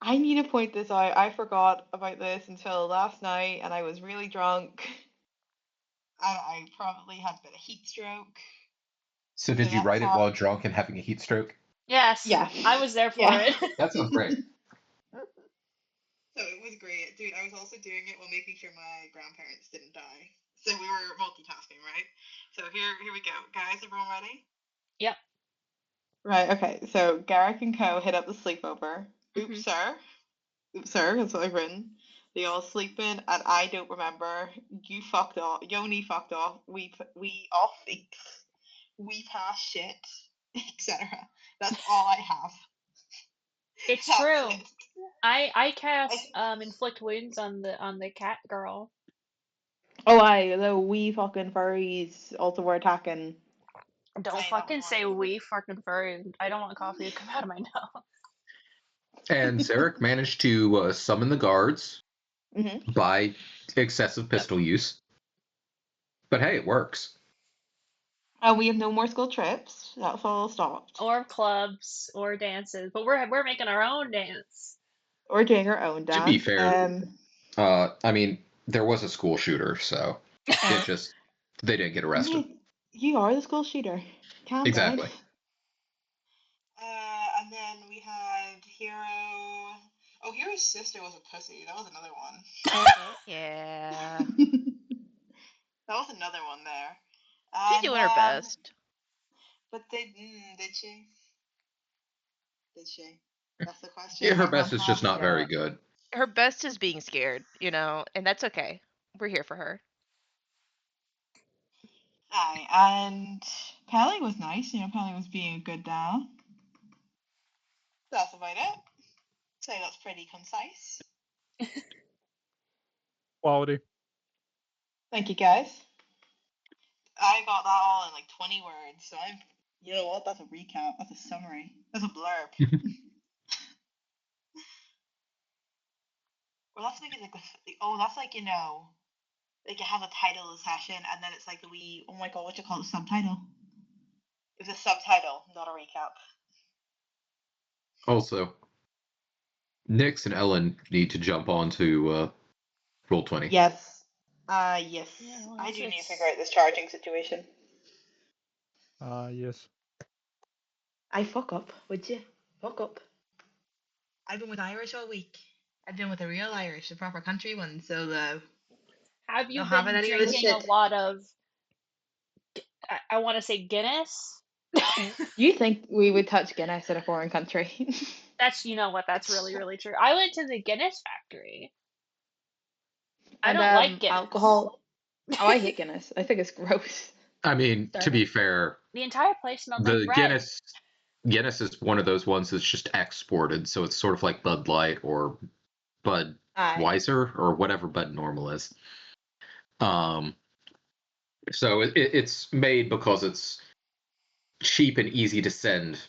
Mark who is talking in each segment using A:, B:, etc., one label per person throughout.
A: I need to point this out. I forgot about this until last night, and I was really drunk. I probably had a bit of heat stroke.
B: So
A: So
B: did you
A: that's
B: write it
A: how.
B: while drunk and having a heat stroke?
C: Yes,
A: Yeah.
C: I was there for
A: Yeah.
C: it.
B: That sounds great.
A: So it was great, dude. I was also doing it while making sure my grandparents didn't die. So we were multitasking, right? So here we go, guys. Everyone ready?
C: Yep.
A: Right. Okay. So Garrick and Co. hit up the sleepover. Oops,
C: Mhm.
A: sir. Oops, sir. That's what I've written. They all sleeping, and I don't remember. You fucked off. Yoni fucked off. We off leaks. We pass shit, etc. That's all I have.
C: It's
A: That's
C: true.
A: it.
C: I cast
A: I,
C: inflict wounds on the cat girl.
A: oh, I the we fucking furries also were attacking.
C: Don't
A: That was
C: fucking say we fucking furry. I don't want coffee to come out of my nose.
B: And Zarek managed to summon the guards
A: funny.
B: by excessive pistol use. But hey, it works.
A: And we have no more school trips. That's all stopped.
C: Or clubs or dances, but we're making our own dance.
A: We're doing our own
B: To be
A: dance.
B: fair, I mean, there was a school shooter, so it just they didn't get arrested.
A: You are the school shooter. Calm down.
B: Exactly.
A: And then we had Hero. Oh, Hero's sister was a pussy. That was another one.
D: Yeah.
A: That was another one there.
D: She's
A: And
D: doing her best.
A: but did she? Did she? That's the question.
B: Yeah, her
A: Everyone
B: best is just
A: has
B: not very
A: it.
B: good.
D: Her best is being scared, and that's okay. We're here for her.
A: Aye, and Pelly was nice. Pelly was being a good doll. That's about it. So that's pretty concise.
E: Quality.
A: Thank you, guys. I got that all in like 20 words, so I'm. You know what? That's a recap. That's a summary. That's a blurb. Well, that's maybe like that's like like it has a title of the session, and then it's like the wee. Oh my god, what you call it? Subtitle. It's a subtitle, not a recap.
B: Also, Nyx and Ellen need to jump on to Roll20.
A: Yes. Yes.
C: Yeah, well,
A: I do need to
C: it's-
A: figure out this charging situation.
E: Yes.
A: I fuck up, would you? Fuck up. I've been with Irish all week. I've been with the real Irish, the proper country one, so
C: Have you
A: not having
C: been
A: any of this
C: drinking a
A: shit.
C: lot of? I want to say Guinness.
A: You think we would touch Guinness in a foreign country?
C: That's what. That's really really true. I went to the Guinness factory. I
A: And
C: don't like Guinness.
A: alcohol. Oh, I hate Guinness. I think it's gross.
B: I mean, to be fair,
C: The entire place smelled like
B: the
C: bread.
B: Guinness is one of those ones that's just exported, so it's sort of like Bud Light or Bud
A: Aye.
B: Weiser or whatever Bud Normal is. So it's made because it's cheap and easy to send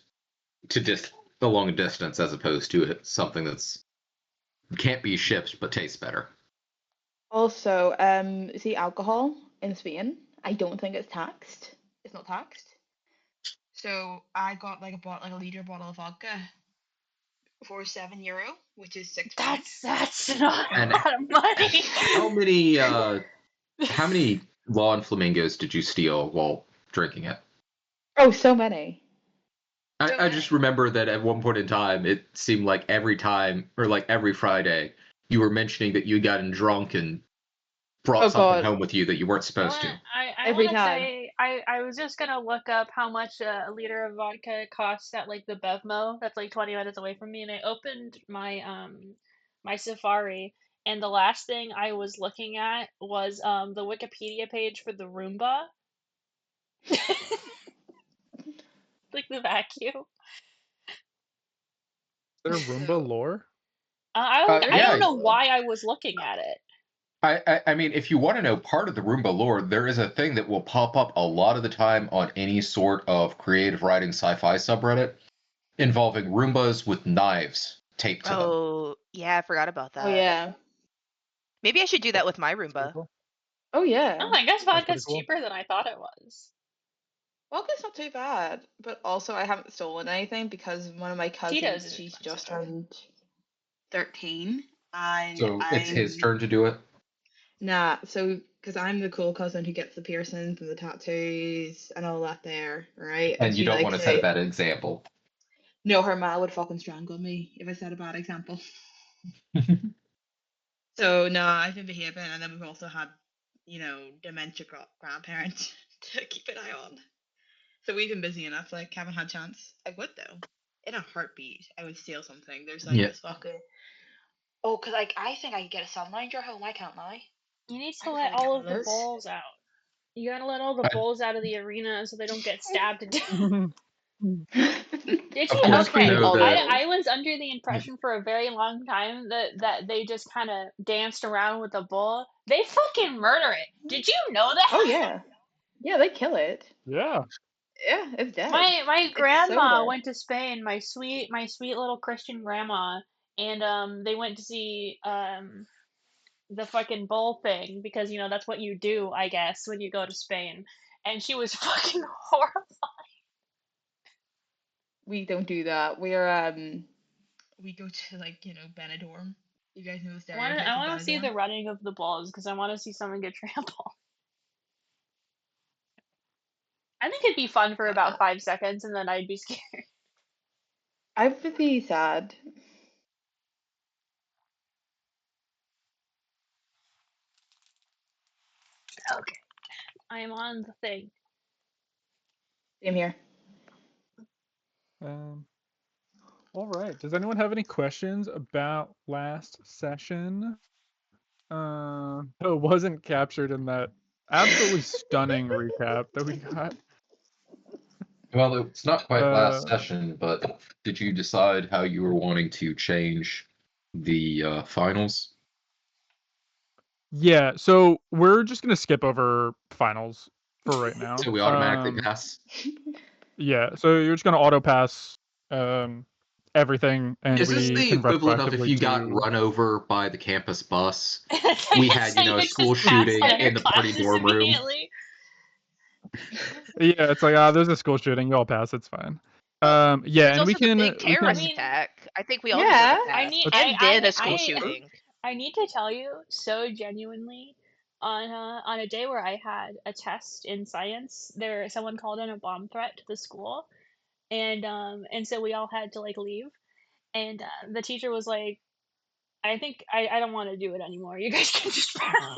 B: to just a long distance, as opposed to something that's can't be shipped but tastes better.
A: Also, see, alcohol in Spain, I don't think it's taxed. It's not taxed. So I got like a liter bottle of vodka for €7, which is £6.
C: That's not a
B: And
C: lot of money.
B: how many lawn flamingos did you steal while drinking it?
A: Oh, so many.
B: I just remember that at one point in time, it seemed like every time, or like every Friday, you were mentioning that you had gotten drunk and brought something home with you that you weren't supposed to.
C: I
A: Every
C: want to
A: time.
C: say I was just gonna look up how much a liter of vodka costs at like the Bevmo that's like 20 minutes away from me, and I opened my Safari, and the last thing I was looking at was the Wikipedia page for the Roomba, like the vacuum.
E: Is there Roomba lore?
C: I
B: Yeah.
C: don't know why I was looking at it.
B: I mean, if you want to know part of the Roomba lore, there is a thing that will pop up a lot of the time on any sort of creative writing sci-fi subreddit involving Roombas with knives taped to them.
D: Oh, yeah, I forgot about that.
A: Oh, yeah.
D: Maybe I should do that with my Roomba.
E: Cool.
A: Oh, yeah.
C: Oh, I guess
E: pretty
C: vodka's
E: cool.
C: cheaper than I thought it was.
A: Vodka's not too bad, but also I haven't stolen anything because one of my
C: Tito's
A: cousins,
C: is
A: she's
C: expensive.
A: just turned 13, and
B: So it's his turn to do it.
A: Nah, so because I'm the cool cousin who gets the piercings and the tattoos and all that there, right?
B: And you
A: she
B: don't
A: likes
B: want to set a
A: it.
B: bad example.
A: No, her ma would fucking strangle me if I set a bad example. So no, I've been behaving, and then we've also had, dementia grandparents to keep an eye on. So we've been busy enough. Like, haven't had chance. I would though, in a heartbeat. I would steal something. There's like
B: Yeah.
A: this fucking. Oh, cause like I think I could get a sunlighter home. I can't lie.
C: You need
A: I
C: to
A: could
C: let
A: probably get
C: all
A: one
C: of
A: of
C: the
A: those.
C: bulls out. You gotta let all the bulls out of the arena so they don't get stabbed to death. Did
B: Of
C: you?
B: course, we
C: Okay.
B: know that.
C: I was under the impression for a very long time that they just kind of danced around with a bull. They fucking murder it. Did you know that?
A: Oh yeah, yeah, they kill it.
E: Yeah.
A: Yeah, it's dead.
C: My
A: It's so
C: grandma
A: dead.
C: went to Spain. My sweet little Christian grandma, and they went to see the fucking bull thing because that's what you do, I guess, when you go to Spain. And she was fucking horrified.
A: We don't do that. We're we go to Benidorm. You guys know the stereotypes
C: I
A: of
C: want to see the
A: Benidorm?
C: running of the bulls because I want to see someone get trampled. I think it'd be fun for about 5 seconds and then I'd be scared.
A: I would be sad.
C: Okay. I am on the thing.
A: Same here.
E: All right. Does anyone have any questions about last session? It wasn't captured in that absolutely stunning recap that we got.
B: Well, it's not quite last session, but did you decide how you were wanting to change the finals?
E: Yeah, so we're just gonna skip over finals for right now.
B: So we automatically pass?
E: Yeah, so you're just gonna auto pass everything, and
B: Is this
E: we
B: the
E: can
B: equivalent of if
E: retroactively
B: you got
E: do-
B: run over by the campus bus?
C: I
B: We
C: was
B: had,
C: saying
B: a
C: you
B: school
C: just pass
B: shooting
C: all your
B: in the party
C: classes
B: dorm room.
C: immediately.
E: Yeah, it's like there's a school shooting, you all pass, it's fine. Yeah,
D: There's
E: and we
D: also the
E: can
D: big terrorist
C: I mean-
D: attack. I think we all
A: Yeah.
D: deserve a pass.
C: need-
D: and then a school shooting.
C: I need to tell you so genuinely, on a day where I had a test in science, someone called in a bomb threat to the school, and so we all had to leave, and the teacher was like, I think I don't want to do it anymore. You guys can just pass.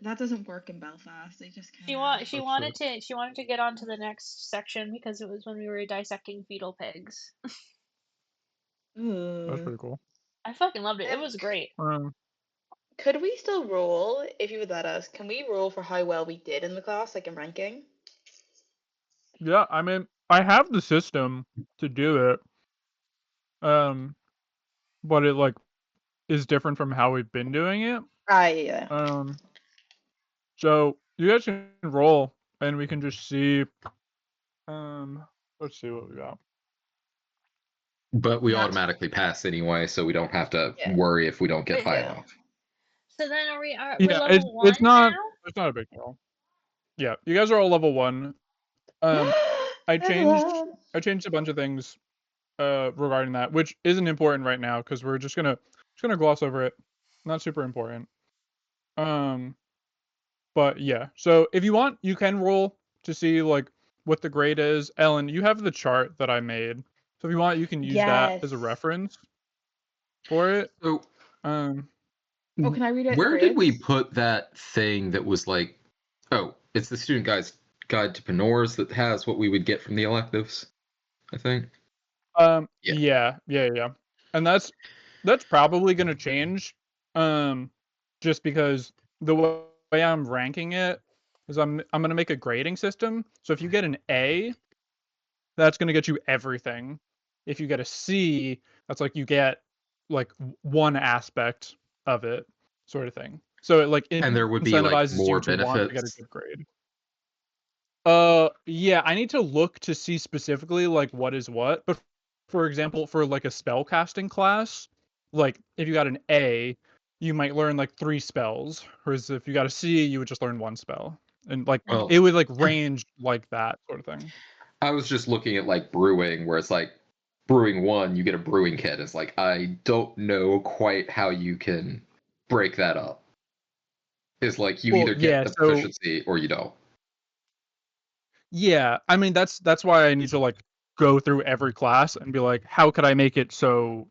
A: That doesn't work in Belfast. They just
C: She
A: can't.
C: wanted to get on to the next section because it was when we were dissecting fetal pigs.
E: That's pretty cool.
C: I fucking loved it. It was great.
A: Could we still roll if you would let us? Can we roll for how well we did in the class, like in ranking?
E: Yeah, I mean, I have the system to do it. But it is different from how we've been doing it.
A: Yeah.
E: So you guys can roll and we can just see. Let's see what we got.
B: But we automatically pass anyway, so we don't have to worry if we don't get high enough.
C: So then we're
E: Yeah,
C: level 1
E: it's not
C: now?
E: it's not a big deal. Yeah, you guys are all level 1. I changed a bunch of things regarding that, which isn't important right now because we're just gonna gloss over it. Not super important. But yeah, so if you want, you can roll to see what the grade is. Ellen, you have the chart that I made, so if you want, you can use that as a reference for it.
B: So,
A: can I read it?
B: Where did we put that thing that was it's the Student Guide to Penors that has what we would get from the electives, I think.
E: Yeah. And that's probably going to change just because the way I'm ranking it is I'm going to make a grading system. So if you get an A, that's going to get you everything. If you get a C, that's you get one aspect of it, sort of thing. So it
B: and there would be
E: incentivizes
B: more
E: you to
B: benefits.
E: want to get a good grade. Yeah, I need to look to see specifically what is what. But for example, for a spell casting class, if you got an A, you might learn 3 spells, whereas if you got a C, you would just learn 1 spell, and it would range like that sort of thing.
B: I was just looking at brewing, where it's brewing 1, you get a brewing kit. It's like, I don't know quite how you can break that up. It's like you either get the proficiency or you don't.
E: Yeah, I mean that's why I need to like go through every class and be like, how could I make it so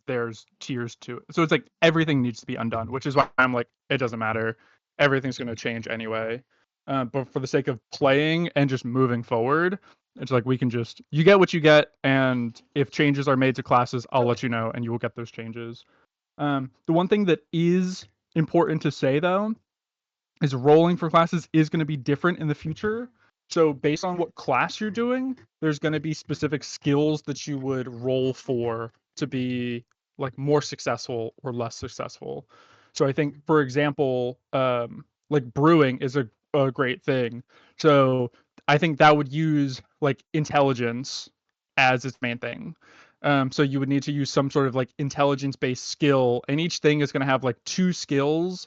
E: there's tiers to it? So it's like everything needs to be undone, which is why I'm like, it doesn't matter. Everything's going to change anyway. But for the sake of playing and just moving forward, it's like we can just, you get what you get, and if changes are made to classes, I'll let you know, and you will get those changes. The one thing that is important to say though is rolling for classes is going to be different in the future. So based on what class you're doing, there's going to be specific skills that you would roll for to be like more successful or less successful. So I think, for example, like brewing is a great thing. So I think that would use like intelligence as its main thing. So you would need to use some sort of like intelligence-based skill, and each thing is going to have like 2 skills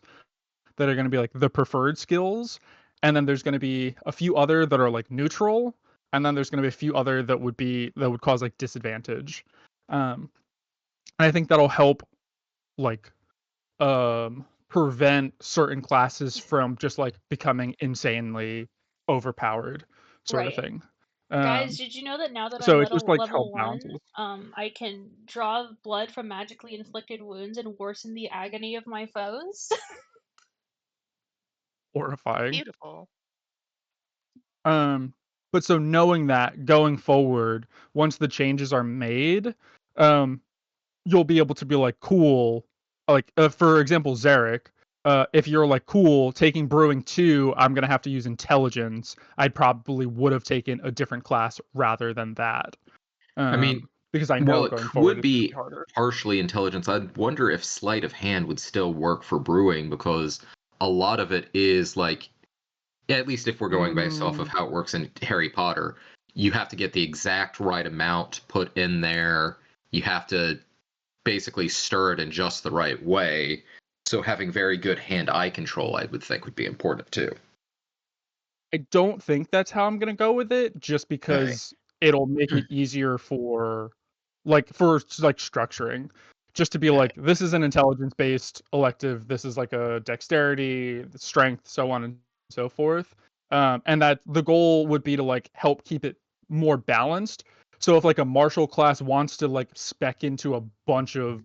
E: that are going to be like the preferred skills, and then there's going to be a few other that are like neutral, and then there's going to be a few other that would cause like disadvantage. And I think that'll help like prevent certain classes from just like becoming insanely overpowered sort of
C: Right.
E: thing.
C: Guys, did you know that now that
E: So
C: I'm
E: it's just like
C: level
E: help
C: 1,
E: balances.
C: I can draw blood from magically inflicted wounds and worsen the agony of my foes?
E: Horrifying.
D: Beautiful.
E: But so knowing that going forward, once the changes are made, you'll be able to be like, cool. Like, for example, Zarek, if you're like, cool, taking brewing 2, I'm going to have to use intelligence. I probably would have taken a different class rather than that.
B: I mean,
E: because I know
B: well,
E: going
B: it
E: forward
B: would be
E: harder.
B: partially intelligence. I'd wonder if sleight of hand would still work for brewing, because a lot of it is like, at least if we're going based off of how it works in Harry Potter, you have to get the exact right amount put in there. You have to basically stir it in just the right way. So having very good hand-eye control, I would think, would be important too.
E: I don't think that's how I'm going to go with it, just because it'll make it easier for structuring. Just to be like, this is an intelligence-based elective, this is like a dexterity, strength, so on and so forth. And that the goal would be to like help keep it more balanced. So if like a martial class wants to like spec into a bunch of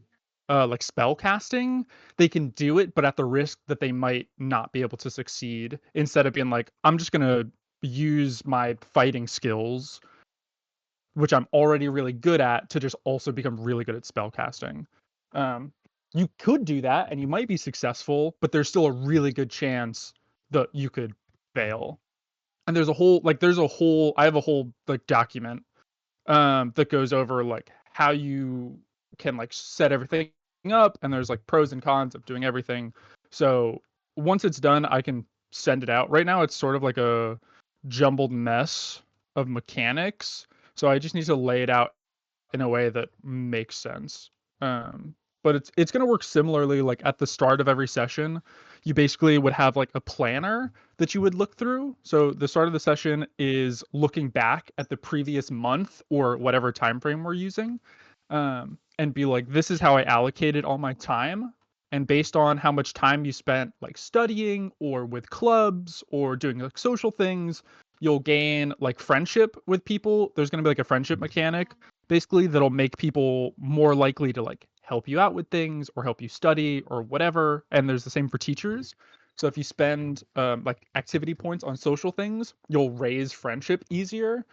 E: like spell casting, they can do it, but at the risk that they might not be able to succeed, instead of being like, I'm just gonna use my fighting skills, which I'm already really good at, to just also become really good at spell casting. You could do that and you might be successful, but there's still a really good chance that you could fail. And there's a whole I have a whole like document that goes over like how you can like set everything up, and there's like pros and cons of doing everything. So once it's done, I can send it out. Right now it's sort of like a jumbled mess of mechanics, so I just need to lay it out in a way that makes sense. But it's going to work similarly. Like at the start of every session, you basically would have like a planner that you would look through. So the start of the session is looking back at the previous month or whatever time frame we're using, and be like, this is how I allocated all my time. And based on how much time you spent like studying or with clubs or doing like social things, you'll gain like friendship with people. There's going to be like a friendship mechanic basically that'll make people more likely to like help you out with things or help you study or whatever. And there's the same for teachers. So if you spend like activity points on social things, you'll raise friendship easier.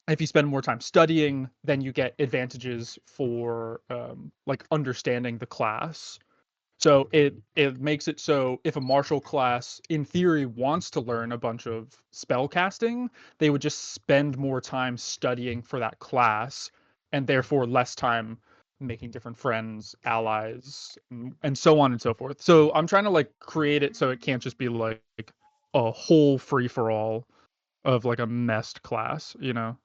E: If you spend more time studying, then you get advantages for like understanding the class. So it makes it so if a martial class in theory wants to learn a bunch of spell casting, they would just spend more time studying for that class, and therefore less time making different friends, allies, and so on and so forth. So I'm trying to like create it so it can't just be like a whole free for all of like a messed class, you know?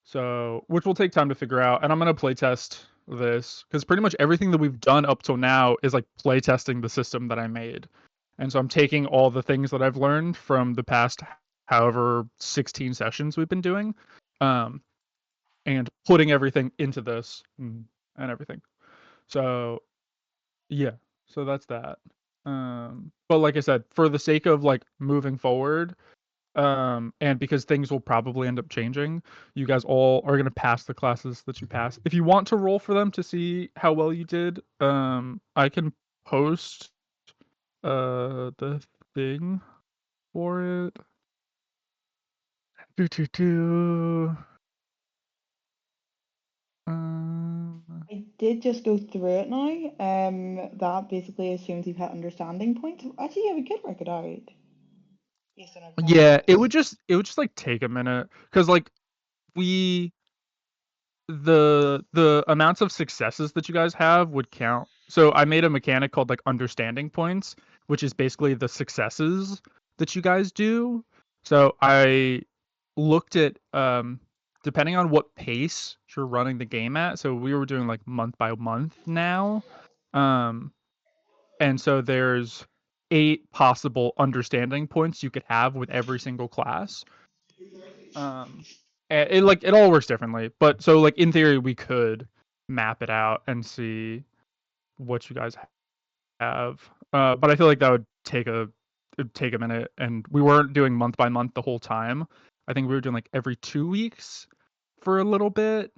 E: So, which will take time to figure out, and I'm gonna playtest this because pretty much everything that we've done up till now is like playtesting the system that I made, and so I'm taking all the things that I've learned from the past, however 16 sessions we've been doing, um, and putting everything into this and everything. So yeah, so that's that. But like I said, for the sake of like moving forward, and because things will probably end up changing, you guys all are gonna pass the classes that you pass. If you want to roll for them to see how well you did, I can post the thing for it.
A: I did just go through it now. That basically assumes you've had understanding points. Actually, yeah, we could work it out. Based on our
E: Yeah,
A: plan.
E: it would just like take a minute because like the amounts of successes that you guys have would count. So I made a mechanic called like understanding points, which is basically the successes that you guys do. So I looked at depending on what pace you're running the game at. So we were doing like month by month now. And so there's 8 possible understanding points you could have with every single class. And it all works differently, but so like in theory we could map it out and see what you guys have. But I feel like that would take a minute, and we weren't doing month by month the whole time. I think we were doing like every 2 weeks for a little bit,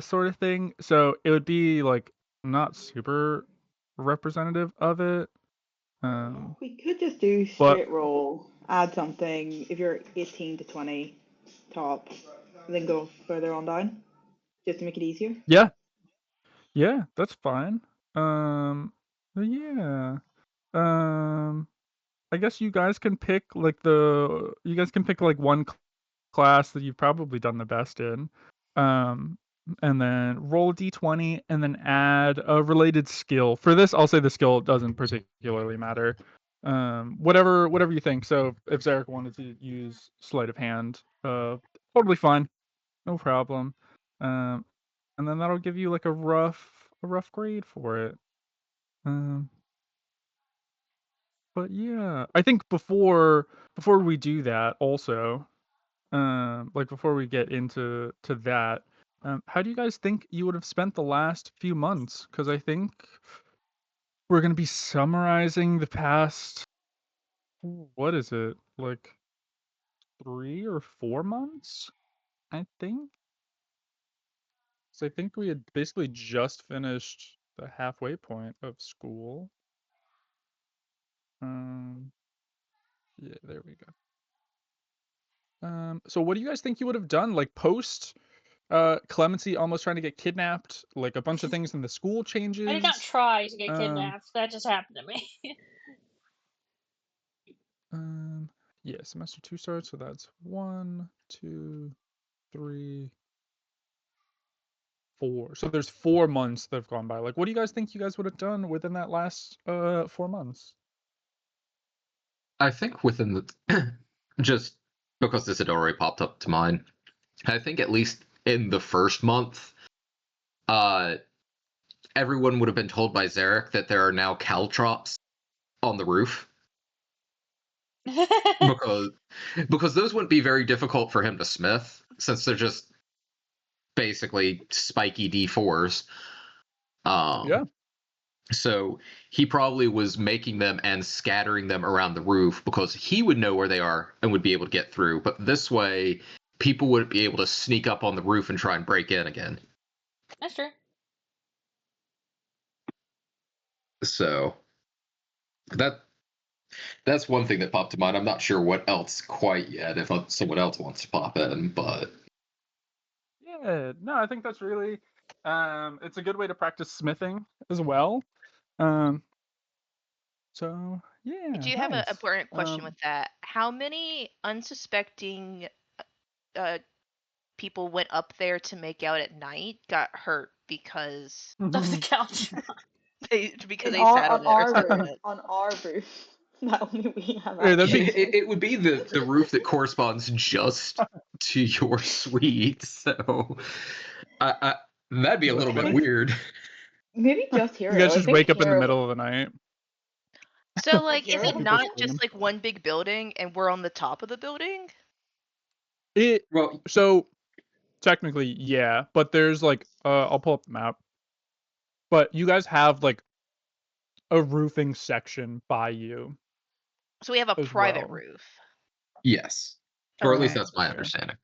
E: sort of thing. So it would be like not super representative of it.
A: We could just do
E: But
A: straight roll, add something if you're 18 to 20 top, and then go further on down, just to make it easier.
E: yeah, that's fine. Yeah. I guess you guys can pick like one class that you've probably done the best in. And then roll a d20 and then add a related skill. For this, I'll say the skill doesn't particularly matter. Whatever you think. So if Zarek wanted to use sleight of hand, totally fine. No problem. And then that'll give you like a rough grade for it. But yeah, I think before we do that, also, like before we get into that, how do you guys think you would have spent the last few months? Because I think we're gonna be summarizing the past. What is it, like 3 or 4 months? I think. So I think we had basically just finished the halfway point of school. Yeah, there we go. So what do you guys think you would have done, like post Clemency almost trying to get kidnapped, like a bunch of things in the school changes?
C: I did not try to get kidnapped. That just happened to me.
E: Yeah, semester 2 starts, so that's 1, 2, 3, 4. So there's 4 months that have gone by. Like, what do you guys think you guys would have done within that last 4 months?
B: I think within the just because this had already popped up to mind, I think at least in the first month, everyone would have been told by Zarek that there are now caltrops on the roof. because those wouldn't be very difficult for him to smith, since they're just basically spiky D4s.
E: Yeah.
B: So he probably was making them and scattering them around the roof because he would know where they are and would be able to get through. But this way, people wouldn't be able to sneak up on the roof and try and break in again.
C: That's true.
B: So that's one thing that popped to mind. I'm not sure what else quite yet, if someone else wants to pop in, but
E: yeah, no, I think that's really it's a good way to practice smithing as well. So yeah.
D: I do have an important question with that. How many unsuspecting people went up there to make out at night got hurt because
C: of the couch?
D: they sat on it or something.
A: On our roof. That only we have.
E: Yeah,
B: it would be the roof that corresponds just to your suite, so that'd be a little bit weird.
A: Maybe just Hero.
E: You guys just wake up in the middle of the night.
D: So like, is it not just like one big building and we're on the top of the building?
E: So technically, yeah, but there's like I'll pull up the map. But you guys have like a roofing section by you.
D: So we have a
E: as
D: private
E: well.
D: roof.
B: Yes. Or at least
D: Okay.
B: that's my
E: Yeah.
B: understanding.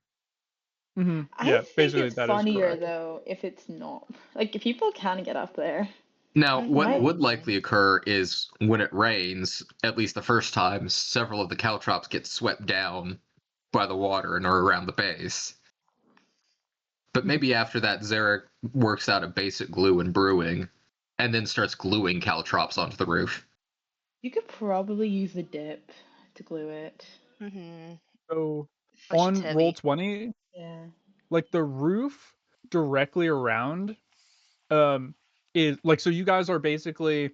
A: I
E: Yeah,
A: think
E: basically
A: it's
E: that is
A: funnier
E: correct.
A: though if it's not. Like if people can get up there.
B: Now,
A: It
B: what
A: might
B: would
A: be
B: likely
A: nice.
B: occur is when it rains, at least the first time, several of the caltrops get swept down by the water and are around the base. But maybe after that, Zarek works out a basic glue and brewing, and then starts gluing caltrops onto the roof.
A: You could probably use the dip to glue it.
D: Mm-hmm.
E: So
D: But she's
E: on
D: heavy.
E: Roll20,
A: Yeah.
E: like the roof directly around is like, so you guys are basically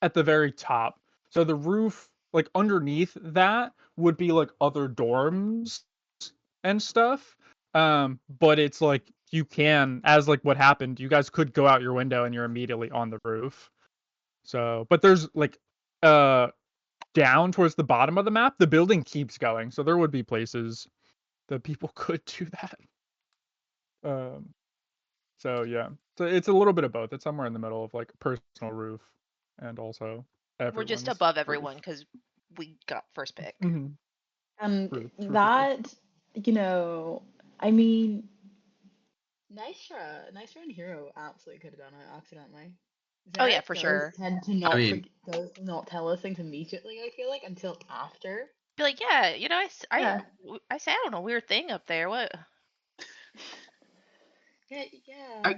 E: at the very top. So the roof, like underneath that, would be like other dorms and stuff. But it's like you can, as like what happened, you guys could go out your window and you're immediately on the roof. So, but there's like down towards the bottom of the map, the building keeps going. So there would be places that people could do that. So yeah, so it's a little bit of both. It's somewhere in the middle of like personal roof and also
D: We're just
E: everyone's
D: above
E: roof.
D: everyone because we got first pick.
E: Mhm. True, true.
A: That, you know, I mean, Nystra and Hero absolutely could have done it accidentally.
D: Oh, yeah,
A: Zarek
D: for
A: does
D: sure.
A: tend to not
B: I mean-
A: does not tell us things immediately, I feel like, until after.
D: Be like, yeah, you know,
A: Yeah.
D: I sound a weird thing up there. What?
A: Yeah.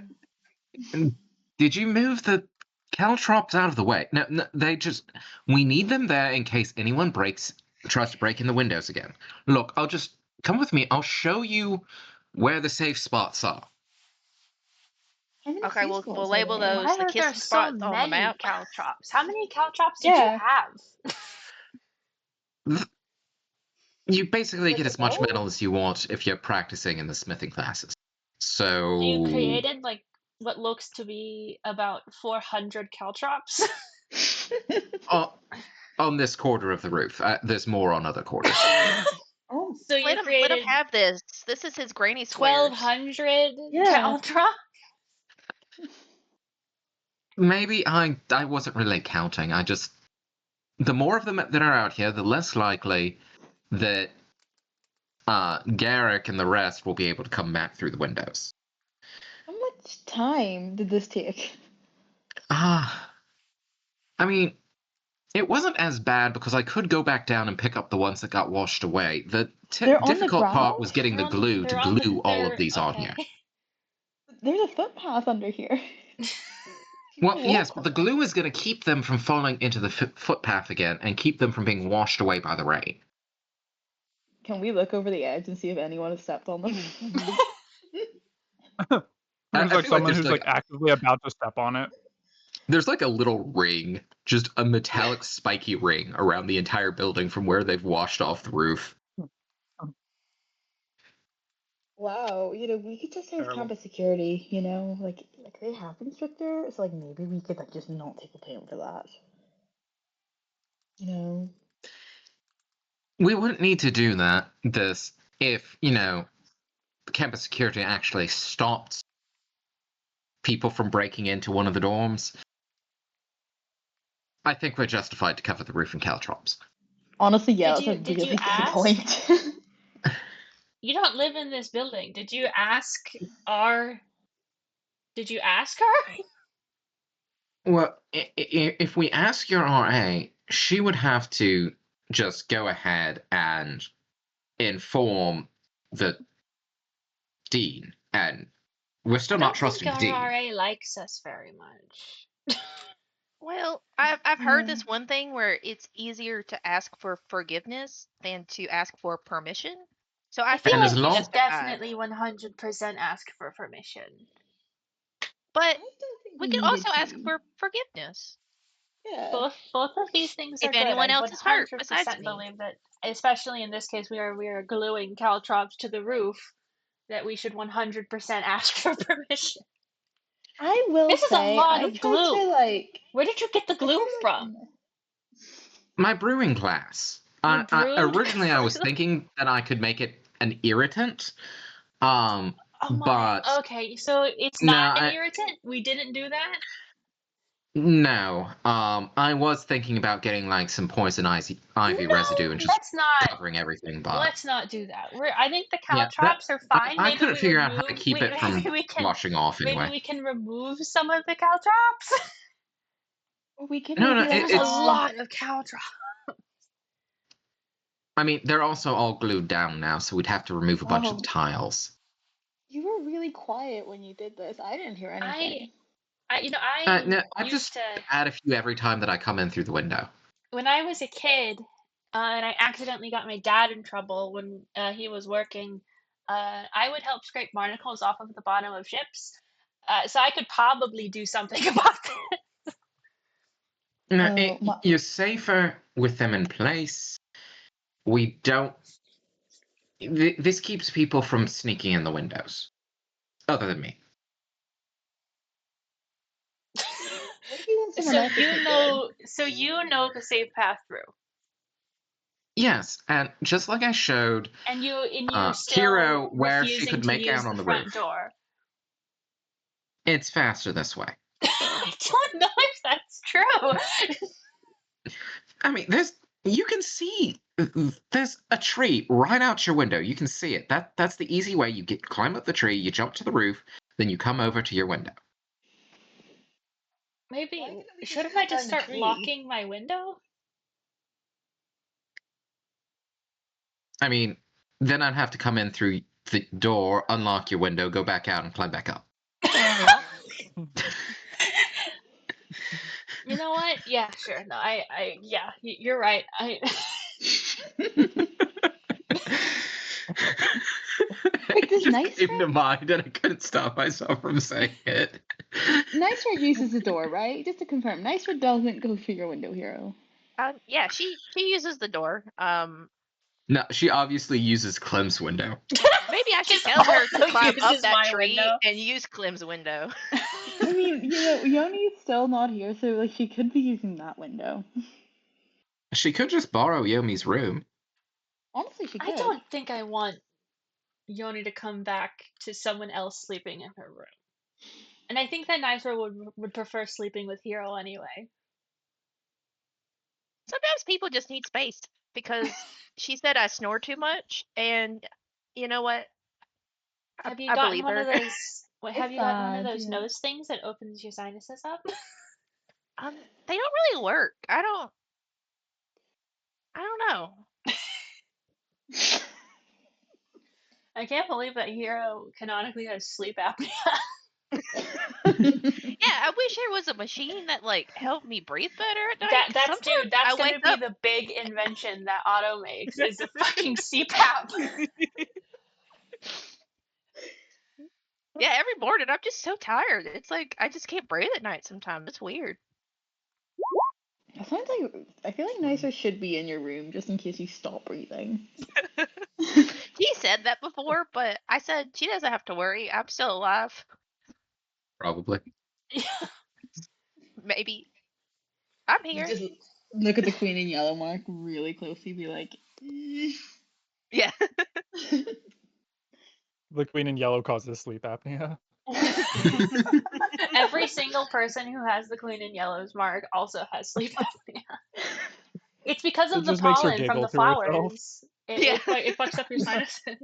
B: Did you move the caltrops out of the way? No, we need them there in case anyone tries to break in the windows again. Look, come with me. I'll show you where the safe spots are.
A: How many
D: Okay,
A: safe
D: we'll
A: spots are
D: label
A: there?
D: those
C: Why
D: the
C: are there
D: kissing
C: so
D: spots on the
C: many
D: map.
C: caltrops? How many caltrops did
A: Yeah.
C: you have?
B: You basically
A: Like
B: get
A: a
B: as much
A: bowl?
B: metal as you want if you're practicing in the smithing classes. So
C: You created like what looks to be about 400 caltrops.
B: on this quarter of the roof, there's more on other quarters.
A: Oh.
C: So you
D: Let him
C: created
D: have this. This is his granny squares.
C: 1,200
A: Yeah.
C: caltrops.
B: Maybe I wasn't really counting. The more of them that are out here, the less likely that Garrick and the rest will be able to come back through the windows.
A: How much time did this take?
B: I mean, it wasn't as bad because I could go back down and pick up the ones that got washed away. The
A: They're on the
B: difficult part
A: ground?
B: was getting the glue to glue all of these on here.
A: There's a footpath under here.
B: Well,
A: Walk
B: yes, but
A: on
B: the
A: it.
B: glue is going to keep them from falling into the footpath again and keep them from being washed away by the rain.
A: Can we look over the edge and see if anyone has stepped on them?
E: There's
B: I
E: like
B: feel
E: someone
B: there's
E: who's like actively about to step on it.
B: There's like a little ring, just a metallic spiky ring around the entire building from where they've washed off the roof.
A: Wow, we could just have
E: Terrible.
A: campus security, like they have been stricter, so like maybe we could like just not take a payment for that.
B: We wouldn't need to do this if, campus security actually stopped people from breaking into one of the dorms. I think we're justified to cover the roof and caltrops.
A: Honestly, yeah,
C: Did
A: that's a
C: you
A: really good
C: ask?
A: point.
C: You don't live in this building. Did you ask her?
B: Well, if we ask your RA, she would have to just go ahead and inform the dean, and we're still not trusting the
C: I don't
B: dean.
C: think our RA likes us very much.
D: Well, I've heard this one thing where it's easier to ask for forgiveness than to ask for permission. So I feel
B: And
D: like
B: as
C: you
B: long-
C: should definitely 100% ask for permission.
D: But
A: I don't think
D: we
A: we
D: could
A: needed
D: also ask
A: to.
D: for forgiveness.
A: Yeah.
C: Both of these things are
D: If
C: good.
D: anyone
C: I
D: else is hurt
C: 100%
D: besides me.
C: believe that, especially in this case, we are gluing caltrops to the roof, that we should 100% ask for permission.
A: I will
C: This is a
A: say,
C: lot
A: I
C: of
A: tried
C: glue.
A: to like.
C: Where did you get the glue from?
B: My brewing class.
C: You brewed
B: Originally, I was
C: glue?
B: thinking that I could make it an irritant,
C: Oh my.
B: But
C: Okay, so it's
B: no,
C: not an irritant. We didn't do that.
B: no. I was thinking about getting like some poison ivy
C: No,
B: residue and just
C: let's not.
B: covering everything. But
C: Let's not do that. I think the
B: yeah,
C: caltrops are fine.
B: I
C: Maybe
B: couldn't
C: we
B: figure out how to
C: remove.
B: keep it from
C: Maybe we can.
B: washing off
C: Maybe
B: anyway.
C: we can remove some of the caltrops.
A: We can
B: No,
A: make
C: There's
A: it
C: a
B: it's.
C: lot of caltrops.
B: I mean, they're also all glued down now, so we'd have to remove a bunch of the tiles.
A: You were really quiet when you did this. I didn't hear anything.
B: No, I
C: used
B: just
C: to.
B: add a few every time that I come in through the window.
C: When I was a kid, and I accidentally got my dad in trouble when he was working, I would help scrape barnacles off of the bottom of ships. So I could probably do something about that.
B: No, you're safer with them in place. We don't. This keeps people from sneaking in the windows. Other than me.
A: What if you want someone else to sneak in?
C: So you know the safe path through.
B: Yes, and just like I showed
C: And you still
B: Kiro where she
C: refusing
B: could
C: to
B: make
C: use
B: out on the
C: front
B: roof.
C: door.
B: It's faster this way.
C: I don't know if that's true.
B: I mean, you can see there's a tree right out your window. You can see it. That's the easy way. You climb up the tree, you jump to the roof, then you come over to your window.
C: Maybe shouldn't I just start locking my window?
B: I mean, then I'd have to come in through the door, unlock your window, go back out, and climb back up.
C: You know what? Yeah, sure. No, yeah, you're right.
A: Wait, does
B: just
A: Nice
B: came to mind, and I couldn't stop myself from saying it.
A: Nicer uses the door, right? Just to confirm, Nicer doesn't go through your window, Hero.
D: Yeah, she uses the door.
B: No, she obviously uses Clem's window.
D: Maybe I should tell her to climb up
C: uses
D: that
C: my
D: tree
C: window.
D: and use Clem's window.
A: I mean, Yoni's still not here, so like she could be using that window.
B: She could just borrow Yomi's room.
A: Honestly, she could.
C: I don't think I want Yoni to come back to someone else sleeping in her room. And I think that Nicer would prefer sleeping with Hero anyway.
D: Sometimes people just need space because she said I snore too much, and you know what?
C: Have you
D: I
C: gotten
D: believe
C: one
D: her.
C: of those? Have you gotten one of those
A: yeah.
C: nose things that opens your sinuses up?
D: They don't really work. I don't know.
C: I can't believe that Hero canonically has sleep apnea.
D: Yeah, I wish there was a machine that like helped me breathe better at night.
C: That's
D: I
C: gonna
D: wake
C: be
D: up.
C: the big invention that Otto makes is a fucking CPAP.
D: Yeah, every morning I'm just so tired. It's like I just can't breathe at night sometimes. It's weird.
A: It sounds like I feel like Nicer should be in your room just in case you stop breathing.
D: He said that before, but I said she doesn't have to worry. I'm still alive.
B: Probably.
D: Maybe. I'm here.
A: You just look at the Queen in Yellow mark really closely, be like,
D: Yeah.
E: The Queen in Yellow causes sleep apnea.
C: Every single person who has the Queen in Yellow's mark also has sleep apnea. It's because of the pollen from the flowers. It fucks up your sinuses.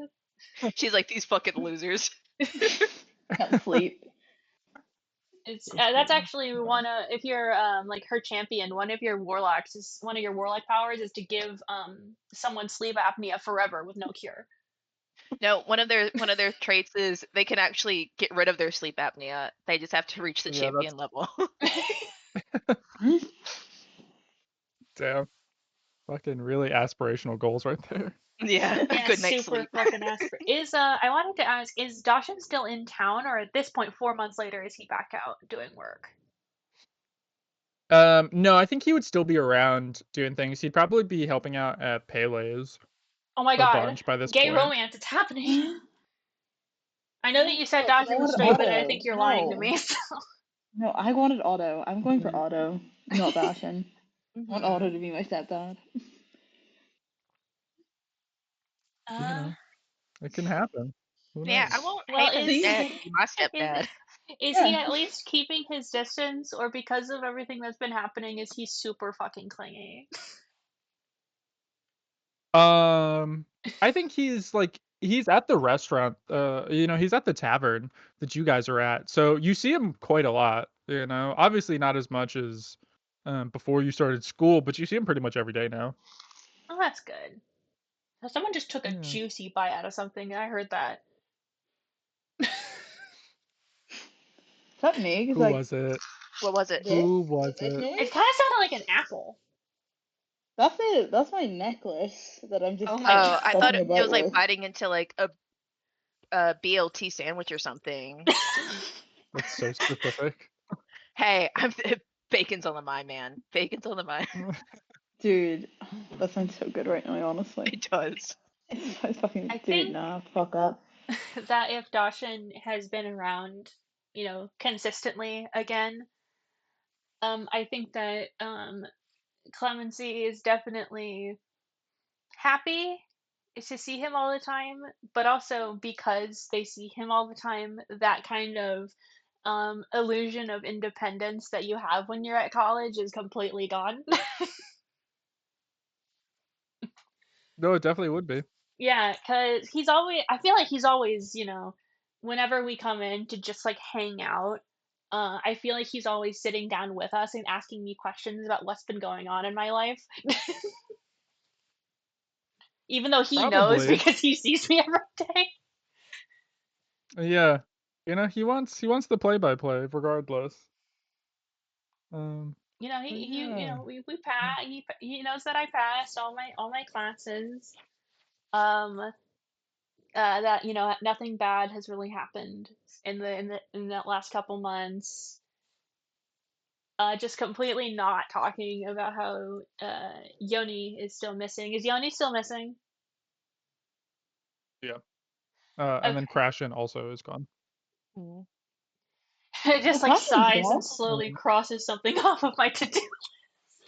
D: She's like, these fucking losers.
A: Can't sleep.
C: It's that's actually if you're like her champion, one of your warlock powers is to give someone sleep apnea forever with no cure.
D: No, one of their traits is they can actually get rid of their sleep apnea. They just have to reach the champion level.
E: Damn. Fucking really aspirational goals right there.
D: Yeah, good night's
C: super
D: sleep.
C: fucking aspirational. I wanted to ask, is Dashin still in town, or at this point, 4 months later, is he back out doing work?
E: No, I think he would still be around doing things. He'd probably be helping out at Pele's.
C: Oh my god,
E: bunch by this
C: gay
E: point.
C: romance, it's happening. I know that you said Dashin was straight, but I think you're lying to me. So.
A: No, I wanted Otto. I'm going for Otto, not Dashin. I want Otto to be my stepdad.
E: You know, it can happen. Who
D: Yeah, I
E: knows?
D: want
C: Well,
D: Haven's
A: is
D: dad
A: he-
D: to be my
C: is
D: stepdad.
C: is he
A: Yeah.
C: at least keeping his distance, or because of everything that's been happening, is he super fucking clingy?
E: I think he's at the restaurant. He's at the tavern that you guys are at. So you see him quite a lot. Obviously not as much as before you started school, but you see him pretty much every day now.
C: Oh, that's good. So someone just took a
E: Yeah.
C: juicy bite out of something. I heard that.
A: Is that me? 'Cause,
E: Who
A: like,
E: was it?
D: What was it?
A: this?
E: Who was
A: Is this
E: it?
A: me?
C: It kind of sounded like an apple.
A: That's it. That's my necklace that I'm just
C: Oh my
D: Oh, I thought
A: fucking
D: it
A: about
D: was like
A: with.
D: biting into like a BLT sandwich or something.
E: That's so specific.
D: Hey, bacon's on the mind, man. Bacon's on the mind.
A: Dude, that sounds so good right now, honestly.
D: It does.
A: It's fucking,
C: I
A: dude,
C: think
A: nah, fuck up.
C: that if Dawson has been around, consistently again, I think that Clemency is definitely happy to see him all the time, but also because they see him all the time, that kind of illusion of independence that you have when you're at college is completely gone.
E: No, it definitely would be.
C: Yeah, because I feel like he's always, whenever we come in to just like hang out, I feel like he's always sitting down with us and asking me questions about what's been going on in my life. Even though he knows
E: Probably.
C: because he sees me every day.
E: Yeah. He wants the play-by-play regardless. Yeah.
C: We pass. He knows that I passed all my classes. That nothing bad has really happened in that last couple months. Just completely not talking about how Yoni is still missing. Is Yoni still missing?
E: Yeah. And then Crashin also is gone.
D: Mhm.
C: It just
A: Oh,
C: like
A: Crashin's
C: sighs
A: gone?
C: and slowly crosses something off of my to-do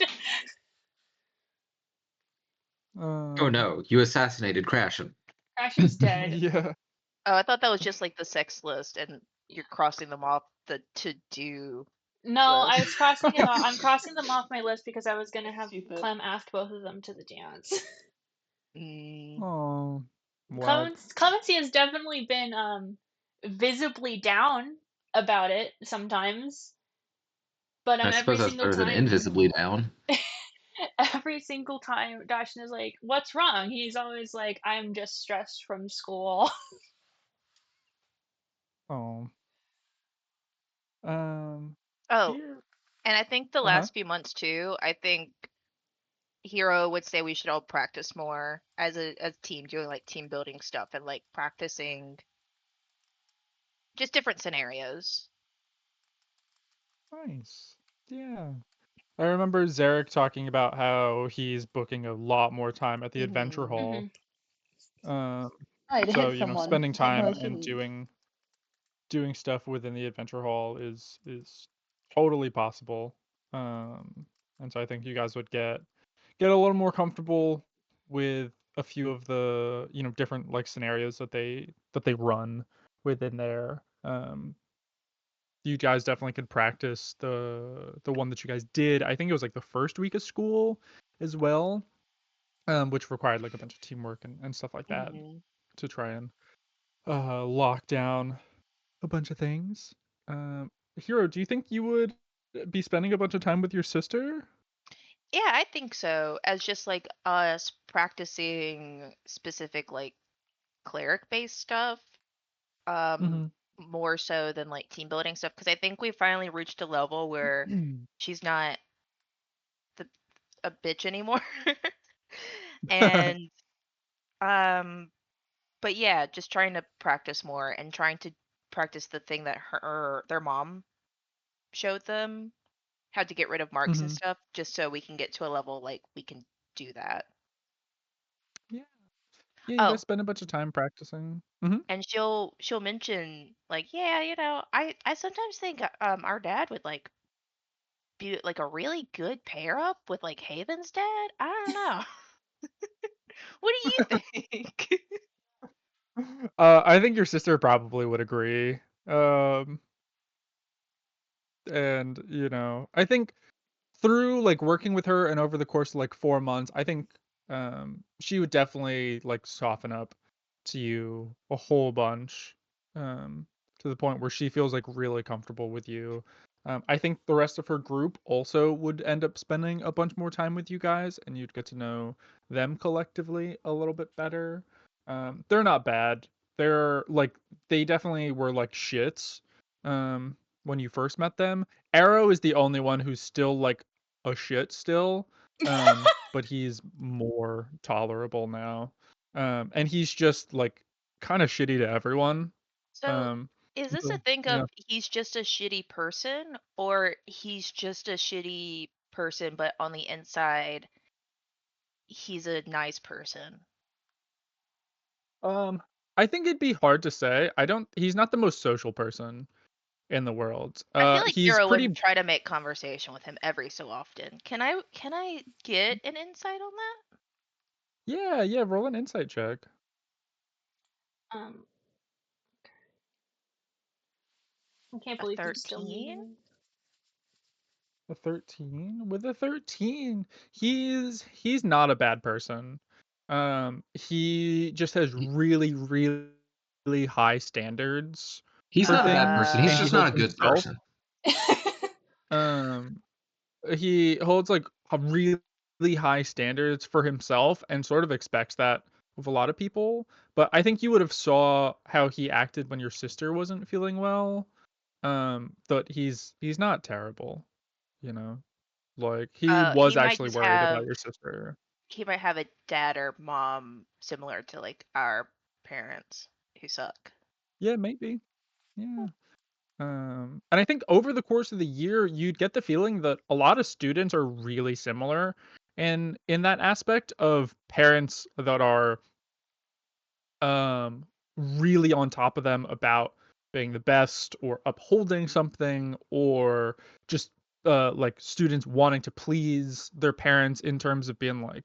C: list.
B: Oh no, you assassinated Crashin.
C: Crashin's dead.
E: Yeah.
D: Oh, I thought that was just like the sex list, and you're crossing them off the to-do.
C: No, I was
D: list.
C: crossing them off. I'm crossing them off my list because I was gonna have
A: Stupid.
C: Clem ask both of them to the dance.
D: Mm.
E: Oh. Wow.
C: Clemency has definitely been visibly down about it sometimes, but
B: I
C: on every
B: suppose that's
C: single
B: better than
C: time,
B: invisibly down.
C: every single time Dashin is like, "What's wrong?" He's always like, "I'm just stressed from school."
E: Oh. Um.
D: Oh,
E: Here.
D: and I think the
E: Uh-huh.
D: last few months too, I think Hero would say we should all practice more as a team, doing like team building stuff and like practicing just different scenarios.
E: Nice. Yeah. I remember Zarek talking about how he's booking a lot more time at the adventure
D: Mhm.
E: hall.
A: I had
E: So,
A: hit someone.
E: spending time
A: No, I
E: and
A: shouldn't.
E: doing stuff within the adventure hall is totally possible. And so I think you guys would get a little more comfortable with a few of the, different like scenarios that they run within there. You guys definitely could practice the one that you guys did. I think it was like the first week of school as well, which required like a bunch of teamwork and stuff like that
D: Mhm.
E: to try and lock down a bunch of things. Hero, do you think you would be spending a bunch of time with your sister?
D: Yeah, I think so. As just like us practicing specific like cleric based stuff.
E: Mhm.
D: More so than like team building stuff, because I think we finally reached a level where she's not a bitch anymore. And but yeah, just trying to practice more and trying to practice the thing that their mom showed them, how to get rid of marks and
E: Mhm.
D: stuff, just so we can get to a level like we can do that.
E: Yeah. Yeah, you
D: Oh,
E: guys spend a bunch of time practicing. Mhm.
D: and she'll mention like, yeah, I sometimes think our dad would like be like a really good pair up with like Haven's dad. I don't know. What do you think?
E: I think your sister probably would agree. And I think through like working with her and over the course of like 4 months, I think she would definitely like soften up to you a whole bunch, to the point where she feels like really comfortable with you. I think the rest of her group also would end up spending a bunch more time with you guys, and you'd get to know them collectively a little bit better. They're not bad. They're like they definitely were like shits when you first met them. Arrow is the only one who's still like a shit still, but he's more tolerable now. And he's just like kind of shitty to everyone.
D: So,
E: Um,
D: is this a
E: so,
D: thing
E: yeah.
D: of he's just a shitty person, or he's just a shitty person, but on the inside, he's a nice person?
E: I think it'd be hard to say. He's not the most social person in the world.
D: I feel like
E: He's
D: Hero
E: pretty.
D: would try to make conversation with him every so often. Can I get an insight on that?
E: Yeah, roll an insight check.
C: Um, I can't
D: A
C: believe he's still
D: 13?
C: moving.
E: A 13? With a 13, he's not a bad person. He just has really, really high standards
B: He's
E: for
B: not a bad
E: things,
B: person. He's
E: and he
B: just not
E: holds
B: a good
E: himself.
B: person.
E: He holds like a really high standards for himself and sort of expects that with a lot of people. But I think you would have saw how he acted when your sister wasn't feeling well. But he's not terrible, you know. Like he
D: He
E: was
D: might
E: actually
D: just
E: worried about
D: have
E: your sister.
D: he might have a dad or mom similar to like our parents who suck.
E: Yeah, maybe. Yeah. And I think over the course of the year, you'd get the feeling that a lot of students are really similar, and in that aspect of parents that are really on top of them about being the best or upholding something, or just like students wanting to please their parents in terms of being like,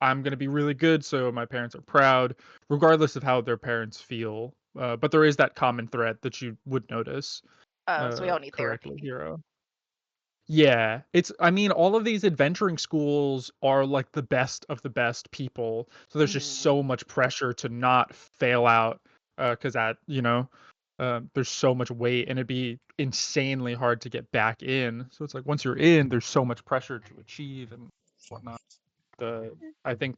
E: I'm going to be really good so my parents are proud regardless of how their parents feel. But there is that common thread that you would notice.
D: So we all need
E: Correctly,
D: therapy.
E: Hero. Yeah, I mean, all of these adventuring schools are like the best of the best people. So there's just so much pressure to not fail out, because there's so much weight and it'd be insanely hard to get back in. So it's like once you're in, there's so much pressure to achieve and whatnot. I think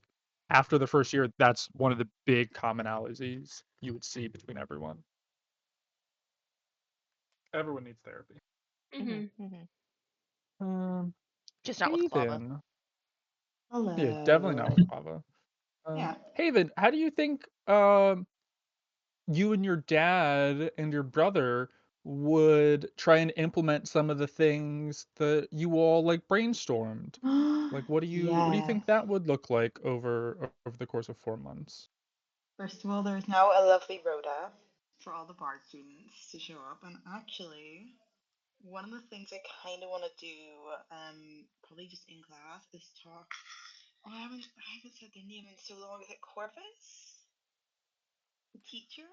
E: after the first year, that's one of the big commonalities you would see between everyone. Everyone needs therapy.
D: Just not with Clava.
E: Haven.
A: Hello.
E: Yeah, definitely not with Clava.
A: Yeah.
E: Haven, how do you think you and your dad and your brother would try and implement some of the things that you all like brainstormed? Like what do you think that would look like over the course of 4 months?
A: First of all, there's now a lovely rota for all the Bard students to show up, and actually, one of the things I kind of want to do, probably just in class, is talk. Oh, I haven't said their name in so long. Is it Corvus? The teacher?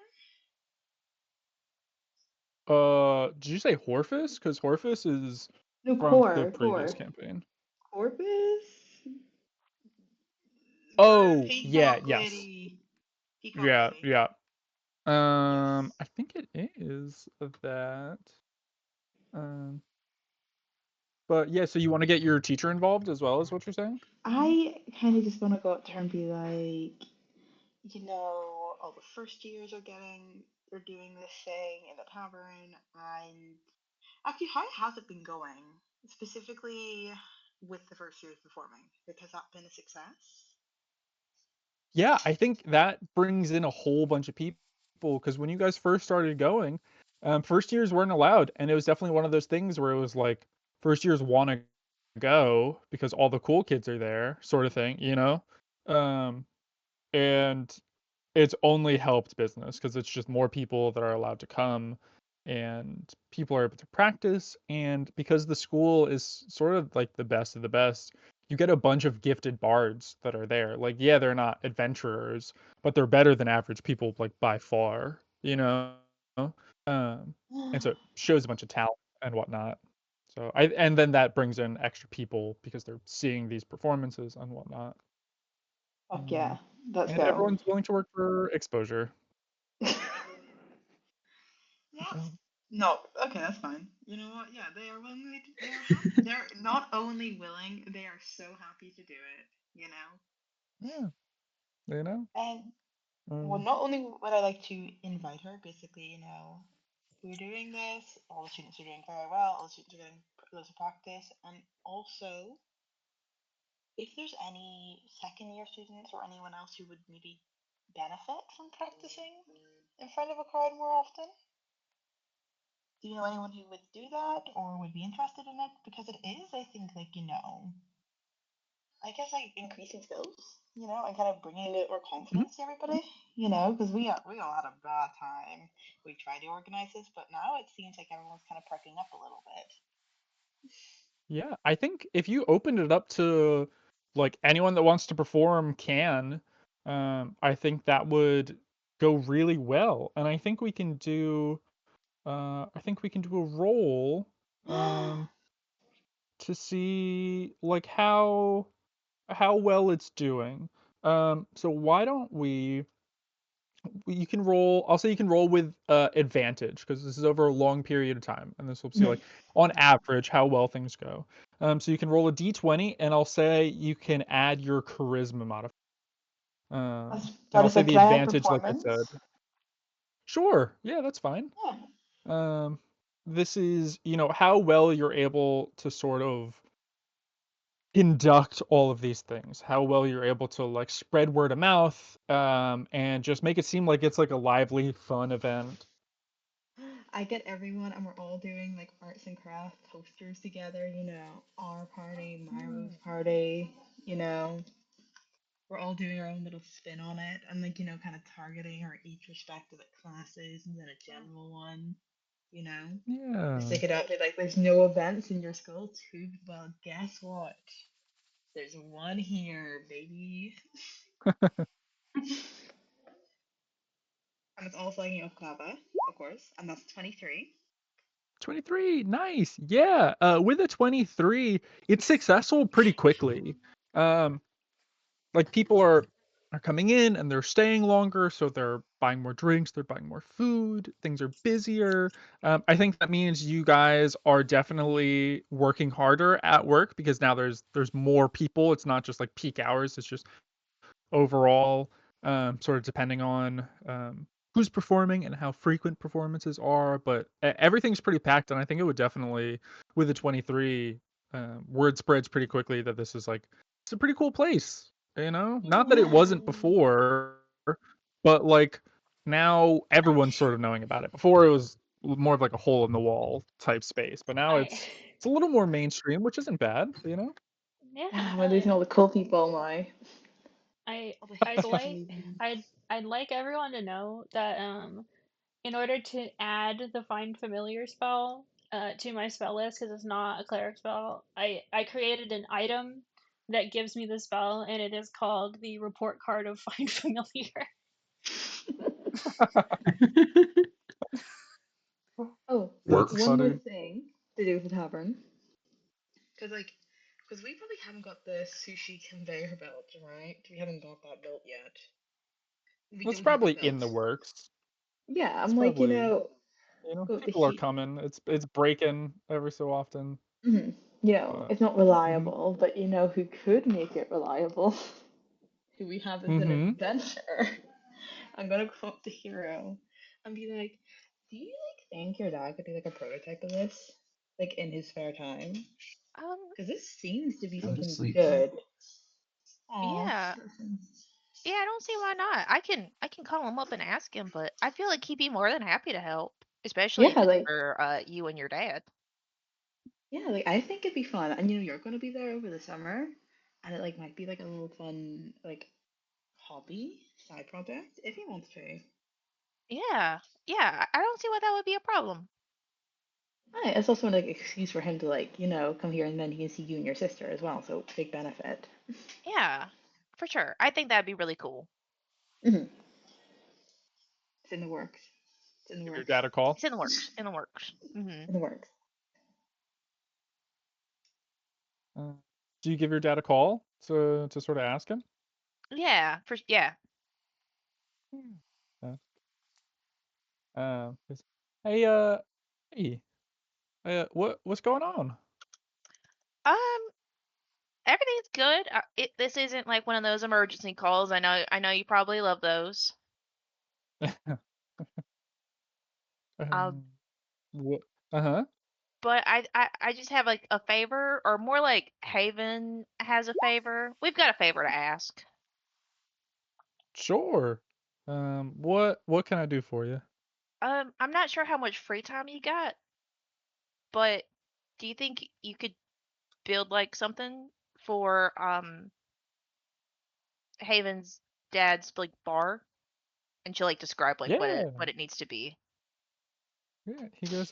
E: Did you say Horfus? Because Horfus is
A: No,
E: from the previous campaign.
A: Corvus?
E: Oh,
A: Pink
E: yeah,
A: Rock
E: yes.
A: Lady.
E: Yeah. I think it is that. But yeah, so you want to get your teacher involved as well, is what you're saying?
A: I kind of just want to go up to her and be like, all the first years are doing this thing in the tavern, and actually, how has it been going? Specifically with the first years performing? Has that been a success?
E: Yeah, I think that brings in a whole bunch of people because when you guys first started going, first years weren't allowed, and it was definitely one of those things where it was like first years want to go because all the cool kids are there, sort of thing, and it's only helped business because it's just more people that are allowed to come, and people are able to practice, and because the school is sort of like the best of the best, you get a bunch of gifted bards that are there. Like, yeah, they're not adventurers, but they're better than average people, like by far, you know. And so it shows a bunch of talent and whatnot. So and then that brings in extra people because they're seeing these performances and whatnot.
A: Fuck yeah, that's
E: And
A: good.
E: everyone's willing to work for exposure.
A: Yeah. No, okay, that's fine. You know what? Yeah, they are willing. They're not only willing, they are so happy to do it. You know.
E: Yeah, you know.
A: And well, not only would I like to invite her, basically, you know, we're doing this. All the students are doing very well. All the students are getting loads of practice, and also, if there's any second year students or anyone else who would maybe benefit from practicing in front of a crowd more often. Do you know anyone who would do that or would be interested in it? Because it is, I think, like, you know, I guess like increasing skills, you know, and kind of bringing a bit more confidence to everybody, you know, because we all had a bad time. We tried to organize this, but now it seems like everyone's kind of perking up a little bit.
E: Yeah, I think if you opened it up to like anyone that wants to perform can, I think that would go really well. And I think we can do a roll to see like how well it's doing. So why don't you can roll, I'll say you can roll with advantage because this is over a long period of time and this will see like on average how well things go. So you can roll a d20 and I'll say you can add your charisma modifier. And I'll say the advantage like I said. Sure, yeah, that's fine.
A: Yeah.
E: This is, you know, how well you're able to sort of conduct all of these things, how well you're able to like spread word of mouth, and just make it seem like it's like a lively, fun event.
A: I get everyone, and we're all doing like arts and crafts posters together. You know, our party, Myro's party. You know, we're all doing our own little spin on it, and like, you know, kind of targeting our each respective classes, and then a general one. You know,
E: Yeah.
A: stick it out to like, there's no events in your school too. Well, guess what? There's one here, baby. And it's all flagging off Clava, of course, and that's 23.
E: 23, nice. Yeah. With a 23, it's successful pretty quickly. Like people are coming in and they're staying longer, so they're buying more drinks, they're buying more food, things are busier. I think that means you guys are definitely working harder at work because now there's more people. It's not just like peak hours, it's just overall, sort of depending on who's performing and how frequent performances are. But everything's pretty packed, and I think it would definitely, with the 23, word spreads pretty quickly that this is like it's a pretty cool place. You know, not that it wasn't before, but like now everyone's sort of knowing about it. Before it was more of like a hole in the wall type space, but now it's a little more mainstream, which isn't bad. You know.
C: Yeah.
A: We're losing all the cool people now.
C: I'd like everyone to know that in order to add the Find Familiar spell to my spell list, because it's not a cleric spell, I created an item that gives me the spell, and it is called the Report Card of Find Familiar.
A: Oh,
B: Works.
A: one more thing to do with the tavern. Because we probably haven't got the sushi conveyor belt, right? We haven't got that built yet.
E: It's probably in the works.
A: Yeah, I'm
E: It's
A: like,
E: probably,
A: you know,
E: people are coming. It's breaking every so often.
A: You know, it's not reliable, but you know who could make it reliable? Who we have as an adventure. I'm gonna go up to Hero and be like, do you like think your dad could do like a prototype of this? Like in his spare time? Because this seems to be something good.
D: Yeah. Yeah, I don't see why not. I can call him up and ask him, but I feel like he'd be more than happy to help, especially if it's for you and your dad.
A: Yeah, like I think it'd be fun, and you know you're gonna be there over the summer, and it like might be like a little fun like hobby side project if he wants to.
D: Yeah, I don't see why that would be a problem.
A: Right, it's also like an excuse for him to like, come here and then he can see you and your sister as well. So big benefit.
D: Yeah, for sure. I think that'd be really cool.
A: Hmm. It's in the works. It's in the
E: Give your
A: works.
E: dad a call.
D: It's in the works. In the works.
A: In the works.
E: Do you give your dad a call to sort of ask him?
D: Yeah, yeah.
E: Hey, hey, what's going on?
D: Everything's good. This isn't like one of those emergency calls. I know you probably love those.
E: What? Uh-huh.
D: But I just have like a favor, or more like Haven has a favor. We've got a favor to ask.
E: Sure. What can I do for you?
D: I'm not sure how much free time you got, but do you think you could build like something for Haven's dad's like bar, and she'll like describe like
E: Yeah.
D: what it needs to be.
E: Yeah, he goes,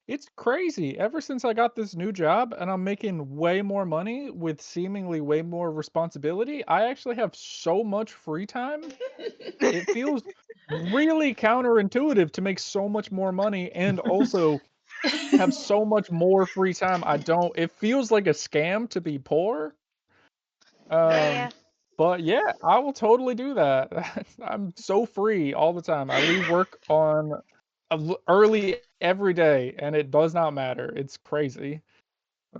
E: it's crazy. Ever since I got this new job and I'm making way more money with seemingly way more responsibility, I actually have so much free time. It feels really counterintuitive to make so much more money and also have so much more free time. It feels like a scam to be poor.
D: Yeah.
E: But yeah, I will totally do that. I'm so free all the time. I leave work on early every day, and it does not matter. It's crazy.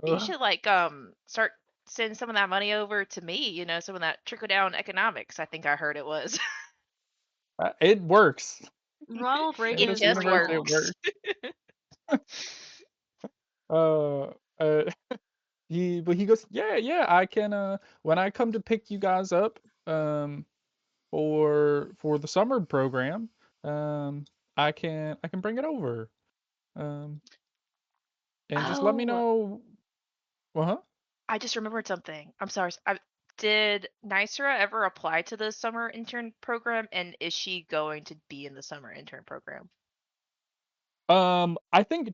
D: You should like start sending some of that money over to me, some of that trickle down economics, I think I heard it was.
E: It works.
C: Ronald
E: In
C: Reagan
D: It
E: this
C: is
D: just
E: universe, it
C: works.
E: works. He goes, yeah, I can when I come to pick you guys up for the summer program, I can bring it over. And just let me
D: Oh,
E: know. Uh-huh.
D: I just remembered something. I'm sorry. Did Nysera ever apply to the summer intern program, and is she going to be in the summer intern program?
E: Do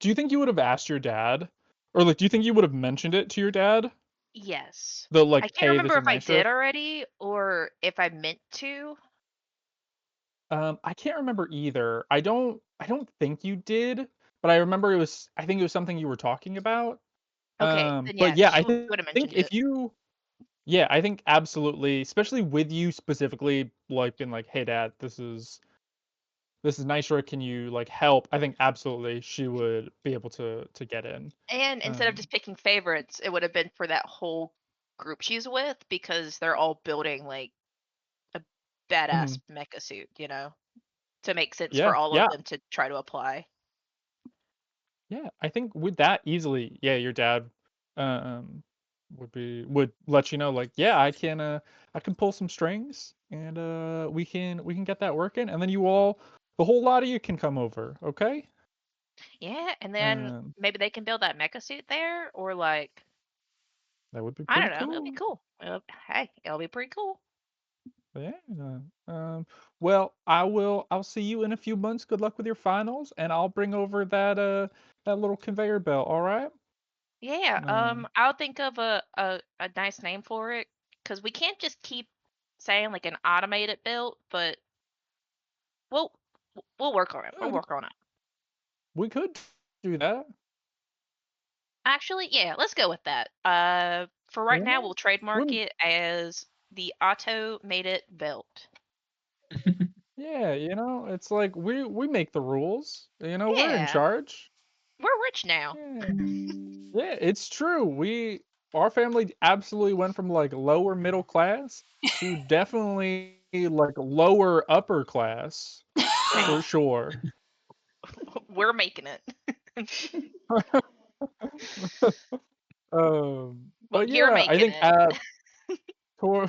E: you think you would have asked your dad? Or like do you think you would have mentioned it to your dad?
D: Yes.
E: The like,
D: I can't
E: hey, this
D: remember
E: is
D: if I
E: Nystra?
D: did already or if I meant to.
E: I can't remember either. I don't think you did, but I think it was something you were talking about.
D: Okay, then
E: But
D: yeah,
E: yeah,
D: she would have
E: think
D: mentioned
E: if
D: it.
E: you yeah, I think absolutely, especially with you specifically like being like, "Hey dad, this is Nystra, can you like help?" I think absolutely she would be able to get in.
D: And instead of
E: Um
D: just picking favorites, it would have been for that whole group she's with because they're all building like a badass
E: mhm.
D: mecha suit, to make sense
E: Yeah,
D: for all of
E: yeah.
D: them to try to apply.
E: Yeah, I think with that easily, yeah, your dad um would let you know like, yeah, I can pull some strings and we can get that working and then the whole lot of you can come over, okay?
D: Yeah, and then
E: Um
D: maybe they can build that mecha suit there, or like,
E: that would be
D: I
E: pretty
D: don't know, it'll be
E: cool.
D: cool. Hey, it'll be pretty cool.
E: Yeah. Well, I'll see you in a few months. Good luck with your finals and I'll bring over that little conveyor belt, all right?
D: Yeah,
E: Um
D: I'll think of a nice name for it, because we can't just keep saying like an automated build, but we'll we'll work on it. We'll
E: good.
D: work on it.
E: We could do that.
D: Actually, yeah, let's go with that. For right now,
E: Yeah.
D: we'll trademark
E: We're
D: it as the automated belt.
E: Yeah, it's like we make the rules. We're in
D: Yeah,
E: charge.
D: we're rich now.
E: Yeah. Yeah, it's true. Our family absolutely went from like lower middle class to definitely like lower upper class for sure.
D: We're making it. Well,
E: But
D: you're
E: yeah, I
D: making
E: think
D: it.
E: tor-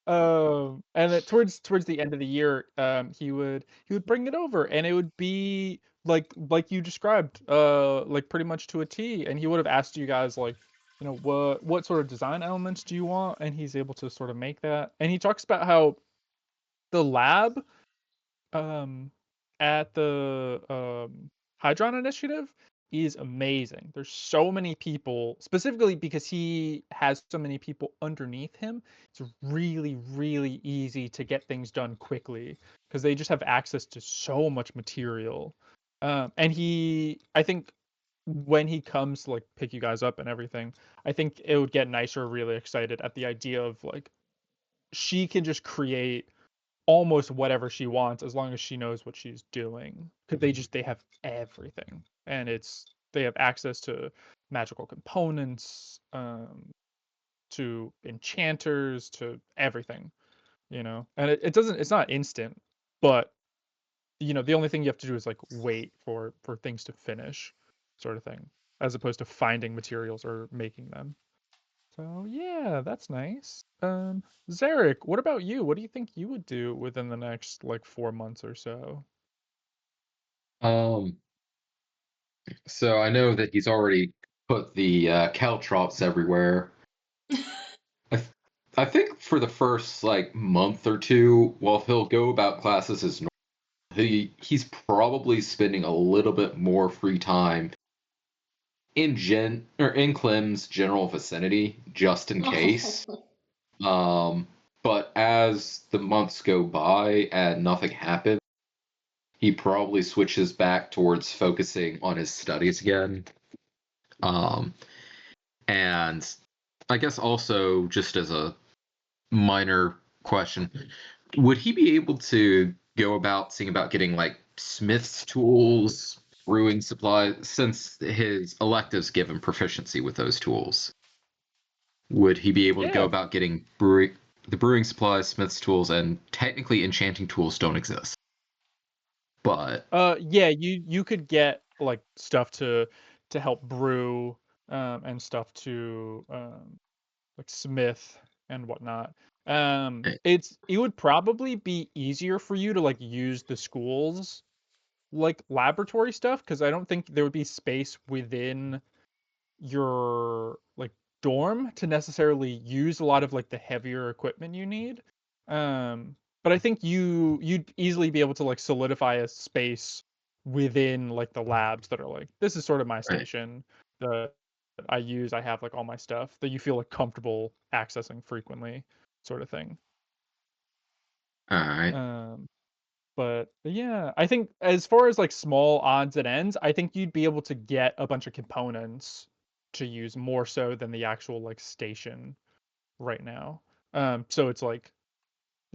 E: and then towards the end of the year, he would bring it over, and it would be like you described, like pretty much to a T. And he would have asked you guys like, what sort of design elements do you want, and he's able to sort of make that. And he talks about how the lab, um, at the Hydron initiative is amazing. There's so many people, specifically because he has so many people underneath him. It's really, really easy to get things done quickly because they just have access to so much material. And I think when he comes to like pick you guys up and everything, I think it would get Nicer really excited at the idea of like she can just create almost whatever she wants as long as she knows what she's doing, because they have everything, and they have access to magical components, to enchanters, to everything, and it's not instant, but the only thing you have to do is like wait for things to finish, sort of thing, as opposed to finding materials or making them. So yeah, that's nice. Zarek, what about you? What do you think you would do within the next like 4 months or so?
B: So I know that he's already put the caltrops everywhere. I think for the first like month or two, while he'll go about classes as normal, he's probably spending a little bit more free time in Clem's general vicinity, just in case. But as the months go by and nothing happens, he probably switches back towards focusing on his studies again. And I guess also, just as a minor question, would he be able to go about seeing about getting like smith's tools, brewing supplies, since his electives give him proficiency with those tools? Would he be able to go about getting the brewing supplies, smith's tools, and technically enchanting tools don't exist? But
E: yeah, you could get like stuff to help brew, and stuff to like smith and whatnot. It would probably be easier for you to like use the school's like laboratory stuff, because I don't think there would be space within your like dorm to necessarily use a lot of like the heavier equipment you need. But I think you'd easily be able to like solidify a space within like the labs that are like, this is sort of my station that I have like all my stuff that you feel like comfortable accessing frequently, sort of thing.
B: All right.
E: But yeah, I think as far as like small odds and ends, I think you'd be able to get a bunch of components to use more so than the actual like station right now. So it's like,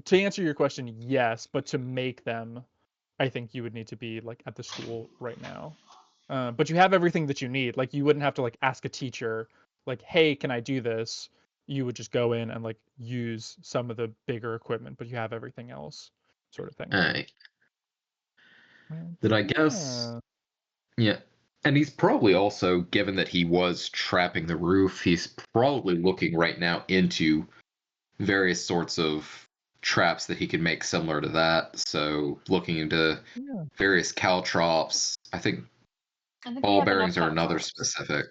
E: to answer your question, yes, but to make them, I think you would need to be like at the school right now. But you have everything that you need. Like you wouldn't have to like ask a teacher, like, "Hey, can I do this?" You would just go in and like use some of the bigger equipment, but you have everything else, sort of thing.
B: All right. Then I guess, yeah. And he's probably also, given that he was trapping the roof, he's probably looking right now into various sorts of traps that he can make similar to that. So looking into various caltrops. I think ball bearings are another specific.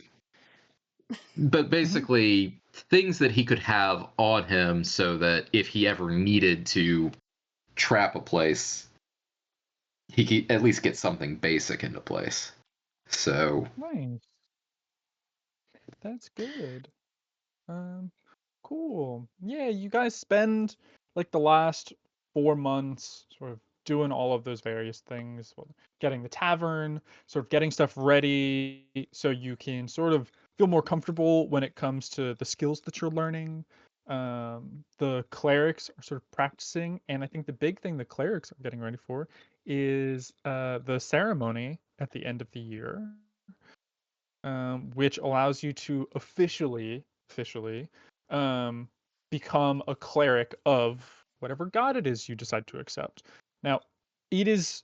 B: But basically, things that he could have on him so that if he ever needed to trap a place, he could at least get something basic into place. So
E: nice. That's good. Cool. Yeah, you guys spend like the last 4 months sort of doing all of those various things, getting the tavern, sort of getting stuff ready so you can sort of feel more comfortable when it comes to the skills that you're learning. The clerics are sort of practicing, and I think the big thing the clerics are getting ready for is the ceremony at the end of the year, which allows you to officially become a cleric of whatever god it is you decide to accept. Now, it is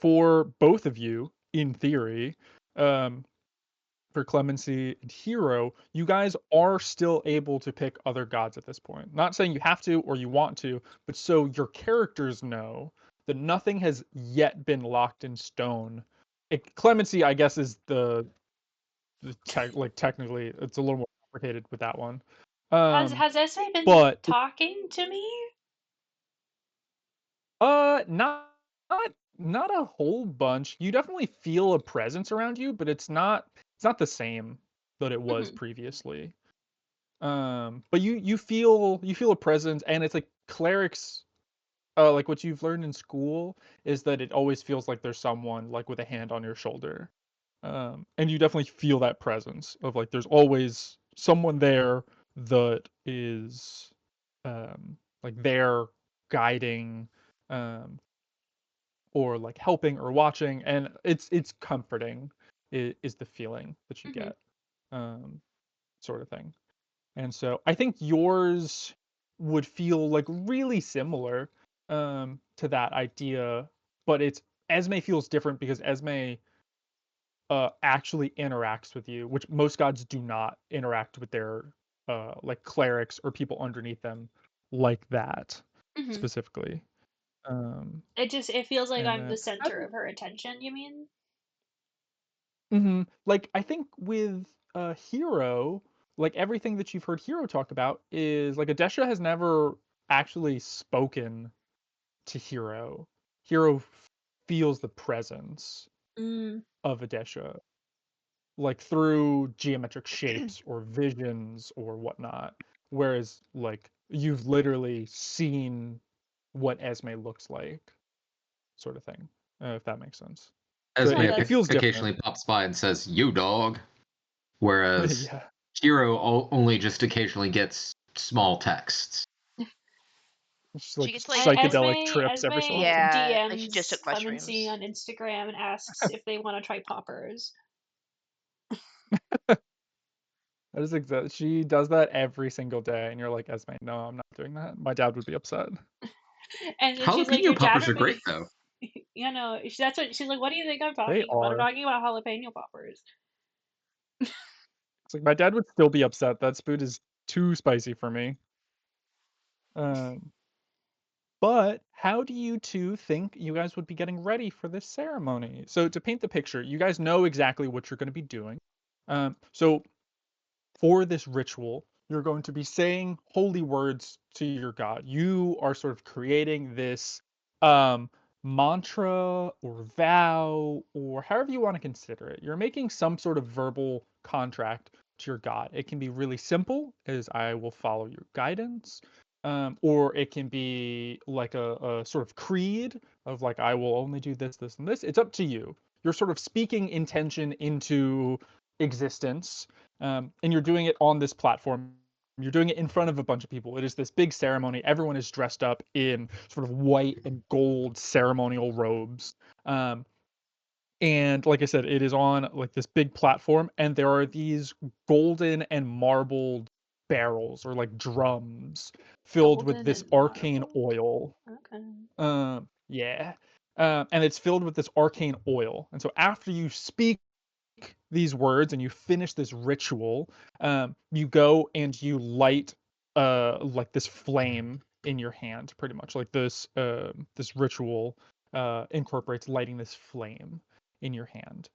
E: for both of you, in theory, for Clemency and Hero, you guys are still able to pick other gods at this point. Not saying you have to or you want to, but so your characters know that nothing has yet been locked in stone. Clemency, I guess, is technically it's a little more complicated with that one.
C: Has Esme been talking to me?
E: Not not a whole bunch. You definitely feel a presence around you, but it's not the same that it was previously. But you feel a presence, and it's like clerics. Like what you've learned in school is that it always feels like there's someone like with a hand on your shoulder. And you definitely feel that presence of like there's always someone there that is like there guiding or like helping or watching, and it's comforting is the feeling that you get, sort of thing. And so I think yours would feel like really similar to that idea, but it's Esme feels different because Esme actually interacts with you, which most gods do not interact with their like clerics or people underneath them like that specifically.
C: It feels like
E: And
C: I'm the
E: then
C: center of her attention, you mean?
E: like I think with Hero, like everything that you've heard Hero talk about is like Adesha has never actually spoken to Hero. Hero feels the presence of Adesha, like through geometric shapes or visions or whatnot. Whereas like you've literally seen what Esme looks like, sort of thing. If that makes sense. So
B: Esme
E: it feels different.
B: occasionally pops by and says, "You dog," whereas
E: Yeah.
B: Hero only just occasionally gets small texts.
E: Just like
D: She gets, like,
E: psychedelic trips every so
C: Esme
E: often.
D: Yeah, like she just
C: DMs
D: took
C: Clemency
D: mushrooms.
C: on Instagram and asks if they want to try poppers.
E: That is exactly. She does that every single day, and you're like, Esme, no, I'm not doing that. My dad would be upset.
C: And then she's like,
B: Jalapeno
C: "You're
B: poppers are
C: jabbing
B: great,
C: me."
B: though.
C: You know, that's what she's like. What do you think I'm
E: They
C: talking about? I'm
E: are.
C: talking about jalapeno poppers.
E: It's like my dad would still be upset. That food is too spicy for me. But how do you two think you guys would be getting ready for this ceremony? So to paint the picture, you guys know exactly what you're going to be doing. So for this ritual, you're going to be saying holy words to your god. You are sort of creating this mantra or vow or however you want to consider it. You're making some sort of verbal contract to your god. It can be really simple, as I will follow your guidance, or it can be like a sort of creed of like I will only do this, this, and this. It's up to you. You're sort of speaking intention into existence, and you're doing it on this platform. You're doing it in front of a bunch of people. It is this big ceremony. Everyone is dressed up in sort of white and gold ceremonial robes. And like I said, it is on like this big platform, and there are these golden and marbled barrels or like drums filled with
C: Golden
E: this
C: and
E: arcane
C: marble.
E: oil.
C: Okay.
E: Yeah. And it's filled with this arcane oil. And so after you speak these words and you finish this ritual, you go and you light like this flame in your hand, pretty much like this this ritual incorporates lighting this flame in your hand,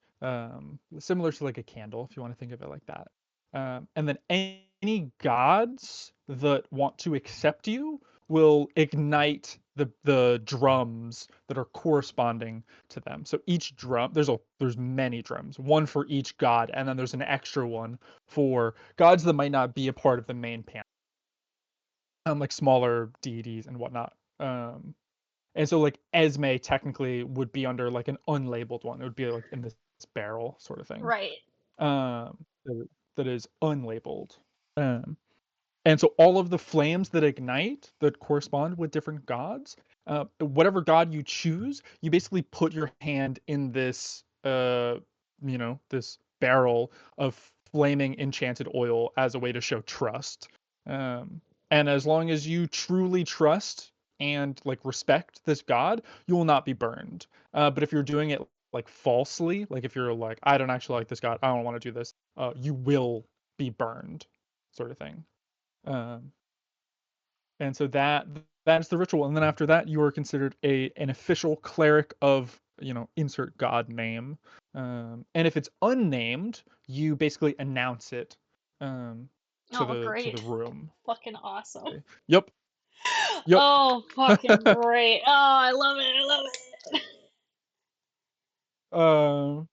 E: similar to like a candle if you want to think of it like that. And then any gods that want to accept you will ignite the drums that are corresponding to them. So each drum, there's many drums, one for each god, and then there's an extra one for gods that might not be a part of the main panel, like smaller deities and whatnot. And so like Esme technically would be under like an unlabeled one. It would be like in this barrel sort of thing.
C: Right.
E: That is unlabeled. And so all of the flames that ignite that correspond with different gods, whatever god you choose, you basically put your hand in this, this barrel of flaming enchanted oil as a way to show trust. And as long as you truly trust and like respect this god, you will not be burned. But if you're doing it like falsely, like if you're like, I don't actually like this god, I don't want to do this, you will be burned, sort of thing. And so that's the ritual, and then after that you are considered an official cleric of insert god name, and if it's unnamed you basically announce it to the room.
C: Fucking awesome.
E: Yep.
C: Oh, fucking great. Oh, I love it.
E: So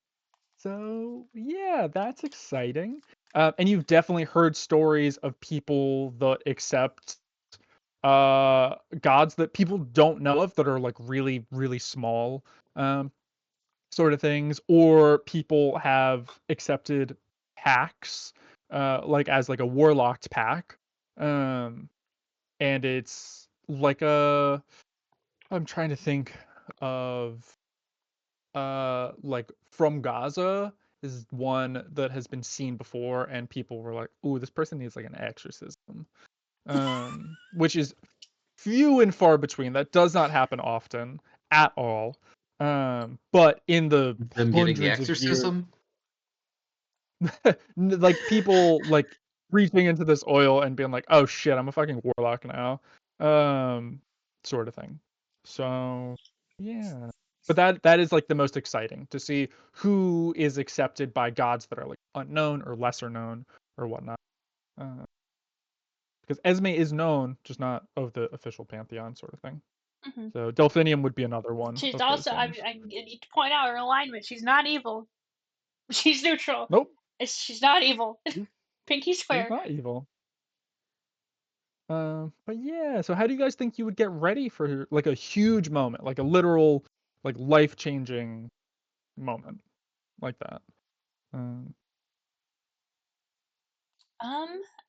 E: yeah, that's exciting. And you've definitely heard stories of people that accept gods that people don't know of that are like really, really small sort of things, or people have accepted packs like as like a warlocked pack. And it's like I'm trying to think of like From Gaza is one that has been seen before, and people were like, "Ooh, this person needs like an exorcism," which is few and far between. That does not happen often at all. But in the
B: Them getting the
E: hundreds of years,
B: exorcism?
E: like people like reaching into this oil and being like, "Oh shit, I'm a fucking warlock now," sort of thing. So yeah, but that is like the most exciting to see who is accepted by gods that are like unknown or lesser known or whatnot. Because Esme is known, just not of the official pantheon, sort of thing.
C: Mhm.
E: So Delphinium would be another one
C: She's
E: of those
C: also, I
E: things.
C: need to point out her alignment. She's not evil. She's neutral.
E: Nope,
C: She's not evil. Pinky
E: she's
C: swear.
E: not evil. But yeah, so how do you guys think you would get ready for like a huge moment, like a literal, like life-changing moment like that? Um,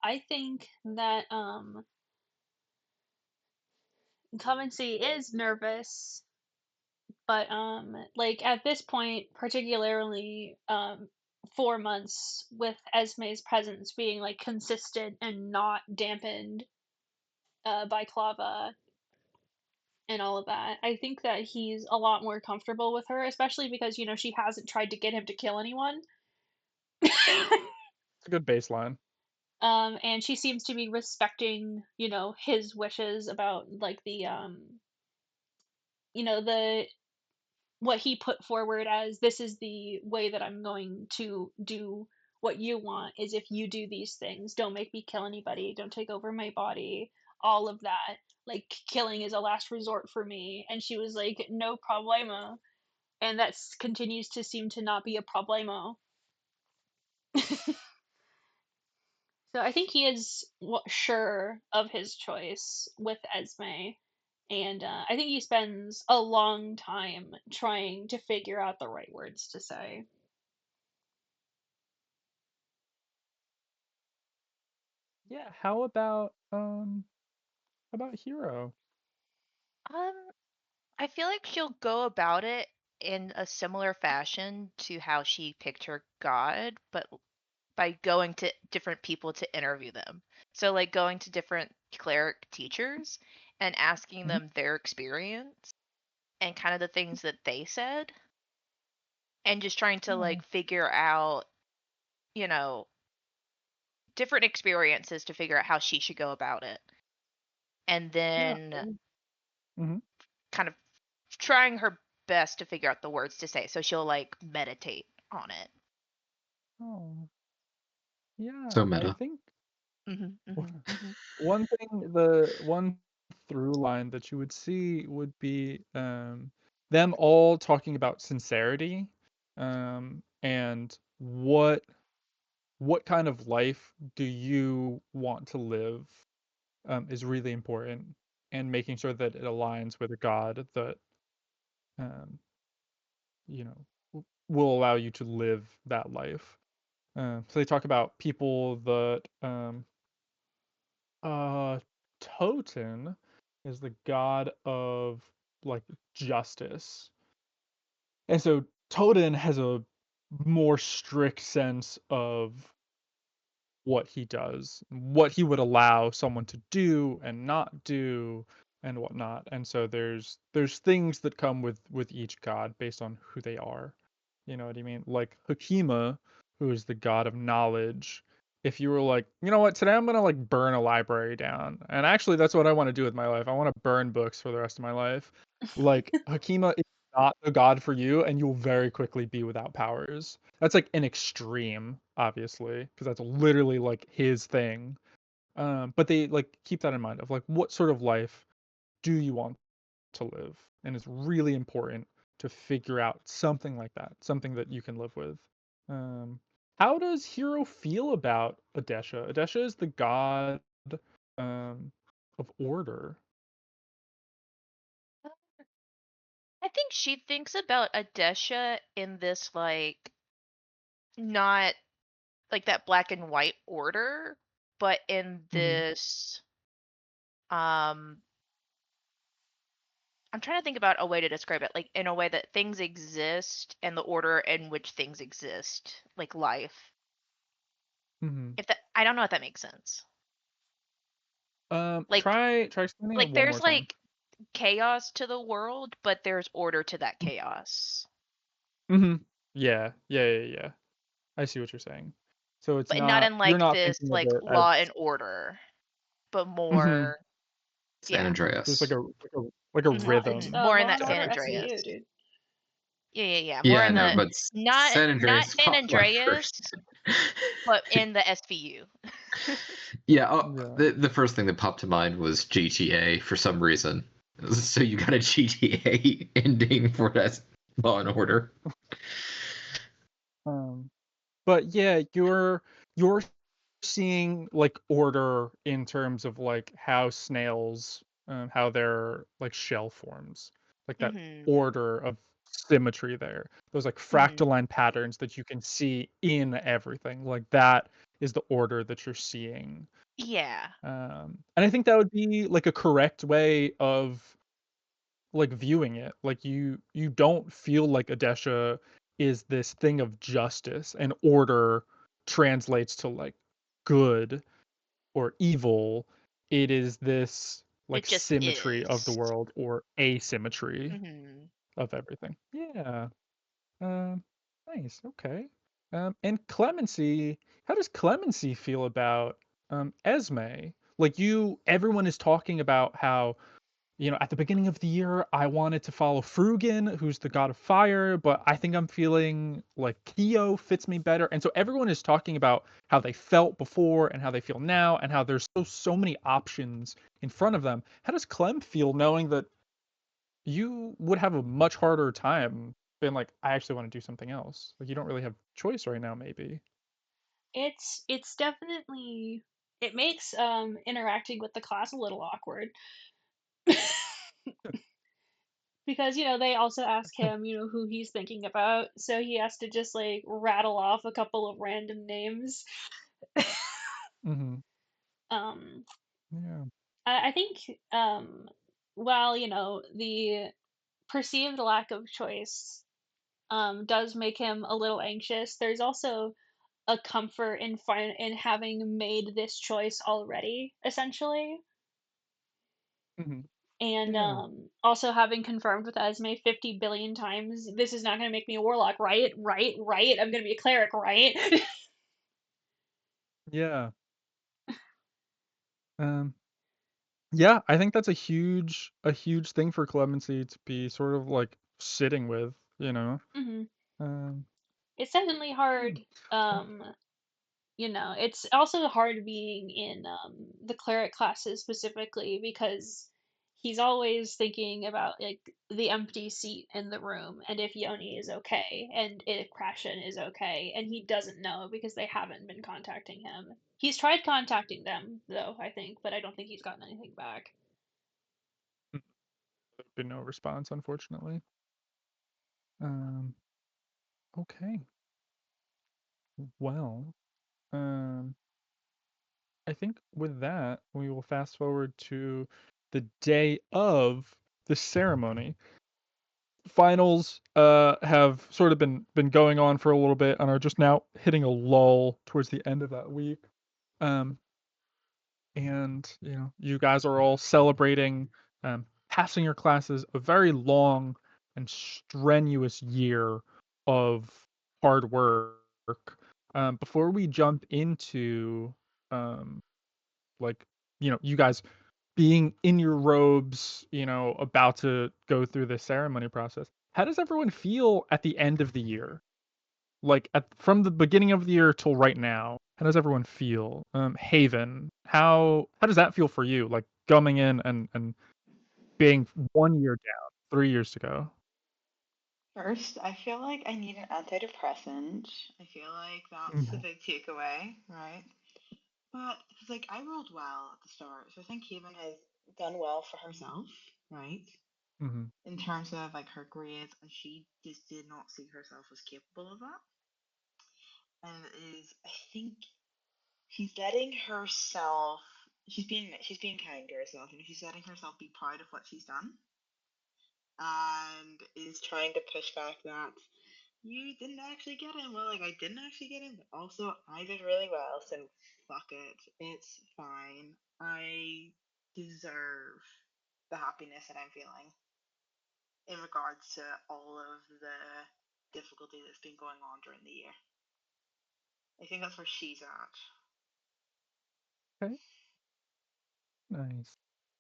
C: I think that Clemency is nervous, but like at this point, particularly 4 months with Esme's presence being like consistent and not dampened by Clava and all of that, I think that he's a lot more comfortable with her, especially because she hasn't tried to get him to kill anyone.
E: it's a good baseline.
C: And she seems to be respecting, his wishes about like the what he put forward as this is the way that I'm going to do what you want is if you do these things. Don't make me kill anybody. Don't take over my body. All of that. Like killing is a last resort for me. And she was like, no problemo. And that continues to seem to not be a problemo. So I think he is sure of his choice with Esme, and I think he spends a long time trying to figure out the right words to say.
E: Yeah, how about Hero?
D: I feel like she'll go about it in a similar fashion to how she picked her god, but by going to different people to interview them. So like going to different cleric teachers and asking
E: Mhm.
D: them their experience and kind of the things that they said and just trying to like figure out, you know, different experiences to figure out how she should go about it. And
E: Yeah.
D: then
E: Mhm.
D: kind of trying her best to figure out the words to say. So she'll like meditate on it.
E: Oh. Yeah,
B: So
E: I
B: meta.
E: think
D: Mm-hmm.
E: one thing, the one through line that you would see would be them all talking about sincerity, and what kind of life do you want to live, is really important, and making sure that it aligns with a God that um, will allow you to live that life. So they talk about people that Toten is the god of like justice. And so Toten has a more strict sense of what he does, what he would allow someone to do and not do and whatnot. And so there's things that come with each god based on who they are. You know what I mean? Like Hakima, who is the god of knowledge. If you were like, you know what, today I'm gonna like burn a library down, and actually that's what I want to do with my life. I want to burn books for the rest of my life. Like Hakima is not the god for you, and you'll very quickly be without powers. That's like an extreme, obviously, because that's literally like his thing. But they like keep that in mind of like what sort of life do you want to live, and it's really important to figure out something like that, something that you can live with. How does Hero feel about Adesha? Adesha is the god of order.
D: I think she thinks about Adesha in this like not like that black and white order, but in this I'm trying to think about a way to describe it, like in a way that things exist and the order in which things exist, like life. If that, I don't know if that makes sense. Like
E: Try explaining it
D: like
E: one
D: there's
E: more time.
D: like chaos to the world, but there's order to that chaos.
E: Yeah. I see what you're saying. So it's
D: But not
E: not,
D: in
E: you're
D: like
E: not
D: this
E: thinking of
D: like
E: it
D: law
E: as
D: and order, but more
B: San Andreas.
E: just like a rhythm.
D: more in
C: Law
D: that
C: and
D: San
C: Order
D: Andreas.
C: SVU, dude.
D: Yeah. More in the
B: but
D: not
B: San Andreas
D: not San
B: popped up
D: Andreas,
B: first.
D: but in the SVU.
B: Yeah, the first thing that popped to mind was GTA for some reason. So you got a GTA ending for that Law and Order.
E: But yeah, you're seeing like order in terms of like how snails, how their like shell forms, like that order of symmetry there. Those like fractaline patterns that you can see in everything. Like that is the order that you're seeing.
D: Yeah.
E: And I think that would be like a correct way of like viewing it. Like you don't feel like Adesha is this thing of justice and order translates to like good or evil. It is this like symmetry of the world or asymmetry of everything. Yeah. Nice. Okay. And Clemency, how does Clemency feel about Esme? Like everyone is talking about how, at the beginning of the year, I wanted to follow Frugan, who's the god of fire, but I think I'm feeling like Kyo fits me better. And so everyone is talking about how they felt before and how they feel now, and how there's so many options in front of them. How does Clem feel knowing that you would have a much harder time being like, I actually want to do something else? Like you don't really have choice right now, maybe.
C: It's definitely, it makes interacting with the class a little awkward. Because they also ask him who he's thinking about, so he has to just like rattle off a couple of random names.
E: Yeah.
C: I think while the perceived lack of choice does make him a little anxious, there's also a comfort in having made this choice already, essentially. And also having confirmed with Esme 50 billion times, this is not going to make me a warlock, right? Right? I'm going to be a cleric, right?
E: Yeah. Yeah, I think that's a huge thing for Clemency to be sort of like sitting with,
C: It's definitely hard. It's also hard being in the cleric classes specifically, because he's always thinking about like the empty seat in the room and if Yoni is okay and if Krashen is okay, and he doesn't know because they haven't been contacting him. He's tried contacting them though, I think, but I don't think he's gotten anything back.
E: There's been no response, unfortunately. Okay. Well, I think with that, we will fast forward to the day of the ceremony. Finals have sort of been going on for a little bit and are just now hitting a lull towards the end of that week. And you guys are all celebrating passing your classes, a very long and strenuous year of hard work. Before we jump into like you guys being in your robes, about to go through the ceremony process, how does everyone feel at the end of the year? Like from the beginning of the year till right now, how does everyone feel? Haven, how does that feel for you? Like coming in and being 1 year down, 3 years to go.
A: First, I feel like I need an antidepressant. I feel like that's the big takeaway, right? But it's like I rolled well at the start, so I think Haven has done well for herself, right?
E: Mm-hmm.
A: In terms of like her grades, and she just did not see herself as capable of that. And it is, I think, she's letting herself. She's being kind to herself, and she's letting herself be proud of what she's done, and is trying to push back that you didn't actually get in. Well, like I didn't actually get in, but also I did really well, so fuck it. It's fine. I deserve the happiness that I'm feeling in regards to all of the difficulty that's been going on during the year. I think that's where she's at.
E: Okay. Nice.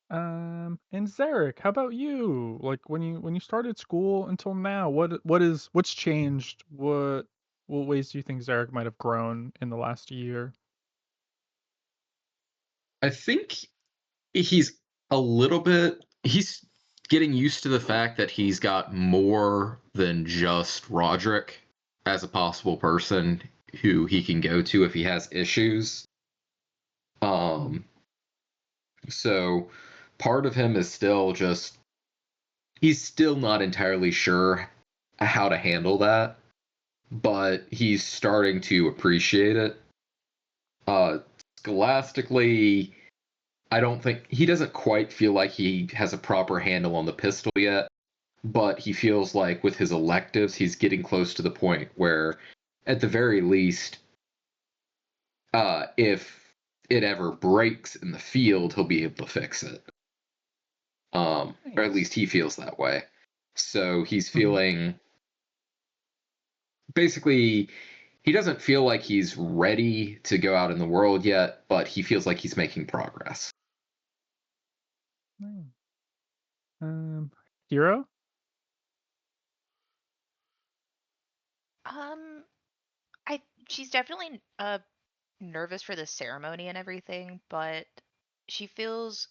E: And Zarek, how about you? Like when you started school until now, what's changed? What ways do you think Zarek might have grown in the last year?
B: I think he's he's getting used to the fact that he's got more than just Roderick as a possible person who he can go to if he has issues. So part of him is still just he's still not entirely sure how to handle that, but he's starting to appreciate it. Scholastically, I don't think he doesn't quite feel like he has a proper handle on the pistol yet, but he feels like with his electives, he's getting close to the point where, at the very least, if it ever breaks in the field, he'll be able to fix it. Or at least he feels that way. So he's feeling basically he doesn't feel like he's ready to go out in the world yet, but he feels like he's making progress.
E: Hero?
D: She's definitely nervous for the ceremony and everything, but she feels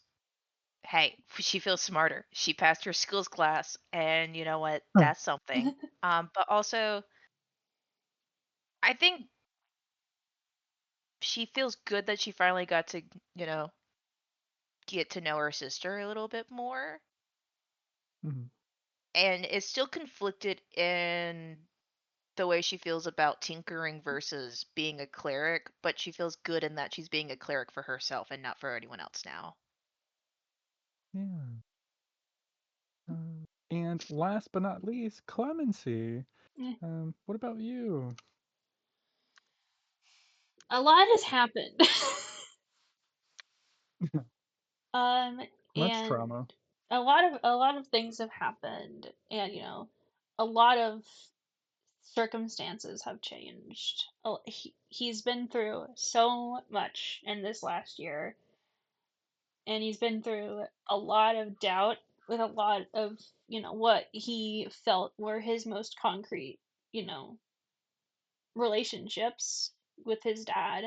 D: she feels smarter. She passed her skills class, and you know what? That's something. But also, I think she feels good that she finally got to, get to know her sister a little bit more. And is still conflicted in the way she feels about tinkering versus being a cleric, but she feels good in that she's being a cleric for herself and not for anyone else now.
E: Yeah. And last but not least, Clemency. What about you?
C: A lot has happened.
E: Much
C: and
E: trauma.
C: a lot of things have happened, and a lot of circumstances have changed. He's been through so much in this last year, and he's been through a lot of doubt with a lot of what he felt were his most concrete relationships with his dad.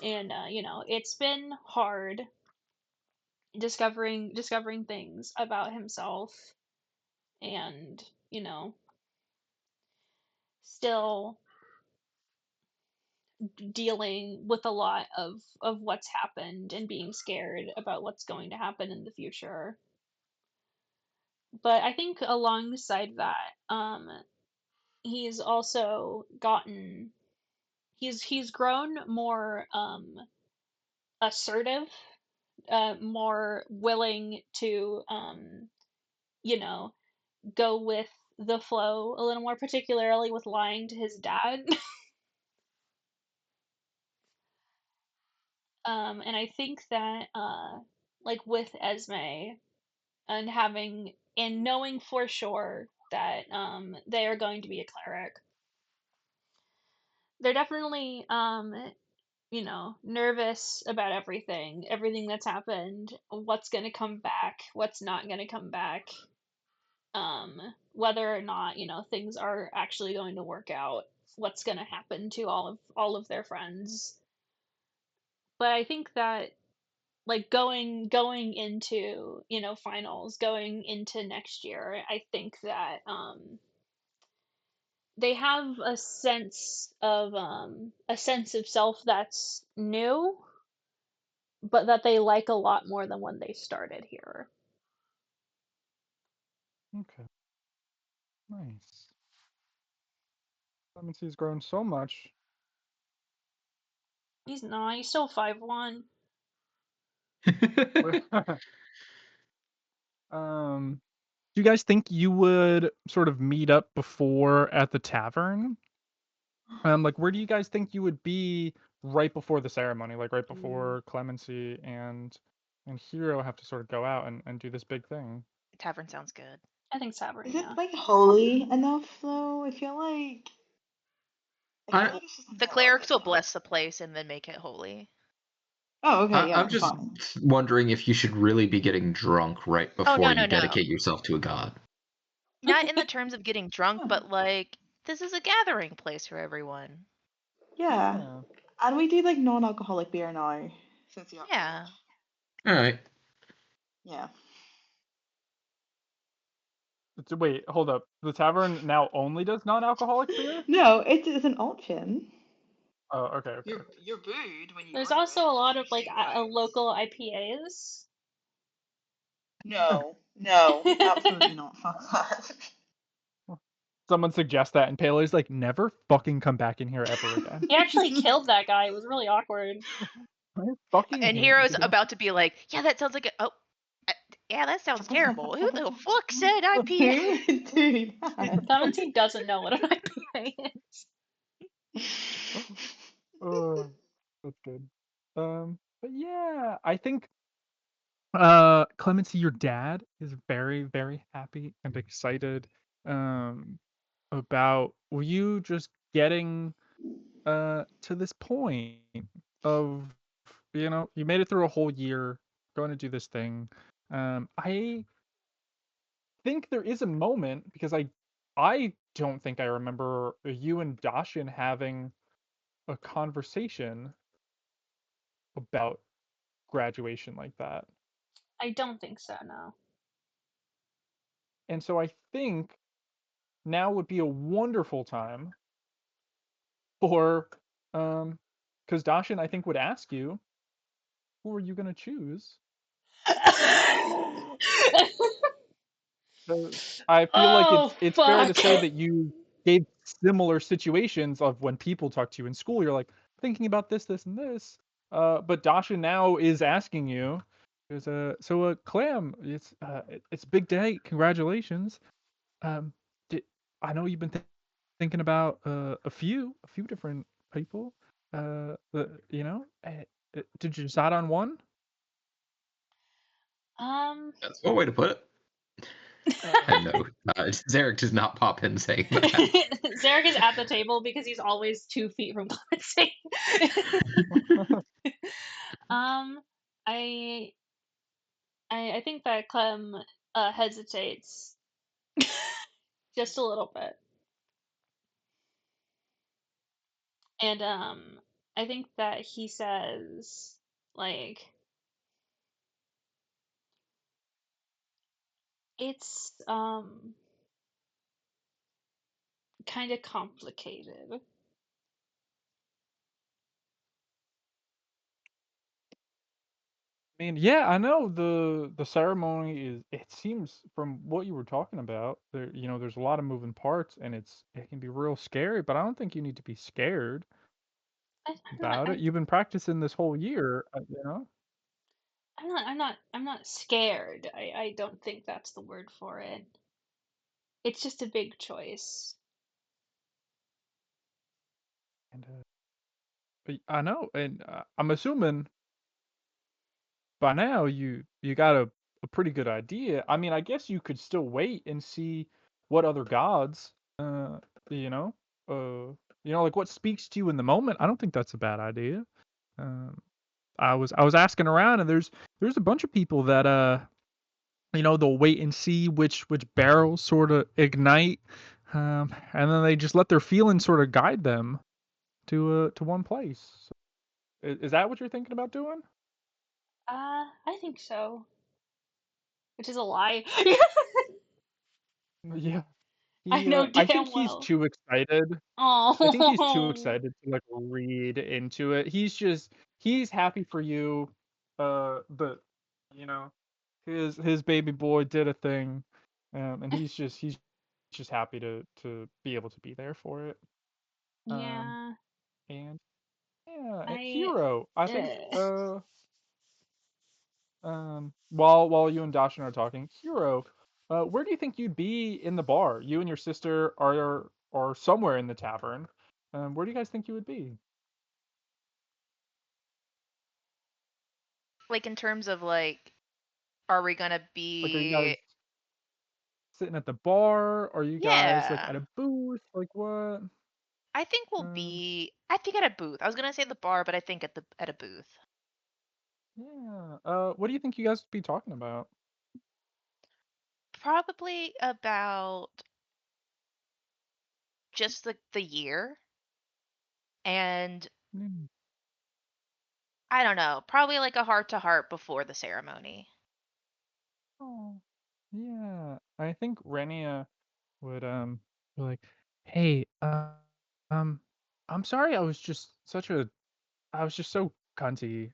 C: And it's been hard discovering things about himself, and still dealing with a lot of what's happened and being scared about what's going to happen in the future. But I think alongside that, he's also he's grown more assertive, more willing to go with the flow a little more, particularly with lying to his dad. And I think that like with Esme, and knowing for sure that they are going to be a cleric, they're definitely nervous about everything that's happened, what's going to come back, what's not going to come back, whether or not things are actually going to work out, what's going to happen to all of their friends. But I think that like going into, you know, finals, going into next year, I think that they have a sense of self that's new, but that they like a lot more than when they started here.
E: Okay. Nice. Clemency's grown so much.
C: He's still 5'1".
E: Do you guys think you would sort of meet up before at the tavern? Like, where do you guys think you would be right before the ceremony? Like, right before Clemency and Hero have to sort of go out and do this big thing?
D: Tavern sounds good.
C: I think Tavern,
A: Is
C: yeah.
A: it like holy enough though? I feel like it's just
D: The clerics will bless the place and then make it holy.
A: Oh, okay, yeah.
B: I'm just
A: fine.
B: wondering if you should really be getting drunk right before
D: no,
B: you
D: no.
B: dedicate yourself to a god.
D: Not in the terms of getting drunk, but like this is a gathering place for everyone.
A: Yeah. And we do like non-alcoholic beer now since the
D: Yeah.
B: All right.
A: Yeah.
E: Wait, hold up. The tavern now only does non-alcoholic beer?
A: No, it is an option.
E: Oh, okay.
A: You're booed when you.
C: There's
A: order
C: also
A: it.
C: a lot of like
A: Say no.
C: local IPAs.
A: No, absolutely not. Fuck that.
E: Someone suggests that, and Pele's like, never fucking come back in here ever again.
C: He actually killed that guy. It was really awkward.
D: And Hero's about to be like, yeah, that sounds like a yeah, that sounds terrible. Who the fuck said IPA?
A: Dude,
C: Clemency doesn't know what an IPA is.
E: Oh, that's good. But yeah, I think Clemency, your dad is very, very happy and excited about you just getting to this point of, you know, you made it through a whole year going to do this thing. I think there is a moment, because I don't think I remember you and Dashin having a conversation about graduation like that.
C: I don't think so, no.
E: And so I think now would be a wonderful time for because Dashin, I think, would ask you, who are you going to choose? So I feel like it's fair to say that you gave similar situations of when people talk to you in school. You're like thinking about this, this, and this. But Dashin now is asking you. So Clam, it's a big day. Congratulations. I know you've been thinking about a few different people. You know, did you decide on one?
B: That's one way to put it. I know. Zarek does not pop in saying that.
C: Zarek is at the table because he's always 2 feet from Clemency. I think that Clem hesitates just a little bit. And I think that he says, like, it's kind of complicated.
E: I mean, yeah, I know the ceremony is. It seems from what you were talking about, there's a lot of moving parts, and it can be real scary. But I don't think you need to be scared about it. You've been practicing this whole year, you know.
C: I'm not scared. I don't think that's the word for it. It's just a big choice.
E: And but I know, and I'm assuming by now you got a pretty good idea. I mean, I guess you could still wait and see what other gods, you know, like what speaks to you in the moment. I don't think that's a bad idea. I was asking around, and there's a bunch of people that they'll wait and see which barrels sort of ignite, and then they just let their feelings sort of guide them to one place. So, is that what you're thinking about doing?
C: I think so. Which is a lie.
E: Yeah.
C: I know
E: I think
C: damn
E: he's
C: well.
E: too excited. I think he's too
C: Oh.
E: excited to like read into it. He's happy for you, but you know, his baby boy did a thing, and he's just happy to be able to be there for it. Um,
C: Yeah.
E: and yeah,
C: I
E: Hero. I think
C: uh,
E: while you and Dashin are talking, Hero, where do you think you'd be in the bar? You and your sister are somewhere in the tavern. Where do you guys think you would be?
D: Like in terms of like, are we gonna
E: Like, are you guys
D: be?
E: sitting at the bar? Are you guys like
D: Yeah,
E: at a booth? Like what?
D: I think we'll
E: Um,
D: be. I think at a booth. I was gonna say the bar, but I think at a booth.
E: yeah. What do you think you guys would be talking about?
D: Probably about just the year, and
E: Mm,
D: I don't know. Probably like a heart to heart before the ceremony.
E: Oh, yeah. I think Renia would be like, hey, um, I'm sorry. I was just so cunty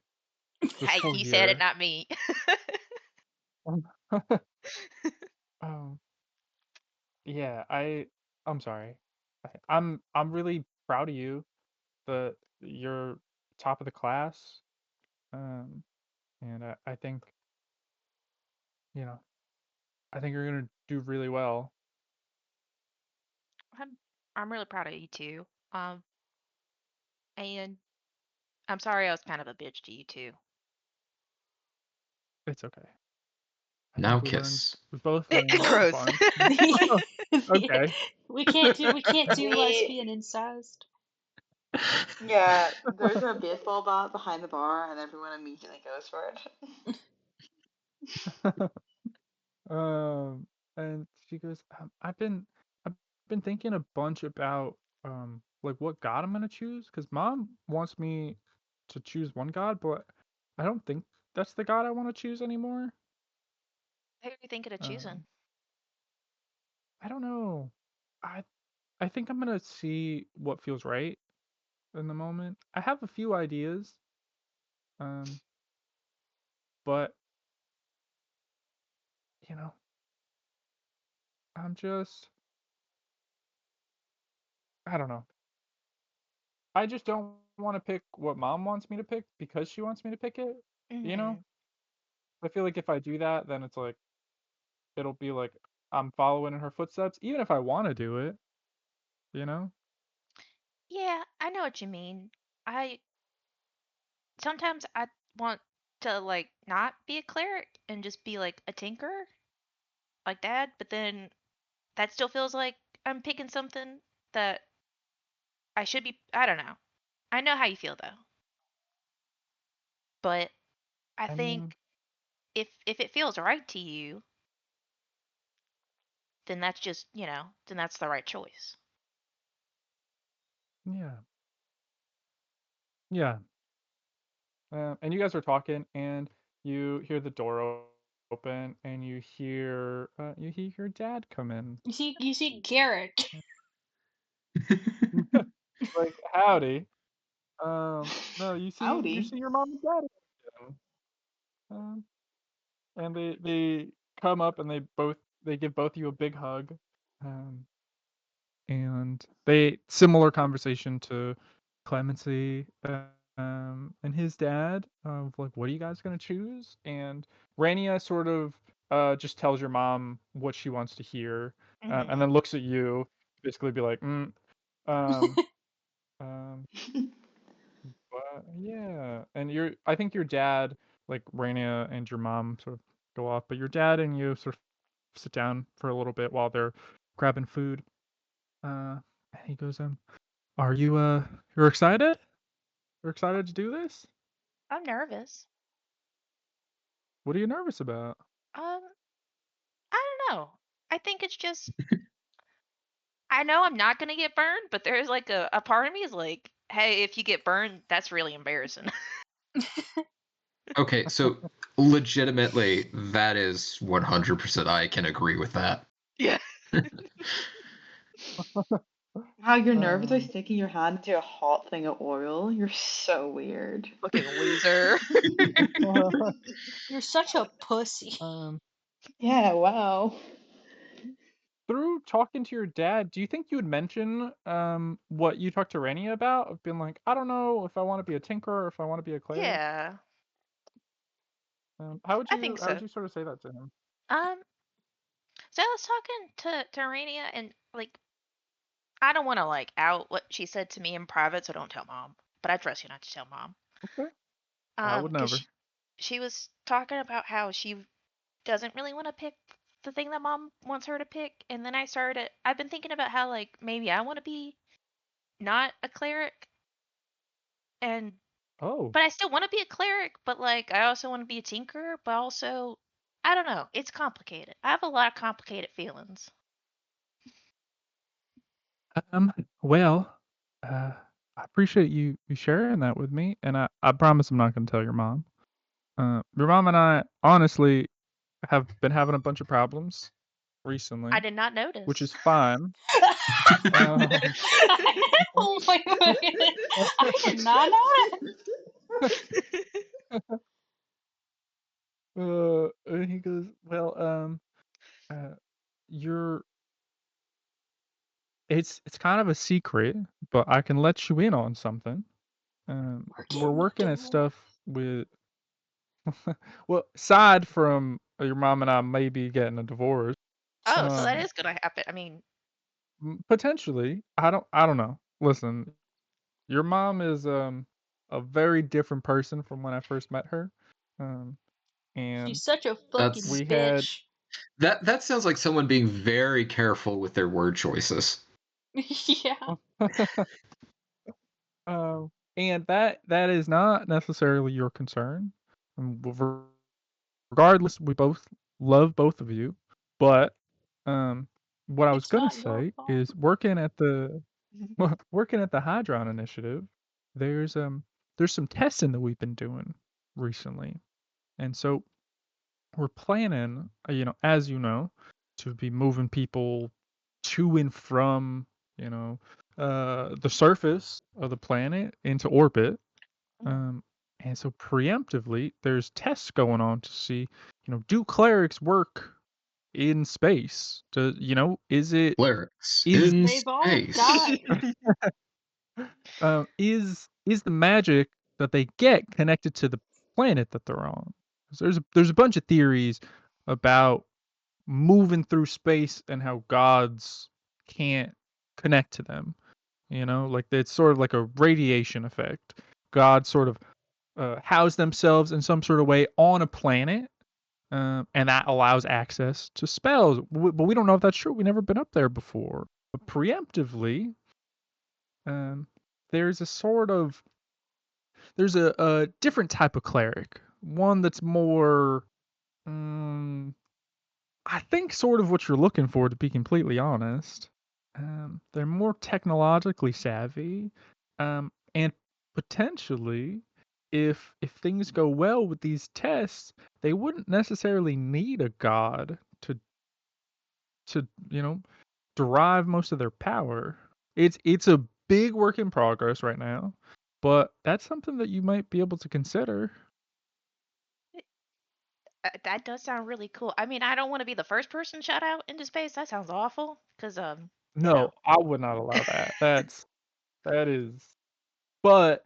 E: this
D: Hey,
E: whole
D: you said it,
E: year.
D: not me.
E: Um, um, yeah, I'm sorry. I'm really proud of you that you're top of the class. Um, and I think, you know, I think you're gonna do really well.
D: I'm I'm really proud of you too. Um, and I'm sorry I was kind of a bitch to you too.
E: It's okay. I
B: Now
E: think
B: kiss.
E: we both learned a
D: Gross.
E: bunch. Okay.
C: we can't do lesbian incest.
A: Yeah, there's a baseball bat behind the bar, and everyone immediately goes for it.
E: And she goes, I've been thinking a bunch about like what god I'm gonna choose because mom wants me to choose one god, but I don't think that's the god I want to choose anymore.
D: Who are you thinking of choosing?
E: Um, I don't know. I I think I'm gonna see what feels right in the moment. I have a few ideas, um, but you know, I'm just I don't know. I just don't want to pick what mom wants me to pick because she wants me to pick it. You know,
D: Hmm.
E: I feel like if I do that, then it's like it'll be like I'm following in her footsteps, even if I want to do it. You know?
D: Yeah, I know what you mean. I sometimes I want to like not be a cleric and just be like a tinker, like dad, but then that still feels like I'm picking something that I should be. I don't know. I know how you feel though, but I
E: I mean,
D: think if it feels right to you, then that's just, then that's the right choice.
E: yeah, yeah. And you guys are talking, and you hear the door open, and you hear your dad come in.
C: You see Garrett.
E: Like, howdy. No, you
A: Howdy.
E: see your mom and dad again. Um, and they come up and they give both you a big hug. Um, and they similar conversation to Clemency and his dad of like, what are you guys gonna choose? And Rania sort of just tells your mom what she wants to hear, and
D: Hmm.
E: then looks at you, basically be like, um, um, but yeah, and I think your dad, like Rania and your mom, sort of go off, but your dad and you sort of sit down for a little bit while they're grabbing food. And he goes, are you're excited? You're excited to do this?
D: I'm nervous.
E: What are you nervous about?
D: Um, I don't know. I think it's just I know I'm not gonna get burned, but there's like a part of me is like, hey, if you get burned, that's really embarrassing.
B: Okay, so legitimately, that is 100%. I can agree with that.
D: Yeah.
A: How your nerves are
E: Um,
A: sticking your hand into a hot thing of oil. You're so weird.
D: Fucking loser.
C: You're such a pussy.
A: Yeah, wow.
E: Through talking to your dad, do you think you would mention what you talked to Rainy about? Of being like, I don't know if I want to be a tinker or if I want to be a cleric.
D: Yeah,
E: How would
D: I think so.
E: you sort of say that to him?
D: So I was talking to Rania, and like, I don't want to like out what she said to me in private, so don't tell mom. But I trust you not to tell mom.
E: Okay. I would
D: 'Cause
E: never.
D: she was talking about how she doesn't really want to pick the thing that mom wants her to pick, and then I've been thinking about how like maybe I want to be not a cleric, and
E: Oh.
D: but I still want to be a cleric, but like I also want to be a tinker, but also I don't know. It's complicated. I have a lot of complicated feelings.
E: Well, I appreciate you sharing that with me, and I promise I'm not going to tell your mom. Your mom and I honestly have been having a bunch of problems recently,
D: I did not
E: which
D: notice.
E: is fine. Um,
C: Oh my goodness. I did not know
E: and he goes, well, you're it's kind of a secret, but I can let you in on something. We're working at stuff with well, aside from your mom and I maybe getting a divorce,
D: Oh, so that
E: um,
D: is gonna happen. I mean,
E: potentially. I don't know. Listen, your mom is a very different person from when I first met her. Um, and
C: She's such a fucking
B: That's
E: we had
C: bitch.
B: that sounds like someone being very careful with their word choices.
C: Yeah.
E: and that is not necessarily your concern. Well, regardless, we both love both of you, but what I was
C: It's
E: gonna
C: not your
E: say
C: fault.
E: is working at the Hydron Initiative. There's some testing that we've been doing recently, and so we're planning, as you know, to be moving people to and from, you know, the surface of the planet into orbit. Um, and so preemptively, there's tests going on to see, do clerics work in space? Is it
B: Clerics
E: is
B: in
C: They've all
B: space.
C: died.
E: is the magic that they get connected to the planet that they're on? 'Cause there's a bunch of theories about moving through space and how gods can't connect to them. Like it's sort of like a radiation effect. Gods sort of house themselves in some sort of way on a planet, and that allows access to spells. But we don't know if that's true. We've never been up there before. But preemptively, um, there's a sort of there's a different type of cleric. One that's more, I think, sort of what you're looking for. To be completely honest, they're more technologically savvy, and potentially, if things go well with these tests, they wouldn't necessarily need a god to derive most of their power. It's a big work in progress right now, but that's something that you might be able to consider.
D: that does sound really cool. I mean, I don't want to be the first person shot out into space. That sounds awful. Cause
E: No, I would not allow that. That is, but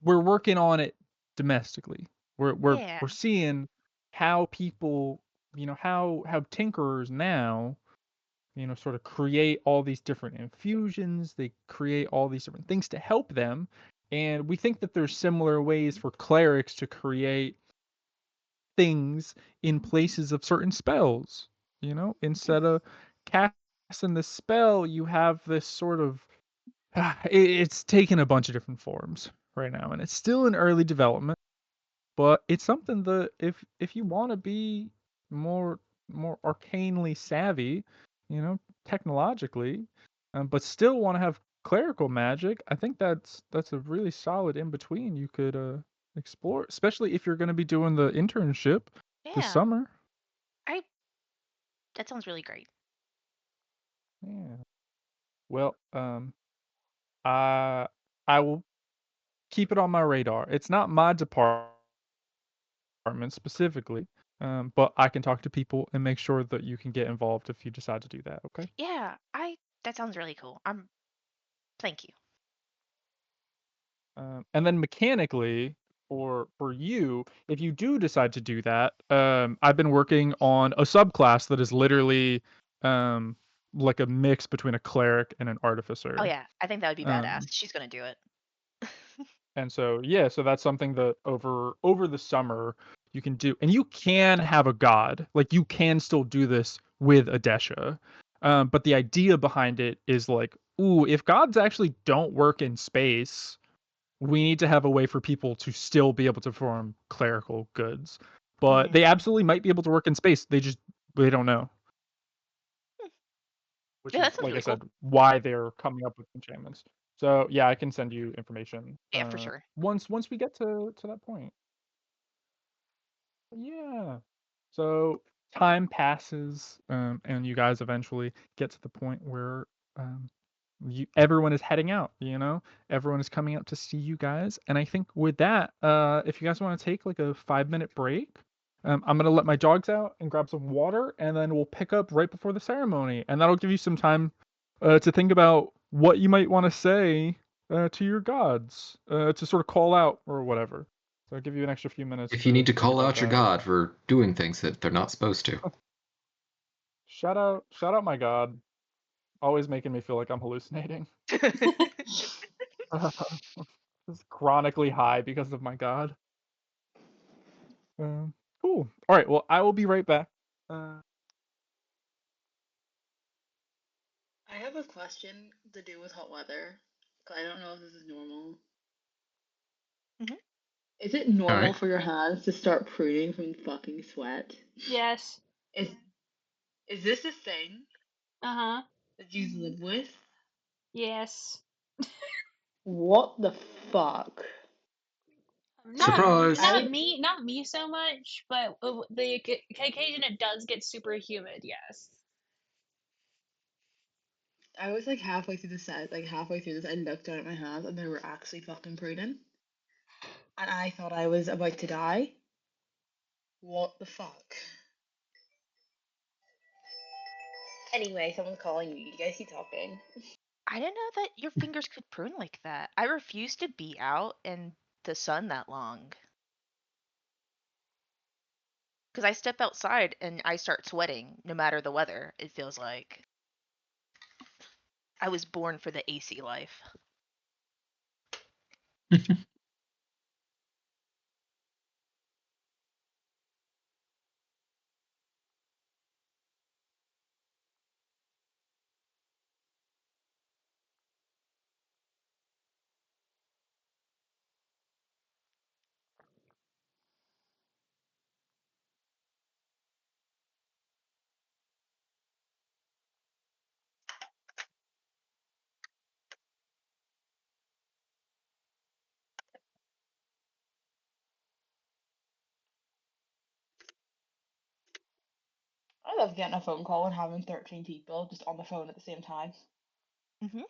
E: we're working on it domestically.
D: yeah.
E: We're seeing how people, how tinkerers now, sort of create all these different infusions. They create all these different things to help them, and we think that there's similar ways for clerics to create things in places of certain spells. Instead of casting the spell, you have this sort of it's taken a bunch of different forms right now, and it's still in early development. But it's something that if you want to be more arcanely savvy, technologically, but still want to have clerical magic, I think that's a really solid in between explore, especially if you're going to be doing the internship this
D: Yeah,
E: summer.
D: that sounds really great.
E: Yeah. Well, I will keep it on my radar. It's not my department specifically, but I can talk to people and make sure that you can get involved if you decide to do that. Okay.
D: Yeah, that sounds really cool. Thank you.
E: And then mechanically, for you, if you do decide to do that, I've been working on a subclass that is literally like a mix between a cleric and an
D: Oh
E: artificer.
D: yeah, I think that would be badass.
E: Um,
D: She's gonna do it.
E: and so yeah, so that's something that over the summer you can do, and you can have a god. Like you can still do this with Adesha. But the idea behind it is like, ooh, if gods actually don't work in space, we need to have a way for people to still be able to perform clerical goods. But they absolutely might be able to work in space. They don't know. Which
D: Yeah,
E: is,
D: that sounds
E: like I
D: really cool.
E: said, why they're coming up with enchantments. So yeah, I can send you information.
D: Yeah, for sure.
E: Once we get to that point. Yeah. So time passes, and you guys eventually get to the point where everyone is heading out. Everyone is coming out to see you guys. And I think with that, if you guys want to take like a 5-minute break, I'm gonna let my dogs out and grab some water, and then we'll pick up right before the ceremony, and that'll give you some time to think about what you might want to say to your gods, to sort of call out or whatever. So I'll give you an extra few minutes.
B: If you need to
E: think
B: call
E: about
B: out your
E: that.
B: god for doing things that they're not supposed to.
E: Shout out my god. Always making me feel like I'm hallucinating. Just chronically high because of my god. Cool. All right. Well, I will be right back.
A: I have a question to do with hot weather. 'Cause I don't know if this is normal.
D: Mhm.
A: Is it normal
B: Alright.
A: for your hands to start pruning from fucking sweat?
C: Yes.
A: Is this a thing
C: Uh-huh.
A: that you live with?
C: Yes.
A: What the fuck?
B: Surprise!
C: Not me so much, but the occasion it does get super humid. Yes.
A: I was like halfway through the set, like halfway through this, I looked down at my hands and they were actually fucking pruning. And I thought I was about to die. What the fuck? Anyway, someone's calling me. You guys keep talking.
D: I didn't know that your fingers could prune like that. I refuse to be out in the sun that long. Because I step outside and I start sweating no matter the weather, it feels like. I was born for the AC life.
A: I love getting a phone call and having 13 people just on the phone at the same time.
D: Mhm.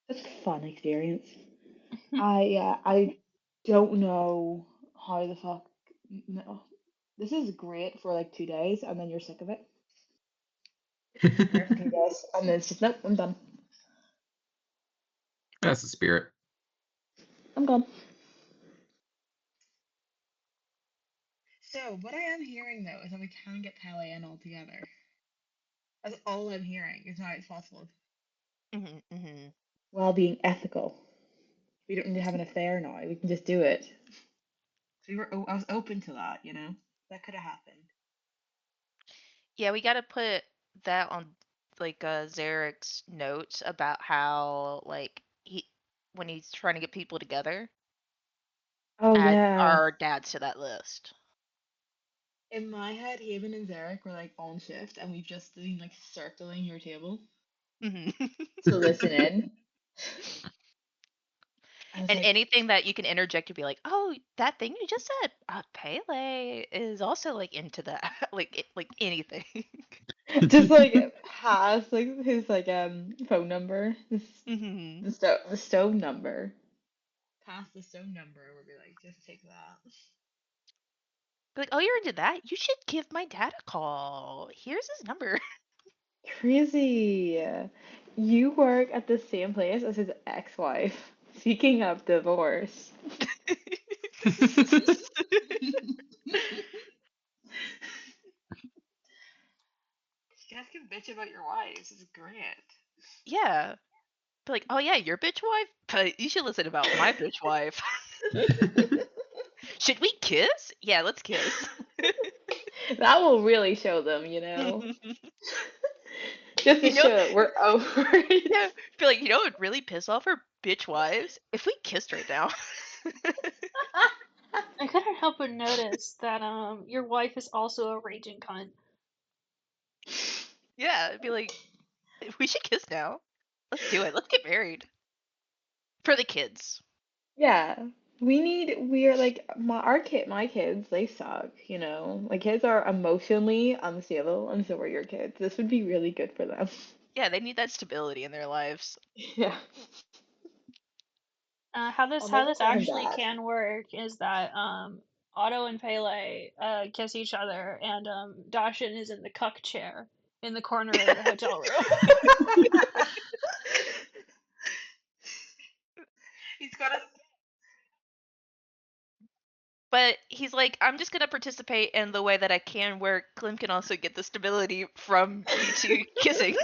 A: It's a fun experience. I don't know how the fuck. No, this is great for like 2 days and then you're sick of it. Great for 2 days and then it's just nope, I'm done.
B: That's the spirit.
A: I'm gone. So what I am hearing though is that we can get Pele in all together. That's all I'm hearing is how it's possible.
D: Mhm. Mhm.
A: While being ethical. We don't need to have an affair now. We can just do it. So I was open to that, you know? That could have happened.
D: Yeah, we got to put that on like Zarek's notes about how like when he's trying to get people together,
A: Oh
D: add
A: yeah.
D: our dads to that list.
A: In my head, Haven and Zarek were like on shift, and we've just been like circling your table
D: Mhm.
A: to listen in. I was
D: And
A: like,
D: anything that you can interject to be like, oh, that thing you just said, Pele is also like into that, like anything.
A: just like has like his like phone number,
D: Hmm.
A: the stone number. Pass the stone number. We'll be like, just take that.
D: Like, oh, you're into that? You should give my dad a call. Here's his number.
A: Crazy. You work at the same place as his ex-wife, seeking of divorce. You guys can bitch about your wives. It's great.
D: Yeah. Be like, oh yeah, your bitch wife? But you should listen about my bitch wife. Should we kiss? Yeah, let's kiss.
A: That will really show them, Just to
D: You know-
A: show that we're over it.
D: Yeah, be like, it would really piss off our bitch wives if we kissed right now.
C: I couldn't help but notice that your wife is also a raging cunt.
D: Yeah, it'd be like, we should kiss now. Let's do it. Let's get married. For the kids.
A: Yeah. We're like my kids, they suck, My kids are emotionally unstable, and so are your kids. This would be really good for them.
D: Yeah, they need that stability in their lives.
A: Yeah.
C: How this
A: I'll never call him
C: actually
A: Dad.
C: can work is that Otto and Pele kiss each other, and Dashin is in the cuck chair in the corner of the hotel room.
A: He's got a
D: But he's like, I'm just gonna participate in the way that I can, where Clem can also get the stability from you two kissing.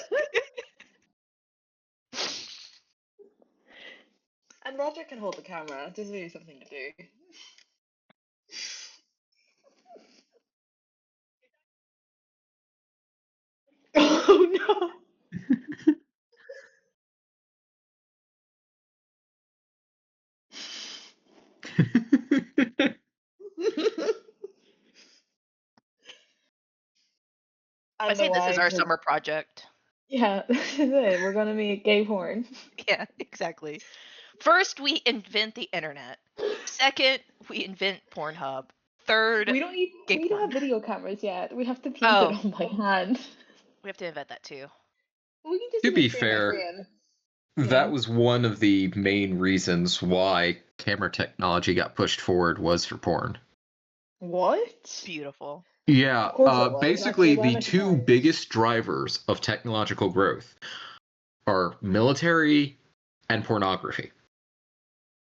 A: And Roger can hold the camera. Just give you something to do. Oh no!
D: I say this is our summer project.
A: Yeah, this is it. We're gonna make gay porn.
D: Yeah, exactly. First, we invent the internet. Second, we invent Pornhub. Third,
A: We don't
D: porn.
A: have video cameras yet. We have to paint
D: Oh.
A: it on by hand.
D: We have to invent that too.
A: We can just
B: To
A: do
B: be
A: it screen by
B: fair,
A: screen.
B: that was one of the main reasons why camera technology got pushed forward was for porn.
A: What?
D: Beautiful.
B: Yeah,
A: Of course it was.
B: basically
A: That's
B: the two biggest drivers of technological growth are military and pornography.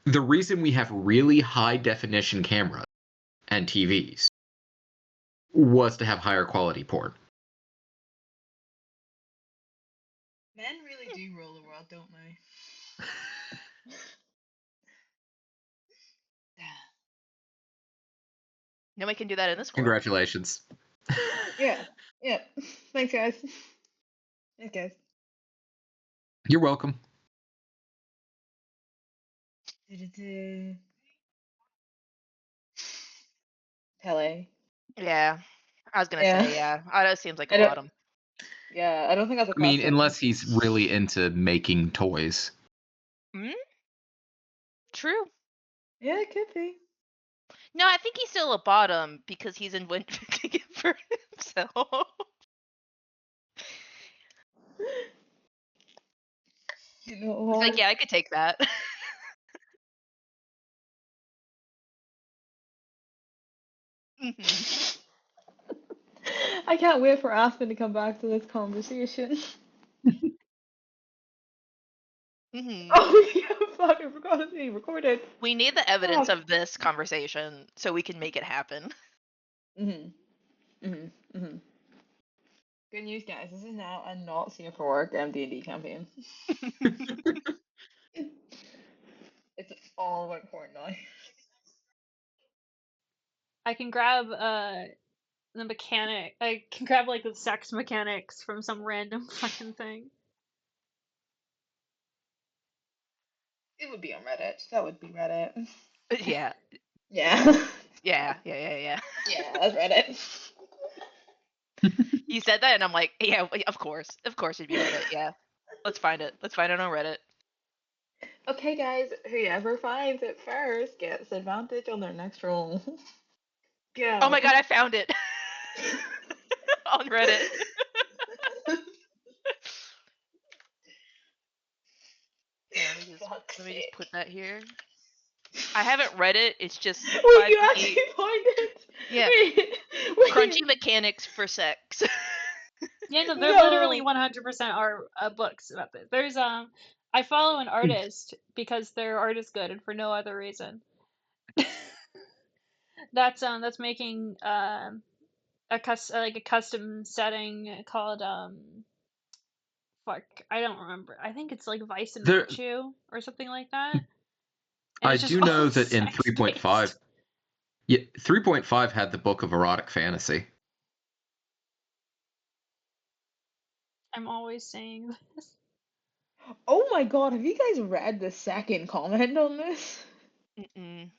B: The reason we have really high definition cameras and TVs was to have higher quality porn.
A: Men really do rule the world, don't they?
D: Nobody can do that in this world.
B: Congratulations.
A: Yeah. Thanks, guys. Thanks, guys.
B: You're welcome.
A: Pele.
D: Yeah. I was gonna say, yeah. Otto seems like a bottom.
A: Yeah, I don't think that's a
B: I mean,
A: question.
B: unless he's really into making toys.
D: True.
A: Yeah, it could be.
D: No, I think he's still a bottom because he's inventing it for himself.
A: You know what?
D: It's like, yeah, I could take that.
A: I can't wait for Aspen to come back to this conversation. Oh yeah, fuck! I forgot it's being recorded.
D: We need the evidence of this conversation so we can make it happen.
A: Good news, guys. This is now a not safe for work D&D campaign. It's all about porn now.
C: I can grab the mechanic. I can grab like the sex mechanics from some random fucking thing.
A: It would be on Reddit. That would be Reddit.
D: Yeah.
A: Yeah.
D: Yeah,
A: that's Reddit.
D: You said that, and I'm like, yeah, of course it'd be Reddit. Yeah, let's find it. Let's find it on Reddit.
A: Okay, guys, whoever finds it first gets advantage on their next roll. Go.
D: Oh my god, I found it on Reddit. Here, let me just put that here. I haven't read it. It's just
A: Wait,
D: 5e.
A: you actually find it?
D: Yeah.
A: Wait.
D: Crunchy mechanics for sex.
C: Yeah, no, they're
A: No.
C: literally 100% are books about this. There's I follow an artist because their art is good and for no other reason. That's making a custom setting called fuck, I don't remember. I think it's like Vice and
B: There-
C: Virtue or something like that. And
B: I
C: it's just
B: do
C: all
B: know that in
C: sex-based.
B: 3.5, yeah, 3.5 had the book of erotic fantasy.
C: I'm always saying this.
A: Oh my god, have you guys read the second comment on this?
D: Mm-mm.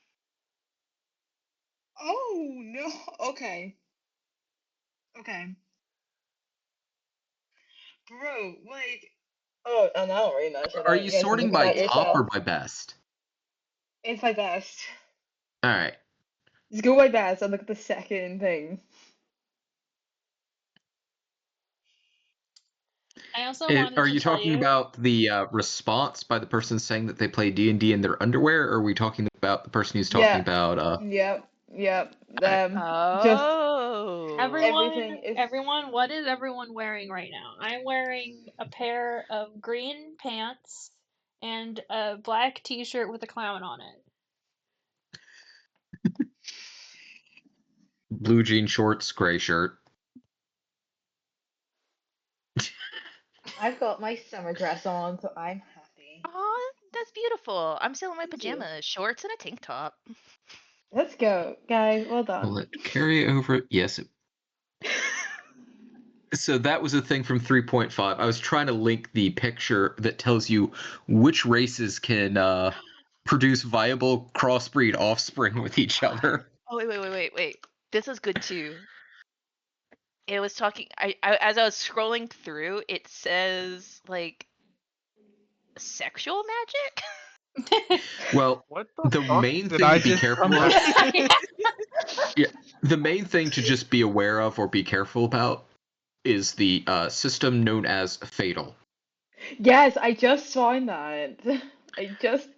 A: Oh no. Okay. Okay. Bro, like. Oh, and I don't really know.
B: Are you sorting by top or by best?
A: It's my best.
B: All right.
A: Just go by best and look at the second thing.
C: I also wanted
B: Are
C: to
B: you
C: tell
B: talking about the response by the person saying that they play D&D in their underwear, or are we talking about the person who's talking about?
A: Yep.
D: Oh.
C: Everyone, what is everyone wearing right now? I'm wearing a pair of green pants and a black t-shirt with a clown on it.
B: Blue jean shorts, gray shirt.
A: I've got my summer dress on, so I'm happy.
D: Oh, that's beautiful. I'm still in my
A: Thank you.
D: pajamas, shorts, and a tank top.
A: Let's go, guys. Well done.
B: Will it carry over? Yes. So that was a thing from 3.5. I was trying to link the picture that tells you which races can produce viable crossbreed offspring with each other.
D: Oh, wait. This is good too. It was talking. I as I was scrolling through, it says like sexual magic.
B: Well,
E: What
B: the
E: fuck
B: main
E: did
B: thing
E: I
B: to be
E: just
B: careful
E: come
B: of.
C: Yeah.
B: The main thing to just be aware of or be careful about is the system known as Fatal.
A: Yes, I just found that. I just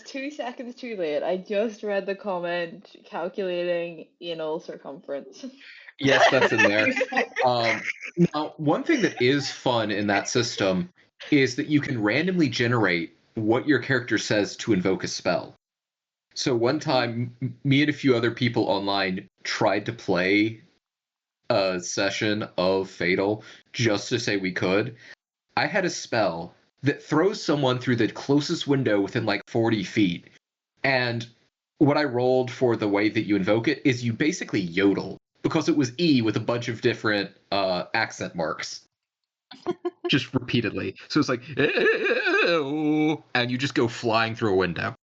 A: 2 seconds too late. I just read the comment calculating anal circumference.
B: Yes, that's in there. Now, one thing that is fun in that system is that you can randomly generate what your character says to invoke a spell. So one time, me and a few other people online tried to play a session of Fatal just to say we could. I had a spell that throws someone through the closest window within like 40 feet. And what I rolled for the way that you invoke it is you basically yodel, because it was E with a bunch of different accent marks. Just repeatedly. So it's like, and you just go flying through a window.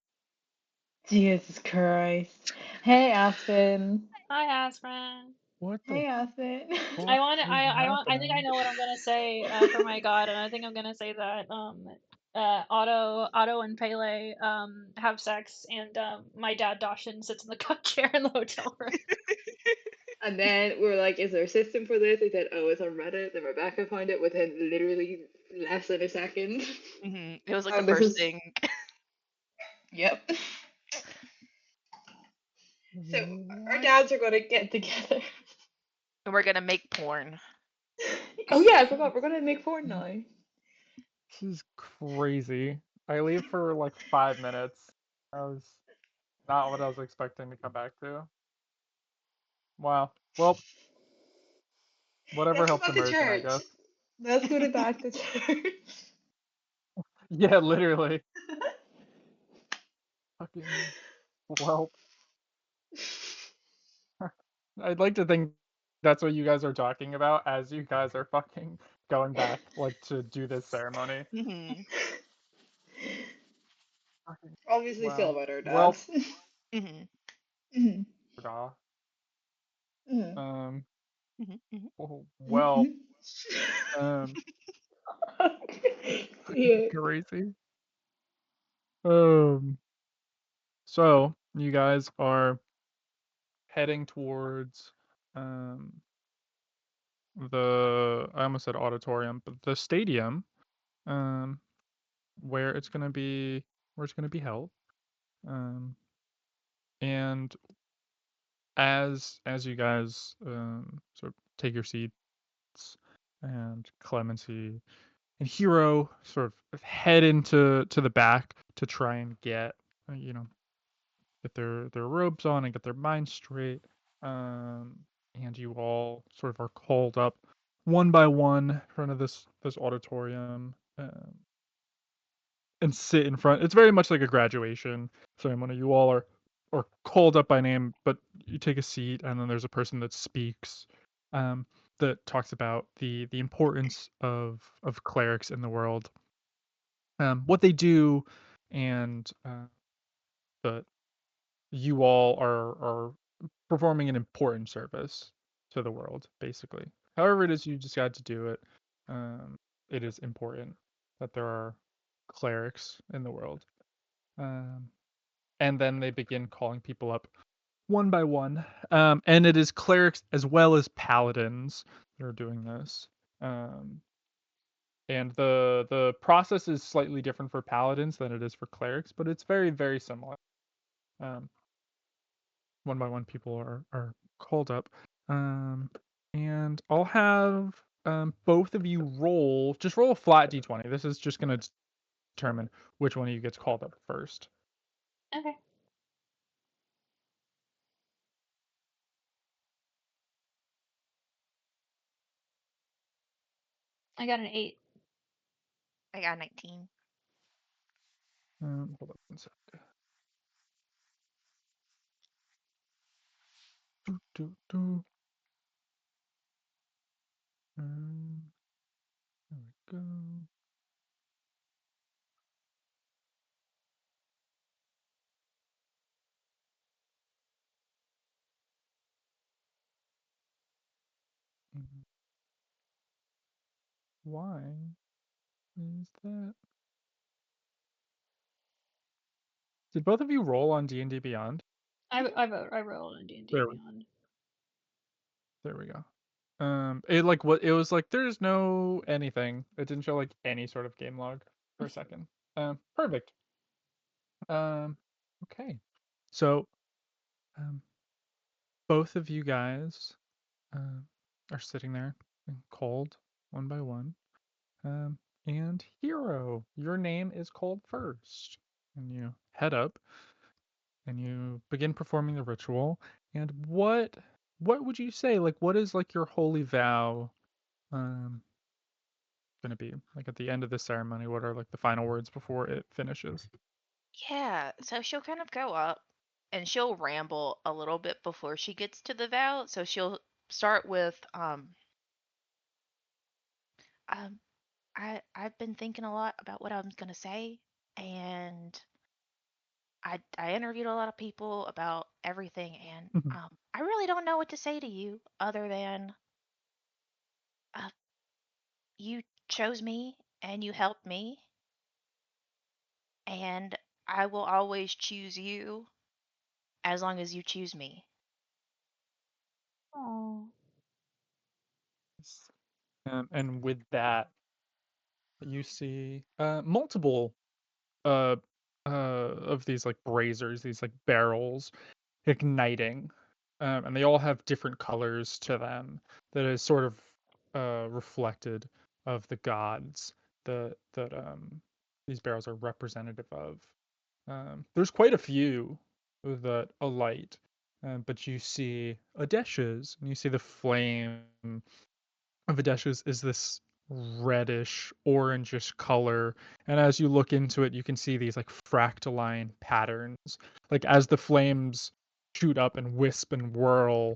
A: Jesus Christ. Hey, Aspen.
C: Hi, Aspen.
E: What the
A: Hey, Aspen.
C: I think I know what I'm gonna say for my god, and I think I'm gonna say that Otto and Pele have sex, and my dad Dawson sits in the cup chair in the hotel room.
A: And then we were like, is there a system for this? They said, oh, it's on Reddit. Then Rebecca found it within literally less than a second.
D: Mm-hmm. It was like
A: Oh,
D: the
A: this
D: first
A: is-
D: thing.
A: Yep. So our dads are gonna get together.
D: And we're gonna make porn.
A: Oh yeah, I forgot. We're gonna make porn now.
E: This is crazy. I leave for like 5 minutes. That was not what I was expecting to come back to. Wow. Well, whatever
A: Let's go
E: helps
A: back to
E: immersion, I
A: church.
E: guess.
A: Let's go back to church.
E: Yeah, literally. Fucking well. I'd like to think that's what you guys are talking about as you guys are fucking going back like to do this ceremony.
D: Mm-hmm.
E: Fucking
A: Obviously,
E: wow.
A: still about our
E: Well,
A: dads.
D: Mm-hmm.
A: Mhm.
E: Mhm.
A: Mhm.
D: Mm-hmm.
E: Oh, well,
A: Yeah.
E: crazy. So you guys are heading towards I almost said auditorium, but the stadium, where it's gonna be held. And as you guys sort of take your seats, and Clemency and Hero sort of head into the back to try and get get their robes on and get their minds straight. And you all sort of are called up one by one in front of this auditorium, and sit in front. It's very much like a graduation ceremony. You all are called up by name, but you take a seat, and then there's a person that speaks, that talks about the importance of clerics in the world, what they do, and that you all are performing an important service to the world, basically. However it is you decide to do it, it is important that there are clerics in the world. And then they begin calling people up one by one. And it is clerics as well as paladins that are doing this. And the process is slightly different for paladins than it is for clerics, but it's very, very similar. One by one people are called up. And I'll have both of you roll a flat d20. This is just going to determine which one of you gets called up first.
C: Okay. I got an 8.
D: I got 19.
E: Hold on one sec. There we go. Why is that? Did both of you roll on D&D Beyond?
C: I rolled on D&D Beyond.
E: There we go. It was like there's no anything. It didn't show like any sort of game log for a second. Perfect. Okay. So, both of you guys are sitting there and called one by one. And Hero, your name is called first. And you head up and you begin performing the ritual. And what would you say? Like, what is like your holy vow gonna be? Like at the end of the ceremony, what are like the final words before it finishes?
D: Yeah, so she'll kind of go up and she'll ramble a little bit before she gets to the vow. So she'll start with I've been thinking a lot about what I'm gonna say, and I interviewed a lot of people about everything, and I really don't know what to say to you other than you chose me and you helped me, and I will always choose you as long as you choose me.
C: Oh.
E: And with that, you see multiple of these like braziers, these like barrels igniting, and they all have different colors to them that is sort of reflected of the gods that these barrels are representative of. There's quite a few that alight, but you see Adesh's, and you see the flame of Adesh's is this reddish orangish color, and as you look into it you can see these like fractaline patterns, like as the flames shoot up and wisp and whirl,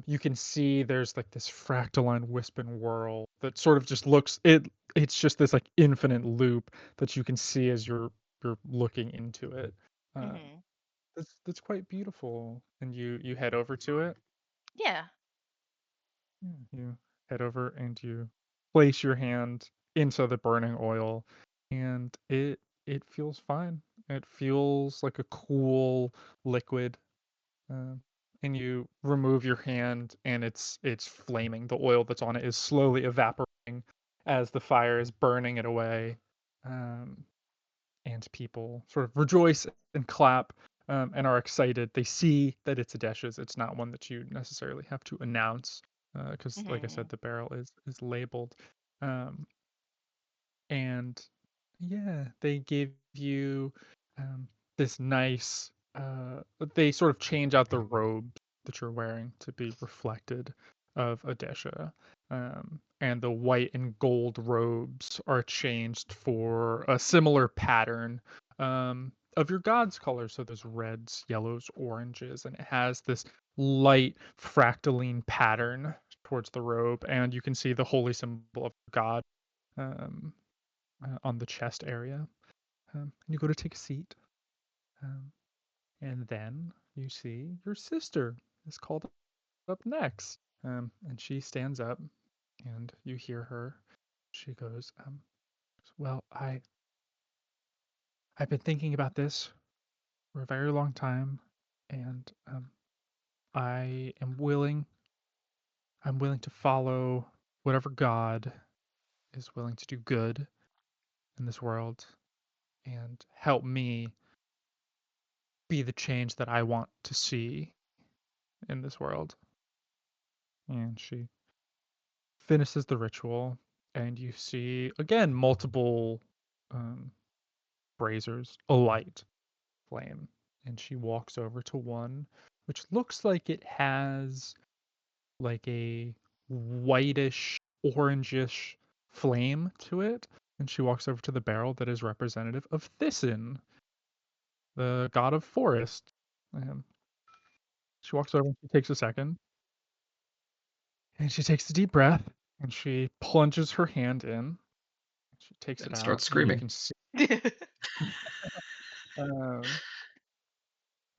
E: you can see there's like this fractaline wisp and whirl that sort of just looks it's just this like infinite loop that you can see as you're looking into it. That's quite beautiful. And you head over to it.
D: Yeah.
E: You head over and you place your hand into the burning oil, and it feels fine. It feels like a cool liquid. And you remove your hand, and it's flaming. The oil that's on it is slowly evaporating as the fire is burning it away. And people sort of rejoice and clap and are excited. They see that it's Adesh's. It's not one that you necessarily have to announce because, like I said, the barrel is labeled. And yeah, they give you this nice. They sort of change out the robes that you're wearing to be reflected of Adesha. And the white and gold robes are changed for a similar pattern of your god's color. So there's reds, yellows, oranges, and it has this light fractaline pattern towards the robe. And you can see the holy symbol of God on the chest area. And you go to take a seat. And then you see your sister is called up next. And she stands up and you hear her. She goes, well, I've been thinking about this for a very long time, and I'm willing to follow whatever God is willing to do good in this world and help me be the change that I want to see in this world. And she finishes the ritual, and you see again multiple braziers alight flame, and she walks over to one which looks like it has like a whitish orangish flame to it, and she walks over to the barrel that is representative of Thyssen, the god of forest. She walks over and she takes a second, and she takes a deep breath, and she plunges her hand in. She takes
B: And
E: it out.
B: starts
E: And you
B: screaming.
E: can see,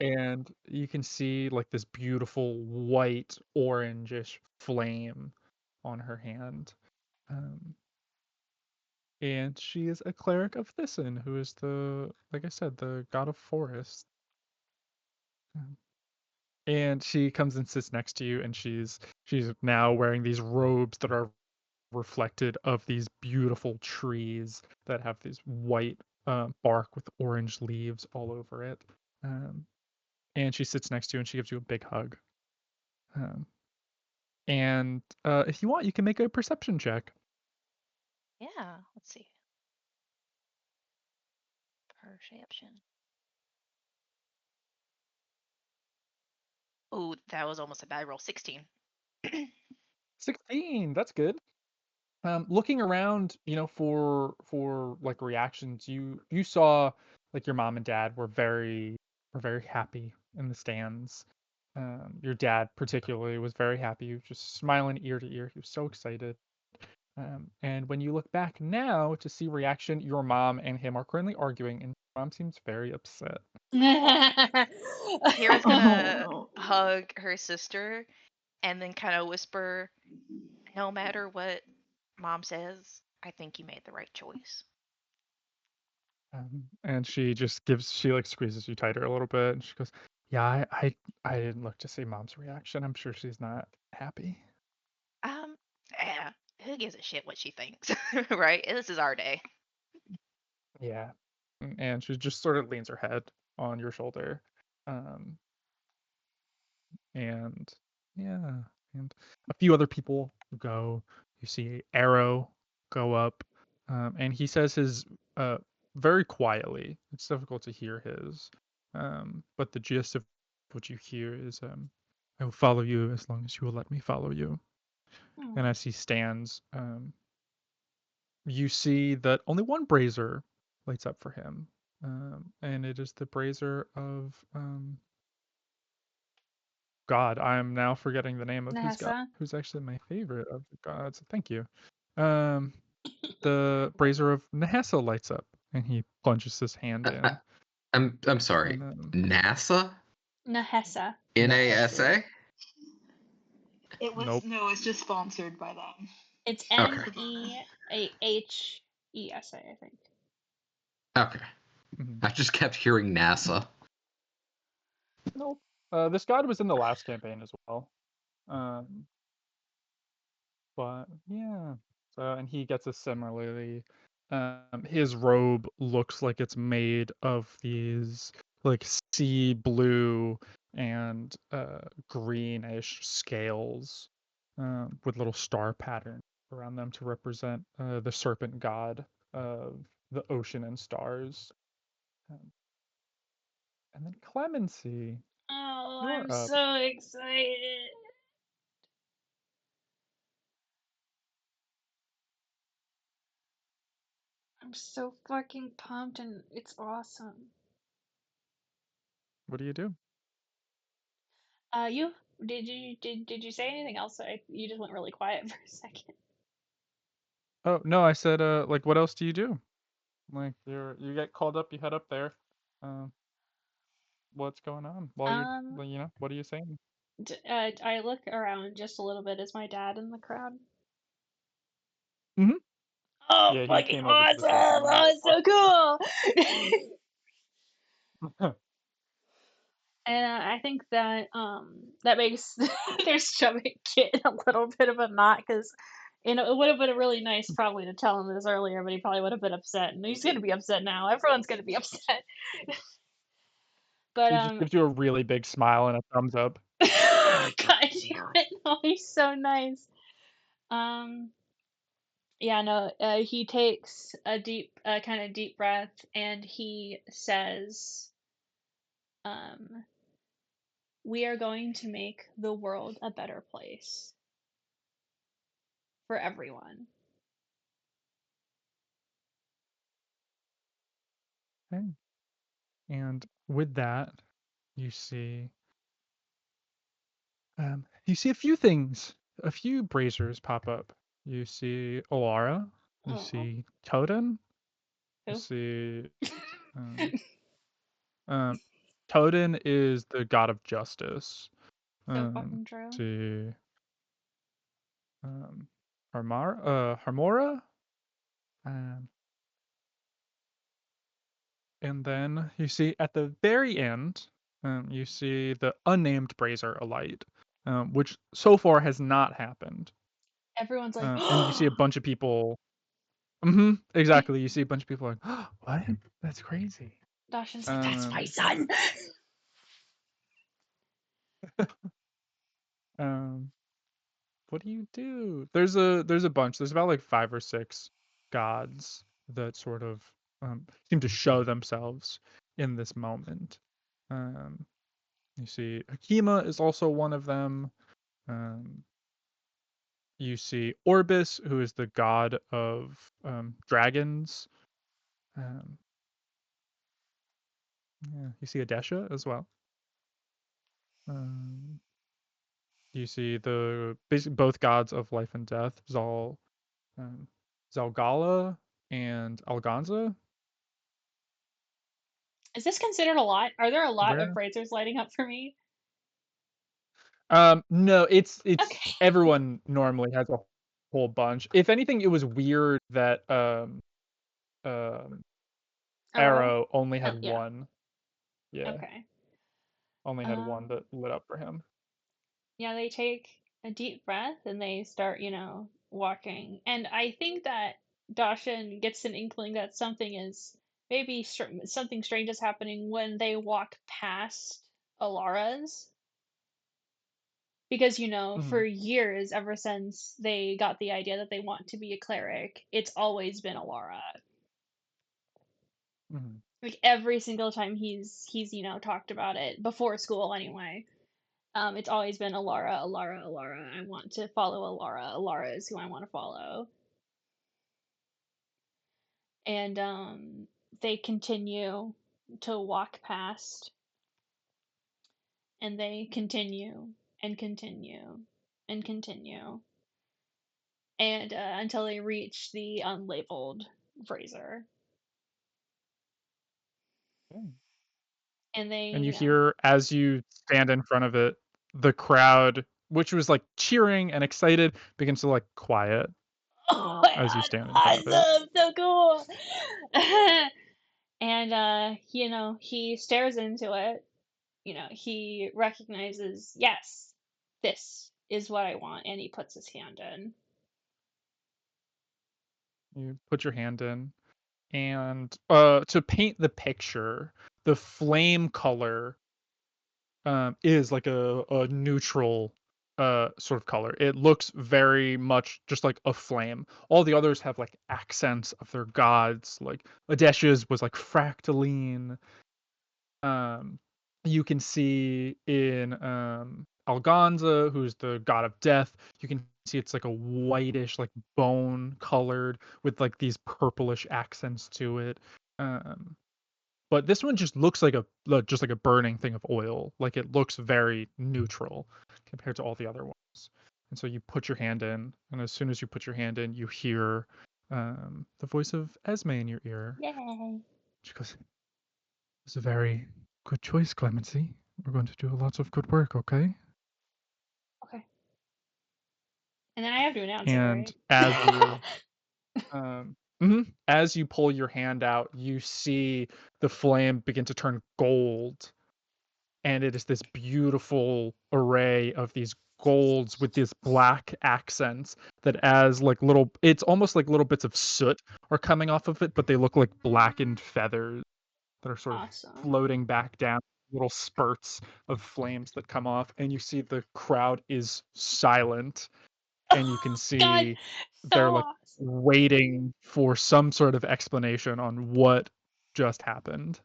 E: and you can see like this beautiful white orangish flame on her hand. And she is a cleric of Thyssen, who is like I said, the god of forest. And she comes and sits next to you, and she's now wearing these robes that are reflected of these beautiful trees that have these white bark with orange leaves all over it. And she sits next to you, and she gives you a big hug. And if you want, you can make a perception check.
D: Yeah, let's see. Perception. Oh, that was almost a bad roll. 16.
E: 16. That's good. Looking around, for like reactions, you saw like your mom and dad were very happy in the stands. Your dad particularly was very happy. He was just smiling ear to ear. He was so excited. And when you look back now to see reaction, your mom and him are currently arguing, and your mom seems very upset.
D: Kira's gonna hug her sister and then kind of whisper, no matter what Mom says, I think you made the right choice.
E: And she just she like squeezes you tighter a little bit, and she goes, yeah, I didn't look to see Mom's reaction. I'm sure she's not happy.
D: Yeah, who gives a shit what she thinks, right? This is our day.
E: Yeah. And she just sort of leans her head on your shoulder. And yeah, and a few other people go. You see Arrow go up, and he says his very quietly. It's difficult to hear his, but the gist of what you hear is, "I will follow you as long as you will let me follow you." And as he stands, you see that only one brazier lights up for him, and it is the brazier of God. I'm now forgetting the name of his god,
C: Nehessa?
E: who's actually my favorite of the gods. Thank you. The brazier of Nehessa lights up, and he plunges his hand in.
B: I'm sorry. NASA?
C: Nehessa.
B: NASA?
A: It was
E: Nope.
A: no, it's just sponsored by them.
C: It's
B: Okay.
C: Nehessa, I think.
B: Okay.
E: Mhm.
B: I just kept hearing NASA.
E: Nope. This god was in the last campaign as well. But yeah. So, and he gets a similarly. His robe looks like it's made of these like sea blue and greenish scales with little star patterns around them to represent the serpent god of the ocean and stars. And then Clemency,
C: Oh,
E: you're
C: I'm
E: up.
C: so excited. I'm so fucking pumped and it's awesome.
E: What do you do?
C: You did you say anything else? You just went really quiet for a second.
E: Oh no, I said like what else do you do? Like you get called up, you head up there. What's going on while you're
C: Um,
E: what are you saying?
C: I look around just a little bit. Is my dad in the crowd?
E: Mhm.
C: Oh,
E: Yeah, he
C: fucking
E: came over to the
C: awesome!
E: station and
C: Oh, it's so cool. And I think that that makes their stomach get in a little bit of a knot because it would have been really nice probably to tell him this earlier, but he probably would have been upset, and he's gonna be upset now. Everyone's gonna be upset. But
E: He just gives you a really big smile and a thumbs up.
C: God damn it! No, he's so nice. Yeah, no. He takes a deep, kind of deep breath, and he says, "We are going to make the world a better place for everyone."
E: Okay. And with that, you see a few things, a few braziers pop up. You see Alara, you
C: Oh,
E: see Toten, you
C: who?
E: see um Toten is the god of justice.
C: So fucking true.
E: See Harmora. And then you see at the very end, you see the unnamed Brazier alight, which so far has not happened.
C: Everyone's like,
E: And you see a bunch of people. Exactly. You see a bunch of people like, oh, what? That's crazy.
C: Dashin's like, "That's my son."
E: What do you do? There's a bunch. There's about like 5 or 6 gods that sort of seem to show themselves in this moment. You see Hakima is also one of them. You see Orbis, who is the god of dragons. Yeah, you see Adesha as well. You see basically both gods of life and death, Zalgala and Alganza.
C: Is this considered a lot? Are there a lot of
E: Rare.
C: Brazers lighting up for me?
E: No, it's
C: Okay.
E: everyone normally has a whole bunch. If anything, it was weird that Arrow only had
C: Yeah.
E: one. Yeah.
C: Okay.
E: Only had one that lit up for him.
C: Yeah, they take a deep breath and they start, walking. And I think that Dashin gets an inkling that something is maybe something strange is happening when they walk past Alara's. Because, for years, ever since they got the idea that they want to be a cleric, it's always been Alara. Like every single time he's talked about it before school anyway. It's always been Alara, Alara, Alara. I want to follow Alara. Alara is who I want to follow. And they continue to walk past, and they continue and continue and continue, and until they reach the unlabeled Brazier.
E: Okay.
C: And
E: you hear, as you stand in front of it, the crowd, which was like cheering and excited, begins to like quiet
C: oh my
E: as you
C: God,
E: stand in front of it.
C: awesome, so cool. And he stares into it. He recognizes, yes, this is what I want, and he puts his hand in.
E: You put your hand in, and to paint the picture, the flame color is like a neutral sort of color. It looks very much just like a flame. All the others have like accents of their gods. Like Adesha's was like fractaline. You can see in Algonza, who's the god of death, you can see it's like a whitish, like bone colored with like these purplish accents to it. But this one just looks like a burning thing of oil. Like it looks very neutral compared to all the other ones. And so you put your hand in, and as soon as you put your hand in, you hear the voice of Esme in your ear.
C: Yay.
E: She goes, "It's a very good choice, Clemency. We're going to do lots of good work, okay?"
C: Okay. And then I have to announce
E: And
C: it,
E: as
C: right?
E: you as you pull your hand out, you see the flame begin to turn gold, and it is this beautiful array of these golds with these black accents that as like little, it's almost like little bits of soot are coming off of it, but they look like blackened feathers that are sort of
C: Awesome.
E: floating back down, little spurts of flames that come off, and you see the crowd is silent, and you can
C: God,
E: see
C: so
E: they're like
C: awesome.
E: waiting for some sort of explanation on what just happened.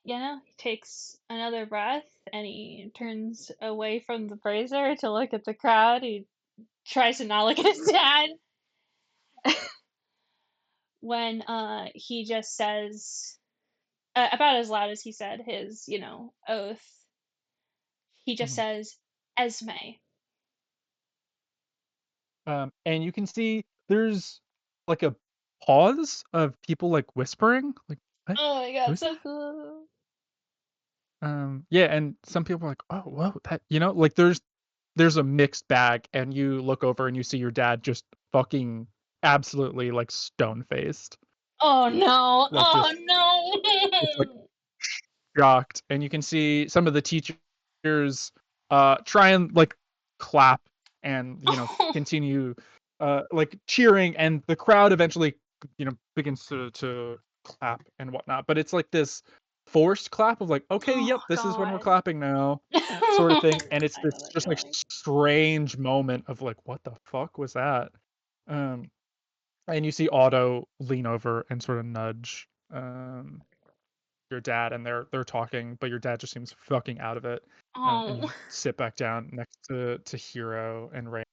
C: He takes another breath and he turns away from the brazier to look at the crowd. He tries to not look at his dad. When he just says, about as loud as he said his, oath, he just says, Esme.
E: And you can see there's like a pause of people like whispering, like, "What?
C: Oh my god,
E: Who's
C: so
E: that?"
C: cool.
E: Yeah, and some people are like, "Oh, whoa, that," like there's a mixed bag, and you look over and you see your dad just fucking absolutely like stone faced,
C: Oh no,
E: like
C: oh no.
E: just like shocked, and you can see some of the teachers try and like clap and continue like cheering, and the crowd eventually begins to clap and whatnot, but it's like this forced clap of like, okay,
C: Oh
E: yep, this is when we're
C: god.
E: clapping now, sort of thing, and it's
C: I know
E: this
C: that
E: just like
C: feeling.
E: strange moment of like, what the fuck was that? And you see Otto lean over and sort of nudge your dad, and they're talking, but your dad just seems fucking out of it. And
C: Oh.
E: you sit back down next to Hero and Ray.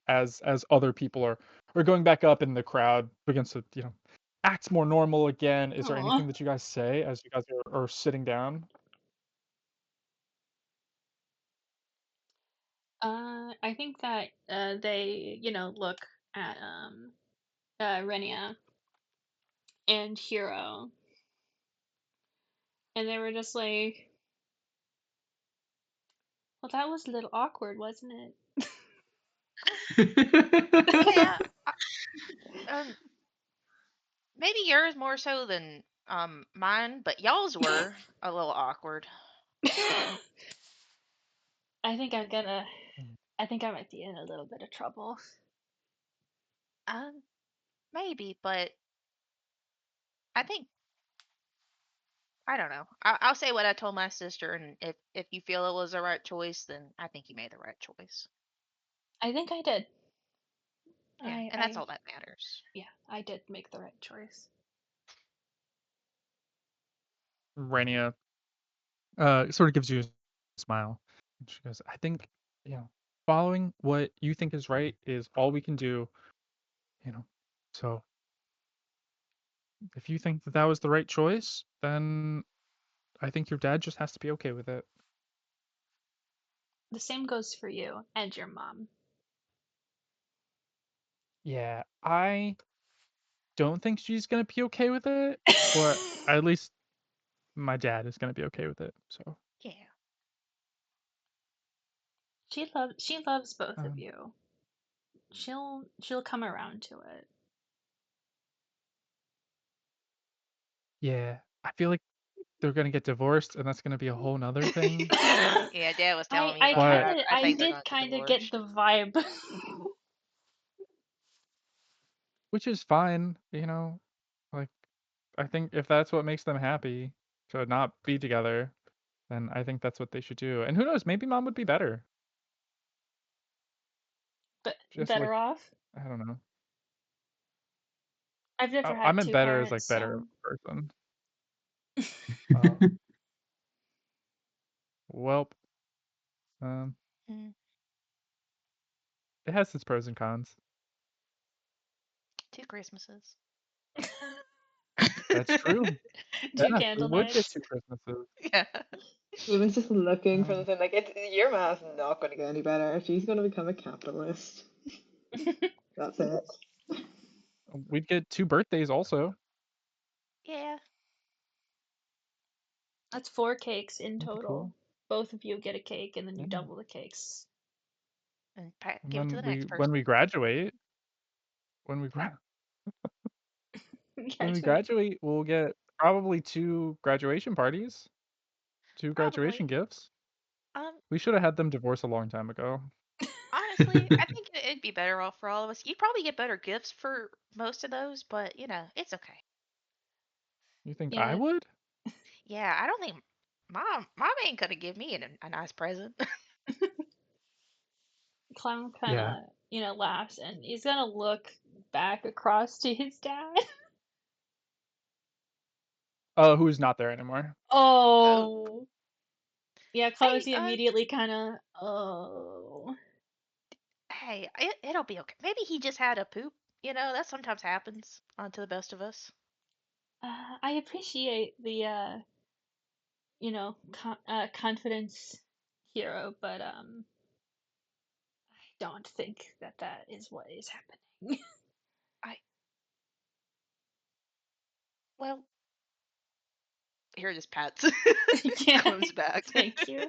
E: As other people are going back up, and the crowd begins to act more normal again. Is there
C: Aw.
E: anything that you guys say as you guys are sitting down?
C: I think that they, look at Renia and Hero, and they were just like, well, that was a little awkward, wasn't it?
D: Yeah. Um, maybe yours more so than mine, but y'all's were a little awkward.
C: I think I might be in a little bit of trouble.
D: Maybe, but I think I don't know. I'll say what I told my sister, and if you feel it was the right choice, then I think you made the right choice.
C: I think I did.
D: Yeah, and that's all that matters.
C: Yeah, I did make the right choice.
E: Rania sort of gives you a smile. And she goes, I think, following what you think is right is all we can do, So if you think that was the right choice, then I think your dad just has to be okay with it.
C: The same goes for you and your mom.
E: Yeah, I don't think she's gonna be okay with it, but at least my dad is gonna be okay with it. So
D: Yeah.
C: She loves both of you. she'll come around to it.
E: Yeah, I feel like they're gonna get divorced, and that's gonna be a whole nother thing.
D: Yeah, Dad was telling me
C: I
D: about
E: But-
D: that. I think they're
C: did
D: gonna
C: kind of
D: divorce.
C: get the vibe.
E: which is fine, you know. Like, I think if that's what makes them happy to not be together, then I think that's what they should do. And who knows, maybe mom would be better.
C: But
E: Just
C: better
E: like,
C: off.
E: I don't know.
C: I've never
E: I
C: had
E: meant
C: two
E: better as
C: parents,
E: like better
C: so.
E: person. Welp. Um,
D: Mm.
E: it has its pros and cons.
D: 2 Christmases.
E: That's true.
C: Two
E: Yeah,
C: candle
E: we would get
C: nights.
E: 2 Christmases.
D: Yeah.
A: Women's just looking for
E: Um,
A: the thing. Like, your math's not going to get any better. She's going to become a capitalist. That's it.
E: We'd get 2 birthdays also.
D: Yeah.
C: That's 4 cakes in
E: That'd be
C: total.
E: cool.
C: Both of you get a cake, and then you
E: Yeah.
C: double the cakes.
D: And
E: And
D: give it to the
E: then
D: next person.
E: when we graduate, when we graduate, we'll get probably 2 graduation parties, 2 graduation gifts. We should have had them divorce a long time ago.
D: Honestly, I think it'd be better off for all of us. You'd probably get better gifts for most of those, but it's okay.
E: You think
C: Yeah.
E: I would?
D: Yeah, I don't think mom ain't gonna give me a nice present.
C: Clown kind of,
E: Yeah.
C: laughs, and he's gonna look back across to his dad.
E: Who's not there anymore?
C: Oh. Yeah, Chloe
D: Hey,
C: immediately kind of, oh.
D: Hey, it'll be okay. Maybe he just had a poop. That sometimes happens to the best of us.
C: I appreciate the, confidence, hero, but I don't think that is what is happening.
D: Well, here, just pats.
C: Yeah,
D: Comes back.
C: thank you.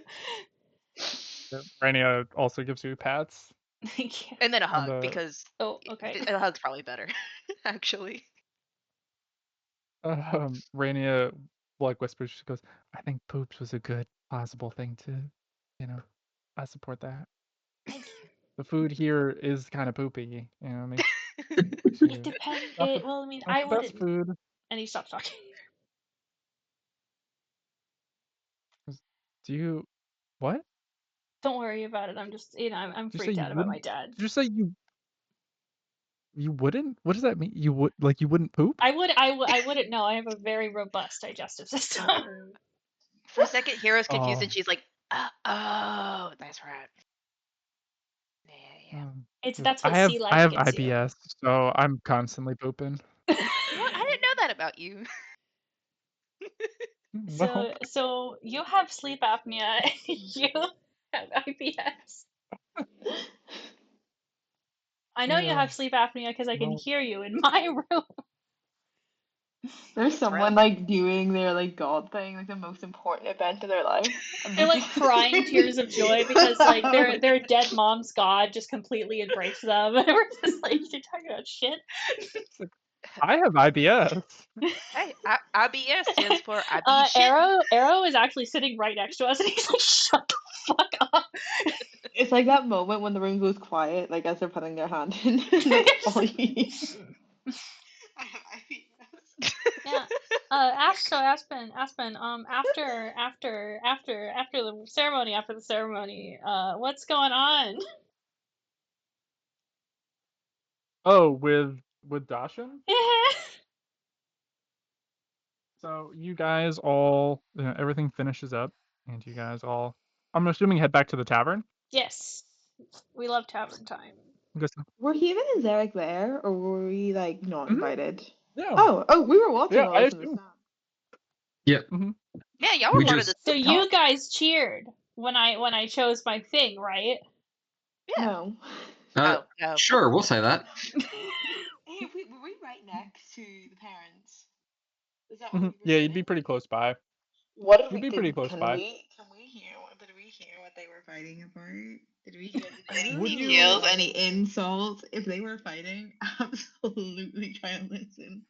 E: Rania also gives you pats.
C: Thank you.
D: And then a hug,
E: And,
D: because
C: Oh, okay.
D: a hug's probably better, actually.
E: Rania like whispers, she goes, I think poops was a good possible thing to, I support that.
C: Thank you.
E: The food here is kind of poopy, makes
C: It depends. Well, I mean, I
E: the best
C: wouldn't.
E: food.
C: And he stops talking.
E: Do you what?
C: Don't worry about it. I'm just, I'm
E: Did you say
C: freaked
E: you
C: out about my
E: wouldn't?
C: dad.
E: Did you say you wouldn't? What does that mean? You wouldn't poop?
C: I wouldn't know. I have a very robust digestive system.
D: For a second, Hero's confused,
E: Oh.
D: and she's like, oh, that's right. Yeah.
C: That's what
E: I have
C: sea life
E: I have
C: gives you.
E: IBS, so I'm constantly pooping.
D: What? I didn't know that about you.
E: Well,
C: So you have sleep apnea. You have IBS. I know you
E: Yeah.
C: have sleep apnea because I can
E: Well-
C: hear you in my room.
A: There's someone like doing their like God thing, like the most important event of their life. And
C: They're like crying tears of joy because like their dead mom's God just completely embraced them. And we're just like, you're talking about shit.
E: I have IBS.
D: Hey, IBS stands for I be shit.
C: Arrow is actually sitting right next to us, and he's like, "Shut the fuck up."
A: It's like that moment when the room goes quiet, like as they're putting their hand in. That's all you need.
C: Yeah. Aspen. After the ceremony, what's going on?
E: Oh, with Dashin? So you guys all, everything finishes up, and you guys all, I'm assuming, head back to the tavern.
C: Yes, we love tavern time.
A: Were Haven and Zarek there, or were we like not invited?
E: Yeah.
A: Oh, we were watching.
E: Yeah,
A: all
E: I
A: this in the
E: assume.
A: stand.
B: Yep.
D: Yeah, y'all were
B: We
D: part of
B: just-
D: the
C: So you guys cheered when I chose my thing, right?
D: Yeah.
A: No.
D: No.
B: Sure, we'll say that.
A: Hey, were we right next to the parents? Is that what we were
E: Yeah, you'd
A: saying?
E: be pretty close by.
A: What if
E: You'd
A: we
E: be pretty
A: did-
E: close
A: can
E: by.
A: we hear what they were fighting about? Did we hear any
E: Would you-
A: details, any insults? If they were fighting, absolutely try and listen.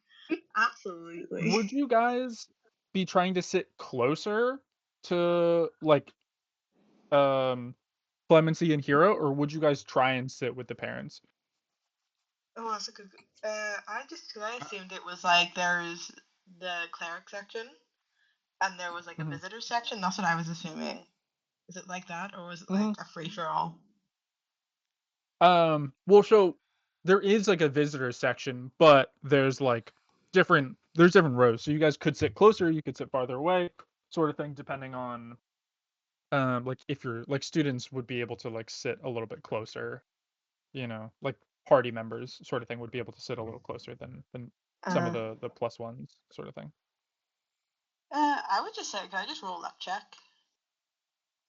A: Absolutely.
E: Would you guys be trying to sit closer to like Clemency and Hero, or would you guys try and sit with the parents?
A: Oh, that's a good. I assumed it was like there's the cleric section, and there was like a
E: Mhm.
A: visitor section. That's what I was assuming. Is it like that, or was it
E: Mhm.
A: like a free for all?
E: Well, so there is like a visitor section, but there's like different rows. So you guys could sit closer, you could sit farther away, sort of thing, depending on like if you're like students would be able to like sit a little bit closer, like party members sort of thing would be able to sit a little closer than some of the plus ones sort of thing.
A: I would just say, can I just roll that check?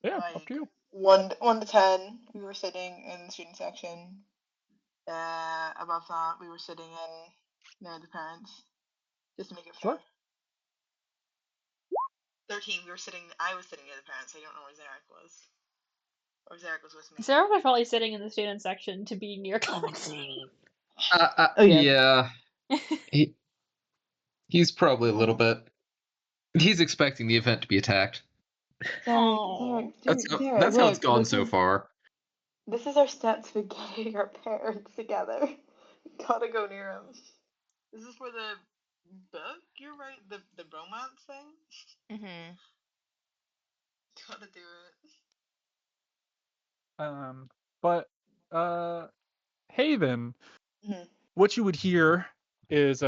E: Yeah, up to you.
A: 1 to 10, we were sitting in the student section. Above that, we were sitting in near the parents, just to make it fair.
E: Sure.
A: 13, I was sitting near the parents. I don't know where Zarek was. Or Zarek was with me.
C: Sarah was probably sitting in the student section to be near Clemency.
A: Oh, yeah.
B: He's probably a little bit. He's expecting the event to be attacked.
C: Oh.
B: That's how it's gone so far.
A: This is our steps for getting our parents together. Gotta go near him. This is for the book? You're right, the romance thing?
D: Mm-hmm.
A: Gotta do it.
E: But Haven,
A: Mhm.
E: what you would hear is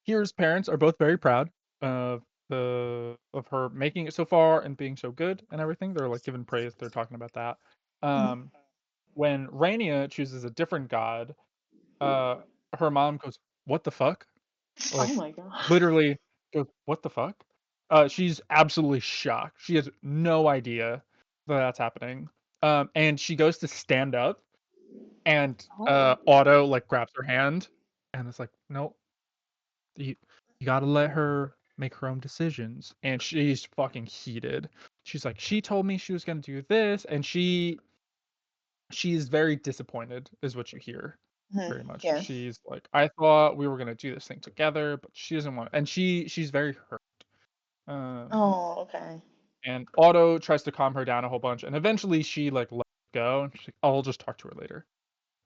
E: Here's parents are both very proud of her making it so far and being so good and everything. They're like giving praise. They're talking about that. When Rainia chooses a different god, her mom goes, "What the fuck?" Like,
A: Oh my god.
E: literally goes, "What the fuck?" She's absolutely shocked. She has no idea that that's happening. And she goes to stand up, and Otto like grabs her hand, and it's like, "No, you gotta let her make her own decisions." And she's fucking heated. She's like, she told me she was gonna do this, and she's very disappointed, is what you hear. Very much.
A: Yeah.
E: She's like, I thought we were gonna do this thing together, but she doesn't want. And she's very hurt.
A: Oh, okay.
E: And Otto tries to calm her down a whole bunch, and eventually she like lets go, and she's like, I'll just talk to her later.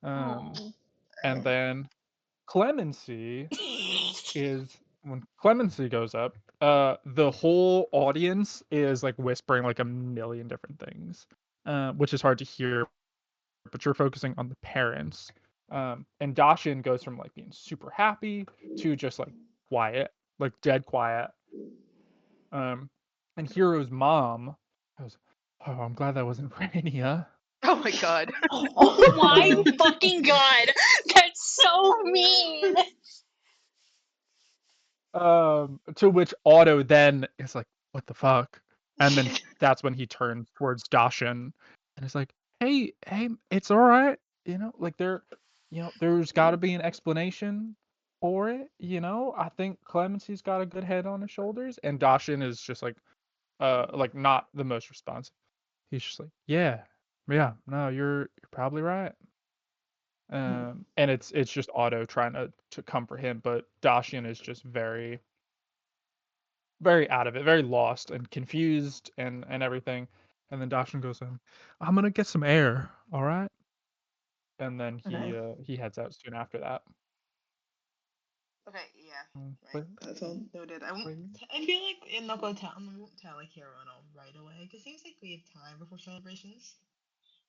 E: And then Clemency is when Clemency goes up, the whole audience is like whispering like a million different things, which is hard to hear, but you're focusing on the parents. And Dashin goes from like being super happy to just like quiet, like dead quiet. And Hero's mom goes, "Oh, I'm glad that wasn't Rainia."
D: Oh my god.
C: Oh my fucking god! That's so mean!
E: To which Otto then is like, "What the fuck?" And then that's when he turns towards Dashin and is like, "Hey, it's all right, like there's got to be an explanation for it, I think Clemency's got a good head on his shoulders." And Dashin is just like not the most responsive. He's just like, "Yeah, no, you're probably right." And it's just Otto trying to comfort him, but Dashian is just very, very out of it, very lost and confused and everything. And then Dashian goes, "I'm gonna get some air, all right?" And then he heads out soon after that.
A: Okay, yeah.
E: But-
A: That's all noted. I feel like in Knuckle Town, we won't tell like Hero and all right away, because it seems like we have time before celebrations.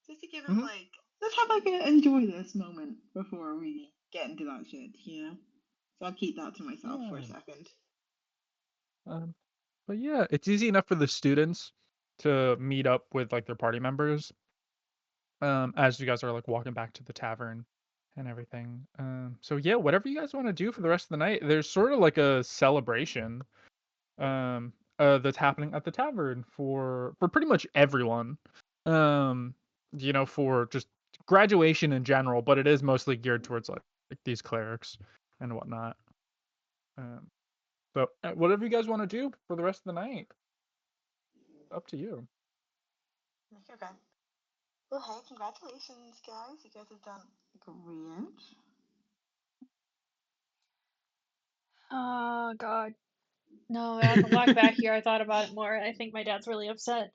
A: Just to give him like, let's have like enjoy this moment before we get into that shit, So I'll keep that to myself for a second.
E: But yeah, it's easy enough for the students to meet up with like their party members as you guys are like walking back to the tavern and everything. So yeah, whatever you guys want to do for the rest of the night, there's sort of like a celebration that's happening at the tavern for pretty much everyone. For just graduation in general, but it is mostly geared towards like these clerics and whatnot. So whatever you guys want to do for the rest of the night, up to you.
A: Okay. Well, hey, congratulations, guys. You guys have done great.
C: Oh god. No, on the walk back here, I thought about it more. I think my dad's really upset.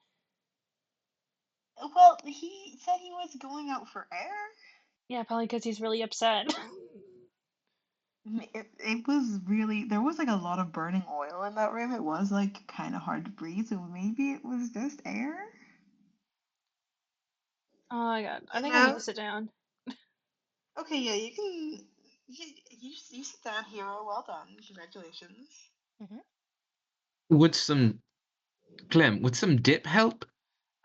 A: Well, he said he was going out for air.
C: Yeah, probably because he's really upset.
A: It was really, there was like a lot of burning oil in that room. It was like kind of hard to breathe, so maybe it was just air.
C: Oh my god. I
A: You
C: think I need
A: know?
C: to sit down.
A: Okay, yeah, you can. You sit down, hero. Well done. Congratulations.
B: Would some Clem, would some dip help?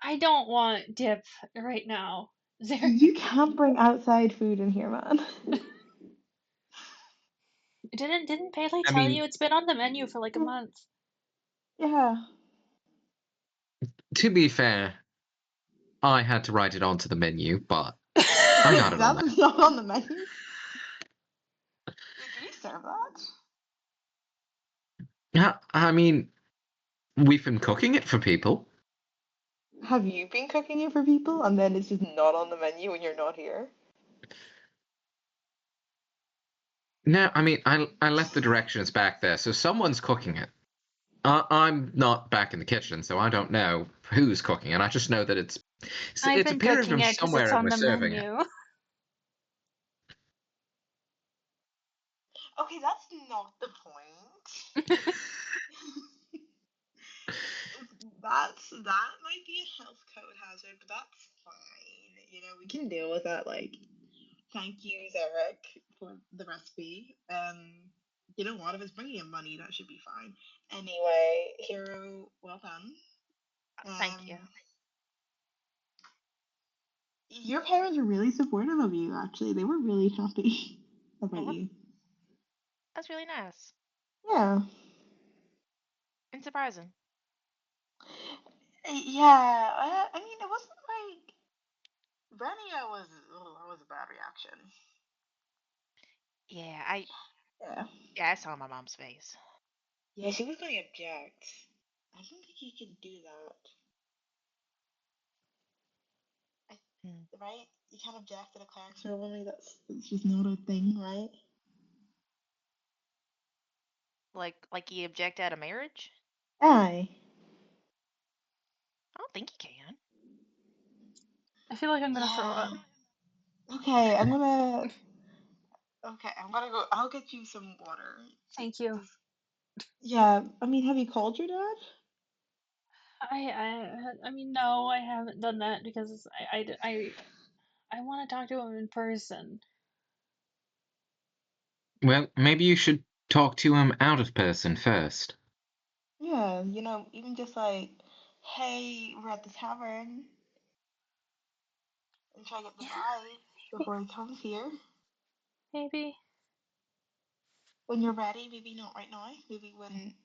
C: I don't want dip right now. Zarek.
A: You can't bring outside food in here, man.
C: Didn't Pele
B: I
C: tell
B: mean,
C: you it's been on the menu for like a month?
A: Yeah.
B: to be fair, I had to write it onto the menu, but I got it on there.
A: That's not on the menu. Did we serve that?
B: Yeah, I mean, we've been cooking it for people.
A: Have you been cooking it for people and then it's just not on the menu when you're not here?
B: No, I mean, I left the directions back there, so someone's cooking it. I'm not back in the kitchen, so I don't know who's cooking it. I just know that it's
C: I've been
B: appeared
C: cooking
B: from
C: it because it's
B: somewhere and
C: on
B: we're
C: the
B: serving it.
C: menu.
A: Okay, that's not the point. That might be a health code hazard, but that's fine. You know, we can deal with that. Like, thank you, Zarek, for the recipe. You know what? If it's bringing in money, that should be fine. Anyway, hero, well done.
D: Thank you.
A: Your parents were really supportive of you. Actually, they were really happy about you.
D: That's really nice
A: Yeah.
D: and surprising.
A: Yeah. I mean, it wasn't like Renia was. Oh, that was a bad reaction.
D: Yeah,
A: Yeah.
D: I saw my mom's face.
A: Yeah, she was gonna object. I don't think you can do that. Right? You can't object at a cleric ceremony. That's just not a thing, right?
D: Like you object out of marriage?
A: Aye.
D: I don't think you can.
C: I feel like I'm gonna throw up.
A: Okay, I'm gonna. Okay, I'm gonna go. I'll get you some water.
C: Thank you.
A: Yeah, I mean, have you called your dad?
C: I mean, no, I haven't done that because I want to talk to him in person.
B: Well, maybe you should talk to him out of person first.
A: Yeah, you know, even just like, hey, we're at the tavern. And try to get the vibe before he comes here.
C: Maybe.
A: When you're ready, maybe not right now. Maybe when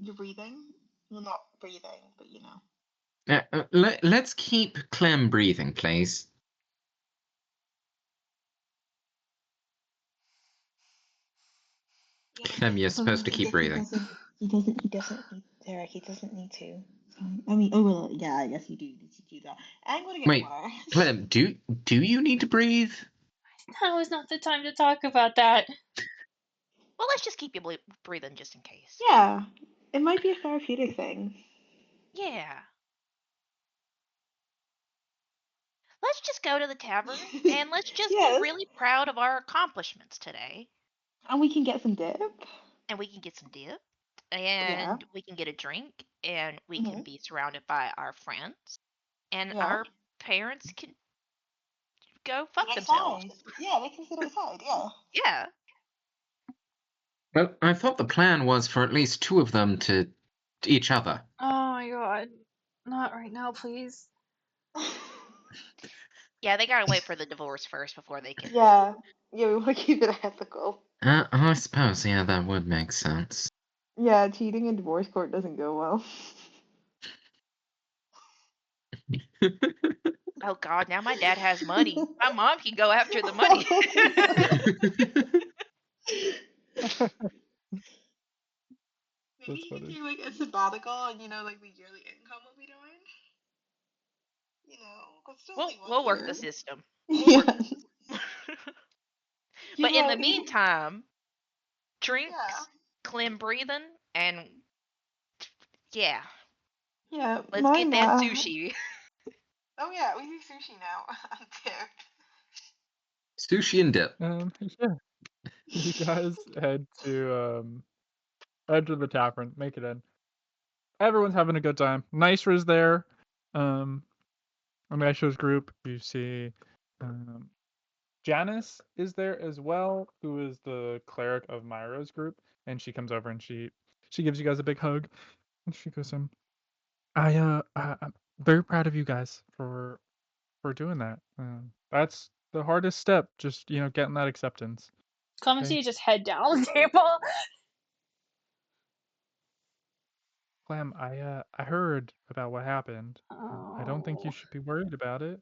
A: you're breathing. Well, not breathing, but you know.
B: Let's keep Clem breathing, please.
A: Yeah,
B: Clem, you're supposed to keep breathing.
A: He doesn't need, Derek, he doesn't need to. I mean, oh, well, yeah, I guess you do need to do that. I'm gonna get
B: Wait,
A: water.
B: Clem, do you need to breathe?
C: Now is not the time to talk about that.
D: Well, let's just keep you breathing just in case.
A: Yeah, it might be a therapeutic thing.
D: Yeah. Let's just go to the tavern and let's just
A: Yes.
D: be really proud of our accomplishments today.
A: And we can get some dip.
D: And we can get some dip. And we can get a drink. And we can be surrounded by our friends. And our parents can go fuck themselves.
A: Yeah, they can sit outside, yeah.
D: Yeah.
B: Well, I thought the plan was for at least two of them to each other.
C: Oh my god. Not right now, please.
D: Yeah, they gotta wait for the divorce first before they can.
A: Yeah, we want to keep it ethical.
B: I suppose, yeah, that would make sense.
A: Yeah, cheating in divorce court doesn't go well.
D: Oh god, now my dad has money. My mom can go after the money.
A: Maybe you can do like a sabbatical and you know like the yearly income will be doing. You know, because
D: We'll work the system.
A: Yeah.
D: But in the meantime, drinks, clean breathing, and yeah.
A: Yeah.
D: Let's get that sushi.
A: Oh yeah, we do sushi now. I'm there.
B: Sushi and dip.
E: Yeah. You guys head to the tavern, make it in. Everyone's having a good time. Nicer's there. On Nicer's group, you see Janice is there as well, who is the cleric of Myro's group, and she comes over and she gives you guys a big hug, and she goes, I'm very proud of you guys for doing that. That's the hardest step, just getting that acceptance.
C: Clemency just head down on the table.
E: Clem, I heard about what happened. I don't think you should be worried about it.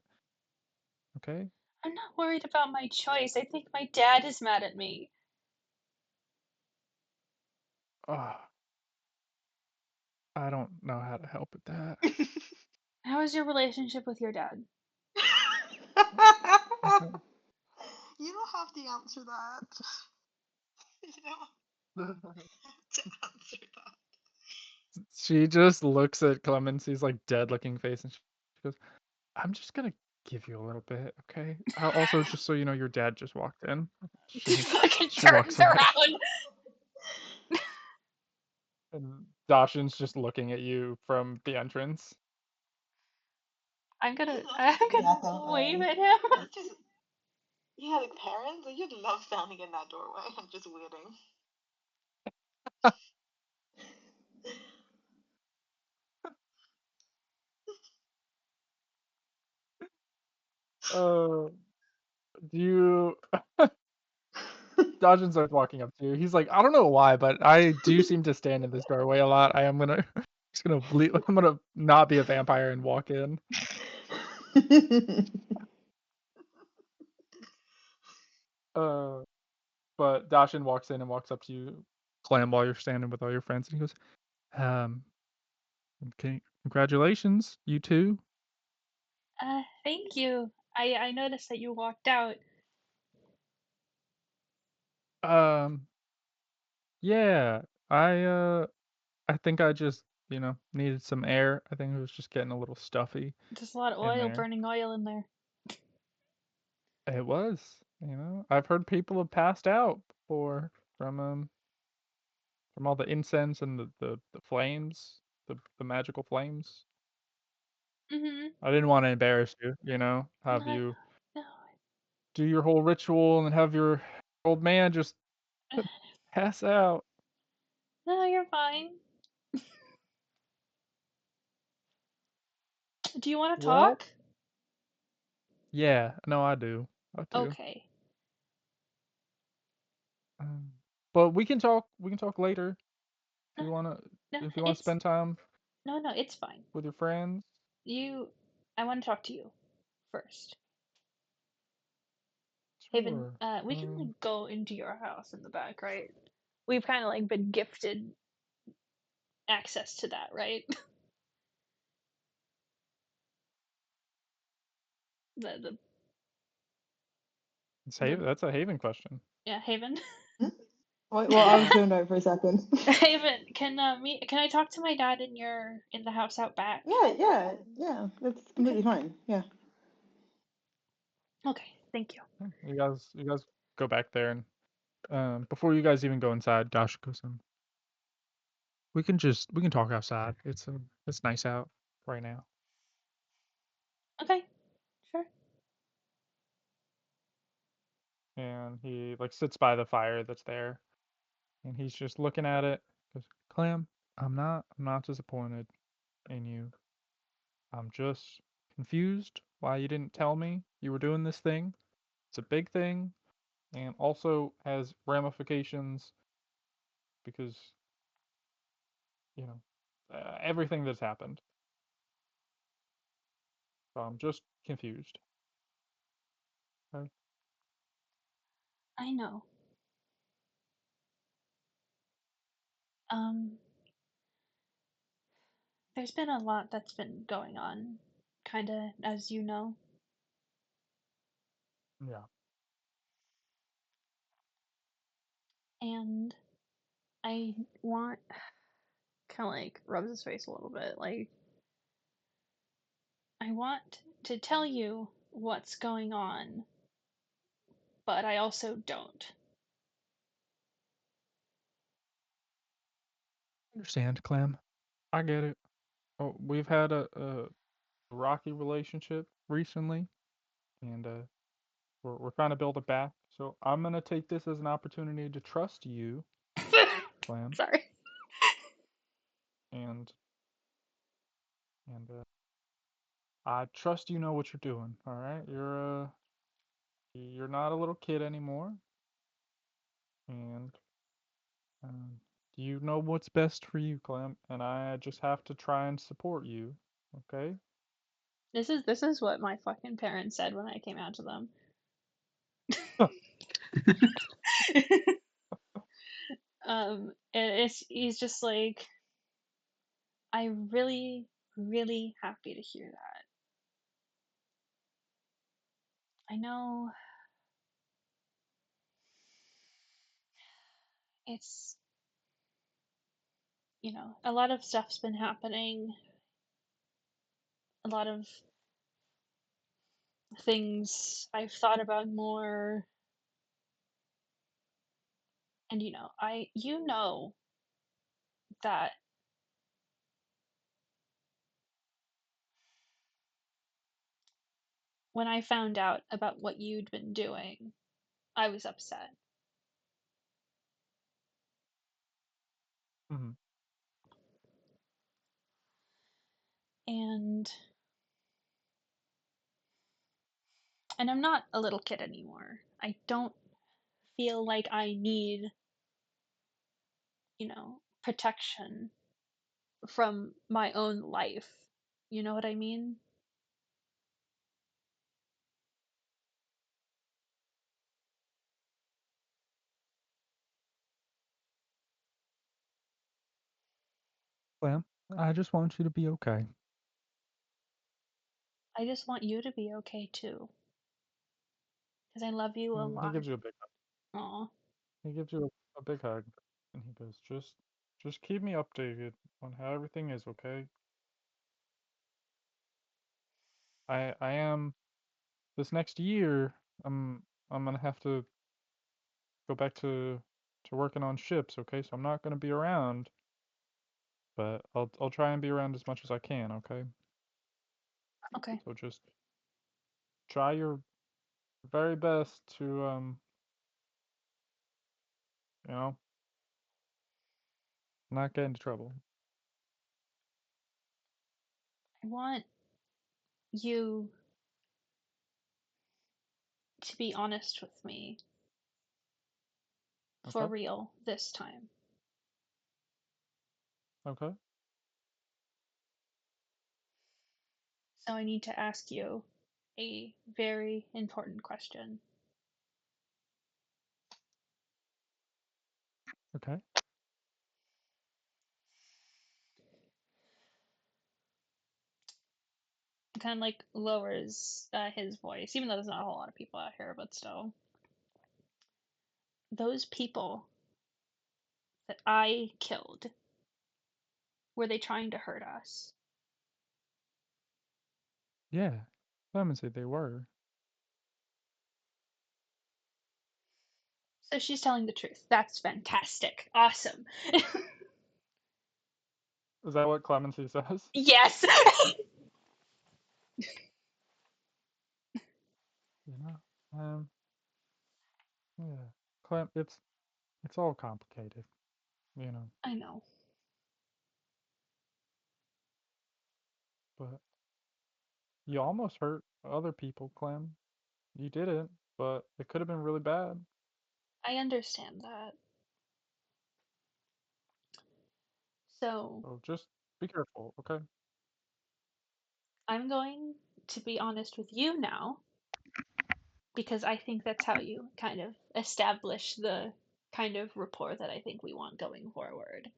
E: Okay?
C: I'm not worried about my choice. I think my dad is mad at me.
E: I don't know how to help with that.
C: How is your relationship with your dad?
A: You don't have to answer that. You don't have to answer that.
E: She just looks at Clemency's like dead-looking face, and she goes, "I'm just gonna give you a little bit, okay? Also, just so you know, your dad just walked in."
C: She fucking turns around.
E: And Dashin's just looking at you from the entrance.
C: I'm gonna wave at him.
A: Yeah, like parents, you'd love standing in that doorway and just waiting.
E: Do you Dodgen starts walking up to you. He's like, I don't know why, but I do seem to stand in this doorway a lot. I'm gonna not be a vampire and walk in. But Dashin walks in and walks up to you, Clam, while you're standing with all your friends, and he goes, okay, congratulations, you two.
C: Thank you. I noticed that you walked out.
E: Yeah, I think I just, needed some air. I think it was just getting a little stuffy.
C: There's a lot of oil, burning oil in there.
E: It was, I've heard people have passed out before from all the incense and the flames, the magical flames.
C: Mm-hmm.
E: I didn't want to embarrass you, have you do your whole ritual and have your old man just pass out.
C: No, you're fine. Do you want to talk?
E: Yeah, no, I do.
C: Okay.
E: But we can talk later. If you wanna spend time.
C: No, it's fine.
E: With your friends.
C: I want to talk to you first.
E: Sure.
C: Haven, we can like go into your house in the back, right? We've kind of like been gifted access to that, right?
E: That's a Haven question.
C: Yeah, Haven.
A: Well, I was zoned out for a second.
C: Haven, can I talk to my dad in the house out back?
A: Yeah. That's completely fine. Yeah.
C: Okay, thank you.
E: You guys go back there, and before you guys even go inside, Dash goes in. We can talk outside. It's nice out right now.
C: Okay, sure.
E: And he like sits by the fire that's there, and he's just looking at it. Goes, Clem, I'm not disappointed in you. I'm just confused why you didn't tell me you were doing this thing. It's a big thing, and also has ramifications because everything that's happened. So I'm just confused. Okay.
C: I know. There's been a lot that's been going on kinda, as you know.
E: Yeah.
C: And I want kind of like rubs his face a little bit. Like, I want to tell you what's going on, but I also don't.
E: Understand, Clem. I get it. Oh, we've had a rocky relationship recently, and we're trying to build it back. So I'm gonna take this as an opportunity to trust you, Clem,
C: Sorry.
E: and I trust you know what you're doing. All right, you're not a little kid anymore, and um, you know what's best for you, Clem. And I just have to try and support you. Okay?
C: This is what my fucking parents said when I came out to them. He's just like, I'm really, really happy to hear that. I know it's, you know, a lot of stuff's been happening. A lot of things I've thought about more. And you know that when I found out about what you'd been doing, I was upset.
E: Mm-hmm.
C: And I'm not a little kid anymore. I don't feel like I need, protection from my own life. You know what I mean?
E: Clem, I just want you to be okay.
C: I just want you to be okay too. Because I love you a
E: He
C: lot.
E: gives you a big hug.
C: Aw.
E: He gives you a big hug, and he goes, just keep me updated on how everything is, okay? I am this next year. I'm gonna have to go back to working on ships, okay? So I'm not gonna be around, but I'll try and be around as much as I can, okay?
C: Okay.
E: So just try your very best to you know, not get into trouble.
C: I want you to be honest with me. For
E: Okay?
C: real this time.
E: Okay?
C: So I need to ask you a very important question.
E: Okay?
C: Kind of like lowers his voice, even though there's not a whole lot of people out here, but still. Those people that I killed, were they trying to hurt us?
E: Yeah. Simon said they were.
C: So she's telling the truth. That's fantastic. Awesome.
E: Is that what Clemency says?
C: Yes.
E: You know? Yeah. Clem, it's all complicated, you know.
C: I know.
E: But you almost hurt other people, Clem. You didn't, but it could have been really bad.
C: I understand that. So
E: So just be careful, okay?
C: I'm going to be honest with you now, because I think that's how you kind of establish the kind of rapport that I think we want going forward.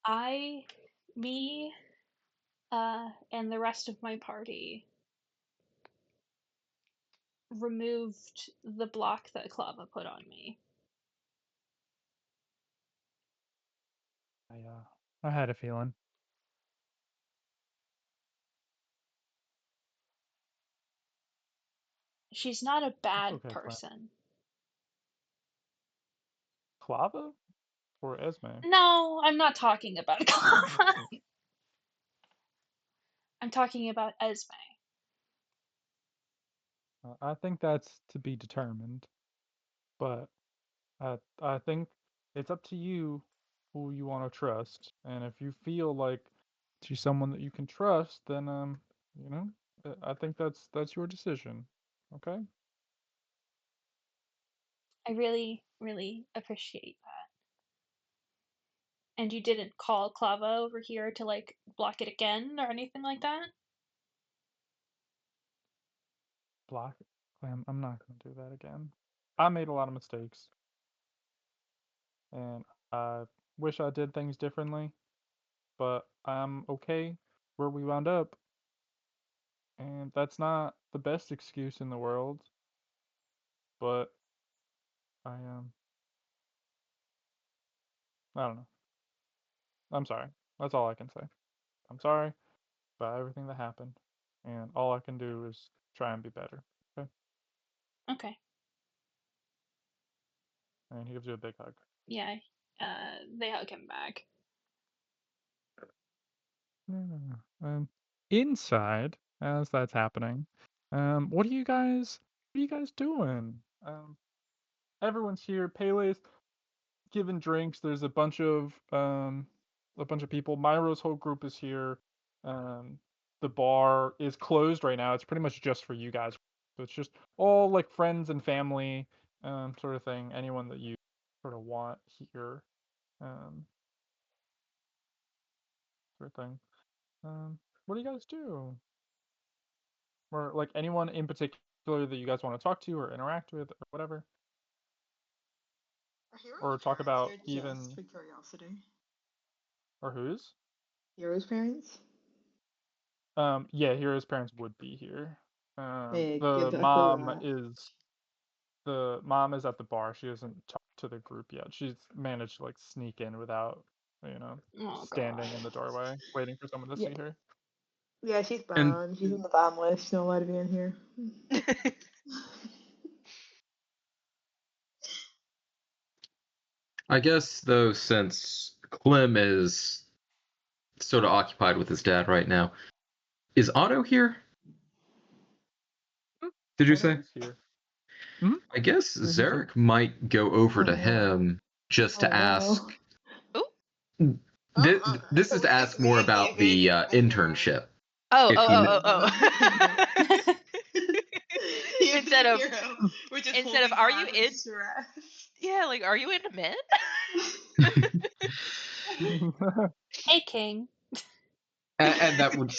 C: I Me, and the rest of my party removed the block that Clava put on me.
E: I had a feeling.
C: She's not a bad
E: okay, Clem.
C: person.
E: Clava or Esme?
C: No, I'm not talking about Clava. I'm talking about Esme.
E: I think that's to be determined, but I think it's up to you who you want to trust, and if you feel like she's someone that you can trust, then you know, I think that's your decision. Okay.
C: I really, really appreciate that. And you didn't call Clava over here to like block it again or anything like that?
E: Block it. Clem, I'm not going to do that again. I made a lot of mistakes, and I wish I did things differently, but I'm okay where we wound up, and that's not the best excuse in the world, but I don't know. I'm sorry. That's all I can say. I'm sorry about everything that happened, and all I can do is try and be better. Okay?
C: Okay.
E: And he gives you a big hug.
C: Yeah. They hug him back.
E: Inside, as that's happening, what are you guys doing? Everyone's here. Pele's giving drinks. There's a bunch of people. Myro's whole group is here. The bar is closed right now. It's pretty much just for you guys. So it's just all like friends and family, sort of thing. Anyone that you sort of want here, sort of thing. What do you guys do? Or like anyone in particular that you guys want to talk to or interact with or whatever? Or talk about even
A: just for curiosity.
E: or whose?
A: Hero's parents.
E: Yeah, Hero's parents would be here.
A: Hey,
E: The
A: good
E: mom
A: luck
E: is at the bar. She hasn't talked to the group yet. She's managed to like sneak in without,
C: Oh,
E: standing
C: God.
E: in the doorway waiting for someone to
A: Yeah.
E: see her.
A: Yeah, she's
B: And-
A: banned. She's on the ban list. She's not allowed to be in here.
B: I guess though, since Clem is sort of occupied with his dad right now, is Otto here? Did you
E: Otto
B: say?
E: is here.
B: I guess
E: He's here.
B: Zarek might go over to
A: Oh, no.
B: him just to
A: Oh, no.
B: ask.
D: Ooh.
B: This is to ask more about the internship.
D: Oh,
B: If
D: oh,
B: you
D: oh, oh, oh. Instead of are you in? Yeah, like, are you into men?
C: Hey, King.
B: And that would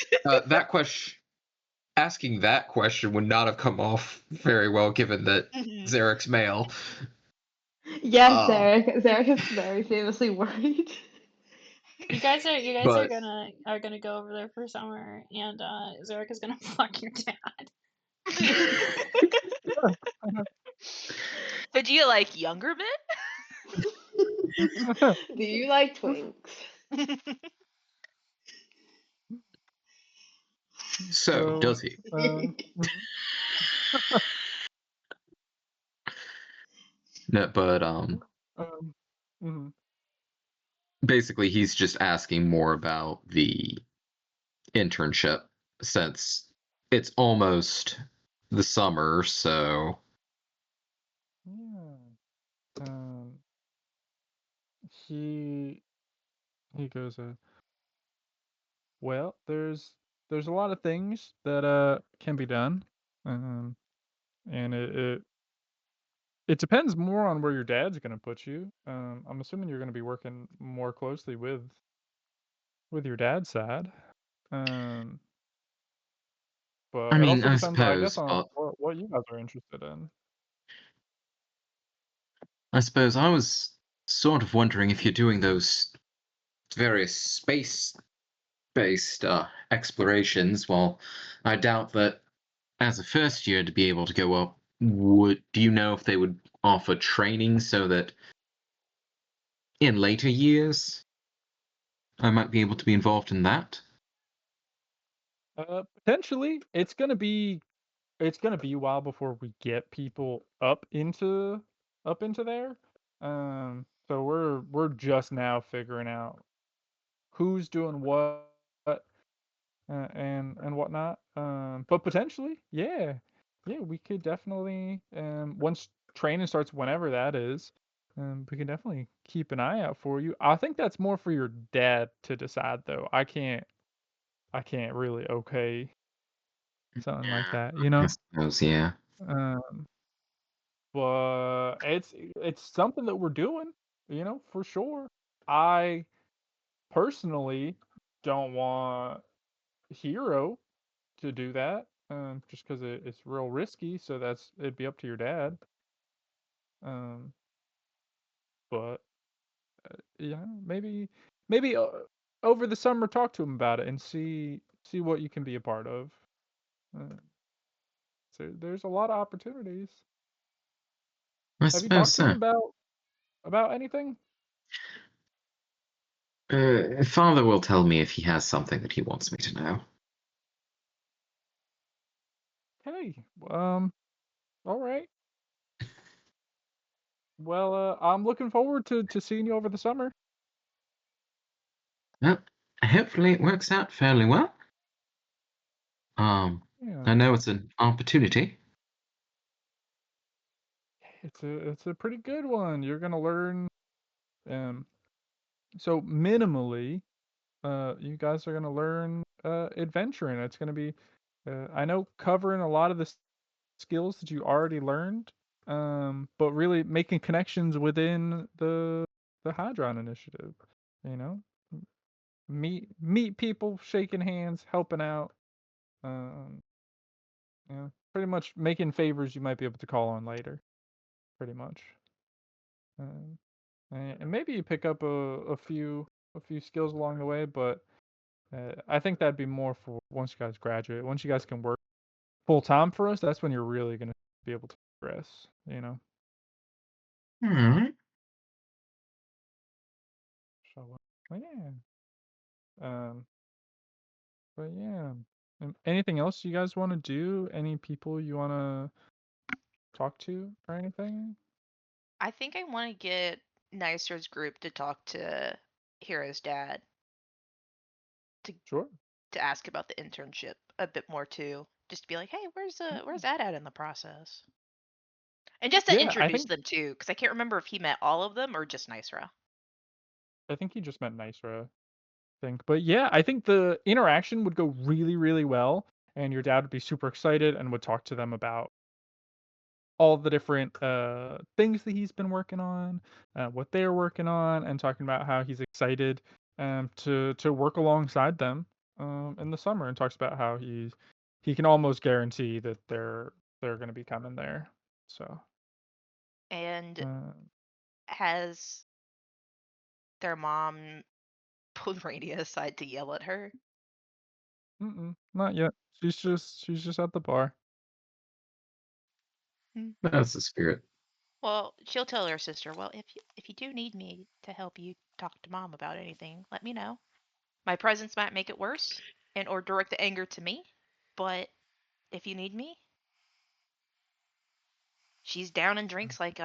B: that question, asking that question would not have come off very well, given that Zarek's male.
A: Yes, Zarek. Zarek is very famously worried.
C: You guys are
B: But-
C: gonna go over there for summer, and Zarek is gonna fuck your dad.
D: So do you like younger men?
A: Do you like twinks?
B: So, does he? No, but
E: Mhm.
B: basically he's just asking more about the internship since it's almost the summer, so
E: Yeah. He goes, well, there's a lot of things that can be done, and it depends more on where your dad's gonna put you. I'm assuming you're gonna be working more closely with your dad's side. But
B: I
E: it
B: mean,
E: also
B: I
E: depends, I guess,
B: suppose,
E: on what you guys are interested in.
B: I suppose I was sort of wondering if you're doing those various space based explorations, well, I doubt that as a first year to be able to go up, do you know if they would offer training so that in later years I might be able to be involved in that?
E: Potentially, it's gonna be a while before we get people up into there. So we're just now figuring out who's doing what, and whatnot. But potentially, yeah, we could definitely, once training starts, whenever that is, we can definitely keep an eye out for you. I think that's more for your dad to decide, though. I can't really okay something like that, you
B: I
E: know.
B: suppose, yeah.
E: Um, but it's something that we're doing, you know, for sure. I personally don't want Hero to do that, just because it's real risky. So it'd be up to your dad. Um, but yeah, maybe over the summer talk to him about it and see what you can be a part of. Uh, so there's a lot of opportunities.
B: I
E: Have you
B: suppose
E: talked to him
B: so.
E: about anything?
B: Father will tell me if he has something that he wants me to know.
E: Hey, all right. Well, I'm looking forward to seeing you over the summer.
B: Well, hopefully it works out fairly well.
E: Yeah,
B: I know it's an opportunity.
E: it's a pretty good one. You're gonna learn, so minimally, you guys are gonna learn adventuring. It's gonna be, I know, covering a lot of the skills that you already learned, but really making connections within the Hadron Initiative. You know, M- meet people, shaking hands, helping out. Um, pretty much making favors you might be able to call on later. Pretty much. Um, and maybe you pick up a few skills along the way, but I think that'd be more for once you guys graduate. Once you guys can work full time for us, that's when you're really gonna be able to progress. You know.
B: Alright.
E: So, well, yeah. Um, but yeah. Anything else you guys want to do? Any people you want to talk to or anything?
D: I think I want to get Nicer's group to talk to Hero's dad to
E: Sure.
D: ask about the internship a bit more too. Just to be like, hey, where's that at in the process? And just to
E: Yeah,
D: introduce them too, because I can't remember if he met all of them or just Nicera.
E: I think he just meant Nicera. Think. But yeah, I think the interaction would go really, really well, and your dad would be super excited and would talk to them about all the different things that he's been working on, what they're working on, and talking about how he's excited to work alongside them in the summer, and talks about how he can almost guarantee that they're going to be coming there. So
D: And
E: uh,
D: has their mom pulled Radia aside to yell at her?
E: not yet. She's just at the bar.
B: That's the spirit.
D: Well, she'll tell her sister, well, if you do need me to help you talk to mom about anything, let me know. My presence might make it worse and or direct the anger to me, but if you need me, she's down and drinks like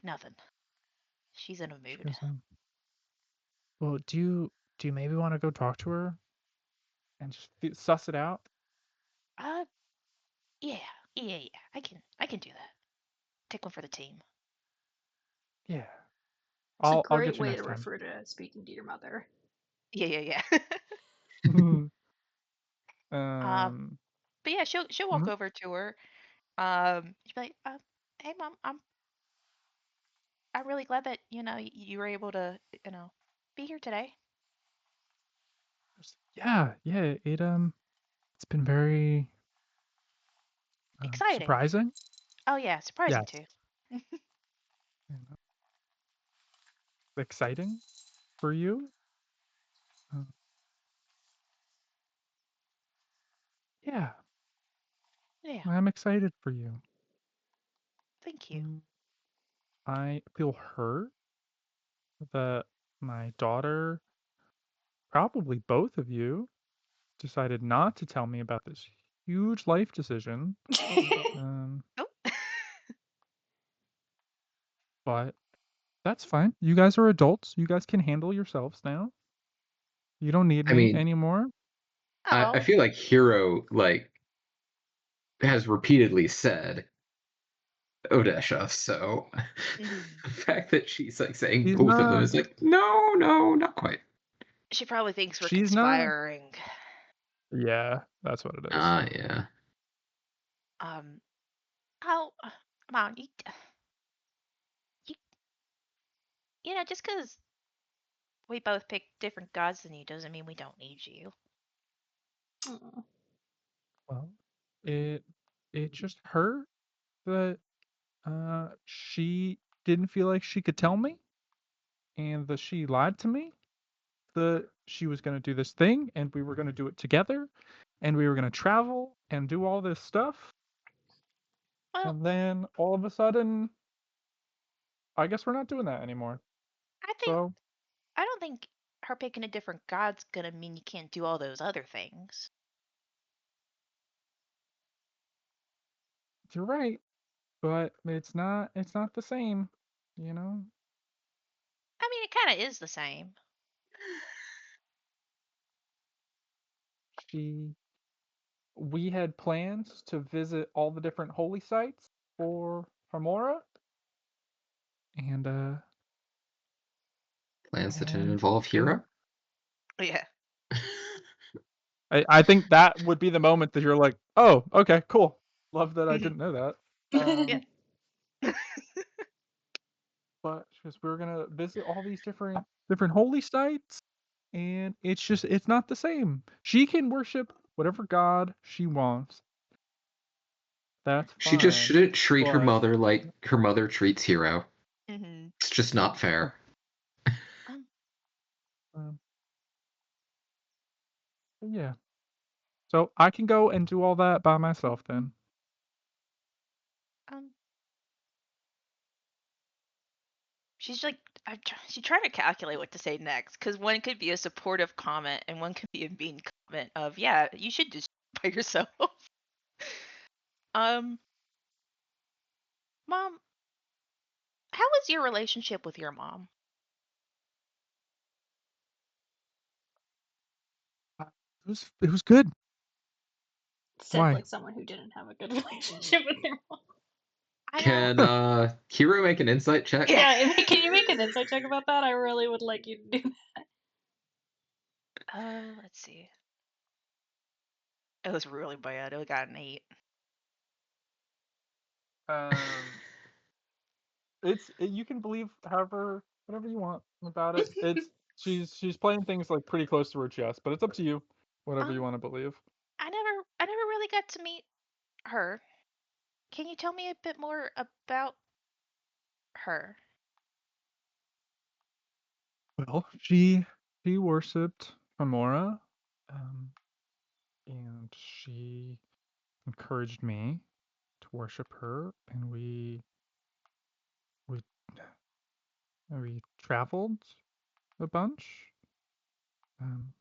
D: nothing. She's in a
E: She
D: mood.
E: goes, well, do you maybe want to go talk to her and just suss it out?
D: Uh yeah. Yeah. I can do that. Take one for the team.
E: Yeah.
C: It's a
E: I'll
C: great
E: get you
C: way
E: next
C: to
E: time.
C: refer to speaking to your mother.
D: Yeah.
E: um
D: But yeah, she'll walk
E: mhm.
D: over to her. She'll be like, hey mom, I'm really glad that, you were able to, be here today.
E: Yeah, it's been very
D: Exciting.
E: surprising.
D: Oh yeah, surprising
E: Yes.
D: too.
E: You know, exciting for you. Uh, Yeah,
D: Yeah,
E: I'm excited for you.
D: thank you.
E: I feel hurt that my daughter, probably both of you, decided not to tell me about this huge life decision. Um,
D: Oh,
E: but that's fine. You guys are adults. You guys can handle yourselves now. You don't need
B: I
E: me
B: mean,
E: anymore.
B: I
D: oh,
B: feel like Hero has repeatedly said Odesha, so
D: mhm.
B: the fact that she's saying
E: She's
B: both of them
E: not.
B: is no, not quite.
D: She probably thinks we're
E: She's not.
D: conspiring.
E: Yeah, that's what it is.
B: Ah, yeah.
D: Um, oh, come on, you, just because we both picked different gods than you doesn't mean we don't need you.
C: Aw.
E: Well, it just hurt that she didn't feel like she could tell me, and that she lied to me. That she was gonna do this thing, and we were gonna do it together, and we were gonna travel and do all this stuff,
D: Well,
E: and then all of a sudden, I guess we're not doing that anymore.
D: I
E: So
D: don't think her picking a different god's gonna mean you can't do all those other things.
E: you're right, but it's not the same, you know.
D: I mean, it kind of is the same.
E: She We had plans to visit all the different holy sites for Hamora, and
B: Plans that didn't
E: and
B: involve Hero.
D: Yeah.
E: I think that would be the moment that you're like, oh, okay, cool. Love that I didn't know that.
D: Yeah.
E: But because we were gonna visit all these different holy sites, and it's not the same. She can worship whatever god she wants. That's
B: She just
E: fine.
B: shouldn't treat her
E: But
B: mother like her mother treats Hero.
D: Mm-hmm.
B: It's just not fair.
E: um, yeah. So I can go and do all that by myself then.
D: She's like, she's trying to calculate what to say next, because one could be a supportive comment and one could be a mean comment of, yeah, you should just by yourself. Mom, how is your relationship with your mom?
E: It was good.
C: Said
E: Why?
C: like someone who didn't have a good relationship with their mom.
D: I
B: Can Hero make an insight check?
C: Yeah, can you make an insight check about that? I really would like you to do that.
D: Let's see. It was really bad. It got an 8.
E: You can believe whatever you want about it. It's she's playing things like pretty close to her chest, but it's up to you. Whatever you want to believe.
D: I never really got to meet her. Can you tell me a bit more about her?
E: Well, she worshipped Amora, and she encouraged me to worship her, and we traveled a bunch, and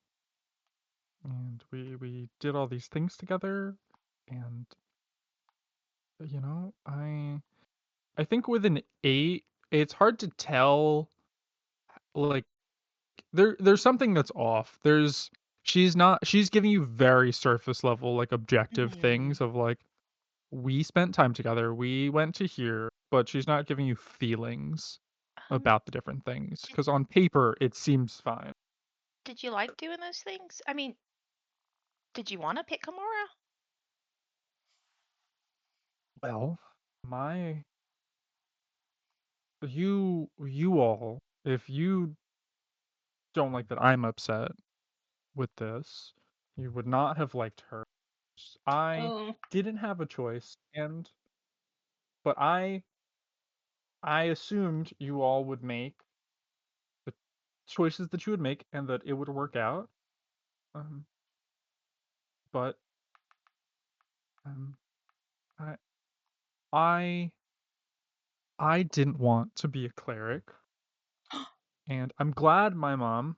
E: we did all these things together, and I think with an 8, it's hard to tell. Like there's something that's off. She's giving you very surface level, like objective things of like, we spent time together, we went to here, but she's not giving you feelings about the different things. Because on paper it seems fine.
D: Did you like doing those things? I mean, did you want to pick Gamora?
E: Well, you all, if you don't like that I'm upset with this, you would not have liked her. I
C: Oh.
E: didn't have a choice, but I assumed you all would make the choices that you would make and that it would work out. But Um, I I I didn't want to be a cleric, and I'm glad my mom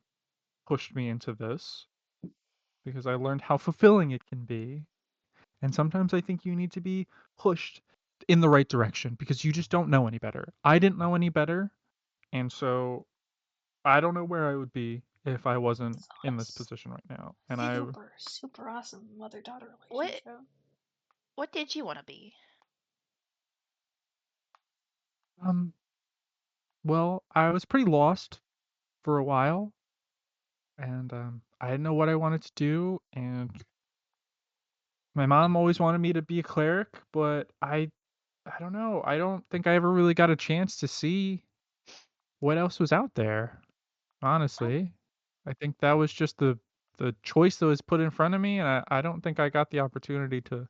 E: pushed me into this because I learned how fulfilling it can be. And sometimes I think you need to be pushed in the right direction because you just don't know any better. I didn't know any better, and so I don't know where I would be if I wasn't in this
C: Sauce.
E: position right now. And I
C: Super awesome mother-daughter
D: What
C: relationship.
D: what did you want to be?
E: um well, I was pretty lost for a while, and I didn't know what I wanted to do, and my mom always wanted me to be a cleric, but I don't know. I don't think I ever really got a chance to see what else was out there,
D: Oh,
E: honestly. I think that was just the choice that was put in front of me, and I don't think I got the opportunity to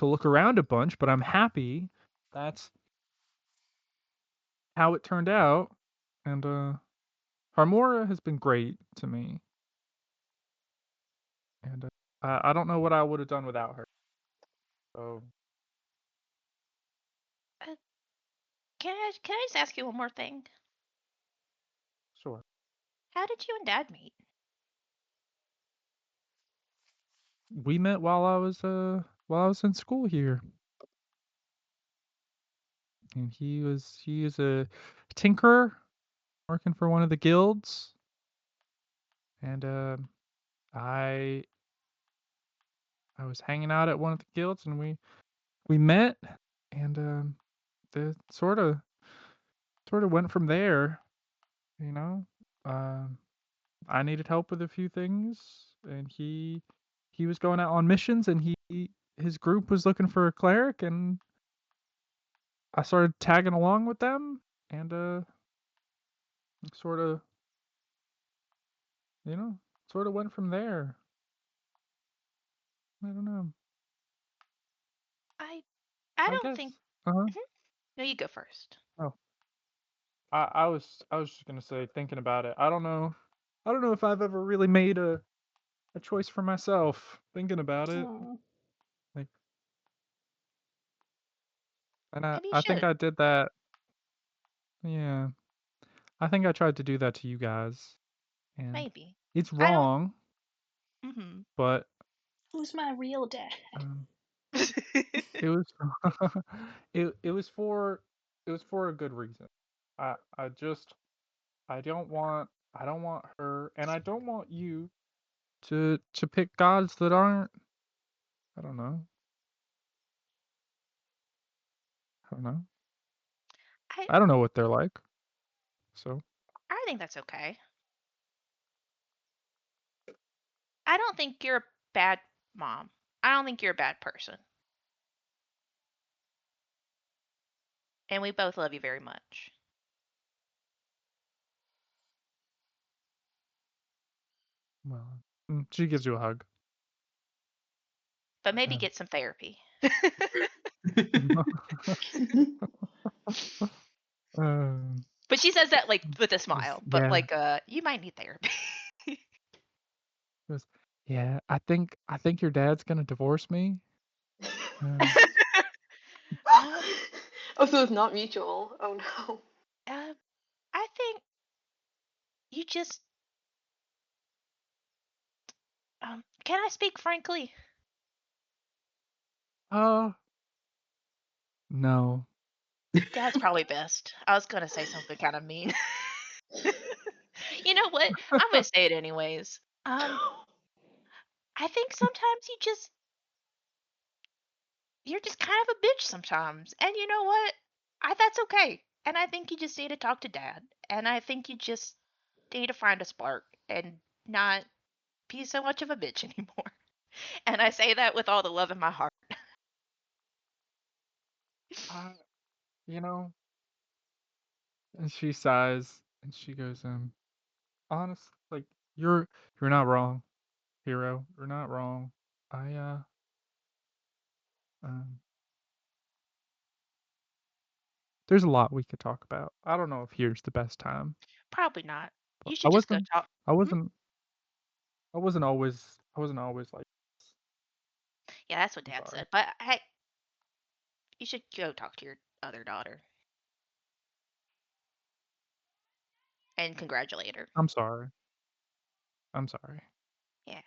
E: look around a bunch, but I'm happy that's how it turned out. And Harmora has been great to me, and I don't know what I would have done without her. So
D: uh, can I just ask you one more thing?
E: sure.
D: How did you and Dad meet?
E: We met while I was in school here. And he is a tinkerer working for one of the guilds. And I I was hanging out at one of the guilds, and we met, and the sort of went from there, you know. Um I needed help with a few things, and he was going out on missions, and his group was looking for a cleric, and I started tagging along with them, and sort of, you know, sort of went from there. I don't know.
D: I I
E: I
D: don't
E: guess.
D: think.
E: Uh-huh.
D: Mhm. No, you go first.
E: Oh, I was just gonna say, thinking about it. I don't know if I've ever really made a choice for myself. Thinking about it,
C: Oh.
E: like, and
D: Maybe you
E: I think
D: should.
E: I did that. Yeah, I think I tried to do that to you guys, and
D: Maybe.
E: it's
D: I don't.
E: wrong,
D: Mm-hmm.
E: but
C: Who's my real dad?
E: um, it was it was for a good reason. I just I don't want her, and I don't want you to pick gods that aren't. I don't know. I don't know.
D: I
E: I don't know what they're like. So
D: I think that's okay. I don't think you're a bad mom. I don't think you're a bad person. And we both love you very much.
E: well, she gives you a hug.
D: But maybe
E: Um,
D: get some therapy.
E: um,
D: But she says that like with a
E: just
D: smile. But
E: yeah,
D: like you might need therapy.
E: just yeah. I think your dad's gonna divorce me. Um,
D: um,
A: Oh, so it's not mutual. Oh no.
D: I think you just can I speak frankly?
E: uh, no.
D: Dad's probably best. I was gonna say something kind of mean. You know what? I'm gonna say it anyways. I think sometimes you're just kind of a bitch sometimes. And you know what? That's okay. And I think you just need to talk to Dad. And I think you just need to find a spark and not be so much of a bitch anymore. And I say that with all the love in my heart.
E: I, you know, and she sighs and she goes, honest, like you're not wrong, hero. You're not wrong. I um, there's a lot we could talk about. I don't know if here's the best time.
D: Probably not.
E: But
D: You should just go talk.
E: I
D: Mhm.
E: wasn't, I wasn't always like this.
D: Yeah, that's what
E: I'm
D: Dad
E: sorry.
D: said. But hey, you should go talk to your other daughter and congratulate her.
E: I'm sorry. I'm sorry.
D: Yeah.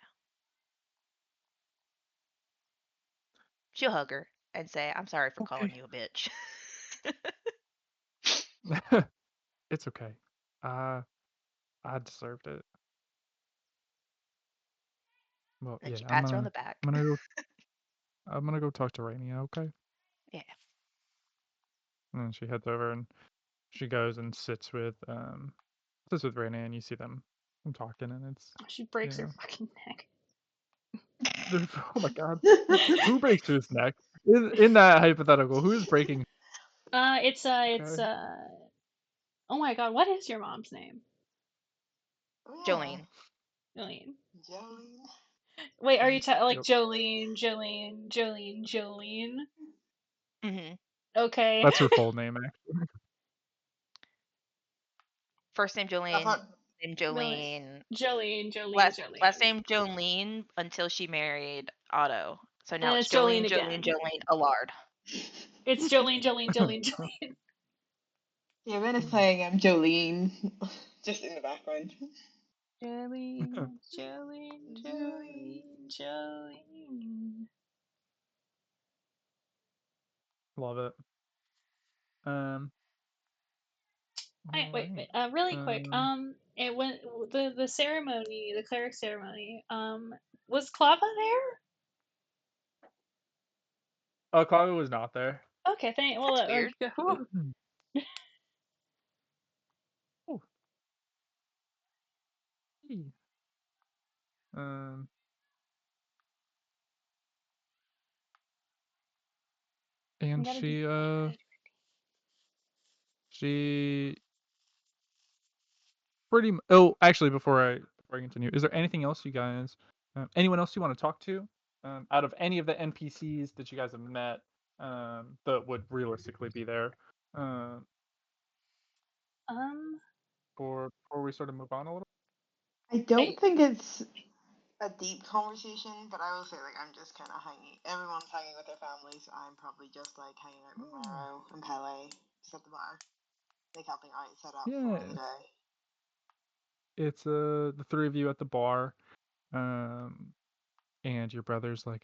D: She'll hug her and say, "I'm sorry for calling
E: Okay.
D: you a bitch."
E: It's okay. I deserved it. Well,
D: And
E: yeah,
D: she pats her on the back.
E: I'm gonna go talk to Rainy, okay?
D: Yeah.
E: And then she heads over and she goes and sits with Rainy, and you see them talking, and it's
C: She breaks
E: you
C: her
E: know,
C: fucking neck.
E: oh my god, who breaks whose neck? In that hypothetical, who is breaking?
C: It's
E: Okay.
C: oh my god, what is your mom's name?
A: Oh,
D: Jolene.
C: Jolene.
A: Jolene.
C: Wait, are you like
E: Yep.
C: Jolene?
D: Mm-hmm.
C: Okay.
E: That's her full name, actually.
D: First name
A: I
D: Jolene.
A: thought
D: Name
C: Jolene.
D: Jolene.
C: Jolene.
D: Last name Jolene until she married Otto. So now
C: And
D: it's
C: it's Jolene
D: Jolene
C: again.
D: Allard.
C: It's Jolene.
A: yeah, Ben is playing Jolene just in the background.
C: Jolene.
E: Love it.
C: Wait,
E: alright.
C: really quick. It went the ceremony, the cleric ceremony. Was Clava there?
E: Claudia was not there.
C: Okay, well,
D: That's weird.
C: whew.
E: Oh. Hey. And she pretty. Oh, actually, before I continue, is there anything else you guys, anyone else you want to talk to, out of any of the NPCs that you guys have met, that would realistically be there, before we sort of move on a little?
A: I don't think it's a deep conversation, but I will say like I'm just kind of hanging. Everyone's hanging with their families. I'm probably just like hanging out with Maro and Pele just at the bar, like helping out set up for the day.
E: It's the three of you at the bar, and your brother's like,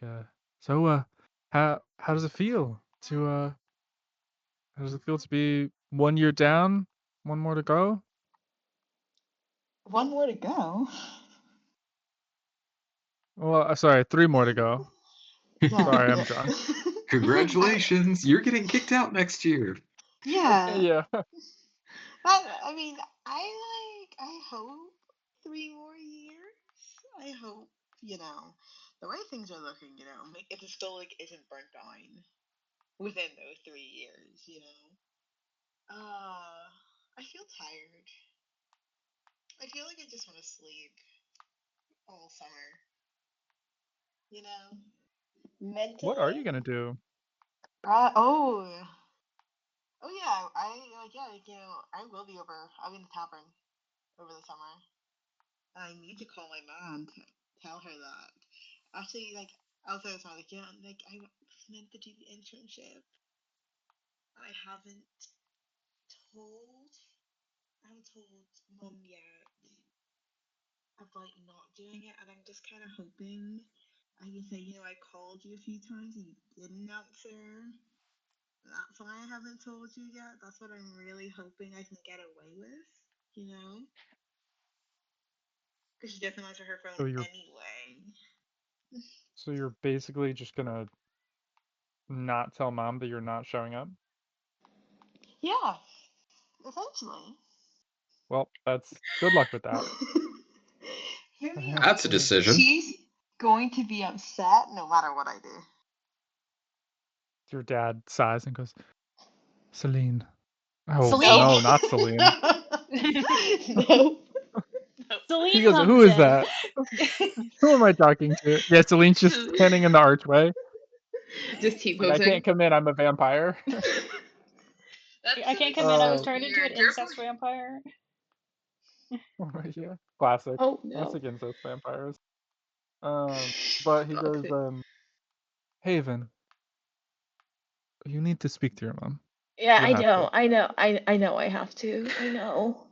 E: so how does it feel to how does it feel to be 1 year down, one more to go?
A: One more to go.
E: Well, sorry, 3 more to go.
A: Yeah,
E: Sorry, I'm drunk.
B: Congratulations, you're getting kicked out next year.
A: Yeah.
E: Yeah.
A: I mean, I hope 3 more years. I hope, the way things are looking, if the school like isn't burnt down within those 3 years. I feel tired. I feel like I just want to sleep all summer. Mentally.
E: What are you gonna do?
A: Oh yeah, I will be over. I'll be in the tavern over the summer. I need to call my mom to tell her that. Actually, like, outside of time, like, I was meant to do the internship. I haven't told, mom yet about not doing it, and I'm just kind of hoping I can say, I called you a few times and you didn't answer. That's why I haven't told you yet. That's what I'm really hoping I can get away with, Because she doesn't answer her phone anyway.
E: So you're basically just gonna not tell mom that you're not showing up?
A: Yeah, essentially.
E: Well, that's good luck with that.
B: That's a decision.
A: She's going to be upset no matter what I do.
E: Your dad sighs and goes, Celine. Oh,
C: Celine?
E: no, not Celine.
A: No.
C: Celine
E: He goes,
C: comes
E: who is
C: in.
E: that? Who am I talking to? Yeah, Celine's just standing in the archway.
A: Just keep
E: Like, I can't come in, I'm a vampire.
C: I can't come in. I was turned into an incest vampire.
E: Yeah, classic.
A: Oh no.
E: Classic incest vampires. But he goes, Haven, you need to speak to your mom.
A: Yeah,
E: You
A: I
E: have
A: know,
E: to.
A: I know, I know I have to. I know.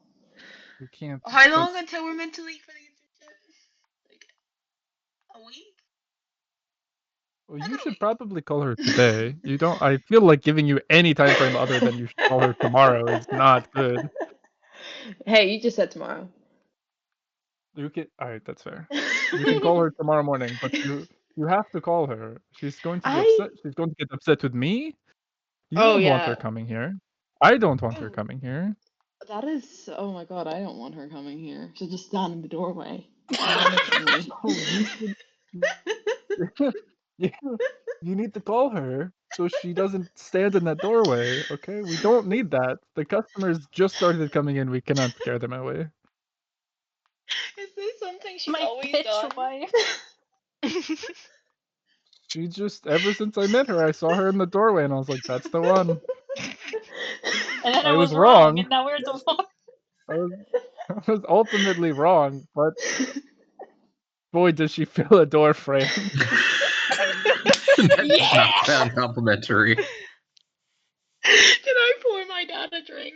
E: You can't.
A: How long
E: that's-
A: until we're meant to leave for the internship? Like a week?
E: Well,
A: I
E: you
A: don't
E: should
A: know.
E: probably call her today. You don't. I feel like giving you any time frame other than you should call her tomorrow is not good.
A: Hey, you just said tomorrow.
E: You can. All right, that's fair. You can call her tomorrow morning, but you have to call her. She's going to be
A: I.
E: upset. She's going to get upset with me. You
A: Oh
E: don't want her
A: yeah.
E: coming here. I don't want her
A: Oh,
E: coming here.
A: that is. Oh my god, I don't want her coming here. She'll just stand in the doorway.
E: Oh, you should. you, you need to call her so she doesn't stand in that doorway. Okay, we don't need that. The customers just started coming in. We cannot scare them away.
A: Is this something she's
C: My
A: always
C: bitch
A: done?
C: wife.
E: She just ever since I met her, I saw her in the doorway, and I was like, "That's the one."
C: And then
E: I
C: I
E: was
C: was wrong,
E: wrong.
C: and now we're divorced.
E: I was, I was ultimately wrong, but boy, does she fill a door frame.
B: That does not sound complimentary.
A: Can I pour my dad a drink?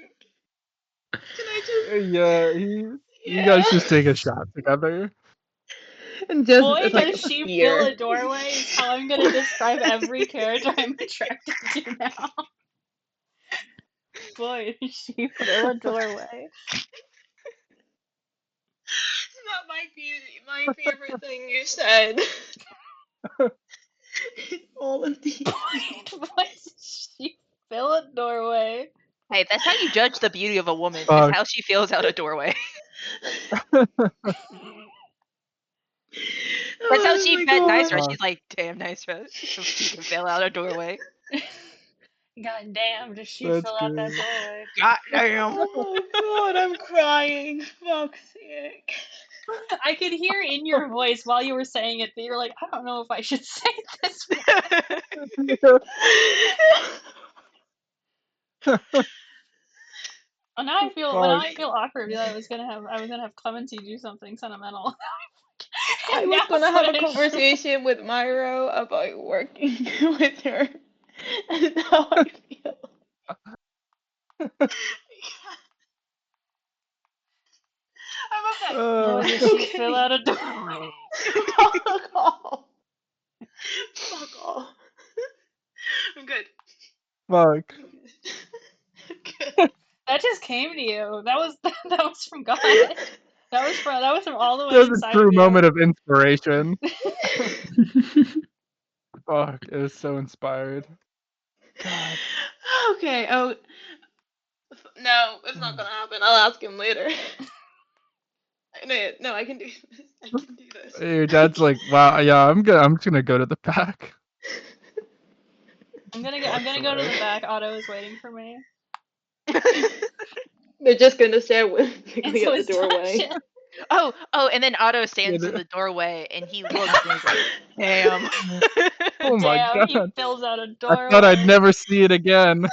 A: Can I just?
E: Yeah, you guys just take a shot together.
A: And just
C: Boy,
A: it's like
C: does she
A: beer.
C: fill a doorway is how I'm gonna describe every character I'm attracted to now. Boy, does she fill a doorway.
A: That might be my favorite thing you said. All of these.
C: Boy, does she fill a doorway.
D: Hey, that's how you judge the beauty of a woman, is
E: Fuck.
D: how she feels out a doorway. That's how
A: Oh
D: she
A: my
D: met
A: God.
D: Nicer.
E: Fuck.
D: She's like, damn, Nicer, she can fill out a doorway.
C: God damn, does she
E: That's
C: fill out that
E: good.
C: doorway?
D: God damn.
A: Oh God, I'm crying. Fuck's sake.
C: I could hear in your voice while you were saying it that you were like, I don't know if I should say this. And now I feel when
E: Fuck.
C: I feel awkward that I was gonna have Clemency do something sentimental.
A: I
C: And
A: was
C: now
A: gonna have a
C: Flash-
A: conversation with Myro about working with her, and how I feel. I'm okay.
C: Boy,
E: Uh,
C: did she
A: Okay.
C: fill out a doorway.
A: Fuck off. Fuck off. I'm good.
E: Fuck.
A: Good.
C: That just came to you. That was from God. That was from all the way
E: That was
C: inside
E: a true
C: of you.
E: moment of inspiration. Fuck, it was so inspired. God.
A: Okay. Oh. No, it's not gonna happen. I'll ask him later. No, I can do this. I can do this.
E: Your dad's like, wow, yeah, I'm just gonna go to the back.
C: I'm gonna go to the back. Otto is waiting for me.
A: They're just gonna stare with
C: It's
A: me at the doorway.
C: Wisconsin.
D: Oh, and then Otto stands
E: Yeah,
D: in the doorway and he looks and he's like, damn.
E: Oh my
C: Damn, he
E: god.
C: fills out a
E: I
C: doorway.
E: thought I'd never see it again.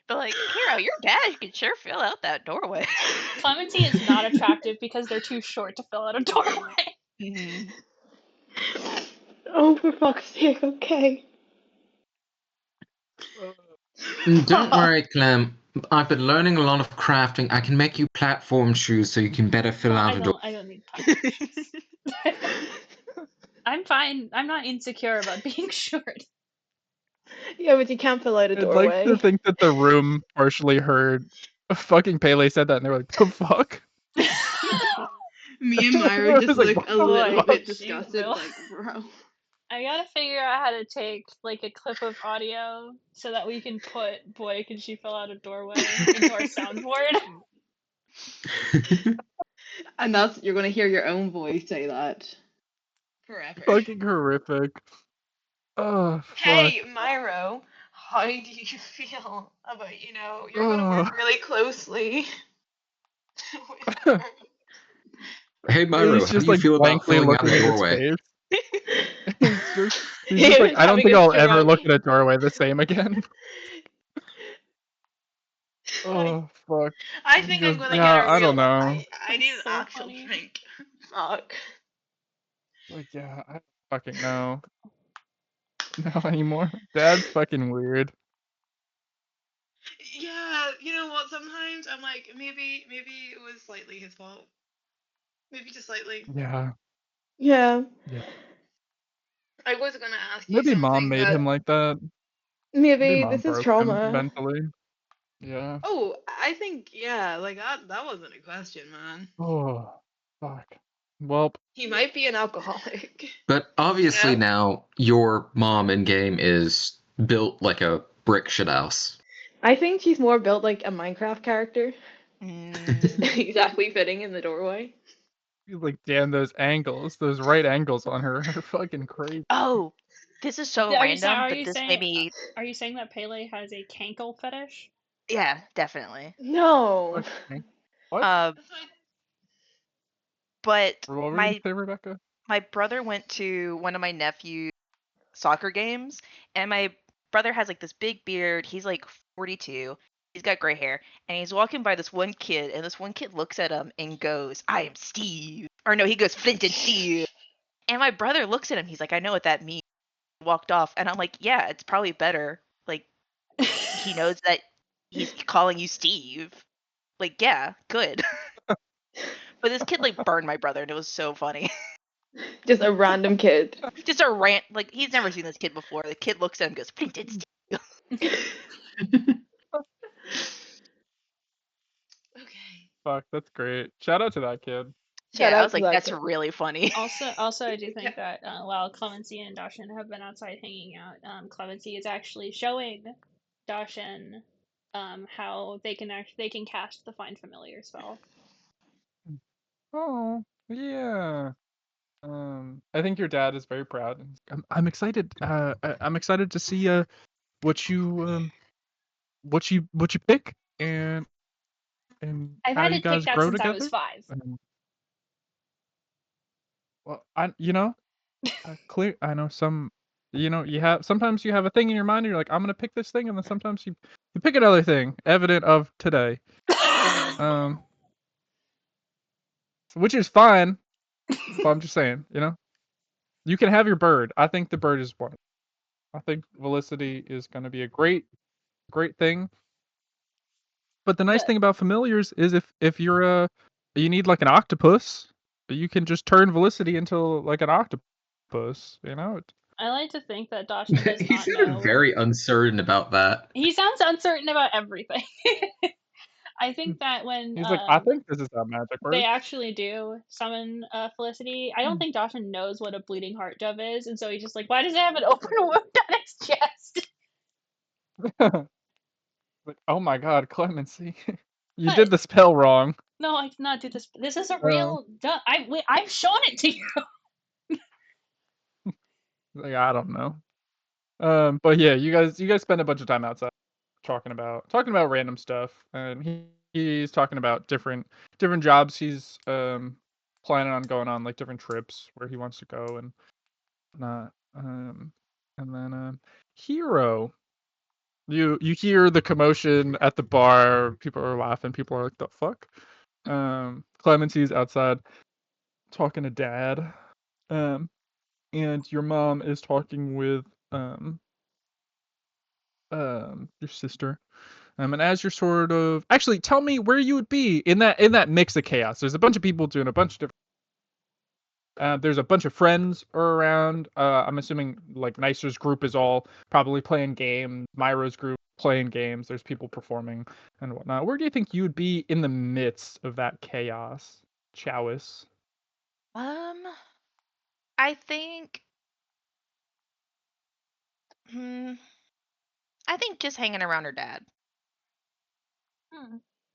D: But like, Kiro, your dad can sure fill out that doorway.
C: Clemency is not attractive because they're too short to fill out a doorway.
D: Mhm.
A: Oh, for fuck's sake, okay.
B: Don't worry, Clem. I've been learning a lot of crafting. I can make you platform shoes so you can better fill out a door.
C: I don't need platforms. I'm fine. I'm not insecure about being short.
A: Yeah, but you can't fill out a
E: I'd like
A: doorway.
E: to think that the room partially heard fucking Pele said that and they were like, the fuck?
A: Me and
E: I
A: Myra
E: was
A: just
E: like,
A: look a
E: what the
A: little
E: fuck?
A: bit
C: She
A: disgusted,
C: will.
A: like, bro.
C: I gotta figure out how to take like a clip of audio so that we can put "Boy, can she fill out a doorway" into our soundboard.
A: And you're gonna hear your own voice say that. Forever.
E: Fucking horrific. Oh, fuck.
A: Hey, Myro, how do you feel about, you're gonna work really closely with her.
B: Hey, Myro,
E: He's
B: how
E: just
B: do you
E: like
B: feel about
E: blankly
B: filling out
E: looking
B: a
E: at his
B: doorway?
E: face. He's just like, I don't think I'll ever look at a doorway the same again. Oh, fuck.
A: I think I'm gonna get
E: Yeah,
A: a
E: I
A: real.
E: don't know.
A: I need an
C: So
A: actual
C: funny.
A: drink. Fuck.
E: Like, yeah, fucking no. No anymore. Dad's fucking weird.
A: Yeah, you know what? Sometimes I'm like, maybe it was slightly his fault. Maybe just slightly.
E: Yeah.
A: Yeah.
E: Yeah.
A: I was gonna ask you
E: Maybe mom
A: something
E: made
A: that
E: him like that.
A: maybe
E: Maybe mom
A: this is
E: broke him
A: trauma.
E: mentally. Yeah.
A: Oh, I think yeah, like that wasn't a question, man.
E: Oh, fuck. Well,
A: He might be an alcoholic.
B: But obviously
A: Yeah.
B: now your mom in game is built like a brick shithouse.
A: I think she's more built like a Minecraft character, just
D: Mm.
A: exactly fitting in the doorway.
E: like, damn, those angles, those right angles on her are fucking crazy.
D: Oh, this is so
C: Are
D: random, but
C: you
D: this
C: saying
D: made me.
C: are you saying that Pele has a cankle fetish?
D: Yeah, definitely.
A: No.
E: What?
D: Uh,
A: That's why-
D: but
E: What were you gonna
D: my
E: say, Rebecca?
D: my brother went to one of my nephew's soccer games, and my brother has like this big beard. He's like 42. He's got gray hair, and he's walking by this one kid, and this one kid looks at him and goes, "I am Steve," or no, he goes, "Flint and Steve." And my brother looks at him. He's like, "I know what that means." Walked off, and I'm like, "Yeah, it's probably better." Like he knows that he's calling you Steve. Like, yeah, good. But this kid like burned my brother, and it was so funny.
A: Just a random kid.
D: Just a rant. Like he's never seen this kid before. The kid looks at him, and goes, "Flint and Steve."
A: Okay.
E: Fuck, that's great. Shout out to that kid.
A: Shout
D: Yeah, I
A: out
D: was
A: to
D: like,
A: that
D: that's
A: kid.
D: really funny.
C: Also, I do think that while Clemency and Dashin have been outside hanging out, Clemency is actually showing Dashin how they can cast the Find Familiar spell.
E: Oh, yeah. I think your dad is very proud. I'm excited. I'm excited to see what you pick and
C: I've
E: how
C: had
E: you
C: it picked
E: guys
C: out
E: grow
C: since I was
E: together.
C: 5.
E: Well, clear. I know some. You have sometimes you have a thing in your mind, and you're like, I'm gonna pick this thing, and then sometimes you pick another thing. Evident of today. Which is fine. But I'm just saying, you can have your bird. I think the bird is one. I think Felicity is going to be a great thing. But the nice thing about familiars is if you're you need like an octopus, you can just turn Felicity into like an octopus.
C: I like to think that Dashin does
B: He
C: not
B: sounded
C: know.
B: very uncertain about that.
C: He sounds uncertain about everything. I think that when
E: He's like, I think this is how magic
C: they
E: works.
C: actually do summon Felicity, I don't think Dashin knows what a bleeding heart dove is, and so he's just like, why does it have an open wound on its chest?
E: Like, oh my god, Clemency, you
C: But-
E: did the spell wrong.
C: No, I did not do this. This is a real dove. I've shown it to you.
E: Like, I don't know. But yeah, you guys spend a bunch of time outside talking about random stuff, and he's talking about different jobs he's planning on going on, like different trips where he wants to go and not. And then Hero, you hear the commotion at the bar. People are laughing. People are like, "The fuck?" Clemency's outside talking to Dad, and your mom is talking with your sister. And as you're sort of actually tell me where you would be in that mix of chaos. There's a bunch of people doing a bunch of different. There's a bunch of friends around. I'm assuming like Nicer's group is all probably playing games. Myra's group playing games. There's people performing and whatnot. Where do you think you would be in the midst of that chaos, Chowis?
D: I think. I think just hanging around her dad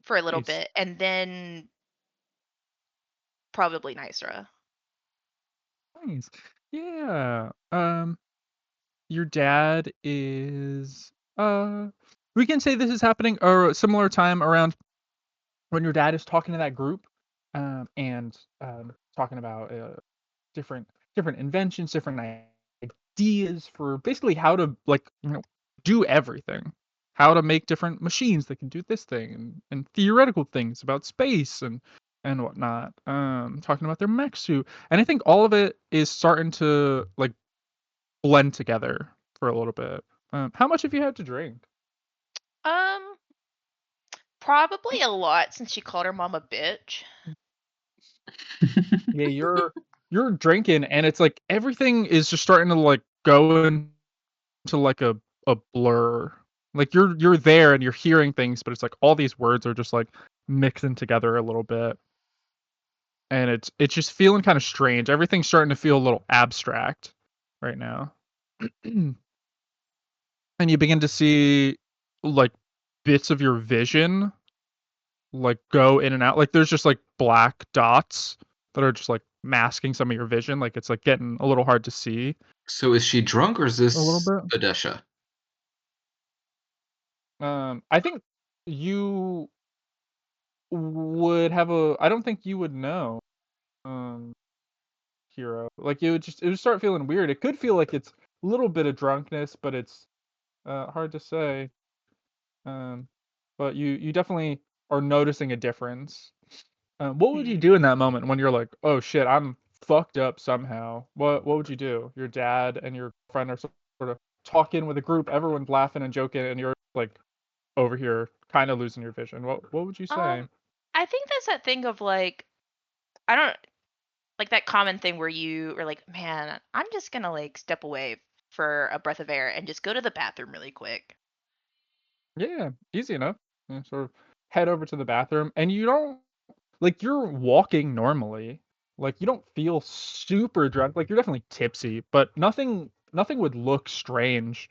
D: for a little
E: Nice.
D: bit, and then probably Nicera.
E: Nice. Yeah. Your dad is we can say this is happening or a similar time around when your dad is talking to that group and talking about different inventions, different ideas for basically how to do everything, how to make different machines that can do this thing and theoretical things about space and and whatnot, talking about their mech suit, and I think all of it is starting to like blend together for a little bit. How much have you had to drink?
D: Um, probably a lot since she called her mom a bitch.
E: Yeah, you're drinking, and it's like everything is just starting to like go into like a blur. Like you're there and you're hearing things, but it's like all these words are just like mixing together a little bit. And it's just feeling kind of strange. Everything's starting to feel a little abstract right now. And you begin to see like bits of your vision like go in and out. Like there's just like black dots that are just like masking some of your vision. Like it's like getting a little hard to see
B: So is she drunk or is
E: a little
B: this
E: bit.
B: Adesha?
E: I think you would have a. I don't think you would know, Hero. Like it would start feeling weird. It could feel like it's a little bit of drunkenness, but it's hard to say. But you definitely are noticing a difference. What would you do in that moment when you're like, oh shit, I'm fucked up somehow? What would you do? Your dad and your friend are sort of talking with a group, everyone's laughing and joking, and you're like over here kind of losing your vision. What would you say?
D: I think that's that thing of like, I don't like that common thing where you are like, man, I'm just gonna like step away for a breath of air and just go to the bathroom really quick.
E: Yeah, easy enough. You sort of head over to the bathroom, and you don't like you're walking normally. Like you don't feel super drunk. Like you're definitely tipsy, but nothing would look strange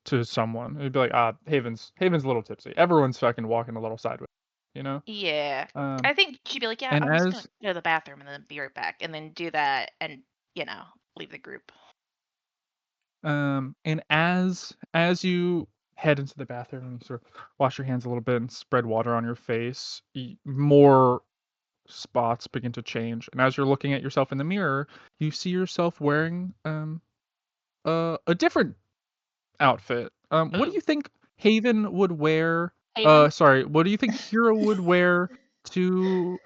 E: to someone. It'd be like, Haven's a little tipsy. Everyone's fucking walking a little sideways, you know?
D: Yeah. I think she'd be like, yeah,
E: And
D: I'm just gonna
E: as
D: go to the bathroom and then be right back, and then do that, and leave the group.
E: and as you head into the bathroom and you sort of wash your hands a little bit and spread water on your face, more spots begin to change. And as you're looking at yourself in the mirror, you see yourself wearing a different outfit. What do you think Haven would wear?
C: Haven?
E: Sorry, what do you think Hero would wear to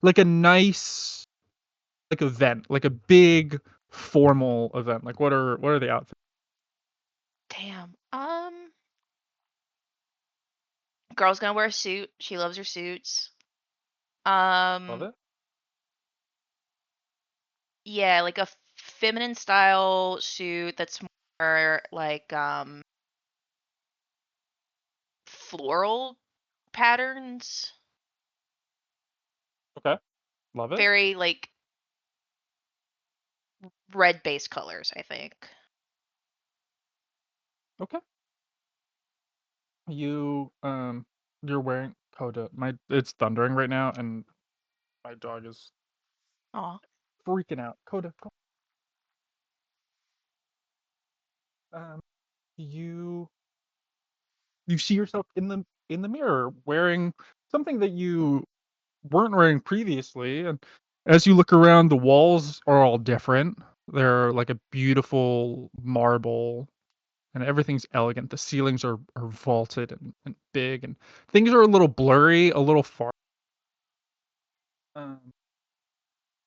E: like a nice like event, like a big formal event? Like what are the outfits?
D: Damn. Girl's gonna wear a suit. She loves her suits.
E: Love it.
D: Yeah, like a feminine style suit that's more like floral patterns.
E: Okay. Love it.
D: Very like red base colors, I think.
E: Okay. You're wearing Coda. It's thundering right now and my dog is
D: Aw.
E: freaking out. Coda, go. Um you see yourself in the mirror wearing something that you weren't wearing previously, and as you look around, the walls are all different. They're like a beautiful marble and everything's elegant. The ceilings are vaulted and big, and things are a little blurry, a little far. Um,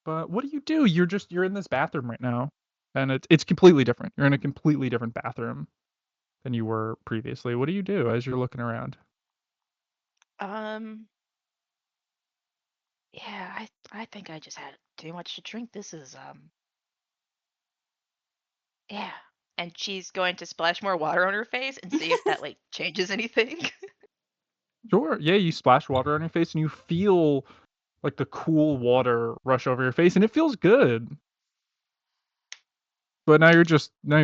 E: but what do? You're in this bathroom right now, and it's completely different. You're in a completely different bathroom than you were previously. What do you do as you're looking around?
D: Yeah, I think I just had too much to drink. This is yeah. And she's going to splash more water on her face and see if that like changes anything.
E: Sure. Yeah, you splash water on your face and you feel like the cool water rush over your face and it feels good. But now your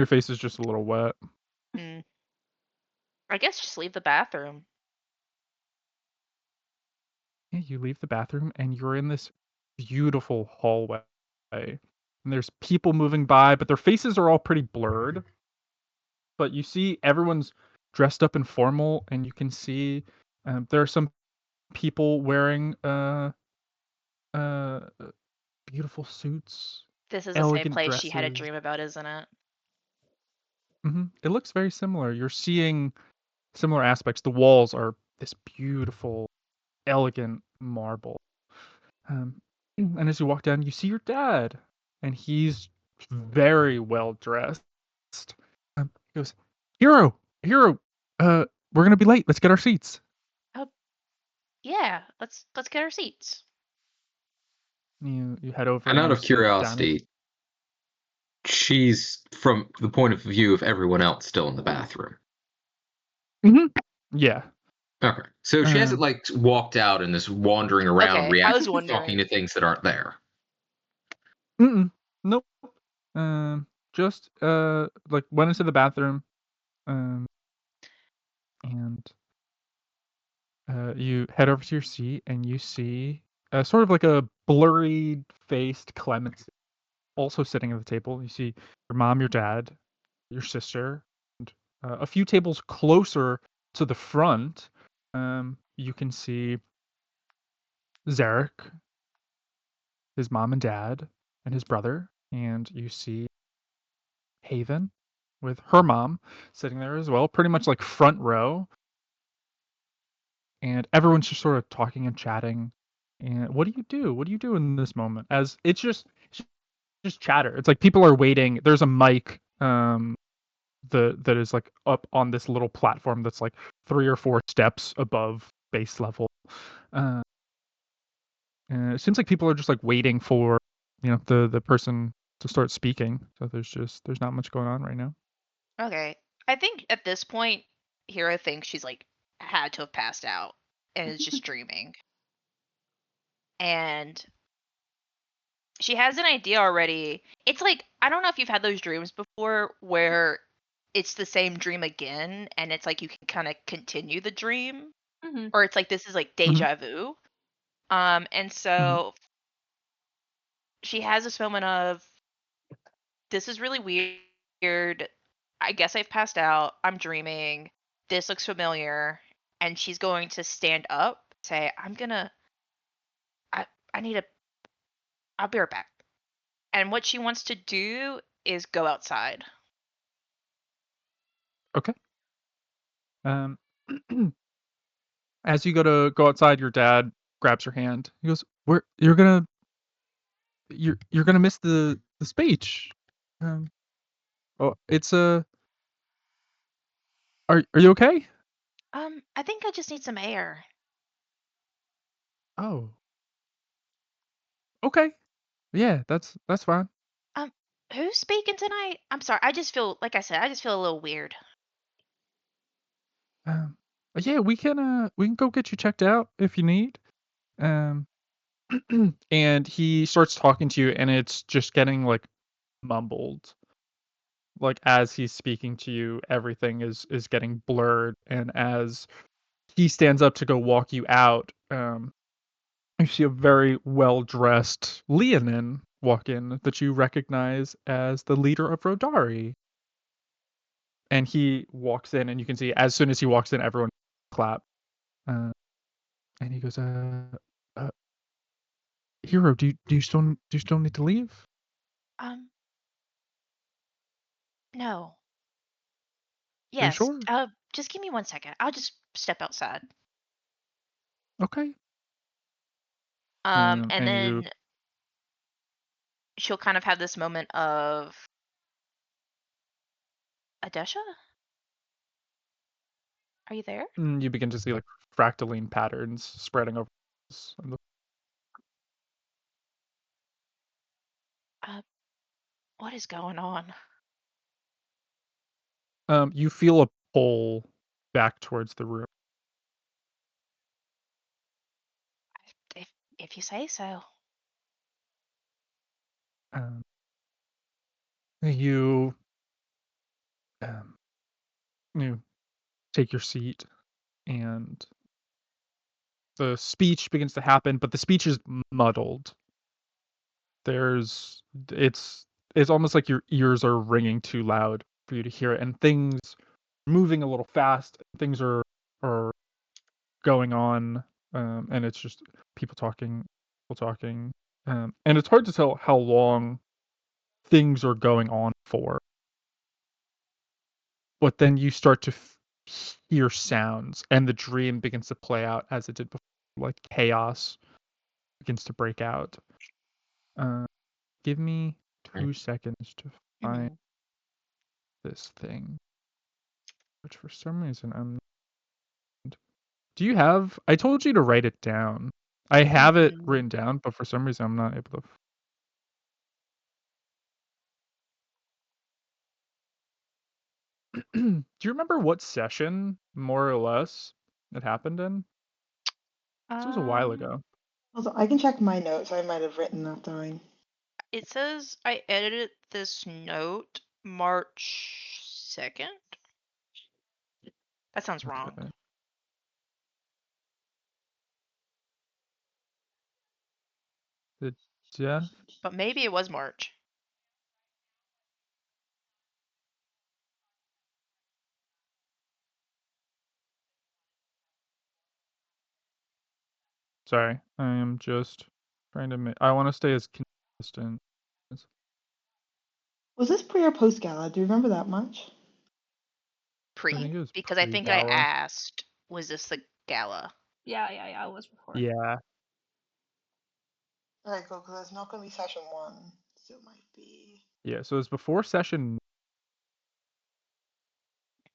E: face is just a little wet.
D: I guess just leave the bathroom.
E: Yeah, you leave the bathroom and you're in this beautiful hallway. And there's people moving by, but their faces are all pretty blurred. But you see everyone's dressed up and formal, and you can see there are some people wearing beautiful suits,
D: This is the same
E: elegant
D: place she had a
E: dresses.
D: dream about, isn't it?
E: It looks very similar. You're seeing similar aspects. The walls are this beautiful, elegant marble. And as you walk down, you see your dad, and he's very well dressed. He goes, Hero, we're gonna be late. Let's get our seats.
D: Yeah, let's get our seats.
E: You head over.
B: And out
E: you
B: of
E: sit down.
B: curiosity, she's from the point of view of everyone else still in the bathroom.
E: Yeah.
B: Okay. So she hasn't like walked out and is wandering around
D: Okay, I
B: reacting,
D: was wondering.
B: talking to things that aren't there.
E: Nope. Just like went into the bathroom, and you head over to your seat and you see sort of like a blurry faced Clemency also sitting at the table. You see your mom, your dad, your sister, and a few tables closer to the front. You can see Zarek, his mom and dad, and his brother, and you see Haven with her mom sitting there as well, pretty much like front row. And everyone's just sort of talking and chatting. And what do you do? What do you do in this moment? As it's just chatter. It's like people are waiting. There's a mic that is like up on this little platform that's like 3 or 4 steps above base level. And it seems like people are just like waiting for the person to start speaking. So there's not much going on right now.
D: Okay. I think at this point, Hero thinks she's like had to have passed out and is just dreaming. And she has an idea already. It's like, I don't know if you've had those dreams before where it's the same dream again and it's like you can kind of continue the dream. Or it's like this is like deja vu. And so she has this moment of, this is really weird. I guess I've passed out. I'm dreaming. This looks familiar. And she's going to stand up, say, I'll be right back. And what she wants to do is go outside.
E: Okay. As you go outside, your dad grabs your hand. He goes, "Where you're gonna miss the speech." It's are you okay?
D: I think I just need some air.
E: Oh. Okay. Yeah, that's fine.
D: Who's speaking tonight? I'm sorry. I just feel, like I said, I just feel a little weird.
E: Yeah, we can go get you checked out if you need. And he starts talking to you, and it's just getting like mumbled. Like as he's speaking to you, everything is getting blurred, and as he stands up to go walk you out, you see a very well-dressed Leonin walk in that you recognize as the leader of Rodari. And he walks in, and you can see as soon as he walks in, everyone clap. And he goes, Hero, do you still need to leave?
D: No.
E: Are you
D: Yes.
E: sure?
D: Just give me 1 second. I'll just step outside.
E: Okay.
D: And
E: and
D: then she'll kind of have this moment of, Adesha? Are you there?
E: You begin to see like fractaline patterns spreading over.
D: What is going on?
E: You feel a pull back towards the room.
D: If you say so.
E: You take your seat, and the speech begins to happen, but the speech is muddled. It's almost like your ears are ringing too loud for you to hear it, and things moving a little fast. Things are going on, and it's just people talking, and it's hard to tell how long things are going on for. But then you start to hear sounds, and the dream begins to play out as it did before, like chaos begins to break out. Give me 2 seconds to find this thing, which for some reason I'm. Do you have? I told you to write it down. I have it written down, but for some reason I'm not able to. Do you remember what session, more or less, it happened in? This was a while ago.
A: Also, I can check my notes. I might have written that down.
D: It says I edited this note March 2nd. That sounds wrong.
E: Okay. The death.
D: But maybe it was March.
E: Sorry, I am just trying to make. I want to stay as consistent.
A: Was this pre or post gala? Do you remember that much?
D: Pre.
E: think it was
D: Because I think I
E: pre-gala.
D: asked, was this the gala?
C: Yeah, it was before.
E: Yeah.
A: Alright, cool, because it's not going to be session 1, so it might be.
E: Yeah, so it was before session.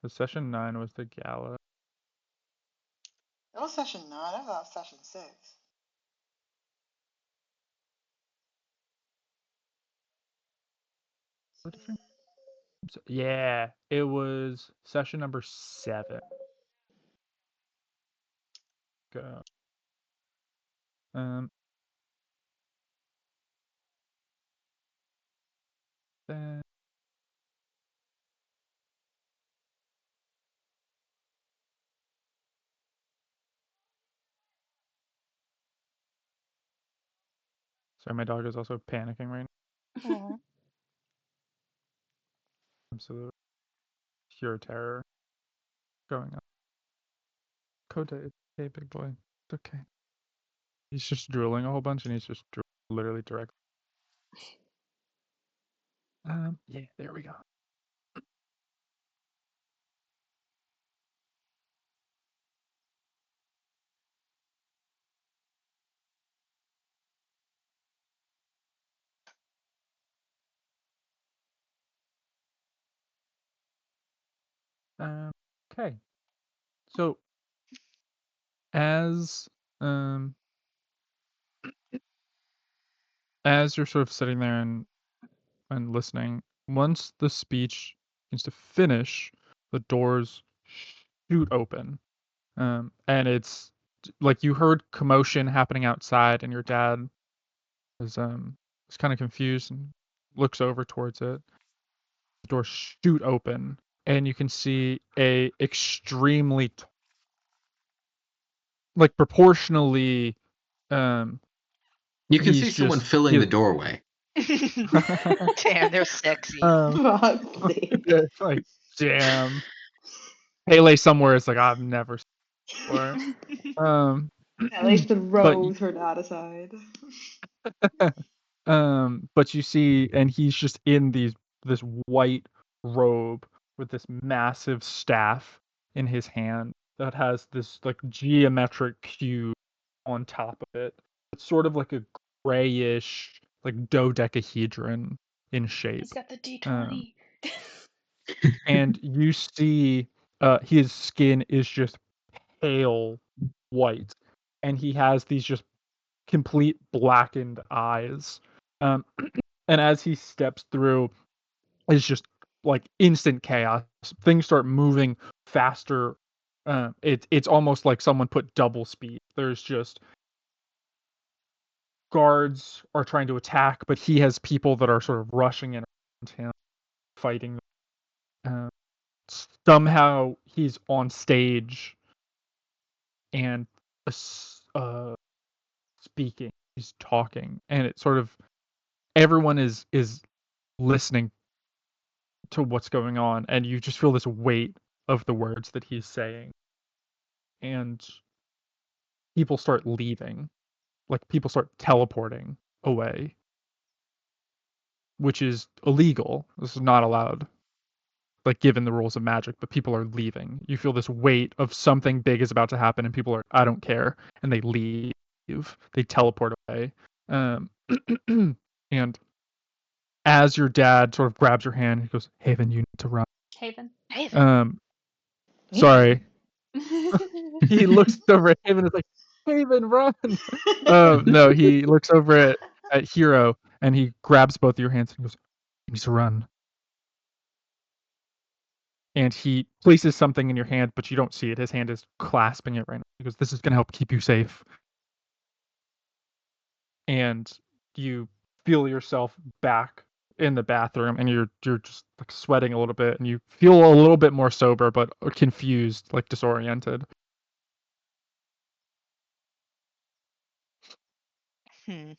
E: The session 9 was the gala.
A: That was session 9, I thought that was session 6.
E: Yeah, it was session number 7. Go. Then. Sorry, my dog is also panicking right now. Absolute pure terror going on. Kota, it's okay, big boy. It's okay. He's just drooling a whole bunch, and he's just literally direct. Yeah, there we go. Okay. So, as you're sort of sitting there and listening, once the speech begins to finish, the doors shoot open, and it's like you heard commotion happening outside, and your dad is kind of confused and looks over towards it. The doors shoot open, and you can see a extremely proportionally
B: You can
E: he's
B: see someone
E: just-
B: filling
E: he-
B: the doorway.
D: Damn, they're sexy.
E: It's like, damn. Pele somewhere is like, I've never seen before.
A: At least the rose her dad aside.
E: But you see, and he's just in this white robe with this massive staff in his hand that has this like geometric cube on top of it. It's sort of like a grayish, like dodecahedron in shape.
C: He's got the D20.
E: And you see his skin is just pale white, and he has these just complete blackened eyes. And as he steps through, it's just like instant chaos. Things start moving faster. It's almost like someone put double speed. There's just guards are trying to attack, but he has people that are sort of rushing in around him, fighting. Somehow he's on stage and speaking. He's talking, and it sort of everyone is listening to what's going on, and you just feel this weight of the words that he's saying, and people start leaving, like people start teleporting away, which is illegal. This is not allowed, like given the rules of magic, but people are leaving. You feel this weight of something big is about to happen, and people are, I don't care, and they leave. leave. They teleport away. And as your dad sort of grabs your hand, he goes, "Haven, you need to run."
C: Haven.
E: Sorry. He looks over at Haven and is like, "Haven, run!" No, he looks over at Hero and he grabs both of your hands and goes, "You need to run." And he places something in your hand, but you don't see it. His hand is clasping it right now. He goes, "This is going to help keep you safe." And you feel yourself back in the bathroom, and you're just like sweating a little bit, and you feel a little bit more sober, but confused, like disoriented.
D: Hmm.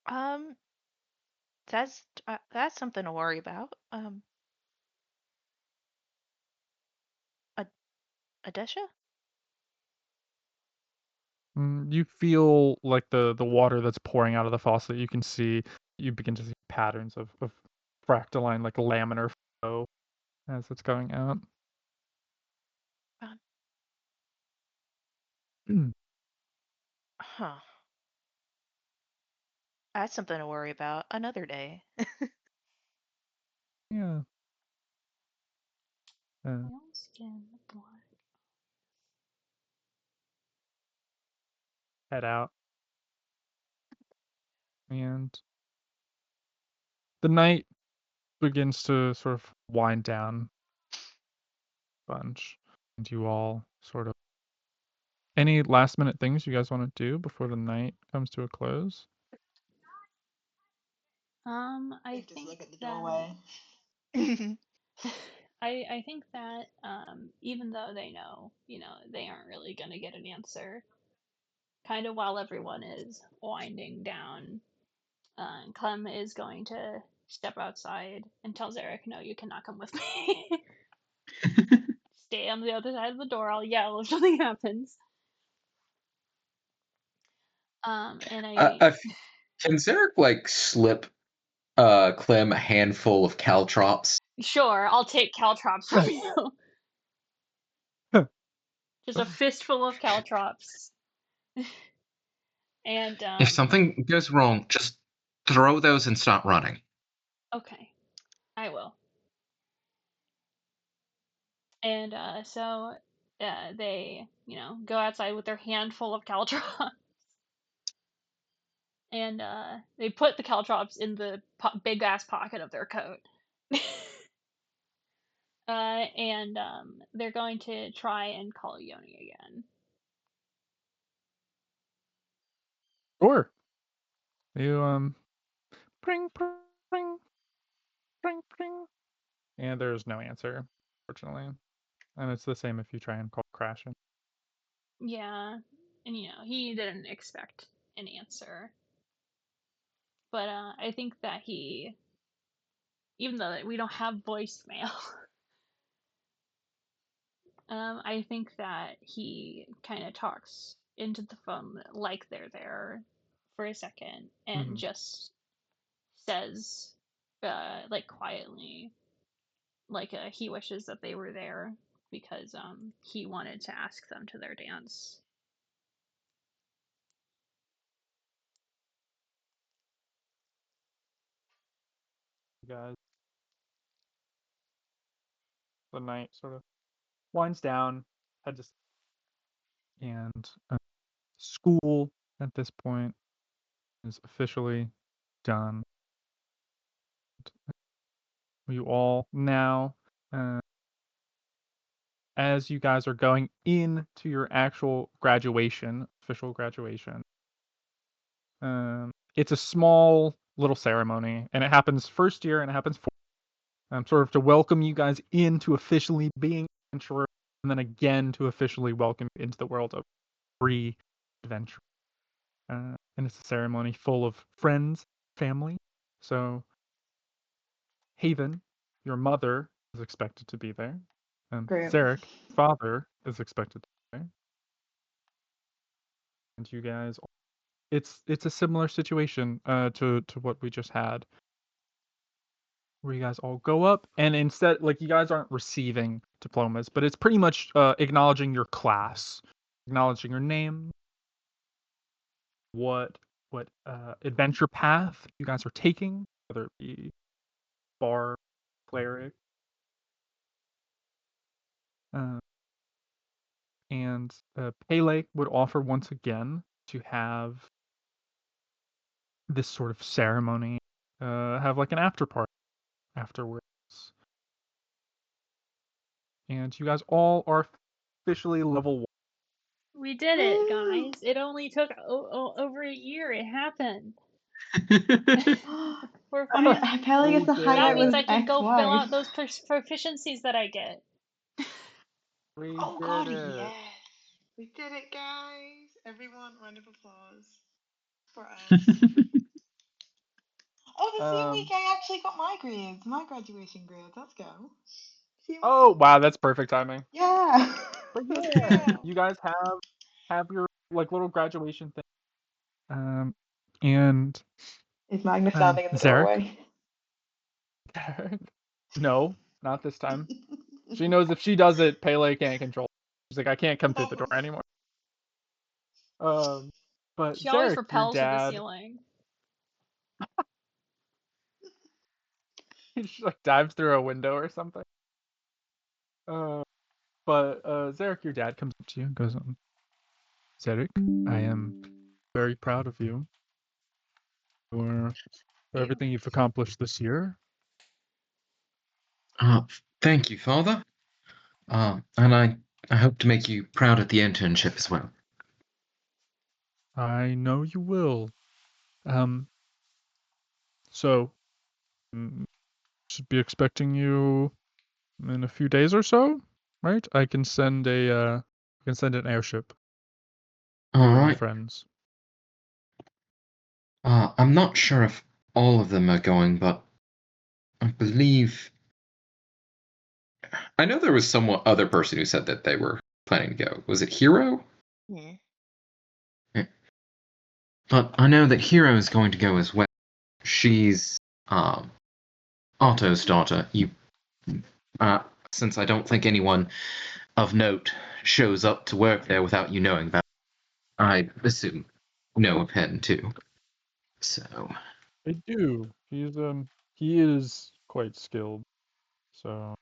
D: Um, that's something to worry about. Adesha?
E: You feel like the water that's pouring out of the faucet. You can see, you begin to see patterns of fractaline, like laminar flow as it's going out.
D: Huh. That's something to worry about another day.
E: Yeah.
C: Skin black.
E: Head out. And the night begins to sort of wind down a bunch. And you all sort of, any last minute things you guys want to do before the night comes to a close?
C: I
A: Just
C: think
A: look at the
C: that
A: doorway.
C: I think that even though they know, they aren't really gonna get an answer, kind of while everyone is winding down, Clem is going to step outside and tell Zarek, "No, you cannot come with me. Stay on the other side of the door. I'll yell if something happens." And
B: Can Zarek like slip Clem a handful of caltrops?
C: sure, I'll take caltrops from you. Just a fistful of caltrops. And
B: If something goes wrong, just throw those and start running.
C: okay, I will. And so they, go outside with their handful of caltrops, and they put the caltrops in the big ass pocket of their coat. And they're going to try and call Yoni again.
E: Sure. You pring pring pring pring pring, and there's no answer, fortunately. And it's the same if you try and call Crashing.
C: Yeah, and he didn't expect an answer, but I think that even though we don't have voicemail, I think that he kind of talks into the phone like they're there for a second and just says, like quietly, like he wishes that they were there because he wanted to ask them to their dance.
E: You guys, the night sort of winds down, head to and school at this point is officially done. You all now, as you guys are going into your actual graduation, official graduation, it's a small little ceremony, and it happens first year and it happens sort of to welcome you guys into officially being adventurers, and then again to officially welcome you into the world of free adventure. And it's a ceremony full of friends, family. So Haven, your mother, is expected to be there. And
A: Great.
E: Zarek, father, is expected to be there. And you guys, it's a similar situation to what we just had. where you guys all go up, and instead, like, you guys aren't receiving diplomas, but it's pretty much acknowledging your class, acknowledging your name, what adventure path you guys are taking, whether it be bar, cleric, and Pele would offer once again to have this sort of ceremony, have like an after party afterwards, and you guys all are officially level 1.
C: We did it, guys. It only took over a year. It happened. We're fine.
A: Pele gets the
E: We did
A: highlight
C: That means
A: with
C: I can go fill out
A: ex-wife.
C: those proficiencies that I get.
A: Oh god, yes. We did it, guys. Everyone, round of applause for us. Oh, the same week I actually got my grades, my graduation grades. Let's go.
E: Oh wow, that's perfect timing.
A: Yeah.
E: But yeah, you guys have your like little graduation thing. And
A: Is Magnus standing in the doorway?
E: No, not this time. She knows if she does it, Pele can't control. She's like, I can't come through the door anymore. But
C: She always
E: Zarek,
C: repels
E: your
C: to the
E: dad,
C: ceiling.
E: he just like dives through a window or something. But Zarek, your dad comes up to you and goes, Zarek, I am very proud of you for everything you've accomplished this year.
B: Thank you, Father. And I hope to make you proud at the internship as well.
E: I know you will. So should be expecting you in a few days or so, right? I can send an airship.
B: All right.
E: Friends.
B: I'm not sure if all of them are going, but I believe I know there was some other person who said that they were planning to go. Was it Hero?
D: Yeah.
B: But I know that Hero is going to go as well. She's Otto's daughter. Since I don't think anyone of note shows up to work there without you knowing about it, I assume know of him too. So
E: I do. He is quite skilled. So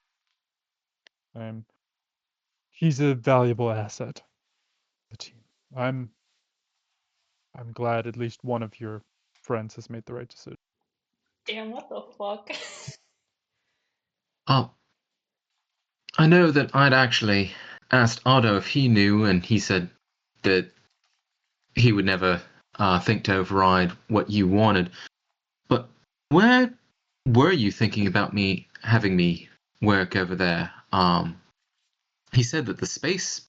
E: he's a valuable asset to the team. I'm glad at least one of your friends has made the right decision.
C: Damn, what the fuck?
B: I know that I'd actually asked Otto if he knew, and he said that he would never think to override what you wanted. But where were you thinking about having me work over there? He said that the space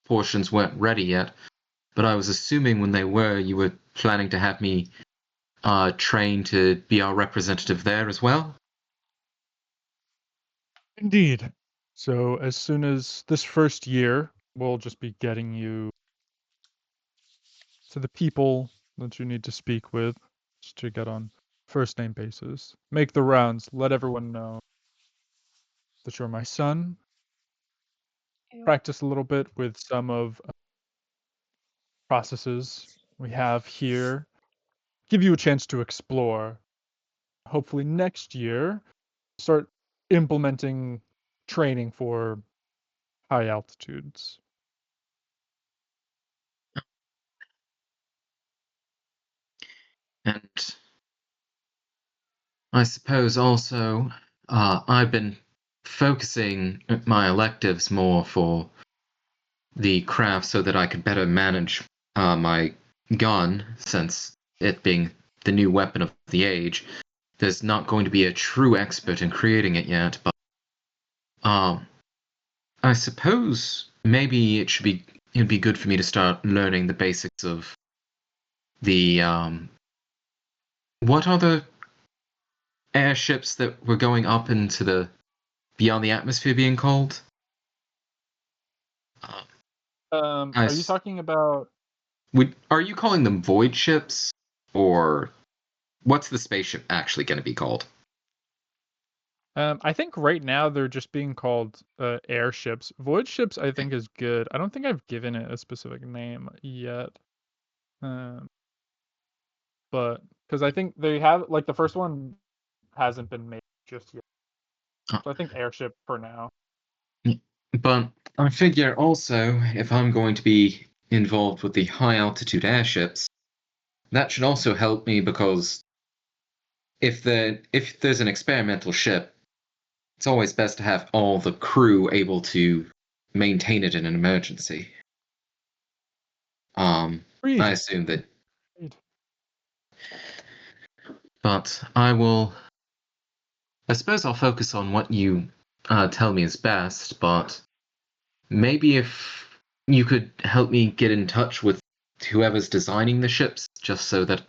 B: portions weren't ready yet, but I was assuming when they were, you were planning to have me train to be our representative there as well?
E: Indeed. So as soon as this first year, we'll just be getting you to the people that you need to speak with, just to get on first name basis. Make the rounds, let everyone know that you're my son. Practice a little bit with some of processes we have here. Give you a chance to explore. Hopefully next year, start implementing training for high altitudes.
B: And I suppose also I've been focusing my electives more for the craft so that I could better manage my gun, since it being the new weapon of the age. There's not going to be a true expert in creating it yet, but I suppose maybe it'd be good for me to start learning the basics of the what are the airships that were going up into the beyond the atmosphere being called?
E: Are you talking about?
B: Are you calling them void ships, or what's the spaceship actually going to be called?
E: I think right now they're just being called airships. Void ships, I think, is good. I don't think I've given it a specific name yet. But because I think they have like the first one hasn't been made just yet. So I think airship for now.
B: But I figure also, if I'm going to be involved with the high altitude airships, that should also help me because if there's an experimental ship, it's always best to have all the crew able to maintain it in an emergency. I assume that. But I suppose I'll focus on what you tell me is best, but maybe if you could help me get in touch with whoever's designing the ships, just so that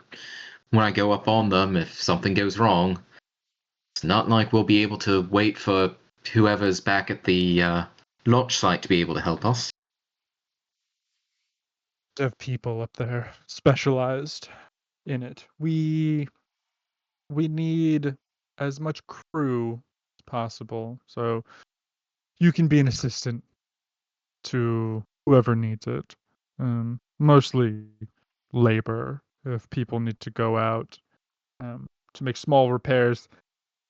B: when I go up on them, if something goes wrong, it's not like we'll be able to wait for whoever's back at the launch site to be able to help us.
E: Have people up there specialized in it. We need as much crew as possible, so you can be an assistant to whoever needs it. Mostly labor. If people need to go out to make small repairs,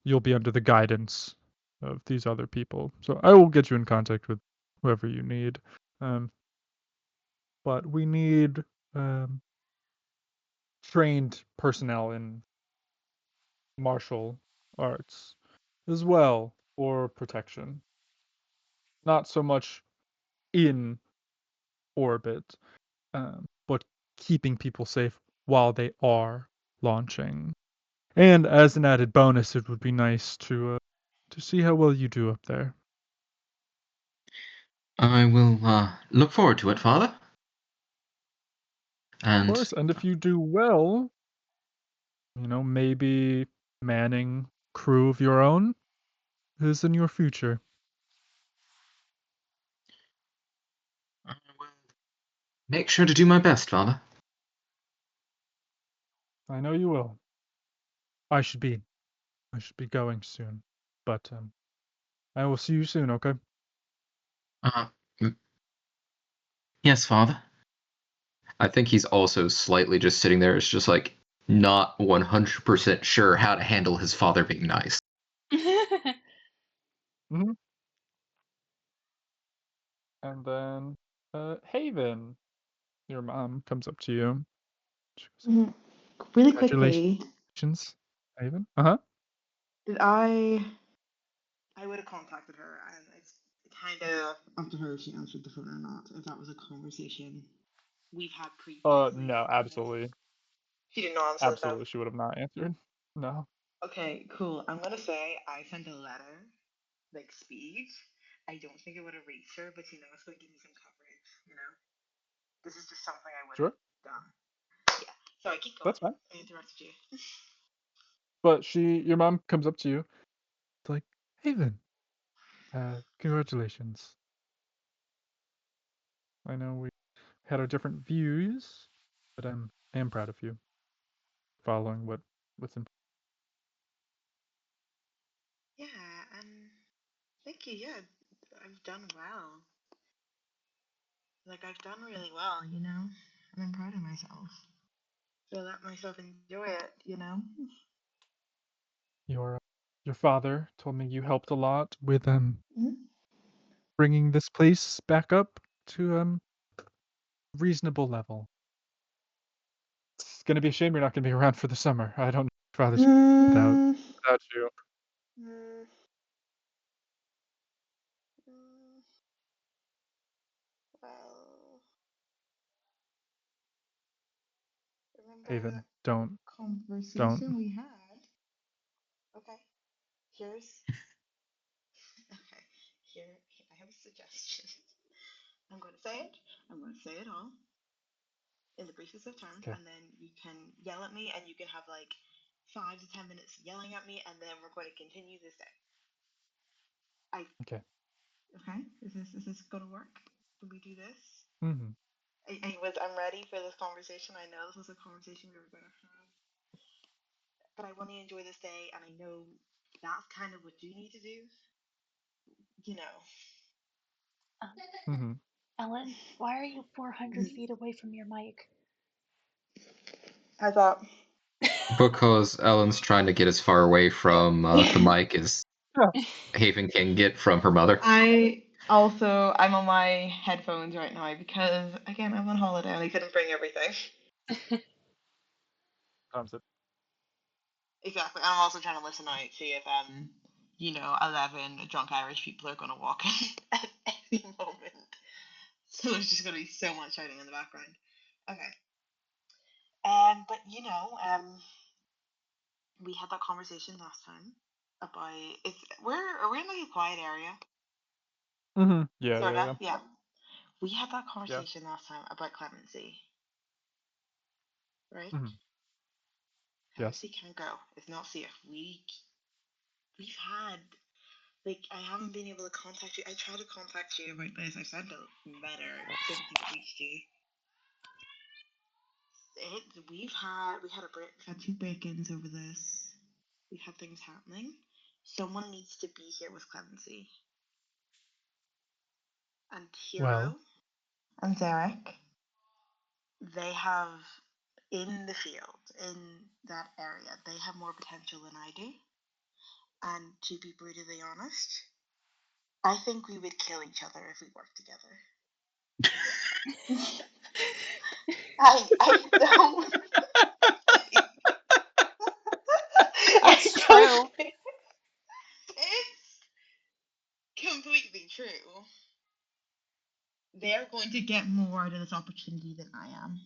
E: you'll be under the guidance of these other people. So I will get you in contact with whoever you need. But we need trained personnel in martial arts as well for protection. Not so much in orbit, but keeping people safe while they are launching. And as an added bonus, it would be nice to see how well you do up there.
B: I will look forward to it, Father.
E: Of course, and if you do well, maybe manning crew of your own is in your future.
B: I will make sure to do my best, Father.
E: I know you will. I should be going soon, but I will see you soon, okay?
B: Yes, Father. I think he's also slightly just sitting there. It's just like not 100% sure how to handle his father being nice.
E: Mm-hmm. And then Haven, your mom comes up to you.
A: Really quickly.
E: Congratulations, Haven. Uh-huh.
A: Did I would have contacted her, and it's kind of up to her if she answered the phone or not. If that was a conversation we've had previously.
E: No, absolutely.
A: She did not answer.
E: Absolutely, she would have not answered. No.
A: Okay, cool. I'm gonna say I sent a letter, like speech. I don't think it would have reached her, but it's gonna give me some coverage. This is just something I would have done. Yeah. Sorry, keep going.
E: That's fine.
A: I interrupted you.
E: But your mom comes up to you. It's like, Haven, congratulations. I know we had our different views, but I am proud of you. Following what's important.
A: Yeah, and thank you. Yeah, I've done well. Like I've done really well, and I'm proud of myself. So I let myself enjoy it.
E: Your father told me you helped a lot with
A: Mhm.
E: bringing this place back up to reasonable level. It's gonna be a shame you're not gonna be around for the summer. I don't know if father's without you.
A: Well, remember
E: Haven,
A: that
E: don't.
A: conversation we had? Okay, here's okay. Here, I have a suggestion. I'm going to say it. I'm going to say it all in the briefest of terms, and then you can yell at me, and you can have like 5 to 10 minutes yelling at me, and then we're going to continue this day.
E: Okay.
A: Okay. Is this going to work? Can we do this?
E: Mm-hmm.
A: I'm ready for this conversation. I know this was a conversation we were going to have, but I want to enjoy this day, and I know that's kind of what you need to do. You know.
E: Mm-hmm.
C: Ellen, why are you 400 feet away from your mic?
A: I thought.
B: Because Ellen's trying to get as far away from the mic as Haven can get from her mother.
A: I'm on my headphones right now because again I'm on holiday and I couldn't bring everything. Exactly. I'm also trying to listen out, see if 11 drunk Irish people are gonna walk in at any moment. So there's just gonna be so much shouting in the background. Okay. But we had that conversation last time about are we in like a quiet area?
E: Mm-hmm. Yeah,
A: Sorta.
E: yeah.
A: Yeah. We had that conversation last time about clemency. Right?
E: Mhm. Yes.
A: Clemency can't go. It's not safe. We've had I haven't been able to contact you. I tried to contact you about this. I sent a letter. Didn't think it reached you. We had 2 break-ins over this. We've had things happening. Someone needs to be here with clemency. And Hero
E: Well.
A: and Zarek, they have in the field, in that area, they have more potential than I do. And to be brutally honest, I think we would kill each other if we worked together. I don't.
C: It's true.
A: It's completely true. They're going to get more out of this opportunity than I am.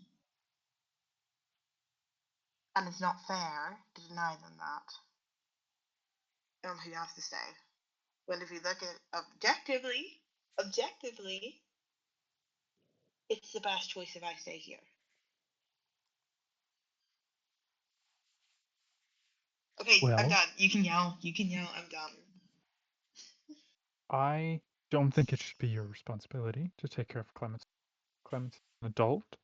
A: And it's not fair to deny them that. Who has to stay. When if you look at objectively, it's the best choice if I stay here. Okay,
E: Well,
A: I'm done. You can yell. I'm done.
E: I don't think it should be your responsibility to take care of Clemency. Clemency's an adult,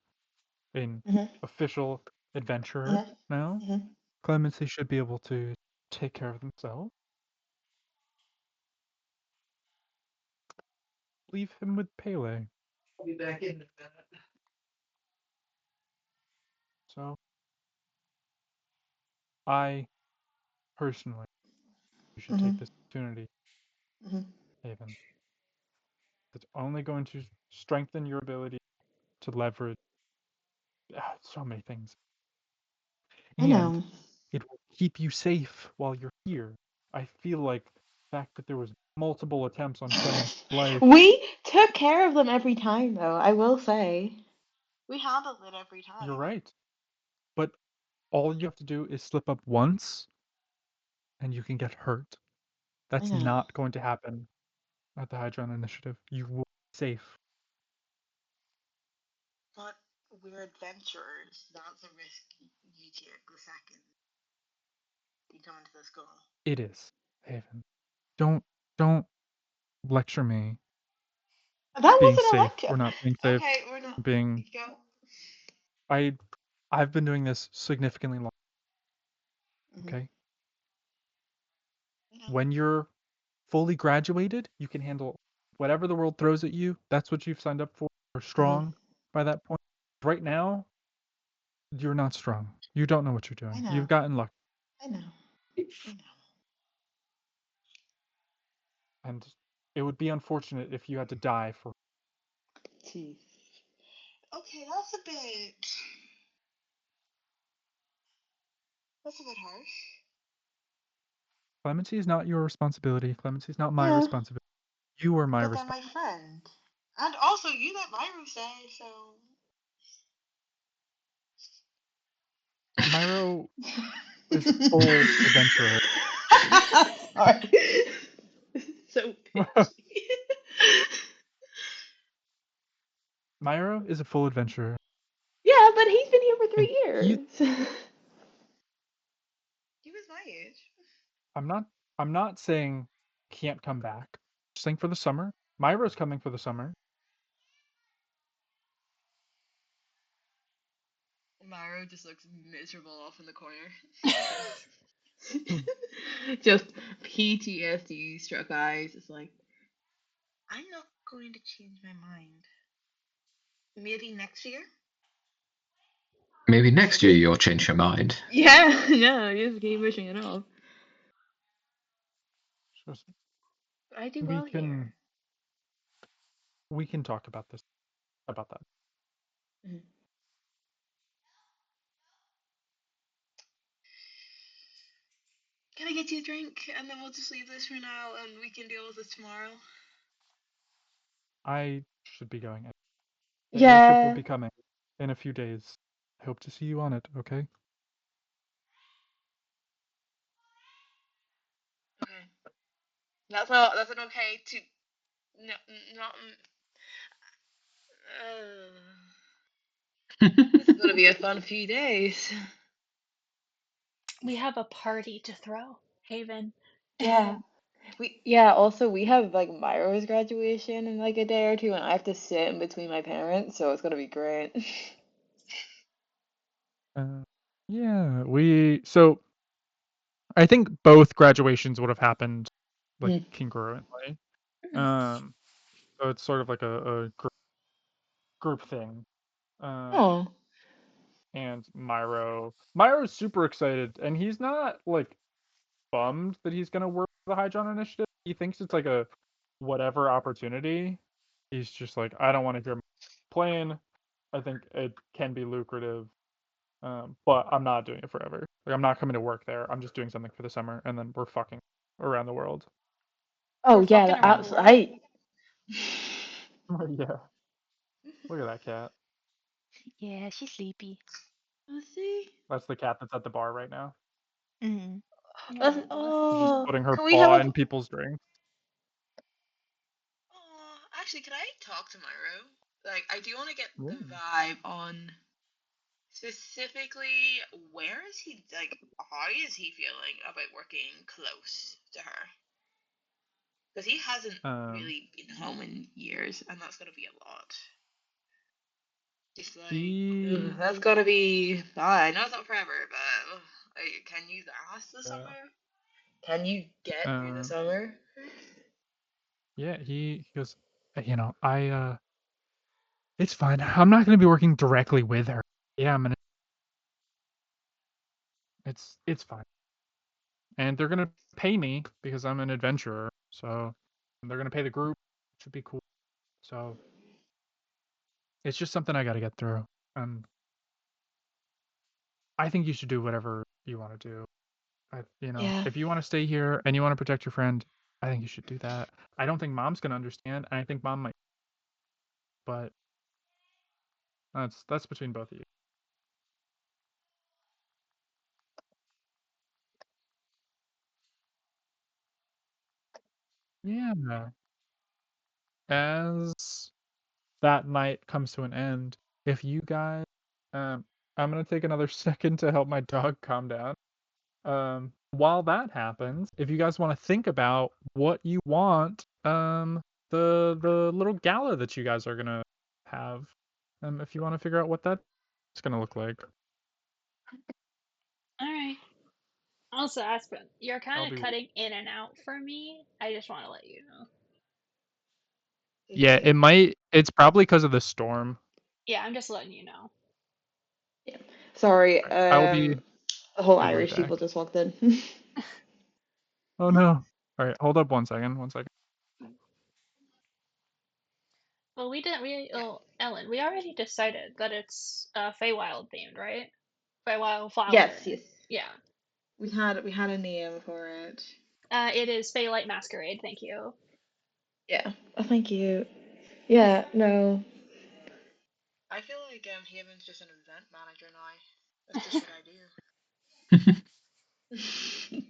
E: an official adventurer now. Clemency should be able to take care of themselves. Leave him with Pele.
B: I'll be back in a minute.
E: So, I personally should take this opportunity, Haven. It's only going to strengthen your ability to leverage so many things.
A: I know.
E: It will keep you safe while you're here. I feel like the fact that there was multiple attempts on Clemency's life.
A: We took care of them every time, though, I will say. We handled it every time.
E: You're right. But all you have to do is slip up once, and you can get hurt. That's not going to happen at the Hydron Initiative. You will be safe.
A: But we're adventurers. That's a risk you take the second you come into this goal.
E: It is, Haven. Don't lecture me.
A: That
E: being
A: wasn't a
E: safe
A: lecture.
E: or not being safe.
A: Okay, we're not.
E: Being.
A: Go.
E: I've been doing this significantly long. Okay. When you're fully graduated, you can handle whatever the world throws at you. That's what you've signed up for. You're strong by that point. Right now, you're not strong. You don't know what you're doing. You've gotten lucky.
A: I know.
E: And it would be unfortunate if you had to die for.
A: Jeez. Okay, that's a bit harsh.
E: Clemency is not your responsibility. Clemency is not my responsibility. You are my responsibility.
A: But they're my friend. And also, you let Myro stay, so.
E: Myro is a full adventurer.
A: Sorry. So pitchy.
E: Myro is a full adventurer.
A: Yeah, but he's been here for 3 years. He was my age.
E: I'm not saying can't come back. Just saying for the summer. Myro's coming for the summer.
A: Myro just looks miserable off in the corner. Just PTSD struck eyes. It's like, I'm not going to change my mind. Maybe next year?
B: Maybe next year you'll change your mind.
A: Yeah, yeah, just keep pushing it off.
E: Just-
A: I do
E: we
A: well
E: can
A: here.
E: we can talk about that.
A: Mhm. Can I get you a drink and then we'll just leave this for now and we can deal with this tomorrow?
E: I should be going. The airship will
A: Yeah.
E: be coming in a few days. I hope to see you on it, okay?
A: Okay. That's an okay to no not this is gonna be a fun few days.
C: We have a party to throw, Haven.
A: Yeah. Also we have like Myro's graduation in like a day or two and I have to sit in between my parents, so it's gonna be great.
E: Yeah, so I think both graduations would have happened like
A: Mhm.
E: congruently.
C: Mm.
E: So it's sort of like a group thing.
A: Oh.
E: And Myro's super excited, and he's not like bummed that he's gonna work for the Hydron Initiative. He thinks it's like a whatever opportunity. He's just like, I don't want to hear playing. I think it can be lucrative, but I'm not doing it forever. Like, I'm not coming to work there. I'm just doing something for the summer, and then we're fucking around the world.
A: Oh
C: We're
A: yeah,
C: fucking around the world.
E: Yeah, look at that cat.
D: Yeah, she's sleepy.
A: Let's see.
E: That's the cat that's at the bar right now.
D: Mm-hmm.
A: Let's,
E: She's just
A: oh,
E: putting her
A: can we
E: paw
A: have a?
E: in people's drinks.
A: Oh, actually, can I talk to Myro? Like, I do want to get the
E: Yeah.
A: vibe on specifically where is he? Like, how is he feeling about working close to her? Because he hasn't really been home in years, and that's gonna be a lot. Just like, that's gotta be. I know it's not forever, but can you last the summer? Can you get through the summer?
E: Yeah, he goes, it's fine. I'm not gonna be working directly with her. Yeah, it's fine. And they're gonna pay me because I'm an adventurer, so they're gonna pay the group, which would be cool. So it's just something I gotta get through. And I think you should do whatever you want to do.
A: Yeah.
E: If you want to stay here and you want to protect your friend, I think you should do that. I don't think mom's gonna understand, and I think mom might, but that's between both of you. Yeah. As that night comes to an end, if you guys, I'm gonna take another second to help my dog calm down. While that happens, if you guys want to think about what you want, the little gala that you guys are gonna have, if you want to figure out what that's gonna look like,
C: All right. Also, Aspen, you're
E: I'll
C: kind of
E: be.
C: cutting in and out for me. I just want to let you know.
E: Yeah, it might. It's probably because of the storm.
C: Yeah, I'm just letting you know.
A: Yeah. Sorry.
E: I will be.
A: The whole
E: Be right
A: Irish people
E: back.
A: just walked in.
E: Oh no! All right, hold up 1 second. 1 second.
C: Well, we didn't. Ellen, we already decided that it's Feywild themed, right? Feywild flower.
A: Yes.
C: Yeah.
A: We had a name for it.
C: It is Feylight Masquerade. Thank you.
A: Yeah. Oh, thank you. Yeah. No. I feel like Haven's just an event manager now. That's just what I do. You find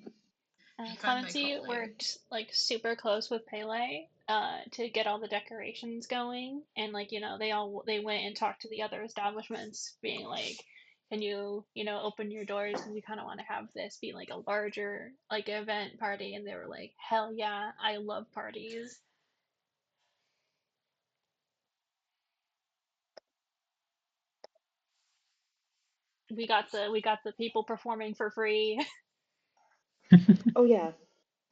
A: my
C: Clemency
A: call here.
C: worked like super close with Pele to get all the decorations going, and like they went and talked to the other establishments, being like, can you open your doors because we kind of want to have this be like a larger like event party, and they were like, hell yeah, I love parties. We got the people performing for free.
A: Oh yeah,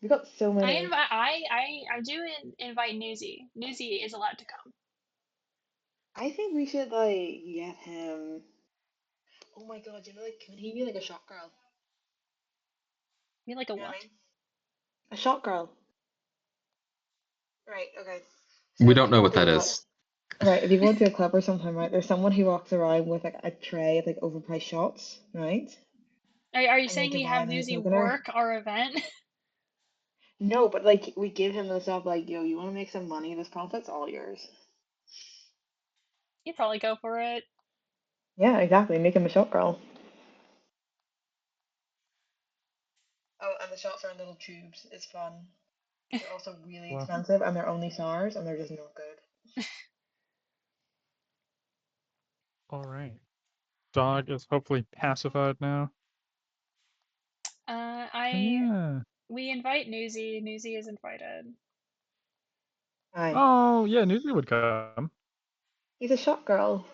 A: we got so
C: I
A: many.
C: invite. I do invite Newsy. Newsy is allowed to come.
A: I think we should like get him. Oh my god, you know, like, can he be like a shot girl?
C: You like a
A: You know what I
C: what?
A: mean? A shot girl. Right. Okay.
B: We
A: So if
B: don't
A: you
B: know
A: go
B: what
A: into a
B: that
A: club,
B: is.
A: right? If you go into a club or something, right? There's someone who walks around with like a tray of like overpriced shots, right?
C: Are you
A: And they
C: saying we have
A: divide and
C: Newsy
A: smoking her.
C: work our event?
A: No, but like we give him the stuff like, yo, you want to make some money? This profit's all yours.
C: You'd probably go for it.
A: Yeah, exactly. Make him a shot girl. Oh, and the shots are in little tubes. It's fun. They're also really
E: Wow.
A: expensive, and they're only SARS, and they're just not good.
E: All right. Dog is hopefully pacified now. But yeah.
C: We invite Newsy. Newsy is invited.
A: Aye.
E: Oh yeah, Newsy would come.
A: He's a shot girl.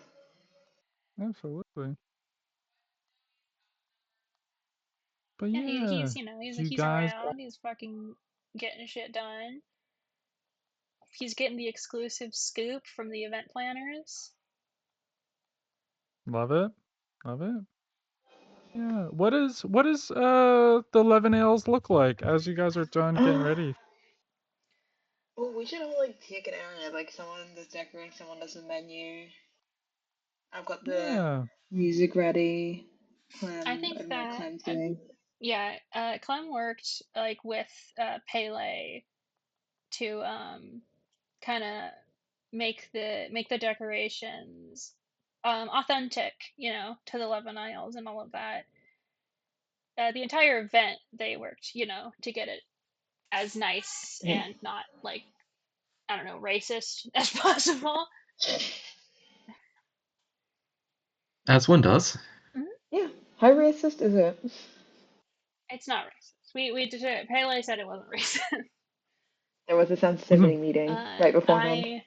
E: Absolutely. But
C: Yeah,
E: yeah,
C: he's
E: you
C: he's
E: guys
C: around. He's fucking getting shit done. He's getting the exclusive scoop from the event planners.
E: love it. Love it. Yeah. What is the 11 ales look like as you guys are done getting ready?
A: Oh, we should all like take an area. Like someone does decorating, someone does the menu. I've got the
E: Yeah.
A: music ready. Clem,
C: I think
A: I don't know what
C: that
A: Clem's doing.
C: yeah, Clem worked like with Pele to kind of make the decorations authentic, to the 11 Isles and all of that. The entire event they worked, to get it as nice and not like, I don't know, racist as possible.
B: As one does.
A: Yeah. How racist is it?
C: It's not racist. We did it. Pele said it wasn't racist.
A: There was a sensitivity meeting right beforehand.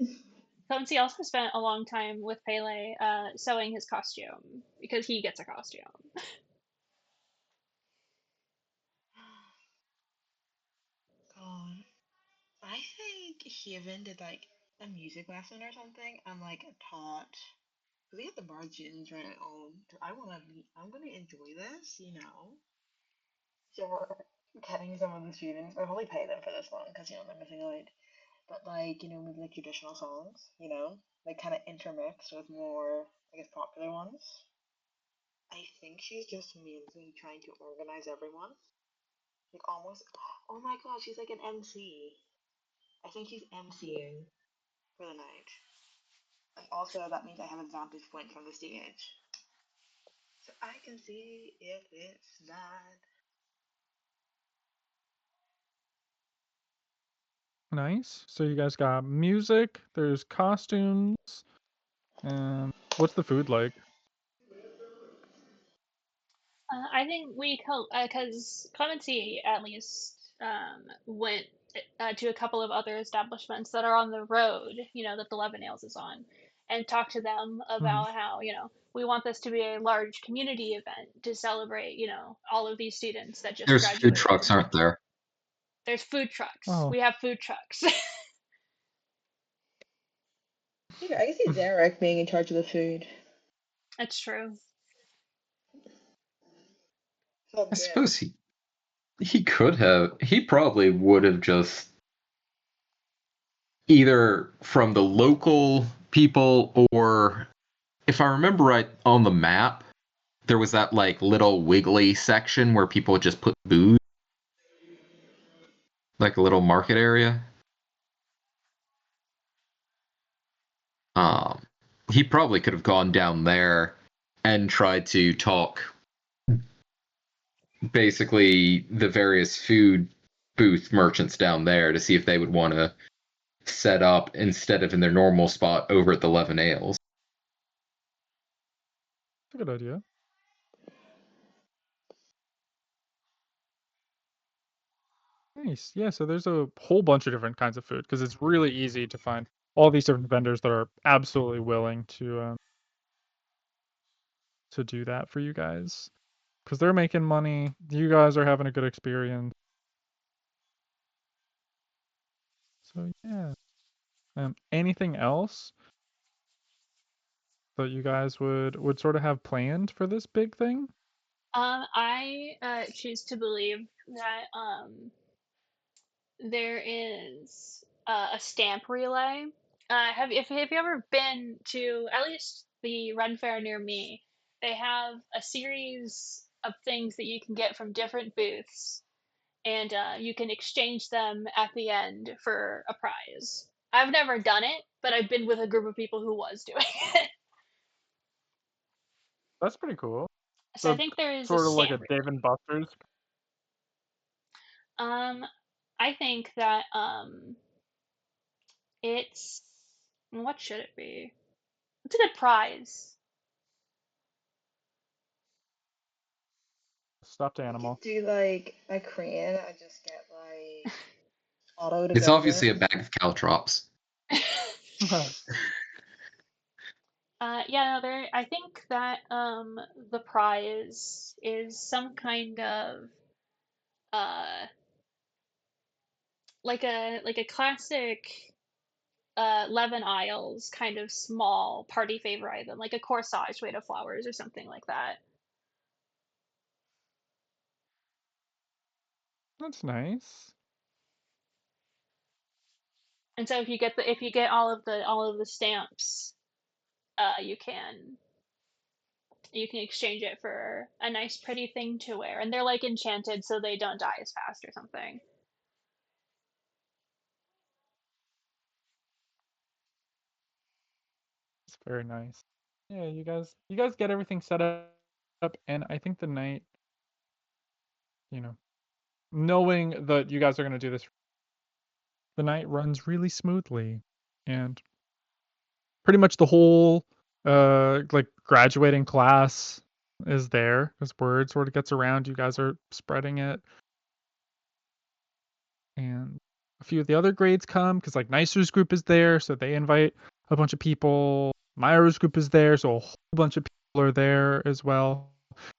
C: Clancy also spent a long time with Pele sewing his costume because he gets a costume.
A: God, I think Haven did like a music lesson or something and like taught. We had the margins right. Oh, I'm gonna enjoy this, you know. So we're getting some of the students. We'll probably pay them for this one because they're missing out. But like, maybe like traditional songs, like kind of intermixed with more, I guess, popular ones. I think she's just mainly trying to organize everyone. Like almost. Oh my god, she's like an MC. I think she's MCing for the night. And also, that means I have a vantage point from the stage. So I can see if it's bad.
E: Nice. So you guys got music, there's costumes, and what's the food like?
C: I think because Clemency at least went to a couple of other establishments that are on the road, that the 11 Nails is on, and talked to them about how, we want this to be a large community event to celebrate, all of these students that just
B: There's
C: graduated.
B: food trucks, aren't there?
C: There's food trucks.
E: Oh.
C: We have food trucks.
A: Yeah, I can see Derek being in charge of the food.
C: That's true.
B: I suppose he could have. He probably would have just either from the local people or, if I remember right, on the map there was that like little wiggly section where people just put booze, like a little market area. He probably could have gone down there and tried to talk basically the various food booth merchants down there to see if they would want to set up instead of in their normal spot over at the 11 Ales.
E: That's a good idea. Nice. Yeah, so there's a whole bunch of different kinds of food because it's really easy to find all these different vendors that are absolutely willing to do that for you guys because they're making money. You guys are having a good experience. So yeah. Anything else that you guys would sort of have planned for this big thing?
C: I choose to believe that there is a stamp relay. Have you ever been to at least the Ren Fair near me? They have a series of things that you can get from different booths, and you can exchange them at the end for a prize. I've never done it, but I've been with a group of people who was doing it.
E: That's pretty cool.
C: So I
E: So
C: think there is a
E: sort of like a
C: stamp
E: Dave and Buster's.
C: relay. I think that it's what should it be? It's a good prize.
E: Stuffed
A: We
E: animal.
A: could do like a crane and just get like Otto to
B: It's
A: build
B: obviously
A: it.
B: a bag of caltrops.
C: Yeah, no, there. I think that the prize is some kind of uh like a classic Levin Isles kind of small party favor item, like a corsage made of flowers or something like that.
E: That's nice.
C: And so if you get all of the stamps, you can exchange it for a nice pretty thing to wear, and they're like enchanted so they don't die as fast or something.
E: It's very nice. Yeah, you guys get everything set up, and I think the night, knowing that you guys are gonna do this, the night runs really smoothly, and pretty much the whole like graduating class is there as word sort of gets around. You guys are spreading it, and a few of the other grades come because like Nicer's group is there, so they invite a bunch of people. Myra's group is there, so a whole bunch of people are there as well.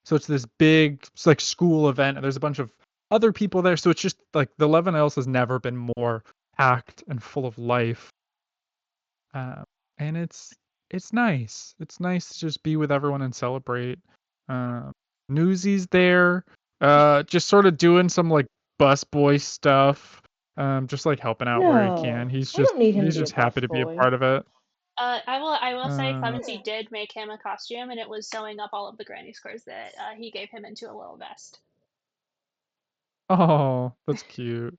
E: So it's this big like school event, and there's a bunch of other people there. So it's just like the 11 Ls has never been more packed and full of life. And it's nice. It's nice to just be with everyone and celebrate. Newsy's there, just sort of doing some like busboy stuff, just like helping out where he can.
A: No, I don't need him to
E: He's
A: be a
E: just happy to be a
A: busboy.
E: part of it.
C: I will say
E: Uh,
C: Clemency did make him a costume, and it was sewing up all of the granny squares that he gave him into a little vest.
E: oh, that's cute.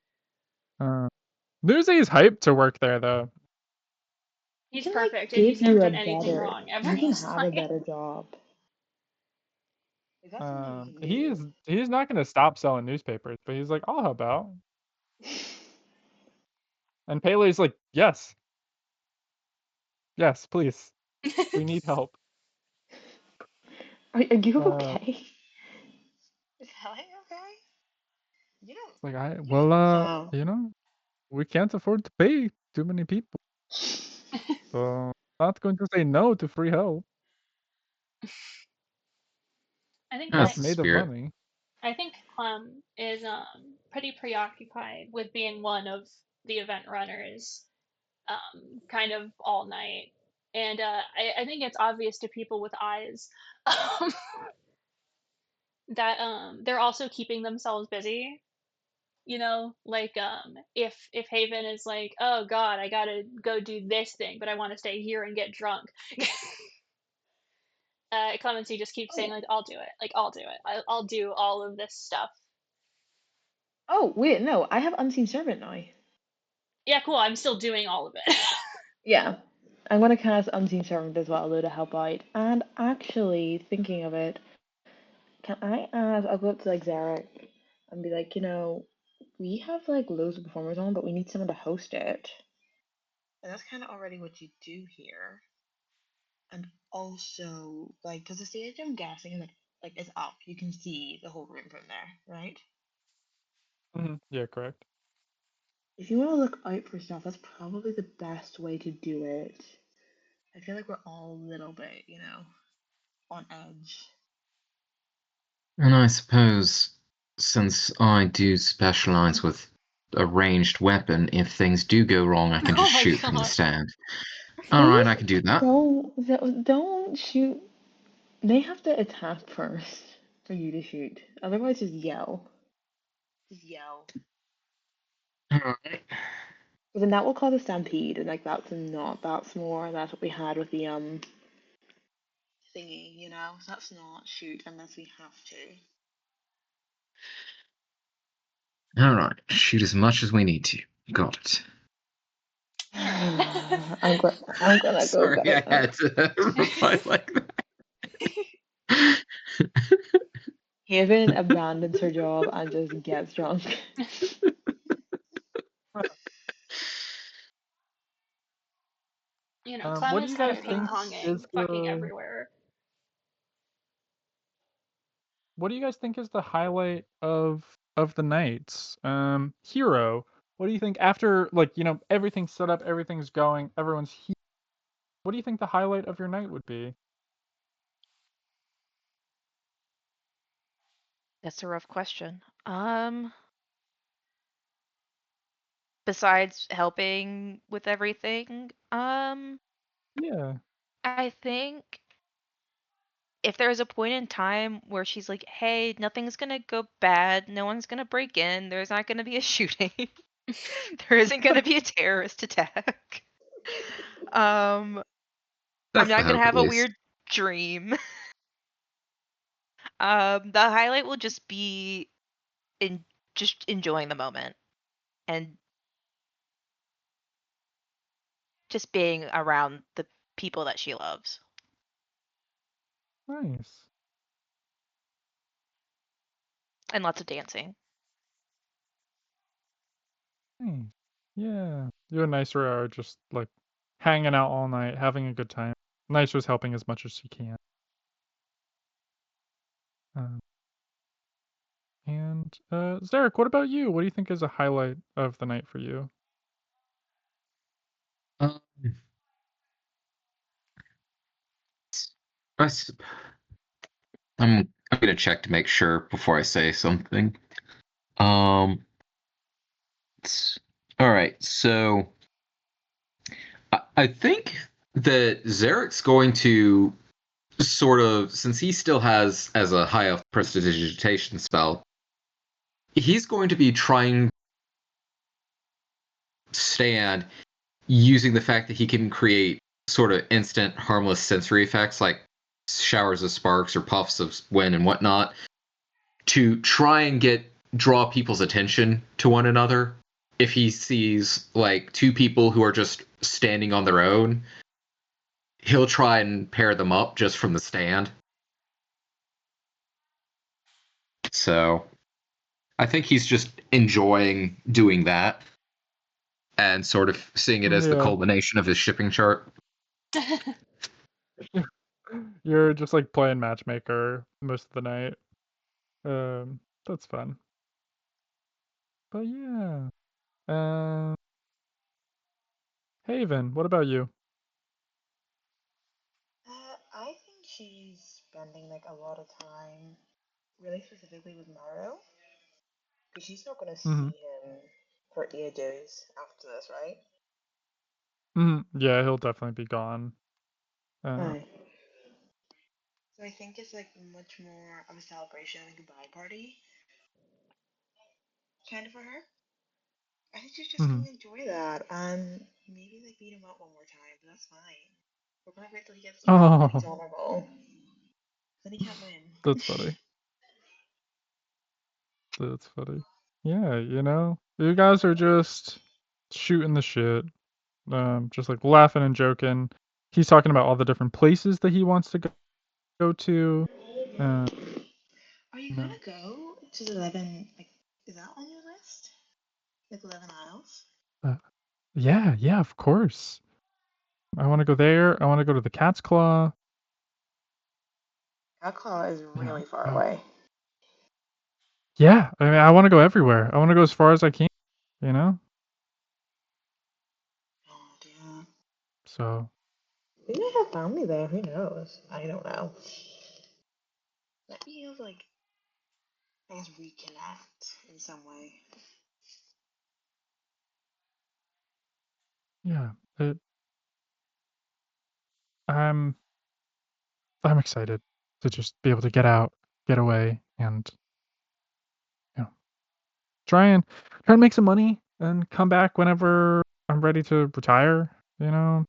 E: Newsy is hyped to work there though.
C: He's
A: He can like
C: perfect, and
A: give
C: he's never
A: you a
C: done anything
A: better.
C: wrong ever.
A: You can
C: He's
A: have a
C: like,
A: better job. Is that something you can do?
E: He's not gonna stop selling newspapers, but he's like, I'll help out. And Pele's like, yes, please, we need help.
A: Are you
E: Uh,
A: okay? Is Ellie okay? You don't.
E: It's like
A: You don't look so.
E: we can't afford to pay too many people, so not going to say no to free help.
C: I think
B: That's
C: that
E: Just
B: the
E: made of
B: spirit.
E: money.
C: I think Clem is pretty preoccupied with being one of the event runners, kind of all night, and I think it's obvious to people with eyes that they're also keeping themselves busy. Like if Haven is like, oh God, I gotta go do this thing, but I want to stay here and get drunk. Clemency just keeps saying like, I'll do it, I'll do it, I'll do all of this stuff.
A: Oh wait, no, I have Unseen Servant now.
C: Yeah, cool. I'm still doing all of it.
A: Yeah, I'm gonna cast Unseen Servant as well, though, to help out. And actually, thinking of it, can I ask? I'll go up to like Zarek and be like, we have like loads of performers on, but we need someone to host it. And that's kind of already what you do here. And also, like, because the stage I'm guessing like is up, you can see the whole room from there, right?
E: Yeah, correct.
A: If you want to look out for stuff, that's probably the best way to do it. I feel like we're all a little bit, on edge.
B: And I suppose since I do specialize with a ranged weapon. If things do go wrong, I can
C: Oh
B: just
C: my
B: shoot from the
C: god.
B: stand. All right, I can do that.
A: Don't shoot. They have to attack first for you to shoot. Otherwise, just yell. Just yell.
B: All right.
A: But then that will cause a stampede, and like that's more. That's what we had with the thingy, you know. So that's not shoot unless we have to.
B: All right. Shoot as much as we need to. Got it.
A: I'm gonna go
B: Sorry,
A: get
B: I had to reply like that.
A: Haven abandons her job and just gets drunk.
C: You know,
E: What do
C: Clem is
E: you
C: kind
E: guys
C: of
E: think
C: ping-ponging,
E: is
C: fucking
E: the
C: everywhere.
E: What do you guys think is the highlight of the nights? Hero. What do you think after everything's set up, everything's going, everyone's here? What do you think the highlight of your night would be?
D: That's a rough question. Besides helping with everything,
E: Yeah.
D: I think if there's a point in time where she's like, "Hey, nothing's gonna go bad. No one's gonna break in. There's not gonna be a shooting. There isn't gonna be a terrorist attack. I'm
B: That's the
D: not gonna
B: hope, at
D: have a
B: least.
D: weird dream." The highlight will just be just enjoying the moment and just being around the people that she loves.
E: Nice.
D: And lots of dancing.
E: Nice. Yeah. You and Nicer are just like hanging out all night, having a good time. Nicer's helping as much as she can. And Zarek, what about you? What do you think is a highlight of the night for you?
B: Um, I s- I'm gonna check to make sure before I say something. Um, all right. So I think that Zarek's going to sort of, since he still has as a high elf prestidigitation spell, he's going to be trying to stand using the fact that he can create sort of instant harmless sensory effects like showers of sparks or puffs of wind and whatnot to try and draw people's attention to one another. If he sees like two people who are just standing on their own, he'll try and pair them up just from the stand. So I think he's just enjoying doing that and sort of seeing it as the
E: Yeah.
B: culmination of his shipping chart.
E: You're just like playing matchmaker most of the night. That's fun. But yeah. Haven, what about you?
A: I think she's spending like a lot of time, really specifically with Mario, because she's not gonna
E: Mm-hmm.
A: see him for ages after this, right?
E: Mm-hmm. Yeah, he'll definitely be gone.
A: Aye. So I think it's like much more of a celebration and a goodbye party, kind of for her. I think she's just
E: Mm-hmm.
A: gonna enjoy that and maybe like beat him up one more time, but that's fine. We're gonna wait till he gets drunk and he's
E: Oh,
A: honorable. Then he can't win.
E: that's funny. That's funny. Yeah, you guys are just shooting the shit. Just like laughing and joking. He's talking about all the different places that he wants to go to.
A: Are you
E: You
A: gonna
E: know.
A: go to the 11? Like, is that on your list? Like 11 Isles?
E: Yeah, of course. I want to go there. I want to go to the Cat's Claw.
A: That claw is
E: You
A: really
E: know.
A: far away.
E: Yeah, I mean, I want to go everywhere. I want to go as far as I can. You know.
A: Oh dear.
E: So.
A: We might have family there. Who knows? I don't know. Let me like, I guess reconnect in some way.
E: yeah, I'm excited to just be able to get out, get away, and try and make some money and come back whenever I'm ready to retire. You know,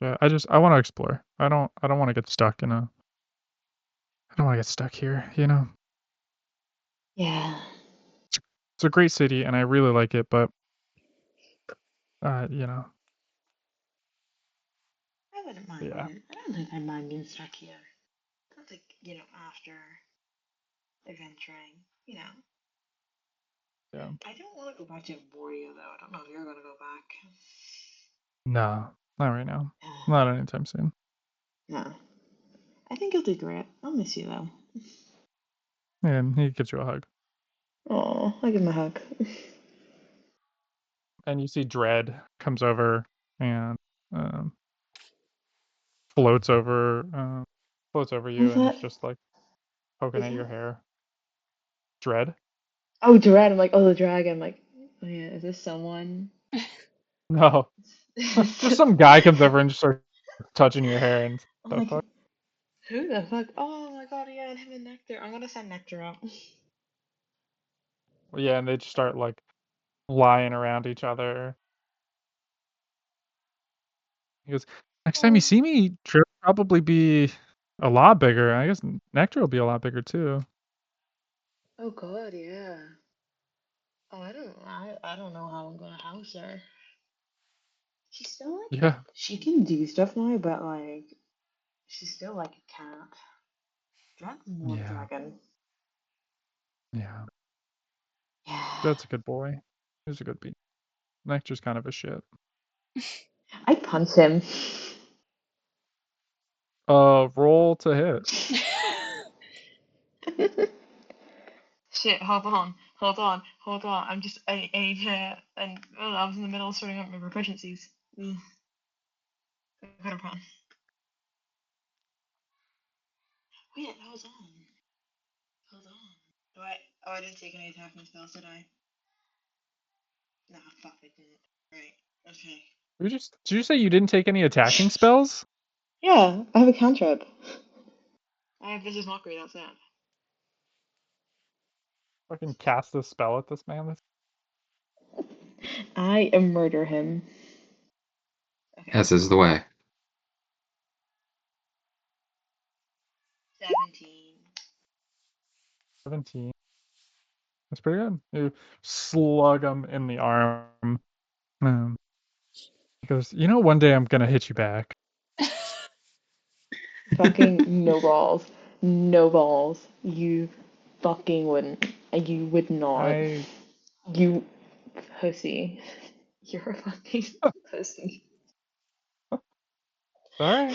E: yeah. I want to explore. I don't want to get stuck in a. I don't want to get stuck here. You know,
A: Yeah.
E: it's a great city and I really like it, but you know,
A: I wouldn't mind
E: yeah,
A: it. I don't think I'd mind being stuck here. I don't think, after adventuring,
E: yeah.
A: I don't want to go back to Emporia, though. I don't know if you're going to go back.
E: No, not right now.
A: Yeah.
E: Not anytime soon.
A: No. I think you'll do great. I'll miss you, though.
E: And he gives you a hug.
A: Oh, I give him a hug.
E: And you see Dread comes over and um, floats over you,
A: Who's
E: and
A: that?
E: he's just like poking
A: Who's
E: at your
A: that?
E: hair. Dread?
A: Oh, Dread. I'm like, oh, the dragon. I'm like, oh, yeah, is this someone?
E: No, just some guy comes over and just starts touching your hair and
A: I'm
E: the
A: like,
E: fuck.
A: who the fuck? Oh my god, yeah, and him and Nectar. I'm gonna send Nectar out.
E: Yeah, and they just start like lying around each other. He goes, next time you
A: Oh.
E: see me, Trip will probably be a lot bigger. I guess Nectar will be a lot bigger too.
A: Oh god, yeah. Oh, I don't know how I'm gonna house her. She's still like,
E: Yeah,
A: she can do stuff now, but like, she's still like a cat. Dragon's more
E: yeah,
A: dragon.
E: yeah.
A: Yeah.
E: That's a good boy. He's a good beat. Nectar's kind of a shit.
A: I punch him.
E: Roll to hit.
A: Shit, hold on. I need to, and I was in the middle of sorting out my proficiencies. Ugh. I got a plan. Wait, hold on. I didn't take any attacking spells, did I? Nah, fuck, I didn't. Right, okay.
E: Did you say you didn't take any attacking spells?
A: Yeah, I have a cantrip. I have Vicious Mockery, that's it.
E: Fucking cast a spell at this man.
A: I murder him. Okay.
B: As is the way.
A: 17.
E: 17. That's pretty good. You slug him in the arm. He goes, one day I'm gonna hit you back.
A: Fucking no balls. No balls. You fucking wouldn't. You would not. You pussy. You're a fucking pussy.
E: All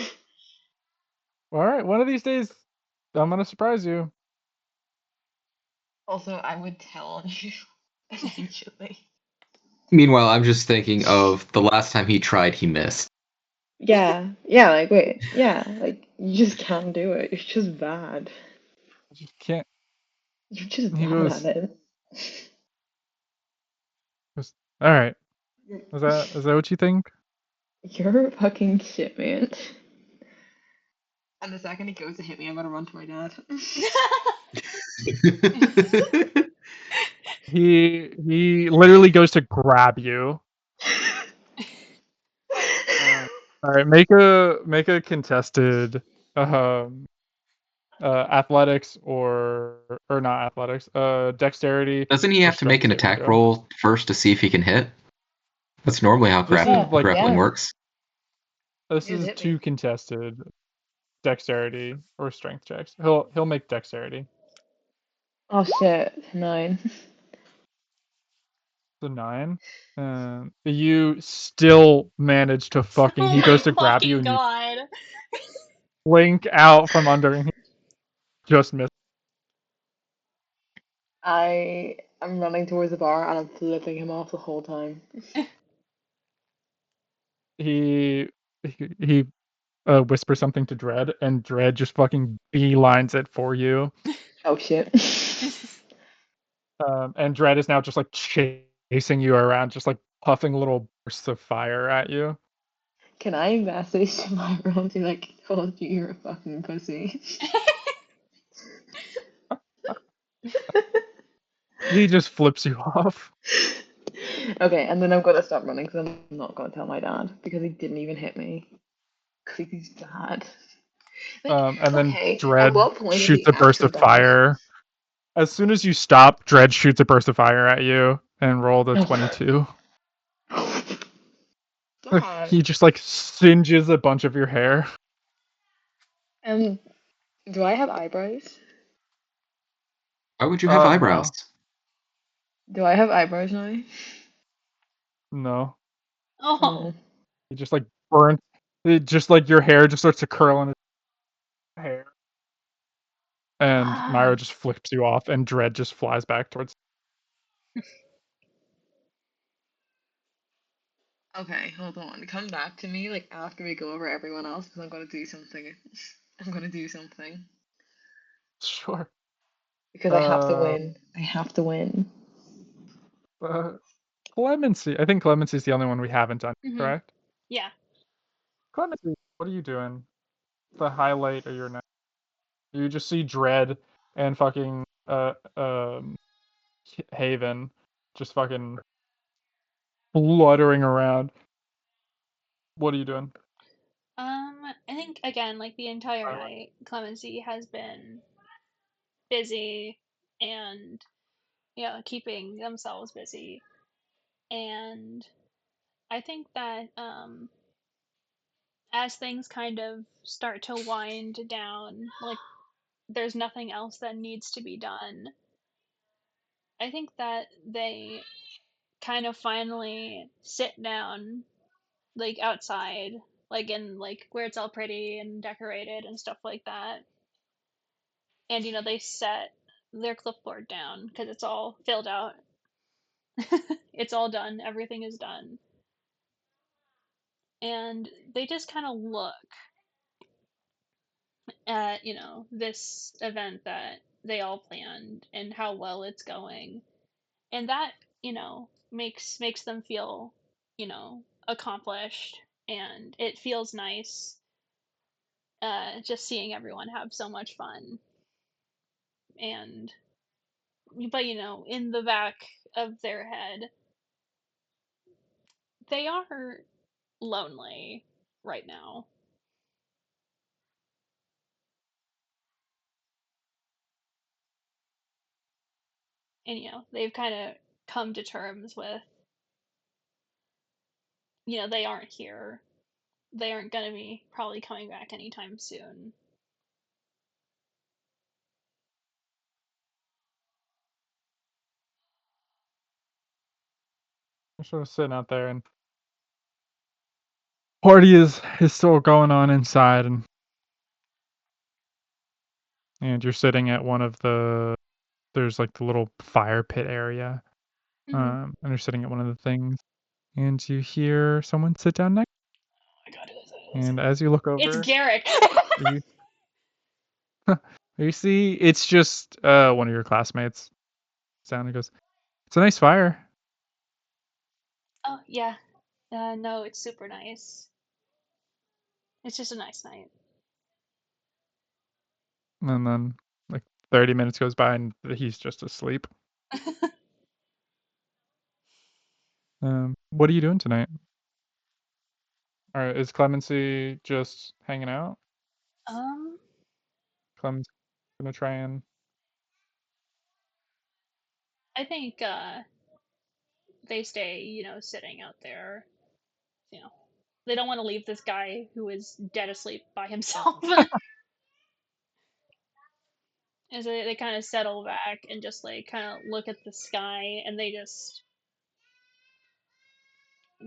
E: right. One of these days, I'm gonna surprise you.
A: Also, I would tell on you eventually.
B: Meanwhile, I'm just thinking of the last time he tried, he missed.
A: Yeah, like, wait. Yeah, like, you just can't do it. You're just bad.
E: I just can't.
A: You're just
E: He
A: bad
E: goes,
A: at it.
E: all right. Is that what you think?
A: You're fucking shit, man. And the second he goes to hit me, I'm gonna run to my dad.
E: He literally goes to grab you. All right, make a contested athletics or not athletics, dexterity.
B: Doesn't he have to make an attack roll first to see if he can hit? That's normally how grappling works.
E: This is two contested dexterity or strength checks. He'll make dexterity.
A: Oh shit, 9.
E: The 9. You still manage to fucking. He goes to grab you and
C: God.
E: you blink out from under and he just missed.
A: I'm running towards the bar and I'm flipping him off the whole time.
E: He whispers something to Dread, and Dread just fucking beelines it for you.
A: Oh shit.
E: And Dread is now just like chasing chasing you around, just like puffing little bursts of fire at you.
A: Can I message to my room to like, told you you're a fucking pussy?
E: He just flips you off.
A: Okay, and then I'm gonna stop running because I'm not gonna tell my dad because he didn't even hit me. Because he's bad. Like,
E: And then
A: okay, at
E: Dread
A: what point is
E: shoots
A: he
E: a burst
A: actually
E: of
A: bad?
E: fire. As soon as you stop, Dread shoots a burst of fire at you and rolled a
A: Oh.
E: 22.
A: God.
E: He just like singes a bunch of your hair.
A: Do I have eyebrows?
B: Why would you have eyebrows?
A: Do I have eyebrows now?
E: No.
C: Oh,
E: He just like burns. It just like your hair just starts to curl in his hair. And Myra just flips you off, and Dread just flies back towards.
A: Okay, hold on. Come back to me like after we go over everyone else because I'm gonna do something. I'm gonna do something
E: Sure.
A: because I have to win. I have to win.
E: Clemency. I think Clemency is the only one we haven't done, correct?
C: yeah.
E: Clemency, what are you doing? The highlight of your night. You just see Dread and fucking Haven just fucking fluttering around. What are you doing?
C: I think again, like the entire night, Clemency has been busy and keeping themselves busy. And I think that as things kind of start to wind down, like there's nothing else that needs to be done. I think that they kind of finally sit down like outside, like in like where it's all pretty and decorated and stuff like that. And they set their clipboard down because it's all filled out. It's all done. Everything is done. And they just kind of look at, this event that they all planned and how well it's going. And that, makes them feel, accomplished, and it feels nice just seeing everyone have so much fun. And but in the back of their head, they are lonely right now. And they've kind of come to terms with they aren't here. They aren't going to be probably coming back anytime soon.
E: You're sort of sitting out there, and party is still going on inside, and you're sitting at one of there's like the little fire pit area, and you're sitting at one of the things, and you hear someone sit down next.
C: Oh my god, who is it?
E: And as you look over,
C: It's Garrick.
E: you see it's just one of your classmates. Sound, and goes, "It's a nice fire."
C: Oh yeah, no, it's super nice. It's just a nice night.
E: And then like 30 minutes goes by, and he's just asleep. What are you doing tonight? All right, is Clemency just hanging out? Clem's gonna try and.
C: I think they stay, sitting out there. They don't want to leave this guy who is dead asleep by himself. And so they kind of settle back and just like kind of look at the sky, and they just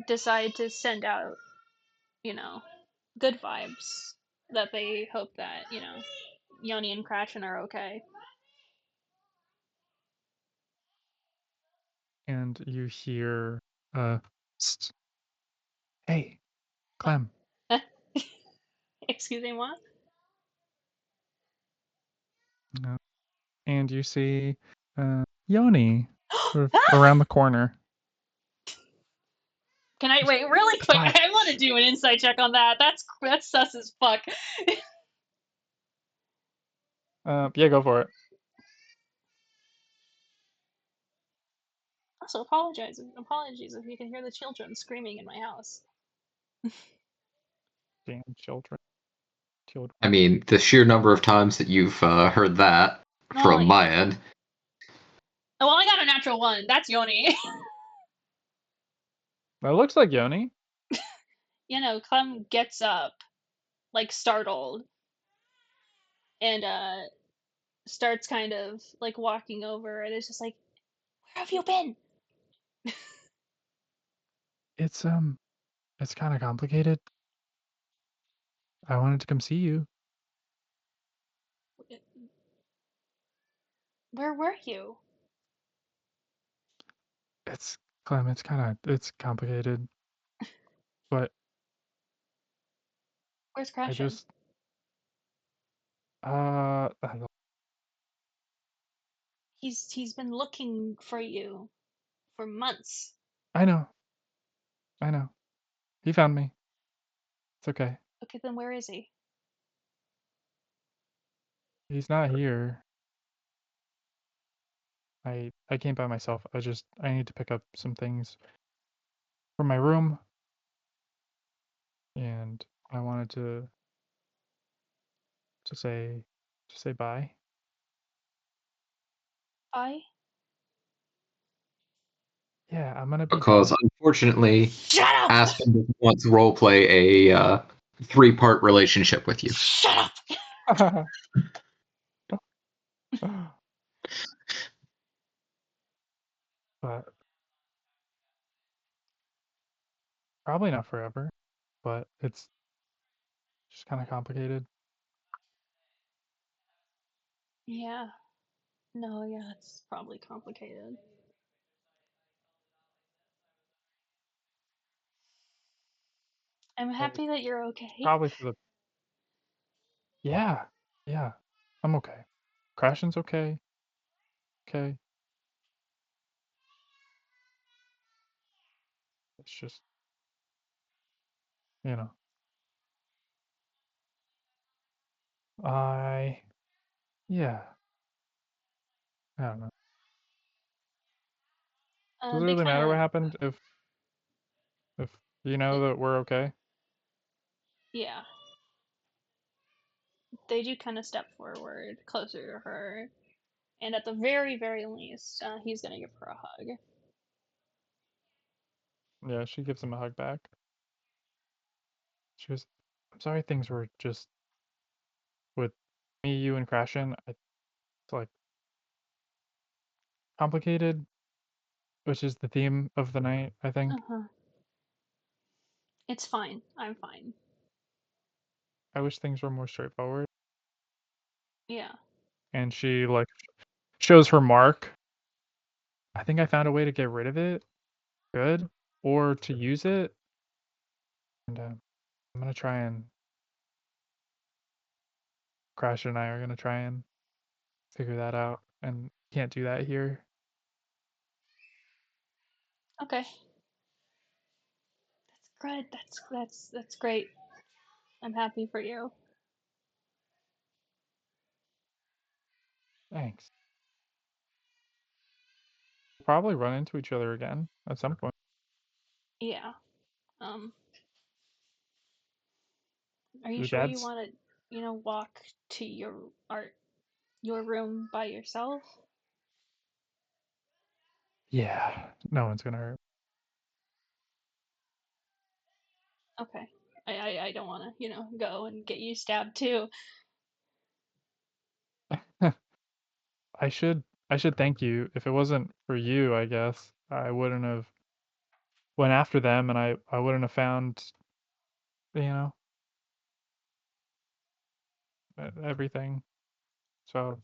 C: decide to send out, good vibes, that they hope that, Yoni and Crashin are okay.
E: And you hear, Psst. Hey, Clem.
C: Excuse me, what?
E: And you see Yoni sort of around the corner.
C: Can I wait really quick?
E: fine.
C: I want to do an insight check on that. That's sus as fuck.
E: Yeah, go for it.
C: Also, apologies if you can hear the children screaming in my house.
E: Damn children.
B: I mean, the sheer number of times that you've heard that
C: Oh,
B: from
C: yeah.
B: my end.
C: Oh, well, I got a natural 1. That's Yoni.
E: That looks like Yoni.
C: You know, Clem gets up, like startled, and starts kind of like walking over, and it's just like, "Where have you been?"
E: It's kind of complicated. I wanted to come see you.
C: Where were you?
E: It's Clem. It's complicated, but
C: Where's
E: I
C: Crashin?
E: just I don't-
C: He's been looking for you for months.
E: I know. He found me. It's okay.
C: Okay, then where is he?
E: He's not here. I came by myself. I need to pick up some things from my room, and I wanted to say bye.
C: I?
E: Yeah, I'm gonna be
B: Because
E: gone.
B: unfortunately,
C: Shut up!
B: Aspen doesn't want to roleplay a 3-part relationship with you.
C: Shut up!
E: But probably not forever. But it's just kind of complicated.
C: Yeah. No, yeah, it's probably complicated. I'm happy that you're okay.
E: Probably for the. Yeah, I'm okay. Crashing's okay. Okay. It's just, you know. Yeah. I don't know. Does it
C: They
E: really matter what
C: kinda,
E: happened if you know that we're okay?
C: yeah. They do kind of step forward, closer to her, and at the very, very least, he's gonna give her a hug.
E: Yeah, she gives him a hug back. She goes, "I'm sorry things were just with me, you, and Crashin. It's like complicated, which is the theme of the night, I think.
C: Uh-huh. It's fine. I'm fine.
E: I wish things were more straightforward."
C: Yeah.
E: And she like shows her mark. I think I found a way to get rid of it. Good. Or to use it. And I'm gonna try and Crash and I are gonna try and figure that out. And can't do that here.
C: Okay. That's good. That's great. I'm happy for you.
E: Thanks. We'll probably run into each other again at some point.
C: Yeah. Are you
E: Your
C: sure you
E: dad's
C: want to, walk to your room by yourself?
E: Yeah. No one's gonna hurt.
C: Okay. I don't want to, go and get you stabbed too.
E: I should thank you. If it wasn't for you, I guess I wouldn't have went after them, and I wouldn't have found, you know, everything. So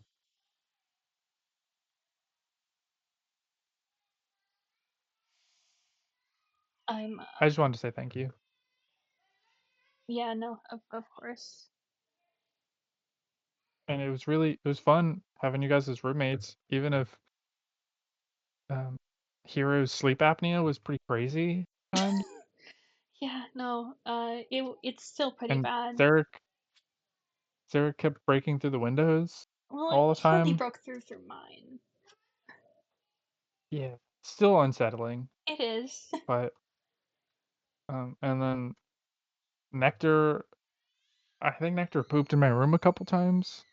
C: I'm
E: I just wanted to say thank you.
C: yeah, no, of course.
E: And it was fun having you guys as roommates, even if Hero's sleep apnea was pretty crazy at times.
C: Yeah, no, it's still pretty
E: And
C: bad.
E: Sarah kept breaking through the windows
C: Well,
E: all the
C: he only
E: time.
C: broke through mine.
E: Yeah, still unsettling.
C: It is.
E: But and then Nectar, I think Nectar pooped in my room a couple times.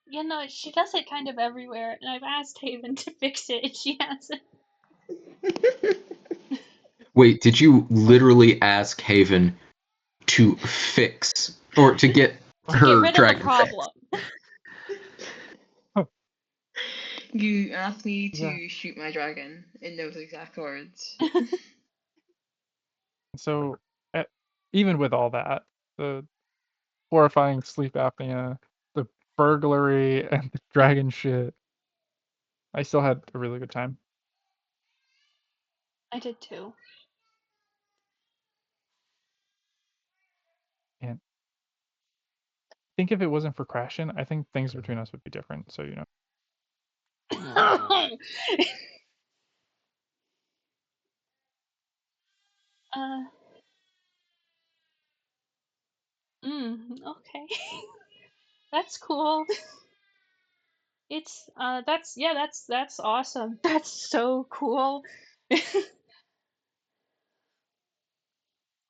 C: Yeah, no, she does it kind of everywhere, and I've asked Haven to fix it, and she hasn't.
B: Wait, did you literally ask Haven to fix or to get
C: To
B: her
C: get rid of the
B: dragon
C: problem.
A: You asked me
E: Yeah.
A: to shoot my dragon in those exact words.
E: So even with all that, the horrifying sleep apnea, the burglary, and the dragon shit, I still had a really good time.
C: I did too.
E: And I think if it wasn't for crashing, I think things between us would be different. So
C: Okay. That's cool. It's that's awesome. That's so cool.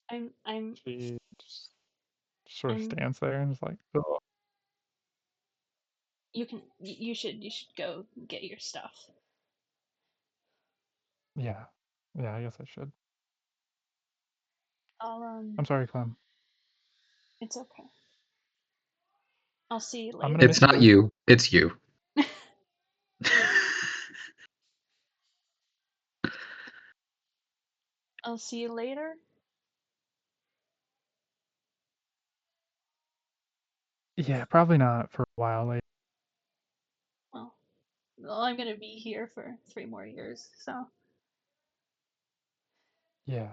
C: I'm
E: she just sort of
C: I'm
E: stands there and is like, oh,
C: you should go get your stuff.
E: yeah, I guess I should.
C: I'll
E: I'm sorry, Clem.
C: It's okay. I'll see you
E: I'm
C: later.
E: gonna
B: It's
E: miss
B: not you. It's you.
C: I'll see you later.
E: Yeah, probably not for a while. Like,
C: Well, I'm gonna be here for 3 more years, so
E: yeah.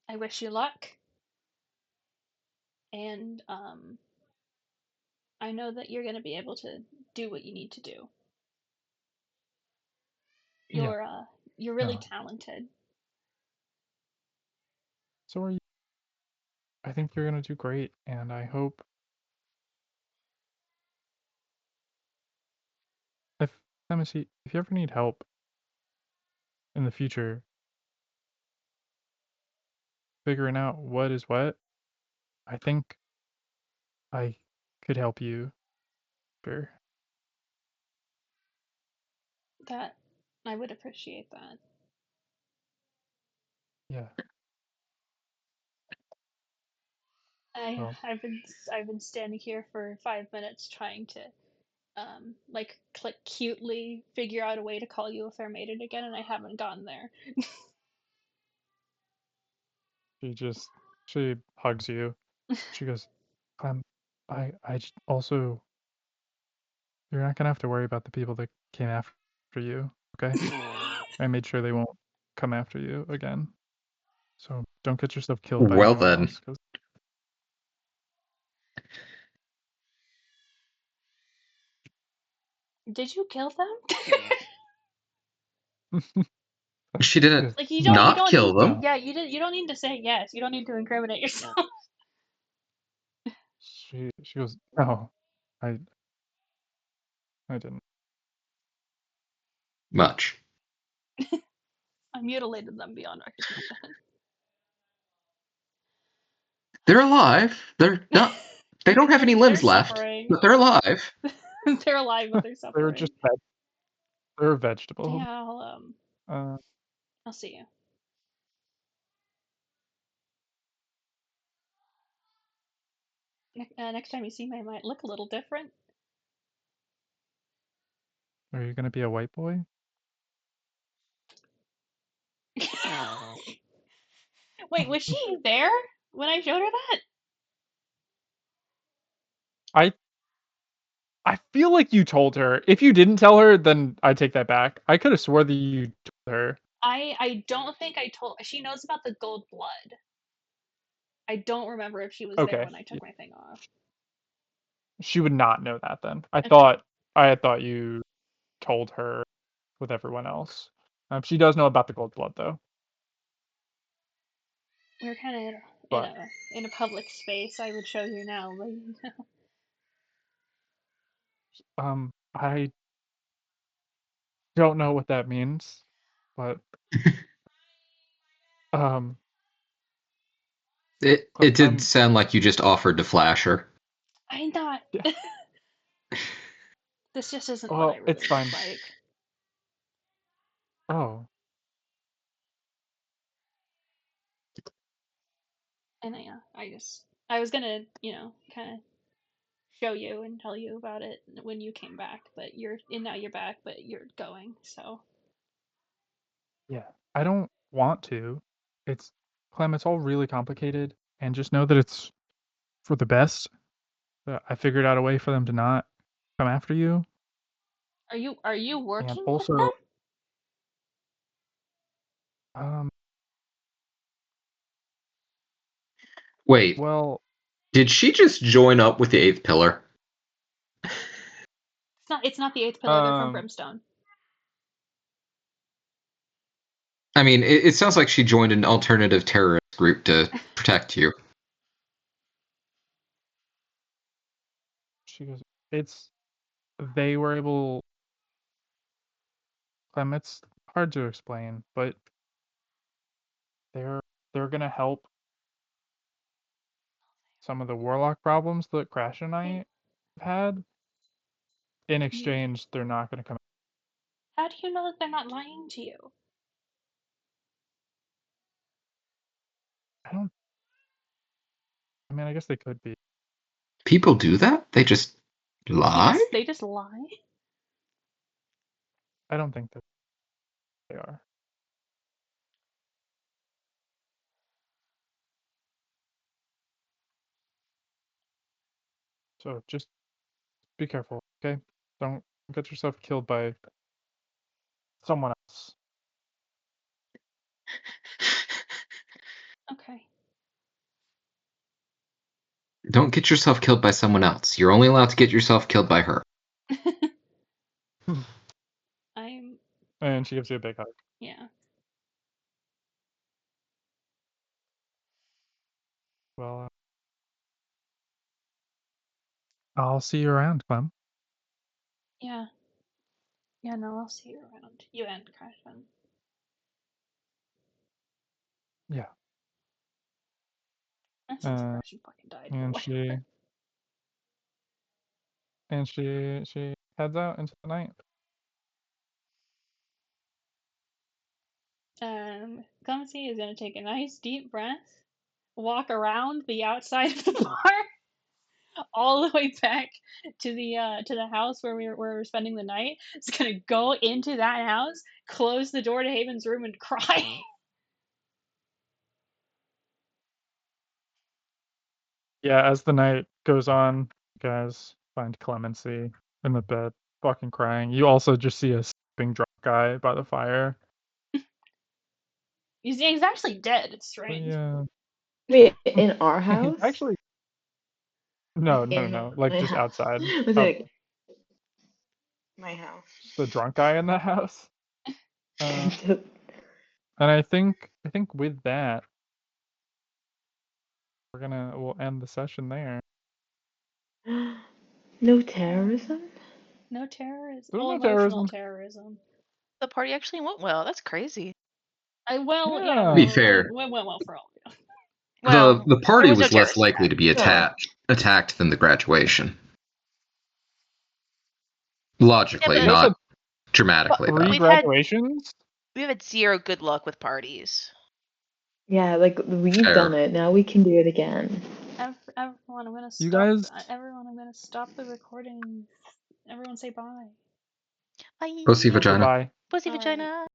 C: I wish you luck, and I know that you're gonna be able to do what you need to do.
E: Yeah.
C: You're really
E: No.
C: talented.
E: So are you. I think you're gonna do great, and I hope if Nemesis, if you ever need help in the future figuring out what is what, I think I could help you. Sure.
C: That I would appreciate that.
E: Yeah. Well,
C: I've been standing here for 5 minutes trying to like click cutely figure out a way to call you if I made it again, and I haven't gotten there.
E: she hugs you. She goes, Clem, also, you're not gonna have to worry about the people that came after you, okay? I made sure they won't come after you again. So don't get yourself killed by
B: Well
E: anyone
B: then.
E: else.
C: Did you kill them?
B: She didn't
C: Like you
B: not
C: don't
B: kill
C: need
B: them.
C: to, yeah, you don't need to say yes. You don't need to incriminate yourself.
E: She goes, no, I didn't.
B: Much.
C: I mutilated them beyond recognition.
B: They're alive. They're not. They don't have any limbs
C: They're
B: left,
C: suffering.
B: but they're alive.
C: They're alive, but they're suffering.
E: They're just they're a vegetable.
C: Yeah, I'll see you. Next time you see me, I might look a little different.
E: Are you gonna be a white boy?
C: Wait, was she there when I showed her that?
E: I feel like you told her. If you didn't tell her, then I take that back. I could have swore that you told her.
C: I don't think I told. She knows about the gold blood. I don't remember if she was there when I took my thing off.
E: She would not know that then. I
C: Okay.
E: had thought you told her with everyone else. She does know about the gold blood though.
C: We're kind of
E: But
C: in a public space. I would show you now, but you know.
E: I don't know what that means, but
B: It did sound like you just offered to flash her.
C: I'm not.
E: Yeah.
C: This just isn't what I really
E: it's fine.
C: look like.
E: Oh.
C: And yeah, I was gonna, kind of show you and tell you about it when you came back, but now you're back, but you're going, so.
E: Yeah, I don't want to. Clem, it's all really complicated, and just know that it's for the best. I figured out a way for them to not come after you.
C: Are you working
E: And
C: with
E: also,
C: them?
B: Wait,
E: well,
B: did she just join up with the Eighth Pillar?
C: It's not the Eighth Pillar. They're from Brimstone.
B: I mean, it sounds like she joined an alternative terrorist group to protect you.
E: she goes. They were able. Clem, it's hard to explain, but they're gonna help some of the warlock problems that Crash and I have had. In exchange, they're not gonna come.
C: How do you know that they're not lying to you?
E: I mean, I guess they could be.
B: People do that? They just lie?
C: They just lie?
E: I don't think that they are. So just be careful, okay? Don't get yourself killed by someone else.
C: Okay.
B: Don't get yourself killed by someone else. You're only allowed to get yourself killed by her.
E: And she gives you a big hug.
C: Yeah.
E: Well, I'll see you around, Clem.
C: Yeah. Yeah, no, I'll see you around. You and Crashman.
E: Yeah.
C: That's just Crashman fucking died.
E: And she heads out into the night.
C: Clumsy is gonna take a nice deep breath, walk around the outside of the bar, all the way back to the house where we were spending the night. It's gonna go into that house, close the door to Haven's room, and cry.
E: Yeah, as the night goes on, you guys find Clemency in the bed, fucking crying. You also just see a sleeping drunk guy by the fire.
C: He's actually dead. It's strange.
E: Yeah.
A: Wait, in our house?
E: Actually, no, like just outside.
A: Was it my house?
E: The drunk guy in the house. And I think with that, we'll end the session there.
A: No terrorism?
C: No terrorism.
E: There's no
C: emotional terrorism.
D: The party actually went well. That's crazy.
E: Yeah.
B: To be fair,
C: went well for all of you.
D: Well,
B: the party
D: there was no
B: was less
D: terrorist
B: likely to be attacked than the graduation. Logically,
D: but-
B: not dramatically.
E: Three
B: though.
E: graduations?
D: We've had zero good luck with parties.
A: Yeah, like we've done it. Now we can do it again.
C: Everyone, I'm gonna stop.
E: You guys?
C: Everyone, I'm gonna stop the recording. Everyone, say bye.
D: Bye.
B: Pussy vagina.
E: Bye.
D: Pussy
C: Bye.
D: vagina.